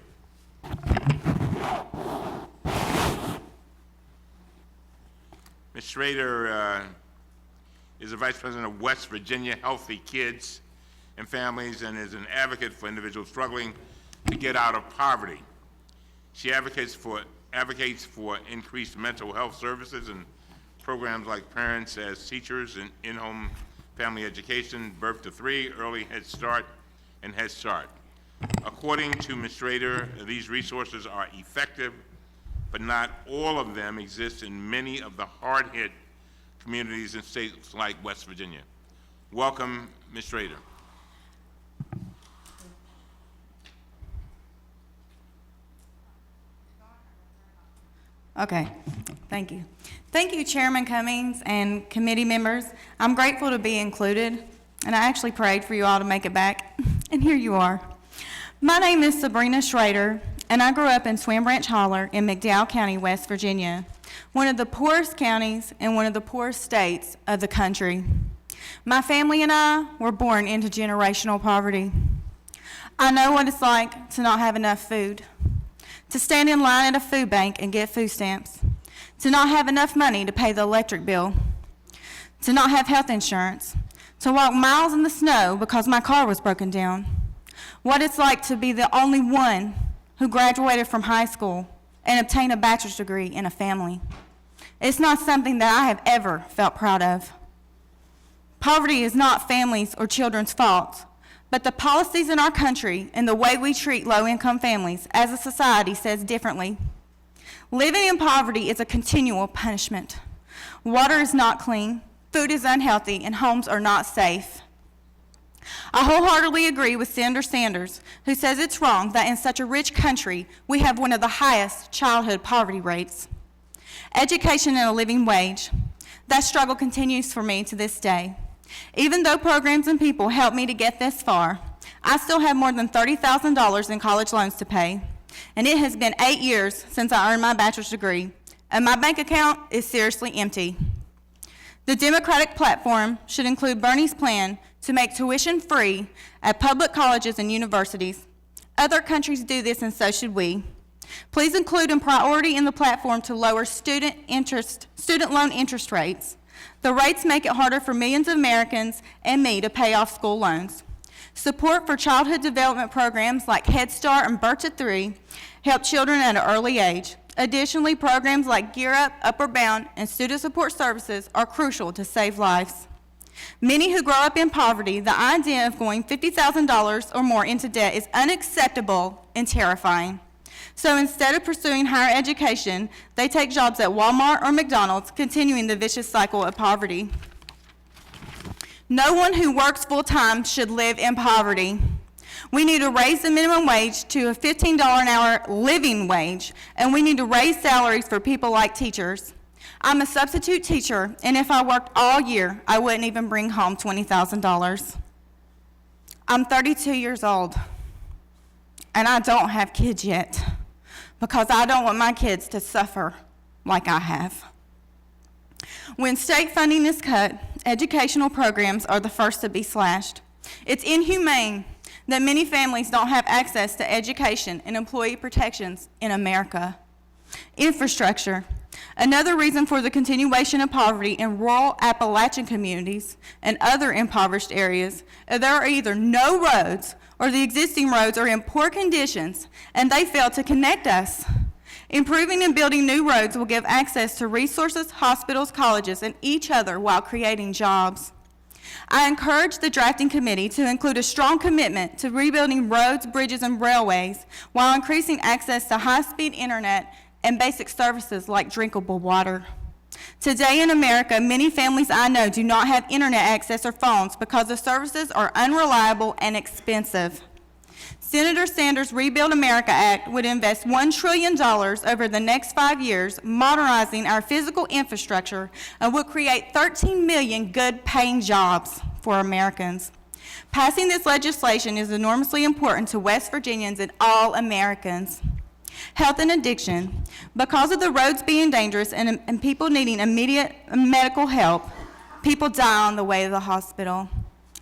Ms. Schrader is the Vice President of West Virginia Healthy Kids and Families and is an advocate for individuals struggling to get out of poverty. She advocates for increased mental health services and programs like Parents as Teachers and in-home family education, Birth to 3, Early Head Start, and Head Start. According to Ms. Schrader, these resources are effective, but not all of them exist in many of the hard-hit communities in states like West Virginia. Welcome, Ms. Schrader. Okay, thank you. Thank you, Chairman Cummings and committee members. I'm grateful to be included and I actually prayed for you all to make it back, and here you are. My name is Sabrina Schrader, and I grew up in Swam Branch Holler in McDowell County, West Virginia, one of the poorest counties and one of the poorest states of the country. My family and I were born into generational poverty. I know what it's like to not have enough food, to stand in line at a food bank and get food stamps, to not have enough money to pay the electric bill, to not have health insurance, to walk miles in the snow because my car was broken down. What it's like to be the only one who graduated from high school and obtained a bachelor's degree in a family. It's not something that I have ever felt proud of. Poverty is not families' or children's fault, but the policies in our country and the way we treat low-income families as a society says differently. Living in poverty is a continual punishment. Water is not clean, food is unhealthy, and homes are not safe. I wholeheartedly agree with Senator Sanders, who says it's wrong that in such a rich country, we have one of the highest childhood poverty rates. Education and a living wage. That struggle continues for me to this day. Even though programs and people helped me to get this far, I still have more than $30,000 in college loans to pay, and it has been 8 years since I earned my bachelor's degree, and my bank account is seriously empty. The Democratic platform should include Bernie's plan to make tuition free at public colleges and universities. Other countries do this, and so should we. Please include a priority in the platform to lower student loan interest rates. The rates make it harder for millions of Americans and me to pay off school loans. Support for childhood development programs like Head Start and Birth to 3 help children at an early age. Additionally, programs like Gear Up, Upward Bound, and Student Support Services are crucial to save lives. Many who grow up in poverty, the idea of going $50,000 or more into debt is unacceptable and terrifying. So instead of pursuing higher education, they take jobs at Walmart or McDonald's, continuing the vicious cycle of poverty. No one who works full-time should live in poverty. We need to raise the minimum wage to a $15 an hour living wage, and we need to raise salaries for people like teachers. I'm a substitute teacher, and if I worked all year, I wouldn't even bring home $20,000. I'm 32 years old, and I don't have kids yet, because I don't want my kids to suffer like I have. When state funding is cut, educational programs are the first to be slashed. It's inhumane that many families don't have access to education and employee protections in America. Infrastructure. Another reason for the continuation of poverty in rural Appalachian communities and other impoverished areas, there are either no roads or the existing roads are in poor conditions and they fail to connect us. Improving and building new roads will give access to resources, hospitals, colleges, and each other while creating jobs. I encourage the drafting committee to include a strong commitment to rebuilding roads, bridges, and railways while increasing access to high-speed internet and basic services like drinkable water. Today in America, many families I know do not have internet access or phones because the services are unreliable and expensive. Senator Sanders' Rebuild America Act would invest $1 trillion over the next 5 years, modernizing our physical infrastructure, and would create 13 million good-paying jobs for Americans. Passing this legislation is enormously important to West Virginians and all Americans. Health and addiction. Because of the roads being dangerous and people needing immediate medical help, people die on the way to the hospital.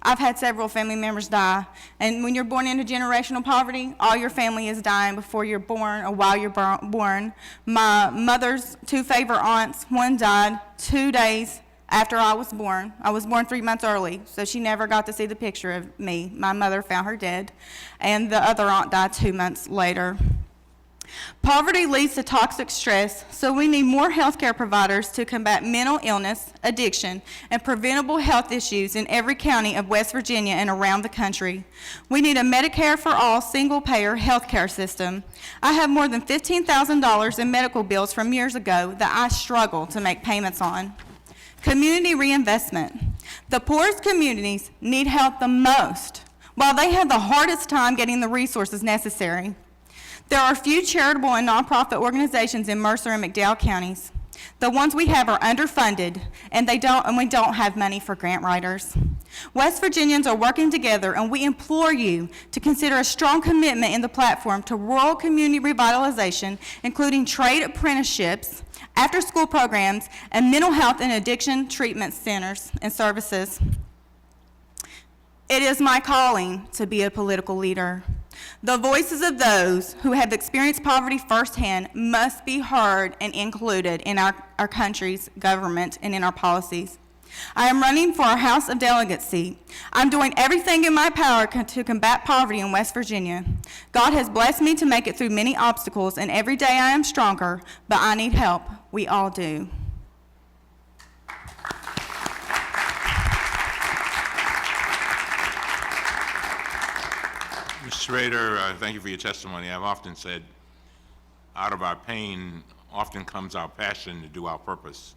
I've had several family members die, and when you're born into generational poverty, all your family is dying before you're born or while you're born. My mother's 2 favorite aunts, one died 2 days after I was born. I was born 3 months early, so she never got to see the picture of me. My mother found her dead, and the other aunt died 2 months later. Poverty leads to toxic stress, so we need more healthcare providers to combat mental illness, addiction, and preventable health issues in every county of West Virginia and around the country. We need a Medicare for all single-payer healthcare system. I have more than $15,000 in medical bills from years ago that I struggle to make payments on. Community reinvestment. The poorest communities need help the most, while they have the hardest time getting the resources necessary. There are few charitable and nonprofit organizations in Mercer and McDowell counties. The ones we have are underfunded, and we don't have money for grant writers. West Virginians are working together, and we implore you to consider a strong commitment in the platform to rural community revitalization, including trade apprenticeships, after-school programs, and mental health and addiction treatment centers and services. It is my calling to be a political leader. The voices of those who have experienced poverty firsthand must be heard and included in our country's government and in our policies. I am running for a House of Delegates seat. I'm doing everything in my power to combat poverty in West Virginia. God has blessed me to make it through many obstacles, and every day I am stronger, but I need help. We all do. Ms. Schrader, thank you for your testimony. I've often said, out of our pain often comes our passion to do our purpose.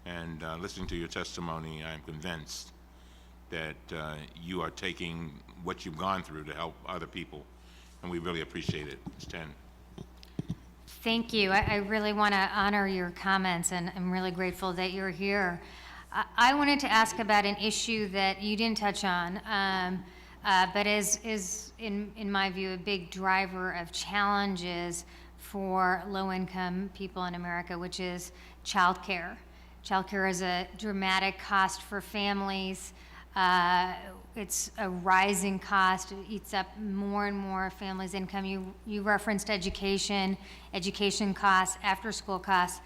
And listening to your testimony, I am convinced that you are taking what you've gone through to help other people, and we really appreciate it. Ms. Ten. Thank you. I really want to honor your comments, and I'm really grateful that you're here. I wanted to ask about an issue that you didn't touch on, but is in my view, a big driver of challenges for low-income people in America, which is childcare. Childcare is a dramatic cost for families. It's a rising cost. It eats up more and more families' income. You referenced education costs, after-school costs.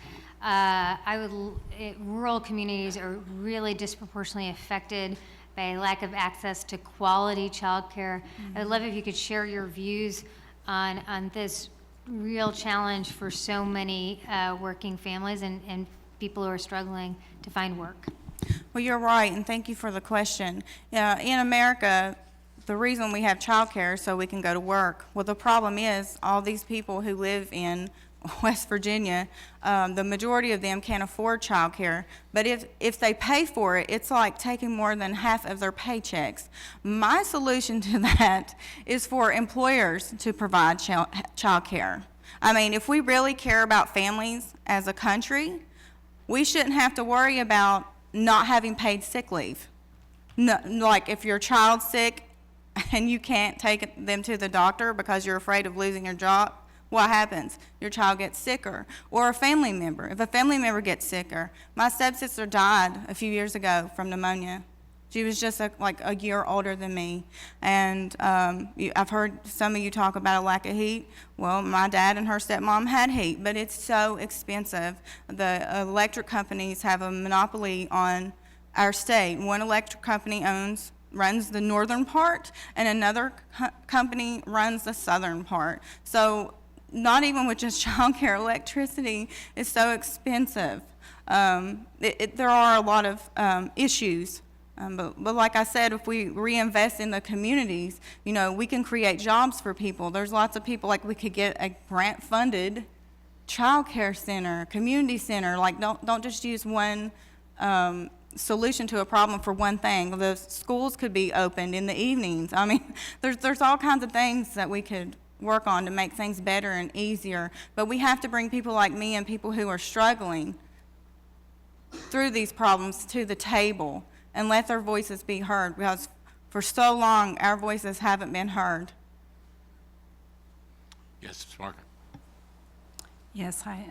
Rural communities are really disproportionately affected by lack of access to quality childcare. I'd love if you could share your views on this real challenge for so many working families and people who are struggling to find work. Well, you're right, and thank you for the question. In America, the reason we have childcare is so we can go to work. Well, the problem is all these people who live in West Virginia, the majority of them can't afford childcare. But if they pay for it, it's like taking more than half of their paychecks. My solution to that is for employers to provide childcare. I mean, if we really care about families as a country, we shouldn't have to worry about not having paid sick leave. No, like if your child's sick and you can't take them to the doctor because you're afraid of losing your job, what happens? Your child gets sicker. Or a family member. If a family member gets sicker, my stepsister died a few years ago from pneumonia. She was just like a year older than me. And I've heard some of you talk about a lack of heat. Well, my dad and her stepmom had heat, but it's so expensive. The electric companies have a monopoly on our state. One electric company runs the northern part, and another company runs the southern part. So not even with just childcare, electricity is so expensive. There are a lot of issues. But like I said, if we reinvest in the communities, we can create jobs for people. There's lots of people, like we could get a grant-funded child care center, community center. Like don't just use one solution to a problem for one thing. The schools could be opened in the evenings. I mean, there's all kinds of things that we could work on to make things better and easier. But we have to bring people like me and people who are struggling through these problems to the table and let their voices be heard, because for so long our voices haven't been heard. Yes, Ms. Marker. Yes, hi.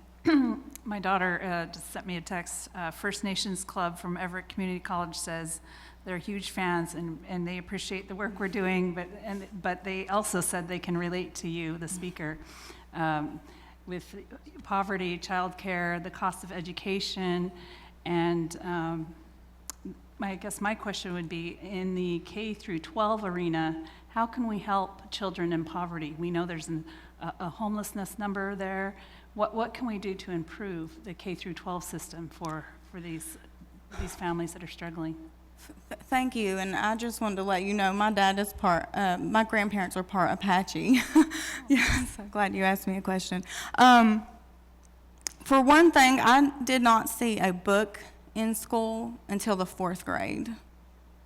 My daughter just sent me a text. First Nations Club from Everett Community College says they're huge fans and they appreciate the work we're doing, but they also said they can relate to you, the speaker, with poverty, childcare, the cost of education, and I guess my question would be, in the K through 12 arena, how can we help children in poverty? We know there's a homelessness number there. What can we do to improve the K through 12 system for these families that are struggling? Thank you, and I just wanted to let you know my dad is my grandparents are part Apache. Yes, I'm glad you asked me a question. For one thing, I did not see a book in school until the 4th grade.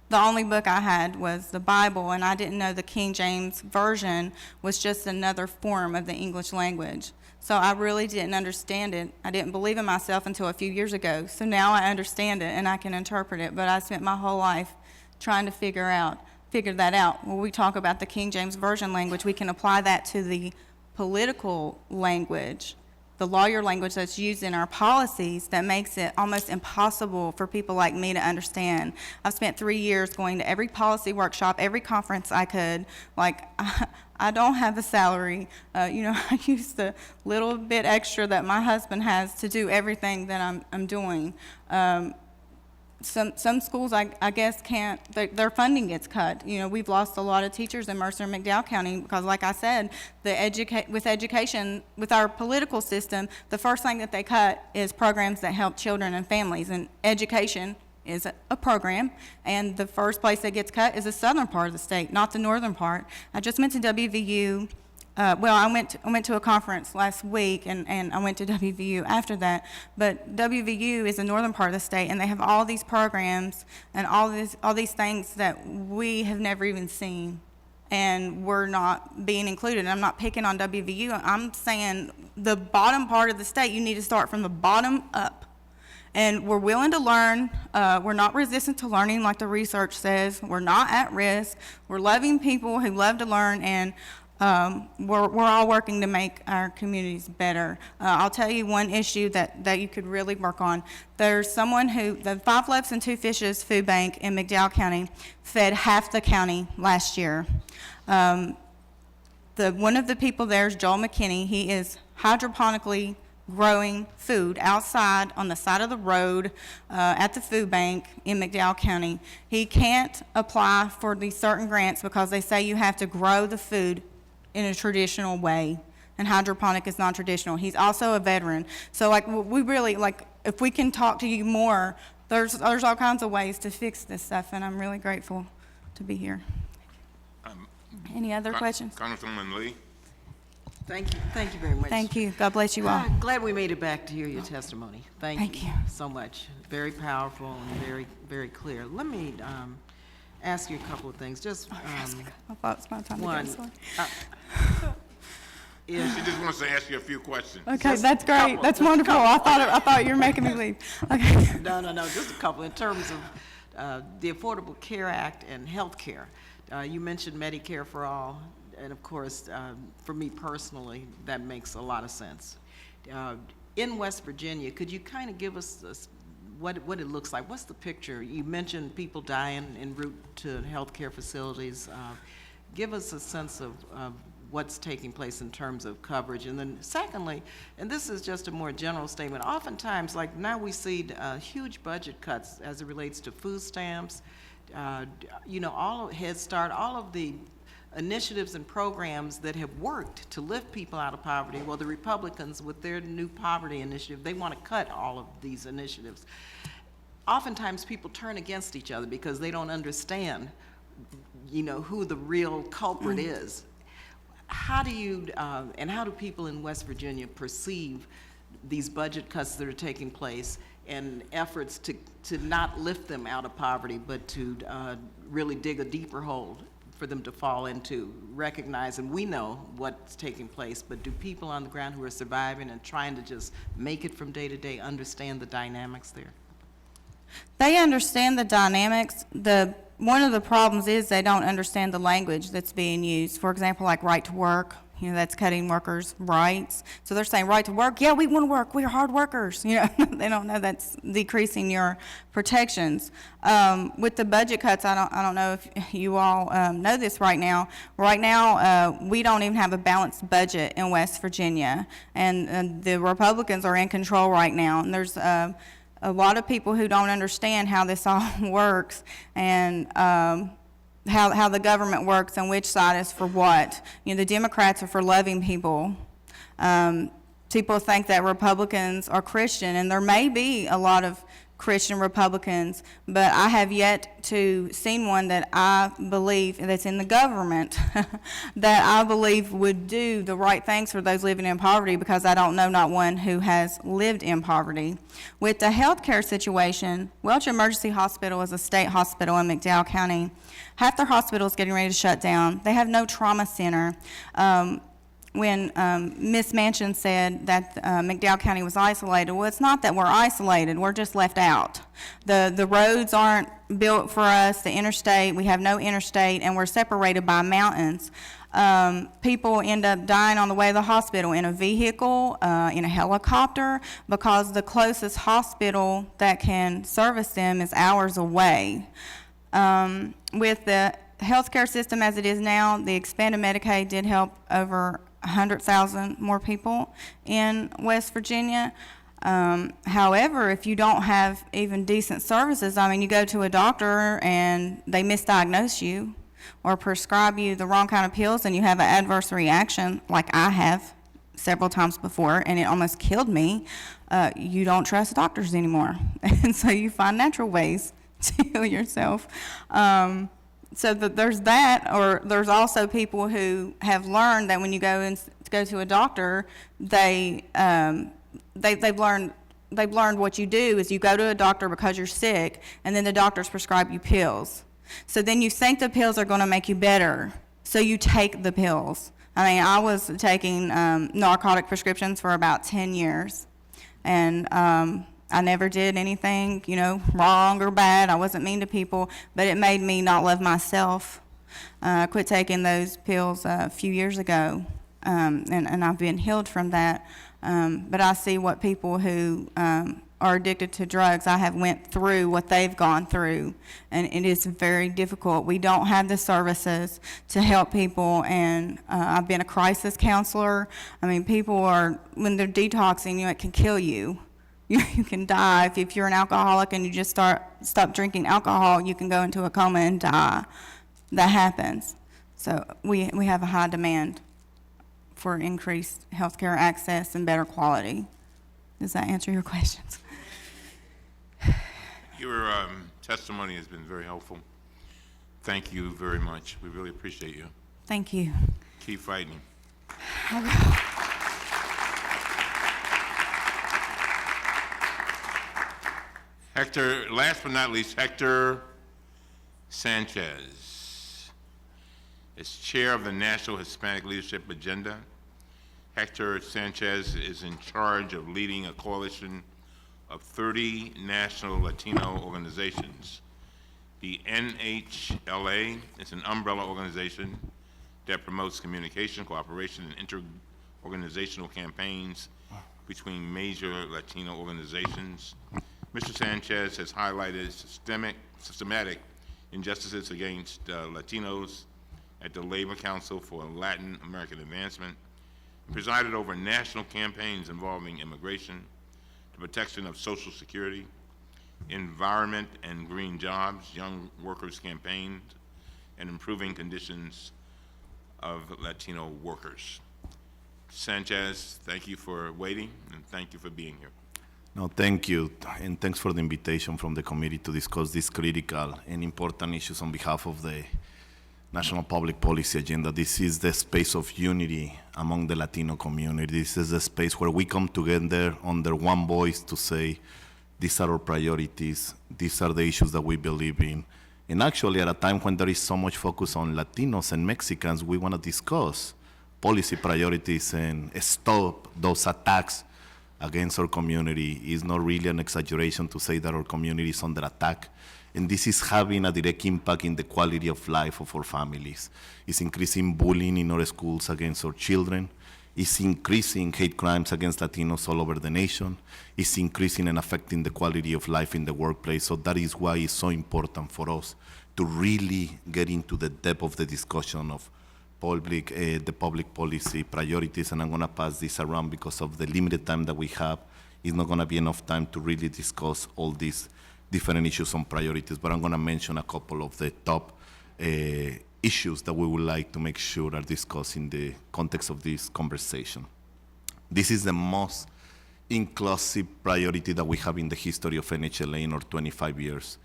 The only book I had was the Bible, and I didn't know the King James Version was just another form of the English language. So I really didn't understand it. I didn't believe in myself until a few years ago. So now I understand it and I can interpret it, but I spent my whole life trying to figure that out. When we talk about the King James Version language, we can apply that to the political language, the lawyer language that's used in our policies that makes it almost impossible for people like me to understand. I've spent 3 years going to every policy workshop, every conference I could. Like, I don't have a salary. I use the little bit extra that my husband has to do everything that I'm doing. Some schools, I guess, can't, their funding gets cut. We've lost a lot of teachers in Mercer and McDowell County because, like I said, with education, with our political system, the first thing that they cut is programs that help children and families, and education is a program, and the first place that gets cut is the southern part of the state, not the northern part. I just went to WVU. I went to a conference last week, and I went to WVU after that. But WVU is the northern part of the state, and they have all these programs and all these things that we have never even seen, and we're not being included. And I'm not picking on WVU. I'm saying the bottom part of the state, you need to start from the bottom up. And we're willing to learn. We're not resistant to learning, like the research says. We're not at risk. We're loving people who love to learn, and we're all working to make our communities better. I'll tell you one issue that you could really work on. There's someone the 5 Loaves and 2 Fishes food bank in McDowell County fed half the county last year. One of the people there is Joel McKinney. He is hydroponically growing food outside on the side of the road at the food bank in McDowell County. He can't apply for these certain grants because they say you have to grow the food in a traditional way, and hydroponic is non-traditional. He's also a veteran. So we really, if we can talk to you more, there's all kinds of ways to fix this stuff, and I'm really grateful to be here. Any other questions? Congresswoman Lee? Thank you very much. Thank you. God bless you all. Glad we made it back to hear your testimony. Thank you so much. Very powerful and very, very clear. Let me ask you a couple of things. Just I thought it was my time one. to go. She just wants to ask you a few questions. Okay, that's great. That's wonderful. I thought you were making me leave. Okay. No, just a couple. In terms of the Affordable Care Act and health care, you mentioned Medicare for all. And of course, for me personally, that makes a lot of sense. In West Virginia, could you kind of give us what it looks like? What's the picture? You mentioned people dying en route to healthcare facilities. Give us a sense of what's taking place in terms of coverage. And then secondly, and this is just a more general statement, oftentimes, like now we see huge budget cuts as it relates to food stamps, all of Head Start, all of the initiatives and programs that have worked to lift people out of poverty. Well, the Republicans, with their new poverty initiative, they want to cut all of these initiatives. Oftentimes people turn against each other because they don't understand, who the real culprit is. How do you, and how do people in West Virginia perceive these budget cuts that are taking place and efforts to not lift them out of poverty, but to really dig a deeper hole for them to fall into, recognize, and we know what's taking place, but do people on the ground who are surviving and trying to just make it from day to day understand the dynamics there? They understand the dynamics. One of the problems is they don't understand the language that's being used. For example, like right to work, that's cutting workers' rights. So they're saying right to work, yeah, we want to work, we're hard workers. They don't know that's decreasing your protections. With the budget cuts, I don't know if you all know this right now. Right now, we don't even have a balanced budget in West Virginia, and the Republicans are in control right now. And there's a lot of people who don't understand how this all works, and how the government works and which side is for what. The Democrats are for loving people. People think that Republicans are Christian, and there may be a lot of Christian Republicans, but I have yet to seen one that I believe, that's in the government, that I believe would do the right things for those living in poverty, because I don't know not one who has lived in poverty. With the healthcare situation, Welch Emergency Hospital is a state hospital in McDowell County. Half their hospital is getting ready to shut down. They have no trauma center. When Ms. Manchin said that McDowell County was isolated, well, it's not that we're isolated, we're just left out. The roads aren't built for us, the interstate, we have no interstate, and we're separated by mountains. People end up dying on the way to the hospital in a vehicle, in a helicopter, because the closest hospital that can service them is hours away. With the healthcare system as it is now, the expanded Medicaid did help over 100,000 more people in West Virginia. However, if you don't have even decent services, I mean, you go to a doctor and they misdiagnose you or prescribe you the wrong kind of pills and you have an adverse reaction, like I have several times before, and it almost killed me, you don't trust doctors anymore. And so you find natural ways to heal yourself. So there's that, or there's also people who have learned that when you go to a doctor, they've learned what you do is you go to a doctor because you're sick, and then the doctors prescribe you pills. So then you think the pills are going to make you better, so you take the pills. I mean, I was taking narcotic prescriptions for about 10 years, and I never did anything, wrong or bad. I wasn't mean to people, but it made me not love myself. I quit taking those pills a few years ago, and I've been healed from that. But I see what people who are addicted to drugs, I have went through what they've gone through, and it is very difficult. We don't have the services to help people, and I've been a crisis counselor. I mean, people are, when they're detoxing, it can kill you. You can die. If you're an alcoholic and you just stop drinking alcohol, you can go into a coma and die. That happens. So we have a high demand for increased healthcare access and better quality. Does that answer your questions? Your testimony has been very helpful. Thank you very much. We really appreciate you. Thank you. Keep fighting. Hector, last but not least, Hector Sanchez is chair of the National Hispanic Leadership Agenda. Hector Sanchez is in charge of leading a coalition of 30 national Latino organizations. The NHLA is an umbrella organization that promotes communication, cooperation, and inter-organizational campaigns between major Latino organizations. Mr. Sanchez has highlighted systematic injustices against Latinos at the Labor Council for Latin American Advancement, and presided over national campaigns involving immigration, the protection of Social Security, environment and green jobs, young workers campaigns, and improving conditions of Latino workers. Sanchez, thank you for waiting, and thank you for being here. No, thank you, and thanks for the invitation from the committee to discuss these critical and important issues on behalf of the National Public Policy Agenda. This is the space of unity among the Latino community. This is the space where we come together under one voice to say, these are our priorities, these are the issues that we believe in. And actually, at a time when there is so much focus on Latinos and Mexicans, we want to discuss policy priorities and stop those attacks against our community. It's not really an exaggeration to say that our community is under attack. And this is having a direct impact in the quality of life of our families. It's increasing bullying in our schools against our children. It's increasing hate crimes against Latinos all over the nation. It's increasing and affecting the quality of life in the workplace. So that is why it's so important for us to really get into the depth of the discussion of the public policy priorities. And I'm going to pass this around because of the limited time that we have. It's not going to be enough time to really discuss all these different issues on priorities, but I'm going to mention a couple of the top issues that we would like to make sure are discussed in the context of this conversation. This is the most inclusive priority that we have in the history of NHLA in our 25 years.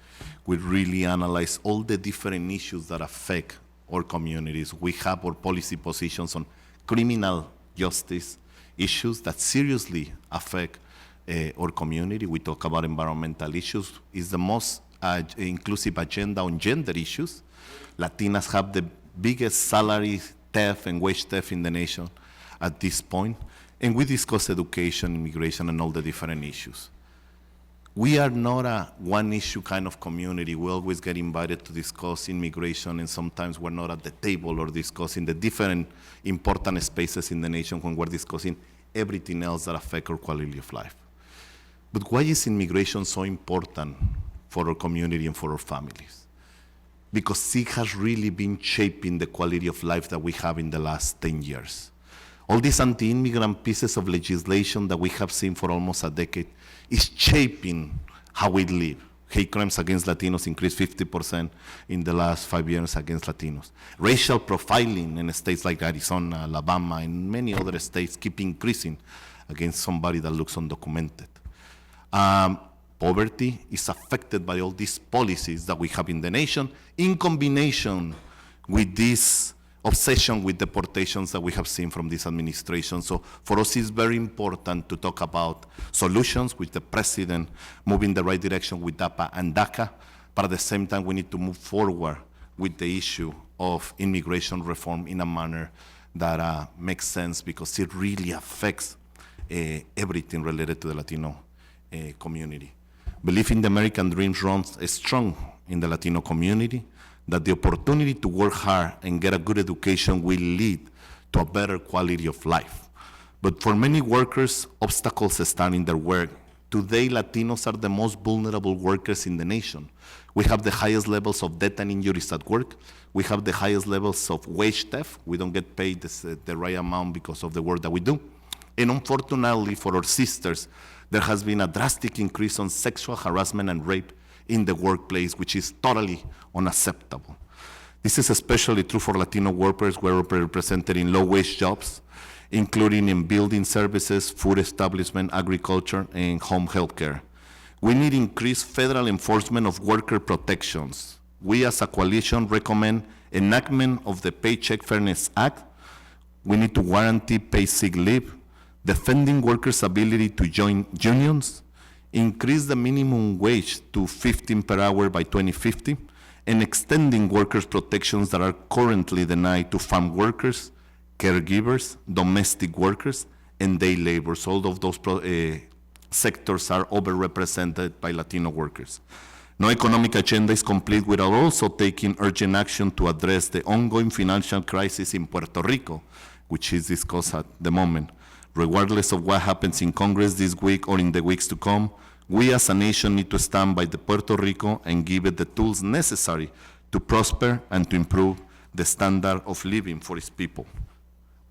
We really analyze all the different issues that affect our communities. We have our policy positions on criminal justice issues that seriously affect our community. We talk about environmental issues. It's the most inclusive agenda on gender issues. Latinas have the biggest salary theft and wage theft in the nation at this point. And we discuss education, immigration, and all the different issues. We are not a one-issue kind of community. We always get invited to discuss immigration, and sometimes we're not at the table or discussing the different important spaces in the nation when we're discussing everything else that affects our quality of life. But why is immigration so important for our community and for our families? Because it has really been shaping the quality of life that we have in the last 10 years. All these anti-immigrant pieces of legislation that we have seen for almost a decade is shaping how we live. Hate crimes against Latinos increased 50% in the last 5 years against Latinos. Racial profiling in states like Arizona, Alabama, and many other states keep increasing against somebody that looks undocumented. Poverty is affected by all these policies that we have in the nation, in combination with this obsession with deportations that we have seen from this administration. So for us, it's very important to talk about solutions with the president moving in the right direction with DAPA and DACA, but at the same time, we need to move forward with the issue of immigration reform in a manner that makes sense, because it really affects everything related to the Latino community. Belief in the American dream runs strong in the Latino community, that the opportunity to work hard and get a good education will lead to a better quality of life. But for many workers, obstacles stand in their work. Today, Latinos are the most vulnerable workers in the nation. We have the highest levels of death and injuries at work. We have the highest levels of wage theft. We don't get paid the right amount because of the work that we do. And unfortunately for our sisters, there has been a drastic increase on sexual harassment and rape in the workplace, which is totally unacceptable. This is especially true for Latino workers who are represented in low-wage jobs, including in building services, food establishment, agriculture, and home health care. We need increased federal enforcement of worker protections. We as a coalition recommend enactment of the Paycheck Fairness Act. We need to guarantee paid sick leave, defending workers' ability to join unions, increase the minimum wage to 15 per hour by 2050, and extending workers' protections that are currently denied to farm workers, caregivers, domestic workers, and day laborers. All of those sectors are overrepresented by Latino workers. No economic agenda is complete without also taking urgent action to address the ongoing financial crisis in Puerto Rico, which is discussed at the moment. Regardless of what happens in Congress this week or in the weeks to come, we as a nation need to stand by the Puerto Rico and give it the tools necessary to prosper and to improve the standard of living for its people.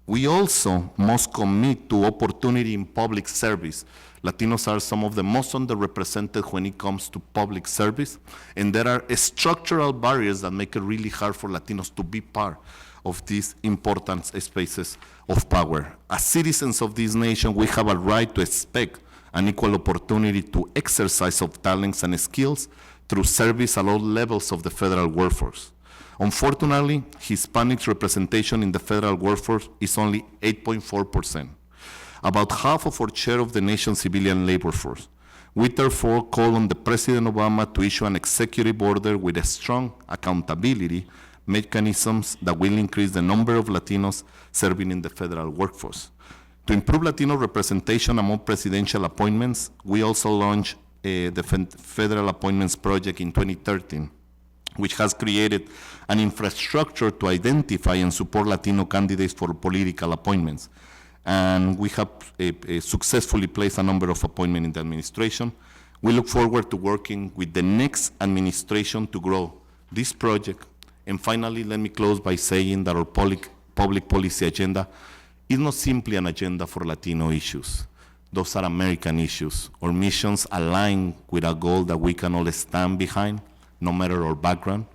We also must commit to opportunity in public service. Latinos are some of the most underrepresented when it comes to public service, and there are structural barriers that make it really hard for Latinos to be part of these important spaces of power. As citizens of this nation, we have a right to expect an equal opportunity to exercise of talents and skills through service at all levels of the federal workforce. Unfortunately, Hispanics representation in the federal workforce is only 8.4%, about half of our share of the nation's civilian labor force. We therefore call on the President Obama to issue an executive order with a strong accountability mechanisms that will increase the number of Latinos serving in the federal workforce. To improve Latino representation among presidential appointments, we also launched the Federal Appointments Project in 2013, which has created an infrastructure to identify and support Latino candidates for political appointments. And we have successfully placed a number of appointments in the administration. We look forward to working with the next administration to grow this project. And finally, let me close by saying that our public policy agenda is not simply an agenda for Latino issues. Those are American issues. Our missions align with a goal that we can all stand behind, no matter our background,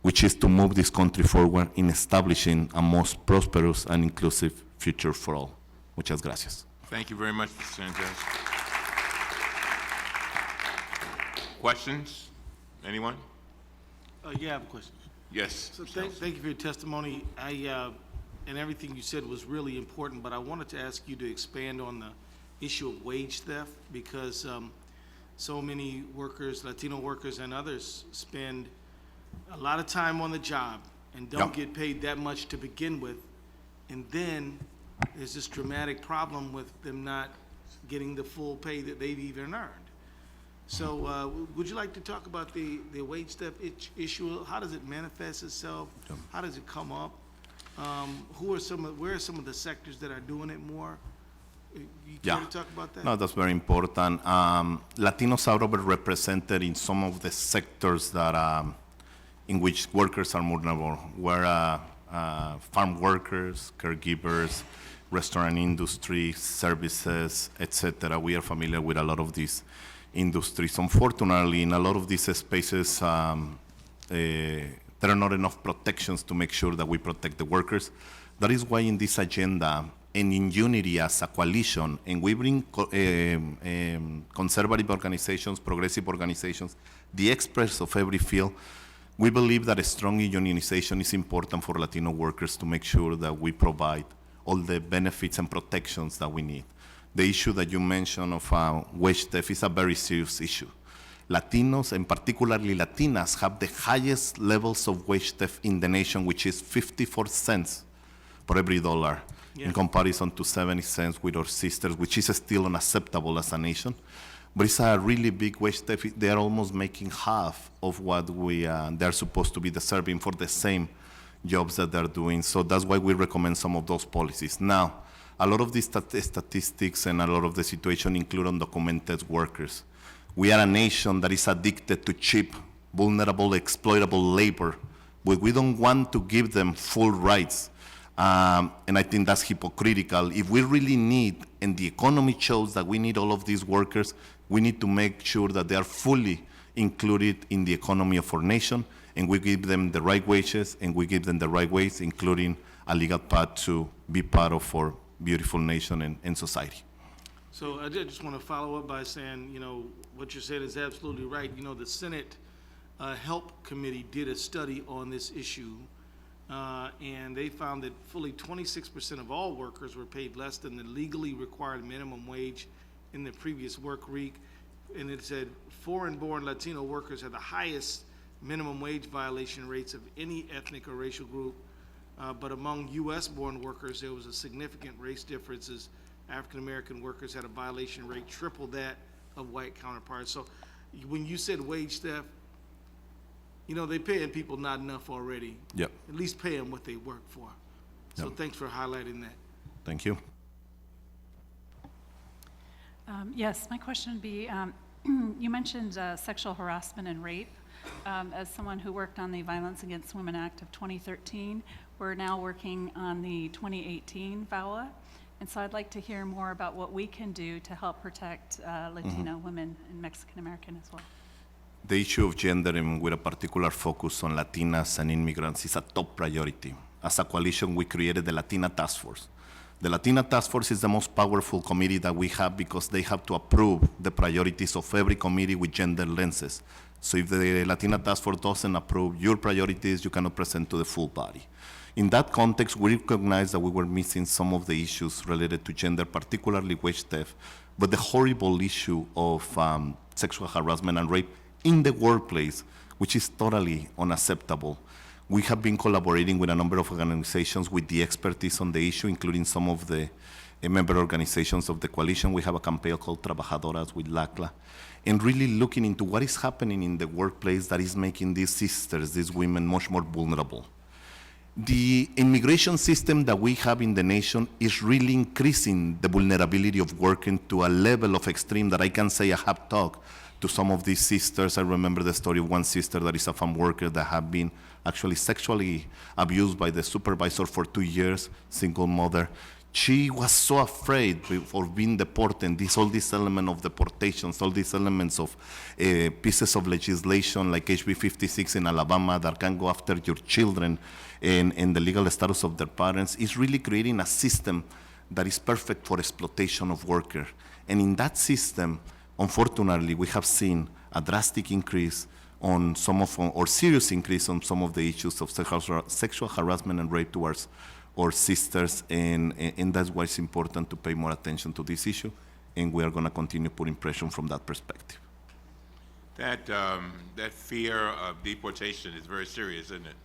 which is to move this country forward in establishing a most prosperous and inclusive future for all. Muchas gracias. Thank you very much, Mr. Sanchez. Questions? Anyone? Yeah, I have a question. Yes. So thank you for your testimony. And everything you said was really important, but I wanted to ask you to expand on the issue of wage theft, because so many workers, Latino workers and others, spend a lot of time on the job and don't get paid that much to begin with. And then there's this dramatic problem with them not getting the full pay that they've even earned. So would you like to talk about the wage theft issue? How does it manifest itself? How does it come up? Where are some of the sectors that are doing it more? You care to talk about that? No, that's very important. Latinos are overrepresented in some of the sectors that in which workers are vulnerable, where farm workers, caregivers, restaurant industry, services, etc. We are familiar with a lot of these industries. Unfortunately, in a lot of these spaces, there are not enough protections to make sure that we protect the workers. That is why in this agenda, and in unity as a coalition, and we bring conservative organizations, progressive organizations, the experts of every field, we believe that a strong unionization is important for Latino workers to make sure that we provide all the benefits and protections that we need. The issue that you mentioned of wage theft is a very serious issue. Latinos, and particularly Latinas, have the highest levels of wage theft in the nation, which is 54 cents for every dollar, in comparison to 70 cents with our sisters, which is still unacceptable as a nation. But it's a really big wage theft. They are almost making half of what they're supposed to be deserving for the same jobs that they're doing. So that's why we recommend some of those policies. Now, a lot of these statistics and a lot of the situation include undocumented workers. We are a nation that is addicted to cheap, vulnerable, exploitable labor, but we don't want to give them full rights. And I think that's hypocritical. If we really need, and the economy shows that we need all of these workers, we need to make sure that they are fully included in the economy of our nation, and we give them the right wages, and we give them the right ways, including a legal path to be part of our beautiful nation and society. So I just want to follow up by saying, what you said is absolutely right. The Senate Help Committee did a study on this issue, and they found that fully 26% of all workers were paid less than the legally required minimum wage in the previous work week. And it said foreign-born Latino workers had the highest minimum wage violation rates of any ethnic or racial group. But among U.S.-born workers, there was a significant race differences. African-American workers had a violation rate triple that of white counterparts. So when you said wage theft, they paying people not enough already. Yep. At least pay them what they work for. So thanks for highlighting that. Thank you. Yes, my question would be, you mentioned sexual harassment and rape. As someone who worked on the Violence Against Women Act of 2013, we're now working on the 2018 VAWA. And so I'd like to hear more about what we can do to help protect Latino women and Mexican American as well. The issue of gender, and with a particular focus on Latinas and immigrants, is a top priority. As a coalition, we created the Latina Task Force. The Latina Task Force is the most powerful committee that we have because they have to approve the priorities of every committee with gender lenses. So if the Latina Task Force doesn't approve your priorities, you cannot present to the full body. In that context, we recognize that we were missing some of the issues related to gender, particularly wage theft, but the horrible issue of sexual harassment and rape in the workplace, which is totally unacceptable. We have been collaborating with a number of organizations with the expertise on the issue, including some of the member organizations of the coalition. We have a campaign called Trabajadoras with LACLA, and really looking into what is happening in the workplace that is making these sisters, these women, much more vulnerable. The immigration system that we have in the nation is really increasing the vulnerability of working to a level of extreme that I can say I have talked to some of these sisters. I remember the story of one sister that is a farm worker that had been actually sexually abused by the supervisor for 2 years, single mother. She was so afraid of being deported, all these elements of deportations, all these elements of pieces of legislation like HB 56 in Alabama that can go after your children and the legal status of their parents, is really creating a system that is perfect for exploitation of workers. And in that system, unfortunately, we have seen a drastic increase on some of, or serious increase on some of the issues of sexual harassment and rape towards our sisters, and that's why it's important to pay more attention to this issue, and we are going to continue putting pressure from that perspective. That fear of deportation is very serious, isn't it?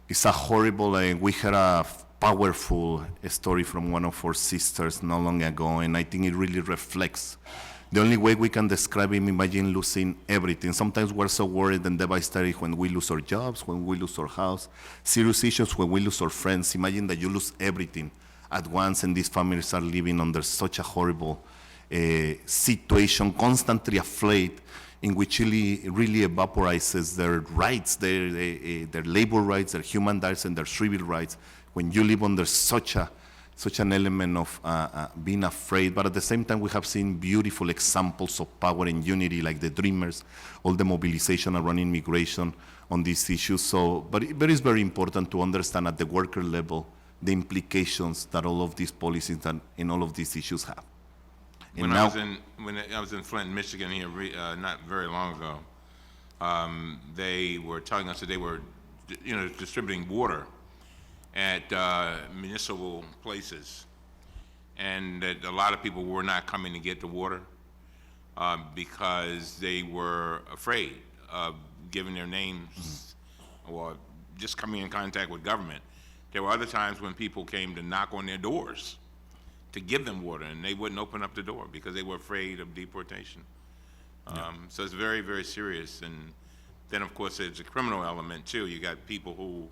It's a horrible, we had a powerful story from one of our sisters not long ago, and I think it really reflects the only way we can describe it. Imagine losing everything. Sometimes we're so worried and devastated when we lose our jobs, when we lose our house, serious issues when we lose our friends. Imagine that you lose everything at once, and these families are living under such a horrible situation, constantly afraid, in which really evaporizes their rights, their labor rights, their human rights, and their civil rights, when you live under such an element of being afraid. But at the same time, we have seen beautiful examples of power and unity, like the Dreamers, all the mobilization around immigration on these issues. So, but it's very important to understand at the worker level the implications that all of these policies and all of these issues have. When I was in Flint, Michigan here not very long ago, they were telling us that they were, distributing water at municipal places, and that a lot of people were not coming to get the water because they were afraid of giving their names or just coming in contact with government. There were other times when people came to knock on their doors to give them water, and they wouldn't open up the door because they were afraid of deportation. So it's very, very serious. And then, of course, there's a criminal element, too. You got people who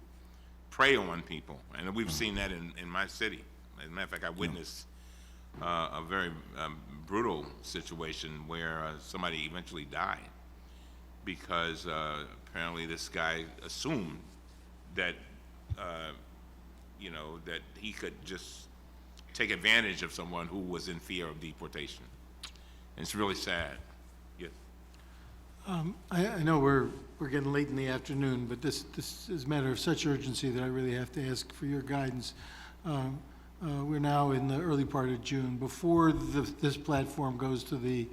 prey on people, and we've seen that in my city. As a matter of fact, I witnessed a very brutal situation where somebody eventually died because apparently this guy assumed that, that he could just take advantage of someone who was in fear of deportation. And it's really sad. Yes. I know we're getting late in the afternoon, but this is a matter of such urgency that I really have to ask for your guidance. We're now in the early part of June. Before this platform goes to the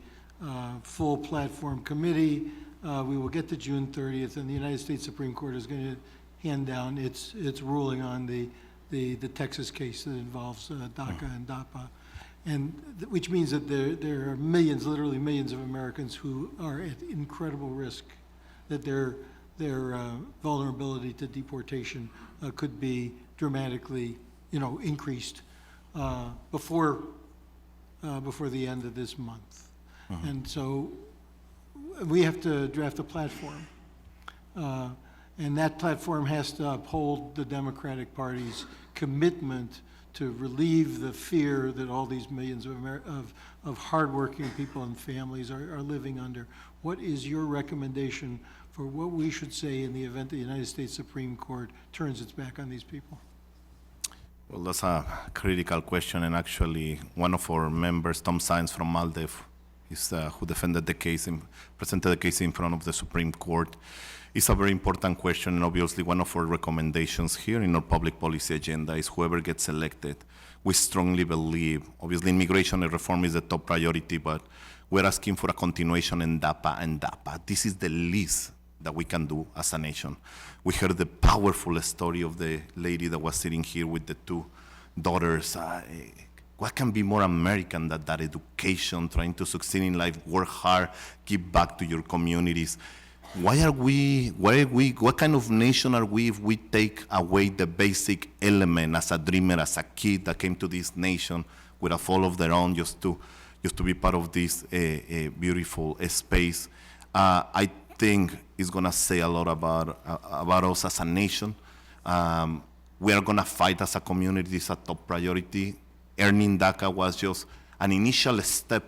full platform committee, we will get to June 30th, and the United States Supreme Court is going to hand down its ruling on the Texas case that involves DACA and DAPA, and which means that there are millions, literally millions of Americans who are at incredible risk, that their vulnerability to deportation could be dramatically, increased before the end of this month. And so we have to draft a platform. And that platform has to uphold the Democratic Party's commitment to relieve the fear that all these millions of hardworking people and families are living under. What is your recommendation for what we should say in the event the United States Supreme Court turns its back on these people? Well, that's a critical question, and actually one of our members, Tom Sines from ALDE, is who defended the case and presented the case in front of the Supreme Court. It's a very important question, and obviously one of our recommendations here in our public policy agenda is whoever gets elected, we strongly believe, obviously immigration reform is the top priority, but we're asking for a continuation in DAPA and DAPA. This is the least that we can do as a nation. We heard the powerful story of the lady that was sitting here with the two daughters. What can be more American than that education, trying to succeed in life, work hard, give back to your communities? What kind of nation are we if we take away the basic element as a dreamer, as a kid that came to this nation with a fall of their own just to be part of this beautiful space? I think it's gonna say a lot about us as a nation. We are gonna fight as a community. It's a top priority. Earning DACA was just an initial step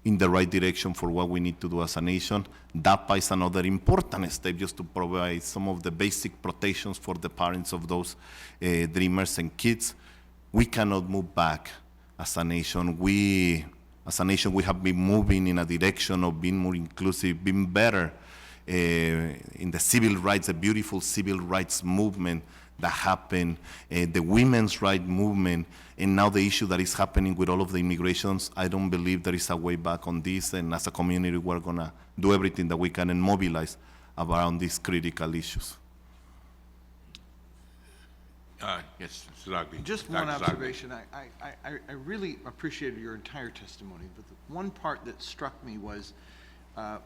in the right direction for what we need to do as a nation. DAPA is another important step just to provide some of the basic protections for the parents of those dreamers and kids. We cannot move back as a nation. We have been moving in a direction of being more inclusive, being better in the civil rights, the beautiful civil rights movement that happened, the women's right movement, and now the issue that is happening with all of the immigrations. I don't believe there is a way back on this, and as a community, we're gonna do everything that we can and mobilize around these critical issues. Yes, Mr. Zogby. Just Dr. one Zogby. observation. I really appreciated your entire testimony, but the one part that struck me was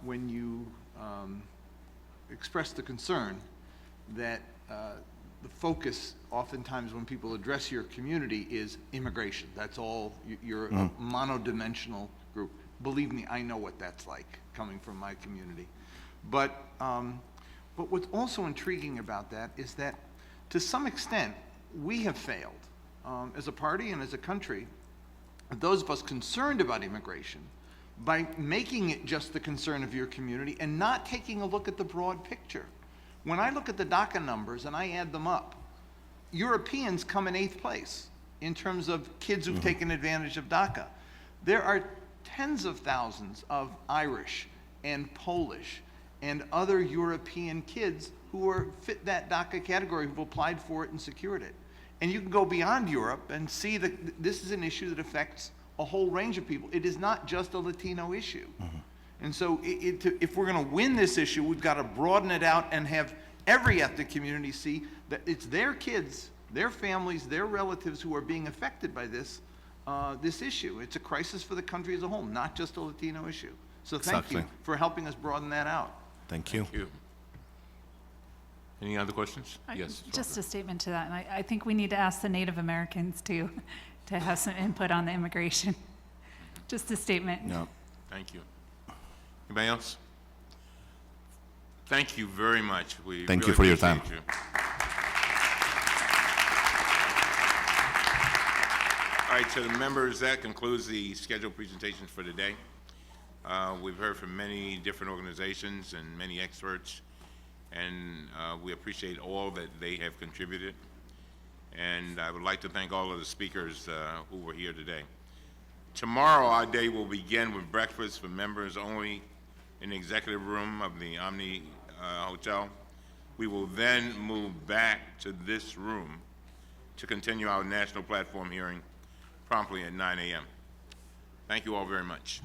when you expressed the concern that the focus oftentimes when people address your community is immigration. That's all, you're a monodimensional group. Believe me, I know what that's like coming from my community. But what's also intriguing about that is that to some extent, we have failed as a party and as a country, those of us concerned about immigration, by making it just the concern of your community and not taking a look at the broad picture. When I look at the DACA numbers and I add them up, Europeans come in 8th place in terms of kids who've taken advantage of DACA. There are tens of thousands of Irish and Polish and other European kids who are fit that DACA category, who've applied for it and secured it. And you can go beyond Europe and see that this is an issue that affects a whole range of people. It is not just a Latino issue. And so if we're going to win this issue, we've got to broaden it out and have every ethnic community see that it's their kids, their families, their relatives who are being affected by this, this issue. It's a crisis for the country as a whole, not just a Latino issue. So thank you for helping us broaden that out. Thank you. Thank you. Any other questions? Yes. Just a statement to that, and I think we need to ask the Native Americans to have some input on the immigration. Just a statement. Yeah. Thank you. Anybody else? Thank you very much. We Thank really you for your time. appreciate you. All right, to the members, that concludes the scheduled presentations for today. We've heard from many different organizations and many experts, and we appreciate all that they have contributed. And I would like to thank all of the speakers who were here today. Tomorrow, our day will begin with breakfast for members only in the executive room of the Omni Hotel. We will then move back to this room to continue our national platform hearing promptly at 9 a.m. Thank you all very much.